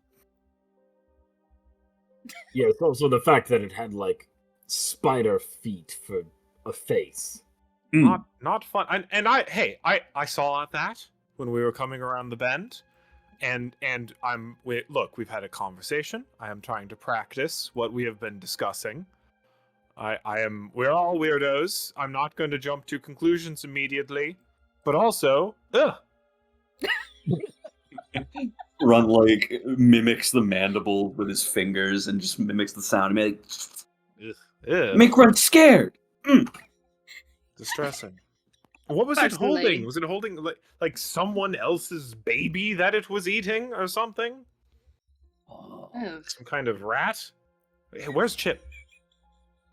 Yes, also the fact that it had like spider feet for a face. Not fun. And I saw that when we were coming around the bend, and look, we've had a conversation. I am trying to practice what we have been discussing. We're all weirdos. I'm not going to jump to conclusions immediately, but also, Run like mimics the mandible with his fingers and just mimics the sound. Make Run scared. Distressing. What was it Personally. holding? Was it holding like someone else's baby that it was eating or something? Oh. Some kind of rat? Hey, where's Chip?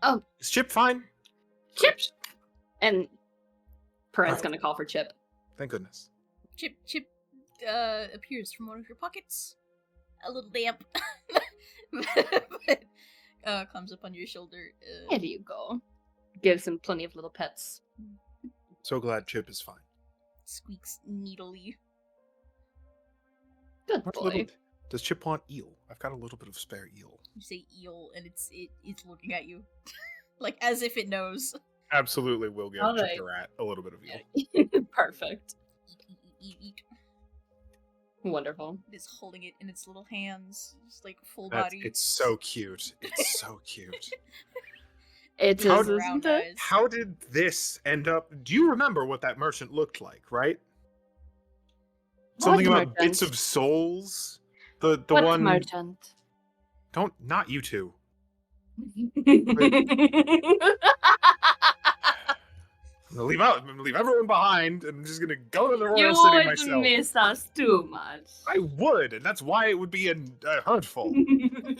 Oh. Is Chip fine? Chip! And Perrin's Alright. gonna call for Chip. Thank goodness. Chip appears from one of your pockets. A little damp. But comes up on your shoulder. There you go. Gives him plenty of little pets. So glad Chip is fine. Squeaks needly. Good What boy. little- Does Chip want eel? I've got a little bit of spare eel. You say eel, and it's looking at you, like as if it knows. Absolutely will give All Chip right. the rat a little bit of eel. Perfect. Eat. Wonderful. It is holding it in its little hands, just like full That's, body. it's so cute. It's so cute. It How is, does- isn't it? How did this end up? Do you remember what that merchant looked like, right? Something What about bits merchant? of souls? The What one merchant? not you two. I'm gonna leave everyone behind and I'm just gonna go to the You royal city would myself. miss us too much. I would, and that's why it would be hurtful.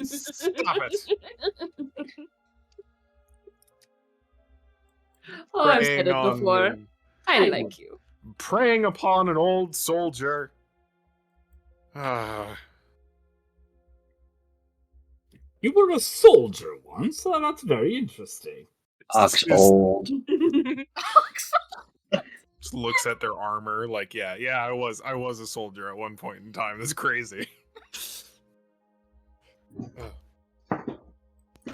Stop it. Oh, I've said Preying it on before. the- I like you. preying upon an old soldier. Ah, You were a soldier once, so that's very interesting. Ox old. just looks at their armor like, yeah, I was a soldier at one point in time. That's crazy.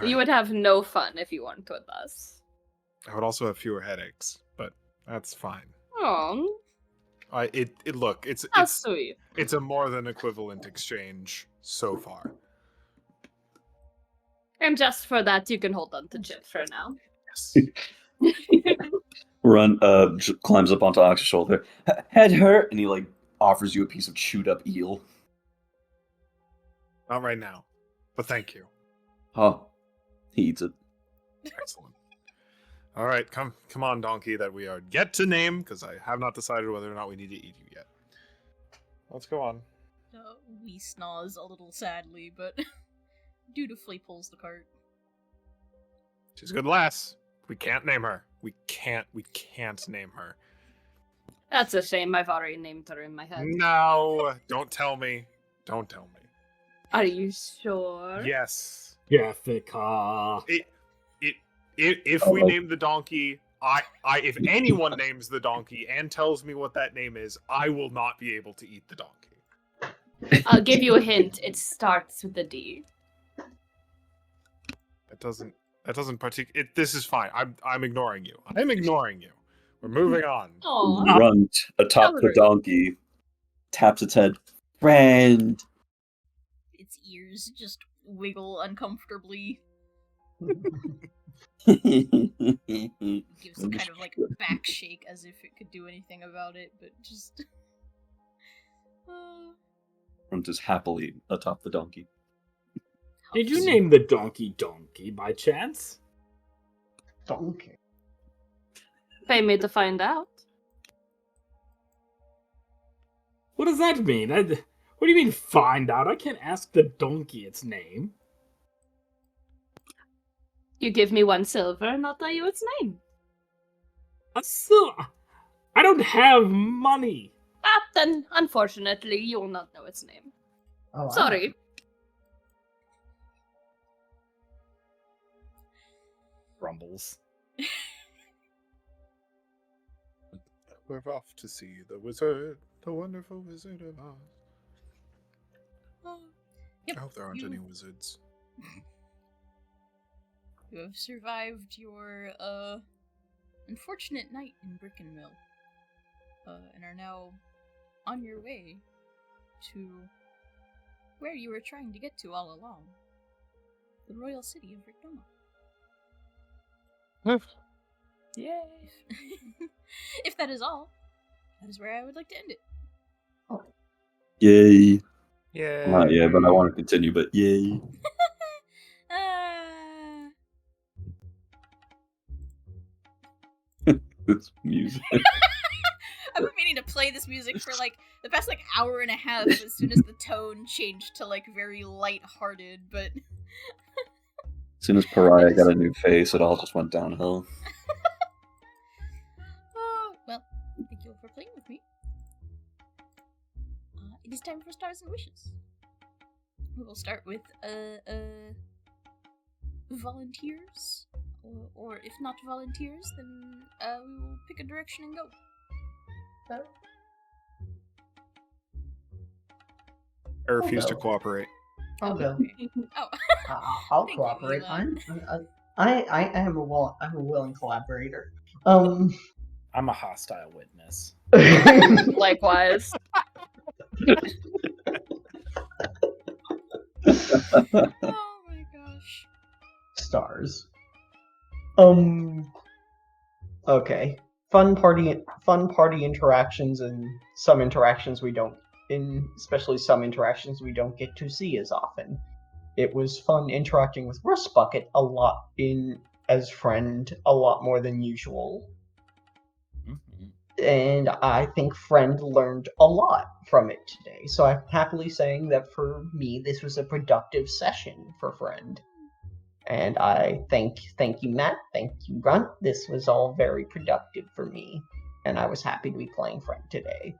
You would have no fun if you weren't with us. I would also have fewer headaches, but that's fine. Oh, Look, it's that's sweet. it's a more than equivalent exchange so far. And just for that, you can hold on to Chip for now. Yes. Climbs up onto Ox's shoulder. Head hurt, and he like offers you a piece of chewed up eel. Not right now, but thank you. Oh, he eats it. Excellent. All right, come on, donkey, that we are yet to name, because I have not decided whether or not we need to eat you yet. Let's go on. We snaws a little sadly, but dutifully pulls the cart. She's a good lass. We can't name her. We can't name her. That's a shame. I've already named her in my head. No, don't tell me. Don't tell me. Are you sure? Yes. Jessica. If we name the donkey, if anyone names the donkey and tells me what that name is, I will not be able to eat the donkey. I'll give you a hint. It starts with a D. That doesn't particularly. This is fine. I'm ignoring you. I'm ignoring you. We're moving on. Oh, Runt atop the Celebrate. donkey, taps its head. Friend. Its ears just wiggle uncomfortably. Gives Gives a kind of like back shake as if it could do anything about it, but just. Runt is happily atop the donkey. Did you name the donkey Donkey by chance? Donkey. pay me to find out. What does that mean? What do you mean find out? I can't ask the donkey its name. You give me 1 silver, and I'll tell you its name. I don't have money. Ah, then, unfortunately, you will not know its name. Oh, wow. Sorry. Rumbles. We're off to see the wizard, the wonderful Wizard of Oz. Yep, I hope there aren't you- any wizards. You have survived your unfortunate night in Brick and Mill, and are now on your way to where you were trying to get to all along, the royal city of Rictoma. Yay. If that is all, that is where I would like to end it. Yay. Yeah. Not yet, but I want to continue, but yay. This music. I've been meaning to play this music for like the past like hour and a half as soon as the tone changed to like very light-hearted, but As soon as Pariah got a new face, it all just went downhill. well, Thank you all for playing with me. It is time for stars and wishes. We will start with volunteers, or if not volunteers, then we will pick a direction and go. I refuse to go. cooperate. I'll go. Okay. Oh, I'll Thank you, cooperate. Elon. I am a willing collaborator. I'm a hostile witness. Likewise. oh my gosh. Stars. Okay. Fun party interactions, and some interactions we don't, especially some interactions we don't get to see as often. It was fun interacting with Rust Bucket a lot as friend, a lot more than usual. And I think Friend learned a lot from it today. So I'm happily saying that for me, this was a productive session for Friend. And I thank you, Matt. Thank you, Grunt. This was all very productive for me, and I was happy to be playing Friend today.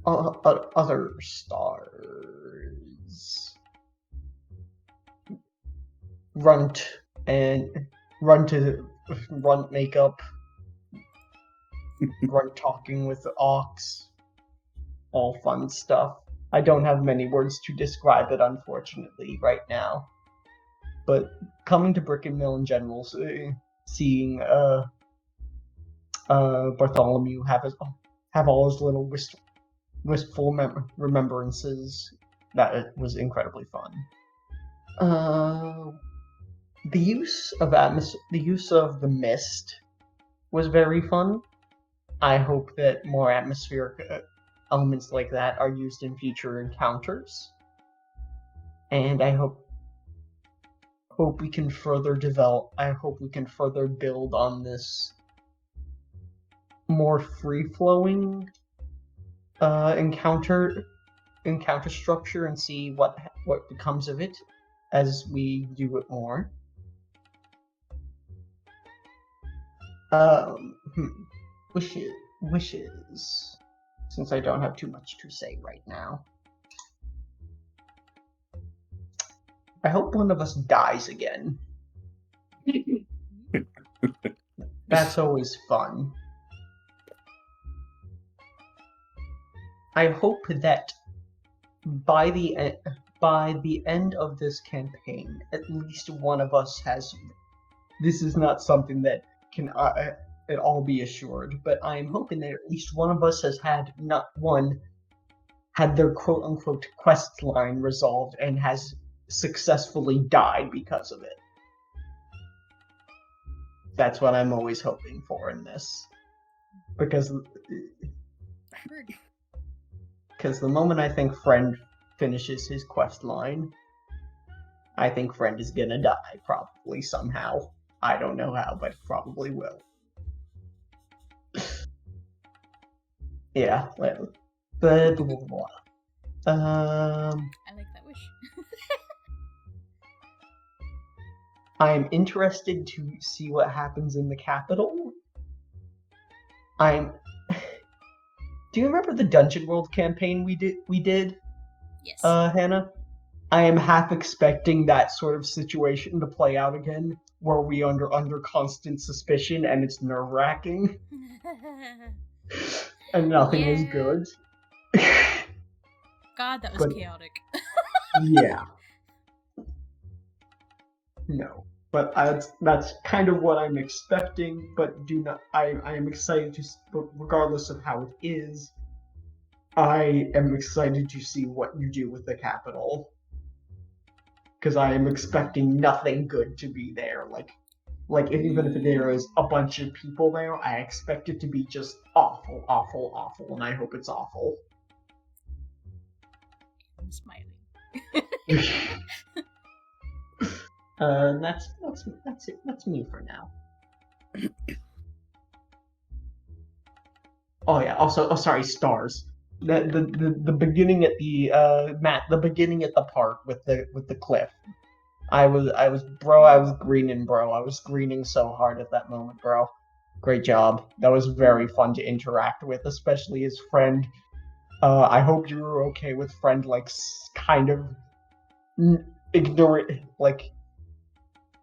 Other stars. Runt makeup. Runt talking with the Ox. All fun stuff. I don't have many words to describe it, unfortunately, right now. But coming to Brick and Mill in general, seeing Bartholomew have all his little wistful remembrances, that was incredibly fun. The use of the mist was very fun. I hope that more atmospheric elements like that are used in future encounters, and I hope we can further develop. I hope we can further build on this more free-flowing encounter structure and see what becomes of it as we do it more. Wishes. Since I don't have too much to say right now. I hope one of us dies again. That's always fun. I hope that by the end of this campaign, at least one of us has. This is not something that can at all be assured, but I am hoping that at least one of us has had their quote unquote quest line resolved and has successfully died because of it. That's what I'm always hoping for in this. Because the moment I think Friend finishes his quest line, I think Friend is gonna die, probably somehow. I don't know how, but probably will. Yeah, well, blah, blah, blah, blah. I like that wish. I'm interested to see what happens in the capital. Do you remember the Dungeon World campaign we did? Yes. Hannah? I am half expecting that sort of situation to play out again, where we are under constant suspicion and it's nerve-wracking. And nothing is good. God, that was chaotic. Yeah. No. But that's kind of what I'm expecting, but I am excited regardless of how it is, I am excited to see what you do with the capital. Because I am expecting nothing good to be there. Like even if there is a bunch of people there, I expect it to be just awful, awful, awful, and I hope it's awful. I'm smiling. That's it. That's me for now. Oh yeah. Also, sorry, stars. The beginning at the Matt. The beginning at the park with the cliff. I was greening, bro. I was greening so hard at that moment, bro. Great job. That was very fun to interact with, especially his friend. I hope you were okay with friend, like, kind of ignorant, like,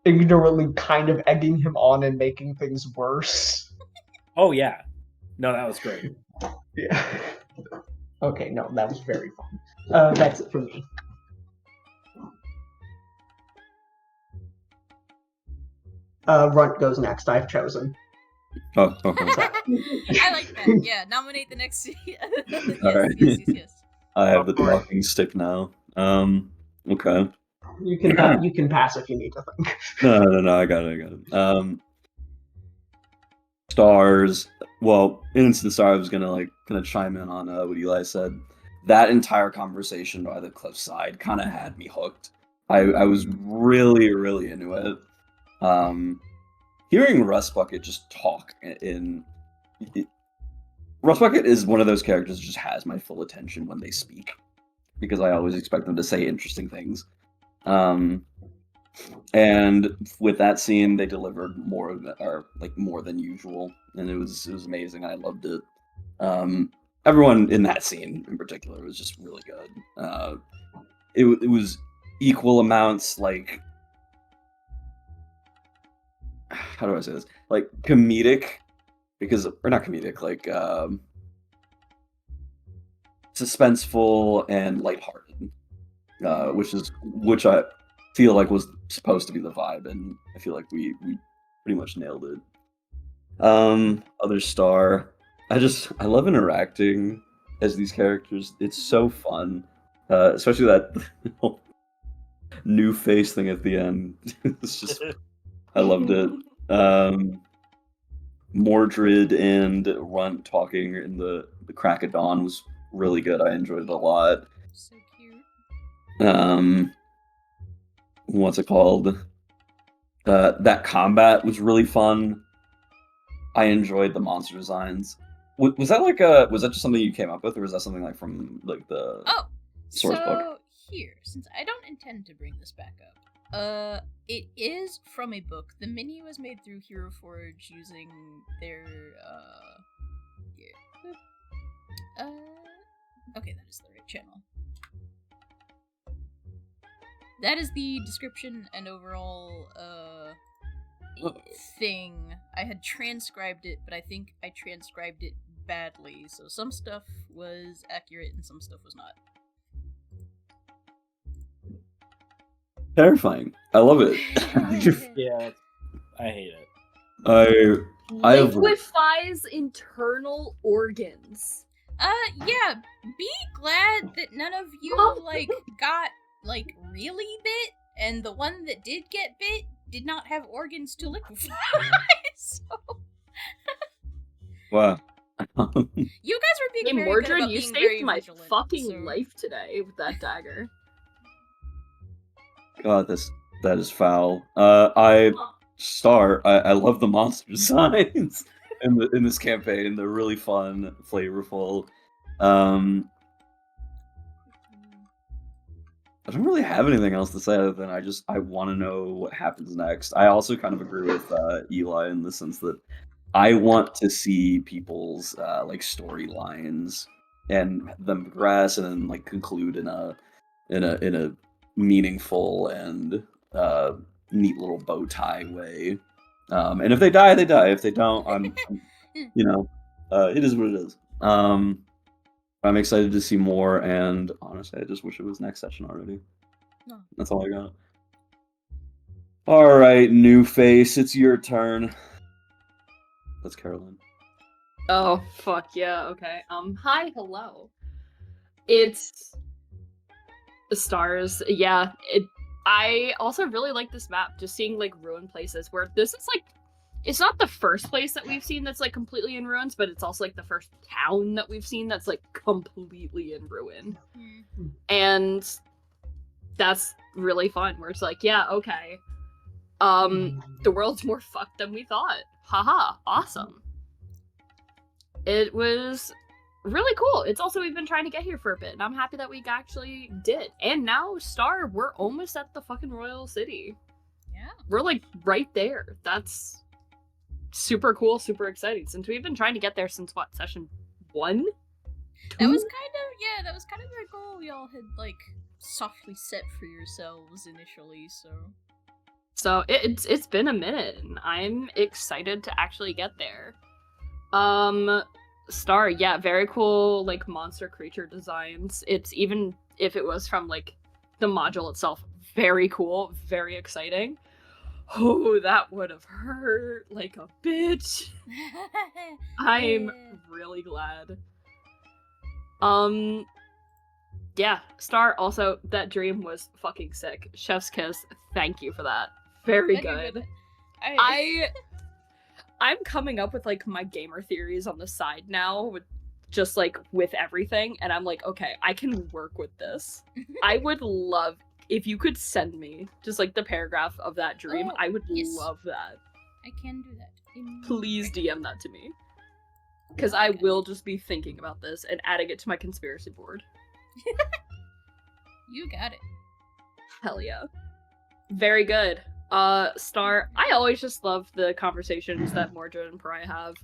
ignorantly kind of egging him on and making things worse. Oh yeah, no, that was great. Yeah. Okay, no, that was very fun. That's it for me. Runt goes next. I've chosen. Oh, okay. I like that. Yeah, nominate the next. Yes, All right. yes. I have the All right. talking stick now. Okay. You can pass if you need to think. No, I got it. Stars. Well, Instant Star, I was gonna chime in on what Eli said. That entire conversation by the cliffside kind of had me hooked. I was really, really into it. Hearing Rust Bucket just talk Rust Bucket is one of those characters that just has my full attention when they speak, because I always expect them to say interesting things. And with that scene, they delivered more than usual, and it was amazing. I loved it. Everyone in that scene in particular was just really good. It was equal amounts, like, how do I say this? Like, comedic, or not comedic, like, suspenseful and lighthearted, which I feel like was supposed to be the vibe, and I feel like we pretty much nailed it. Other star, I love interacting as these characters. It's so fun, especially that new face thing at the end. It's just, I loved it. Mordred and Runt talking in the crack of dawn was really good. I enjoyed it a lot. So cute. What's it called? That combat was really fun. I enjoyed the monster designs. Was that just something you came up with, or was that something like from like the source book? So here, since I don't intend to bring this back up, it is from a book. The mini was made through Hero Forge using their okay, that is the right channel. That is the description and overall thing. I had transcribed it, but I think I transcribed it badly, so some stuff was accurate and some stuff was not. Terrifying. I love it. Yeah, I hate it. I have Liquefies internal organs. Yeah, be glad that none of you, got, really bit, and the one that did get bit did not have organs to liquefy, so... Wow. You guys were being Hey, very Mordred, good about you being very saved my vigilant, fucking so... life today with that dagger. God, that is foul. I love the monster designs in this campaign. They're really fun, flavorful. I don't really have anything else to say other than I want to know what happens next. I also kind of agree with Eli in the sense that I want to see people's storylines and them progress and then conclude in a meaningful and neat little bow tie way. And if they die, they die. If they don't, I'm it is what it is. I'm excited to see more, and honestly, I just wish it was next session already. No. That's all I got. All right, new face, it's your turn. That's Caroline. Oh, fuck yeah, okay. Hi, hello. It's the stars, yeah. I also really like this map, just seeing, ruined places, where this is, it's not the first place that we've seen that's, completely in ruins, but it's also, the first town that we've seen that's, completely in ruin. Mm-hmm. And that's really fun, where it's yeah, okay. The world's more fucked than we thought. Haha, awesome. It was really cool. It's also, we've been trying to get here for a bit, and I'm happy that we actually did. And now, Star, we're almost at the fucking Royal City. Yeah. We're like right there. That's super cool, super exciting. Since we've been trying to get there since what, session 1? That was kind of a goal y'all had like softly set for yourselves initially, so. So it's been a minute, and I'm excited to actually get there. Star, yeah, very cool, like, monster creature designs. It's, even if it was from, like, the module itself, very cool, very exciting. Oh, that would have hurt like a bitch. I'm really glad. Yeah, Star, also, that dream was fucking sick. Chef's kiss, thank you for that. Very good. I'm coming up with, like, my gamer theories on the side now, with just, like, with everything, and I'm like, okay, I can work with this. I would love, if you could send me just, like, the paragraph of that dream, I would love that. I can do that. Please DM that to me. Because I will just be thinking about this and adding it to my conspiracy board. You got it. Hell yeah. Very good. Star, I always just love the conversations that Mordred and Pariah have.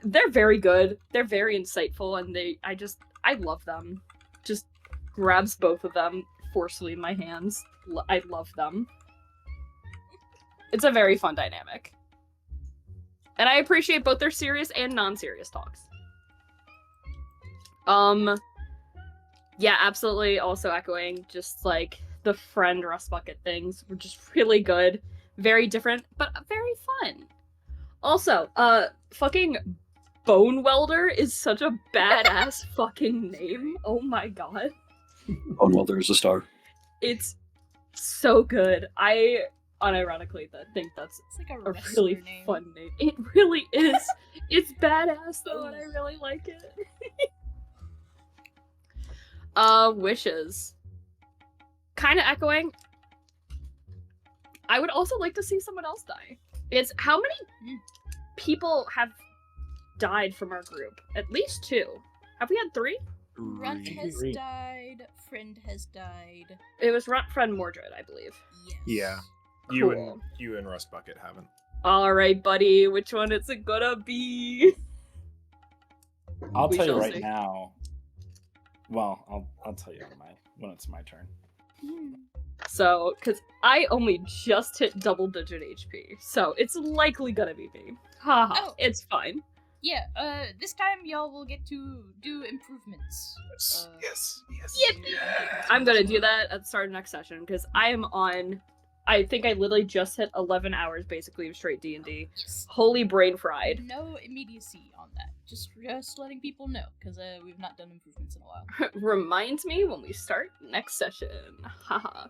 They're very good. They're very insightful, and I love them. Just grabs both of them forcefully in my hands. I love them. It's a very fun dynamic. And I appreciate both their serious and non-serious talks. Yeah, absolutely. Also echoing just, like, the friend Rust Bucket things were just really good. Very different, but very fun. Also, fucking Bone Welder is such a badass fucking name. Oh my god. Bone Welder is a star. It's so good. I unironically think that's It's like a really name. fun name. It really is. It's badass though, and I really like it. Wishes. Kind of echoing. I would also like to see someone else die. It's how many people have died from our group? At least 2. Have we had 3? Runt has died. Friend has died. It was Runt, Friend, Mordred, I believe. Yes. Yeah. Cool. You and Rust Bucket haven't. All right, buddy. Which one is it gonna be? I'll We tell you shall right see. now. Well, I'll tell you when it's my turn. So, because I only just hit double-digit HP, so it's likely gonna be me. Haha, Oh. it's fine. Yeah, this time y'all will get to do improvements. Yes. I'm gonna do that at the start of next session, because I am on... I think I literally just hit 11 hours, basically, of straight D&D. Yes. Holy brain fried. No immediacy on that. Just letting people know, because we've not done improvements in a while. Reminds me when we start next session. Haha.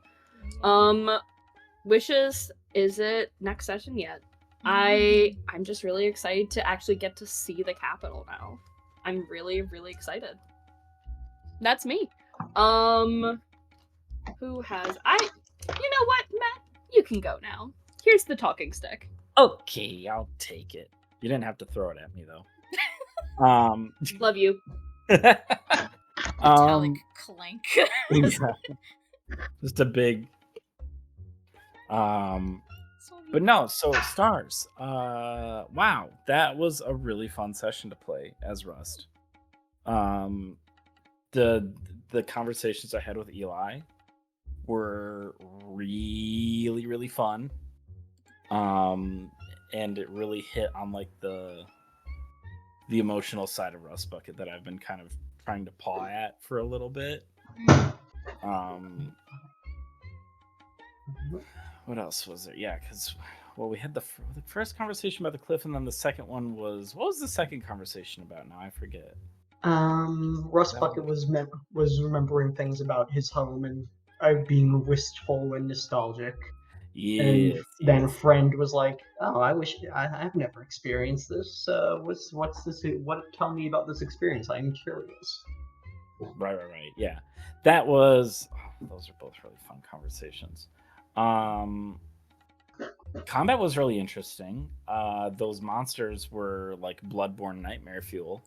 Wishes, is it next session yet? I'm just really excited to actually get to see the capital now. I'm really, really excited. That's me. Who has... You know what, Matt? You can go now. Here's the talking stick. Okay, I'll take it. You didn't have to throw it at me though. Love you. Metallic clank. Yeah. Just a big but no, so stars. Wow, that was a really fun session to play as Rust. The conversations I had with Eli were really, really fun. And it really hit on like the emotional side of Rust Bucket that I've been kind of trying to paw at for a little bit. What else was there? Yeah, because we had the first conversation about the cliff, and then the second one was, what was the second conversation about? Now I forget. Rust Bucket was remembering things about his home and being wistful and nostalgic. And then a friend was like, "Oh, I've never experienced this. What's this? Tell me about this experience. I'm curious." Right. Yeah, that was. Those are both really fun conversations. Combat was really interesting. Those monsters were like bloodborne nightmare fuel.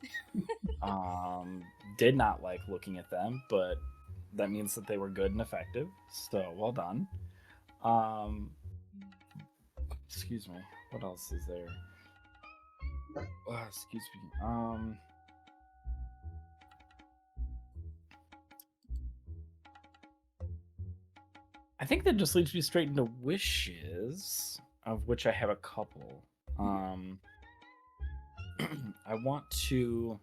Did not like looking at them, but that means that they were good and effective. So well done. Excuse me. What else is there? Excuse me. I think that just leads me straight into wishes, of which I have a couple. I want to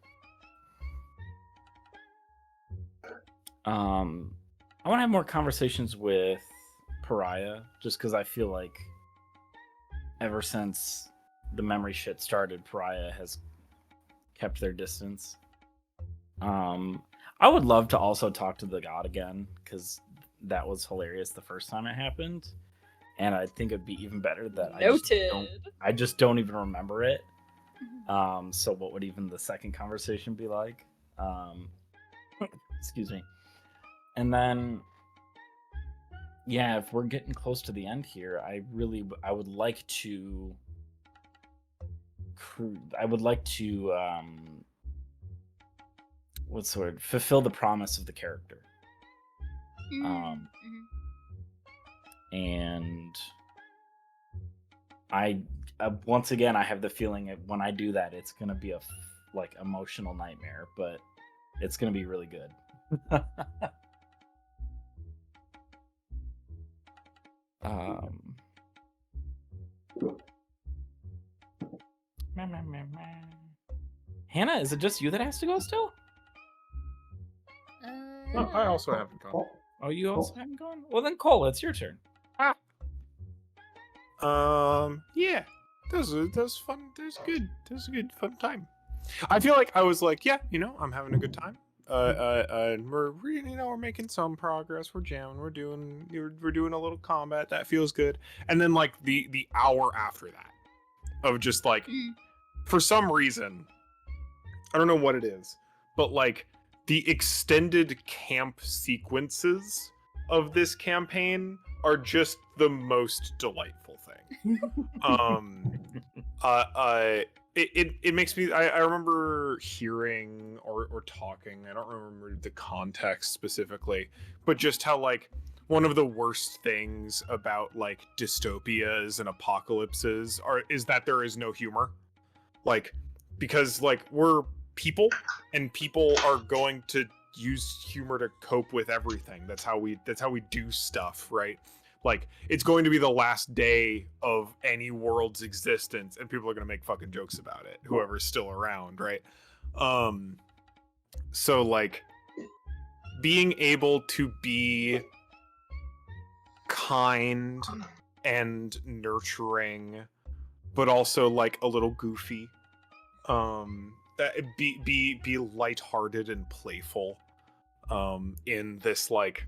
have more conversations with Pariah, just because I feel like ever since the memory shit started, Pariah has kept their distance. I would love to also talk to the god again, because that was hilarious the first time it happened, and I think it'd be even better that I just don't even remember it. So what would even the second conversation be like? Excuse me. And then, yeah, if we're getting close to the end here, I would like to what's the word? Fulfill the promise of the character. And I once again, I have the feeling that when I do that, it's gonna be a like emotional nightmare, but it's gonna be really good. Hannah, is it just you that has to go still? No, I also haven't gone. Oh, you also haven't gone? Well, then Cole, it's your turn. Yeah, that was fun. That was good. That was a good fun time. I feel like I was like, yeah, I'm having a good time. We're making some progress. We're jamming. We're doing a little combat that feels good. And then like the hour after that, of just like, for some reason, I don't know what it is, but like the extended camp sequences of this campaign are just the most delightful thing. It makes me. I remember hearing or talking. I don't remember the context specifically, but just how like one of the worst things about like dystopias and apocalypses is that there is no humor. Like, because like we're people, and people are going to use humor to cope with everything. That's how we do stuff, right? Like, it's going to be the last day of any world's existence, and people are going to make fucking jokes about it, whoever's still around, right? So like being able to be kind and nurturing, but also like a little goofy, that be lighthearted and playful, in this like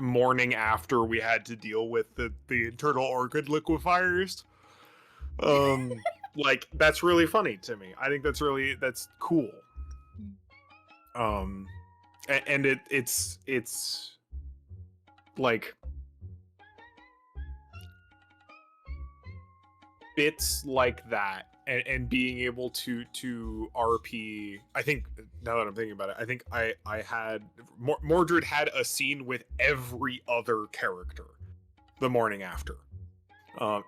morning after we had to deal with the internal organ liquefiers. Like, that's really funny to me. I think that's cool. And it's like bits like that, and being able to RP. I think, now that I'm thinking about it, I think I had Mordred had a scene with every other character the morning after,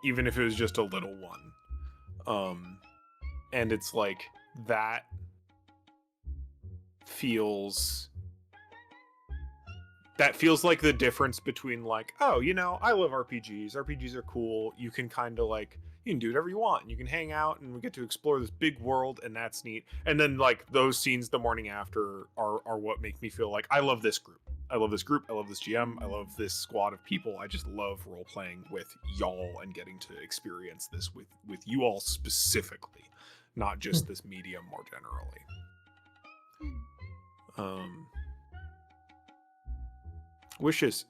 even if it was just a little one. And it's like that feels like the difference between like, oh, I love RPGs are cool, you can kind of like, you can do whatever you want, and you can hang out, and we get to explore this big world, and that's neat. And then like those scenes the morning after are what make me feel like I love this group, I love this GM, I love this squad of people. I just love role playing with y'all and getting to experience this with you all specifically, not just this medium more generally. Wishes.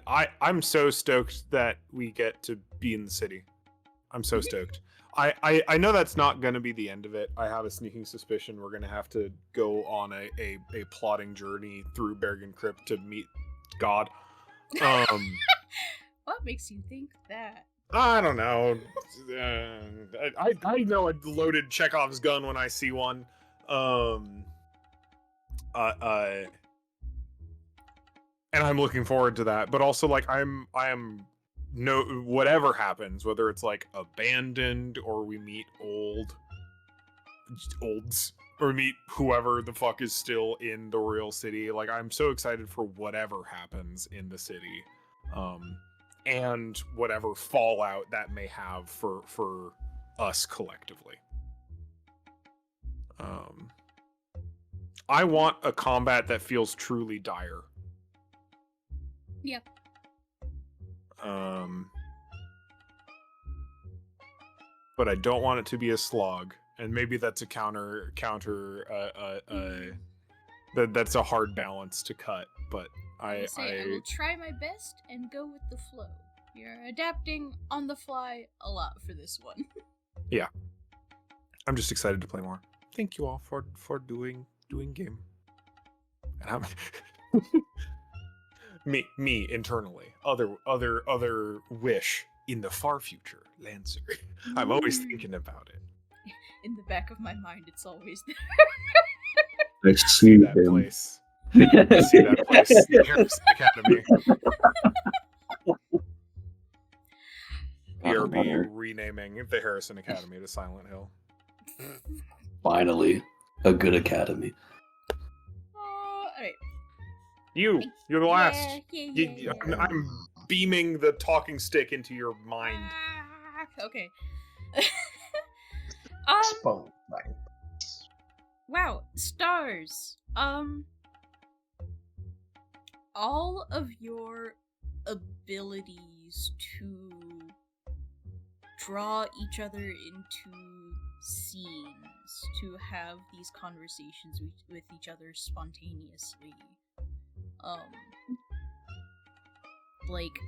I'm so stoked that we get to be in the city. I'm so stoked. I know that's not going to be the end of it. I have a sneaking suspicion we're going to have to go on a plotting journey through Bergen Crypt to meet God. What makes you think that? I don't know. I know a loaded Chekhov's gun when I see one. And I'm looking forward to that. But also, like, I am no whatever happens, whether it's like abandoned or we meet olds or meet whoever the fuck is still in the royal city. Like, I'm so excited for whatever happens in the city, and whatever fallout that may have for us collectively. I want a combat that feels truly dire. Yep. But I don't want it to be a slog, and maybe that's a counter. That's a hard balance to cut. But I will try my best and go with the flow. You're adapting on the fly a lot for this one. Yeah, I'm just excited to play more. Thank you all for doing game. And I'm me internally. Other wish in the far future, Lancer. I'm always thinking about it. In the back of my mind, it's always there. I see that him. place. I see that place. The Harrison Academy. BRB renaming the Harrison Academy to Silent Hill. Finally, a good academy. Alright. You're the last. Yeah. I'm beaming the talking stick into your mind. Okay. Spawn. Wow, stars. All of your abilities to draw each other into scenes, to have these conversations with each other spontaneously. Like,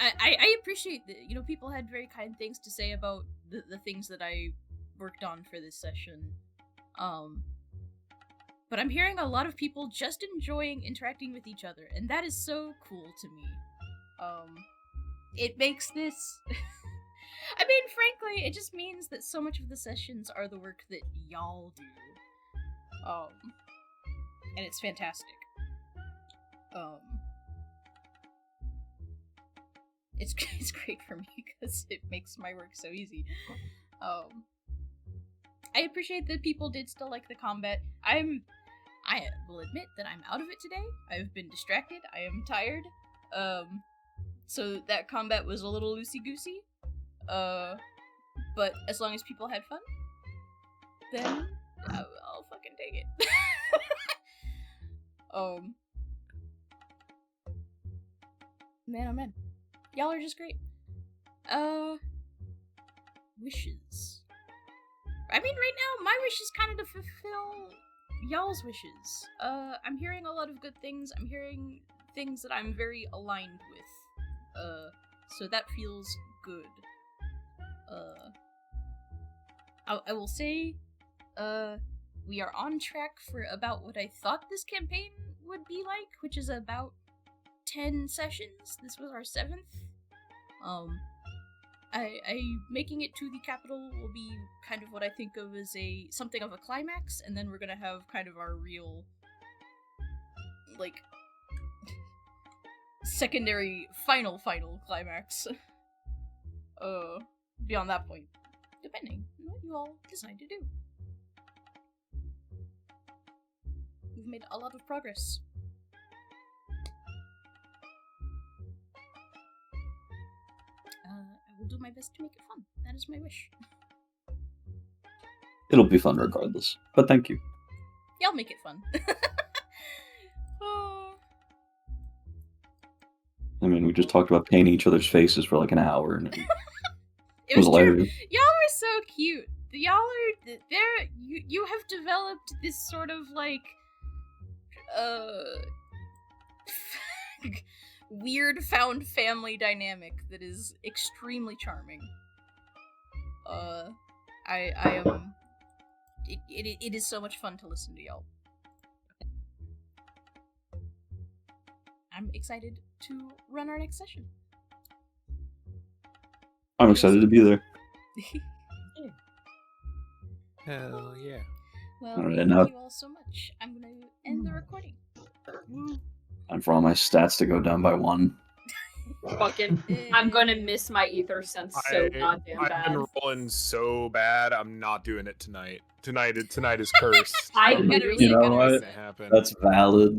I appreciate that, you know, people had very kind things to say about the things that I worked on for this session. But I'm hearing a lot of people just enjoying interacting with each other, and that is so cool to me. It makes this... I mean, frankly, it just means that so much of the sessions are the work that y'all do. And it's fantastic. It's great for me because it makes my work so easy. I appreciate that people did still like the combat. I will admit that I'm out of it today. I've been distracted. I am tired. So that combat was a little loosey-goosey. But as long as people had fun, then I'll fucking take it. Man, oh man. Y'all are just great. Wishes. I mean, right now, my wish is kind of to fulfill y'all's wishes. I'm hearing a lot of good things. I'm hearing things that I'm very aligned with. So that feels good. I will say, we are on track for about what I thought this campaign would be like, which is about 10 sessions. This was our 7th. Making it to the capital will be kind of what I think of as something of a climax, and then we're gonna have kind of our real, like, secondary final climax. Beyond that point, depending on what you all decide to do. We've made a lot of progress. I will do my best to make it fun. That is my wish. It'll be fun regardless, but thank you. Y'all make it fun. I mean, we just talked about painting each other's faces for like an hour, and it was true. hilarious. Y'all are so cute. Y'all are there. You have developed this sort of like weird found family dynamic that is extremely charming. I am. It is so much fun to listen to y'all. I'm excited to run our next session. I'm excited to be there. Hell yeah. Well, All right, thank now- you all so much. I'm gonna end the recording. Time for all my stats to go down by 1. Fucking, I'm gonna miss my ether sense so goddamn I've bad. been rolling so bad. I'm not doing it tonight. Tonight is cursed. I You gotta literally You know gotta what? reset. Happen. That's valid.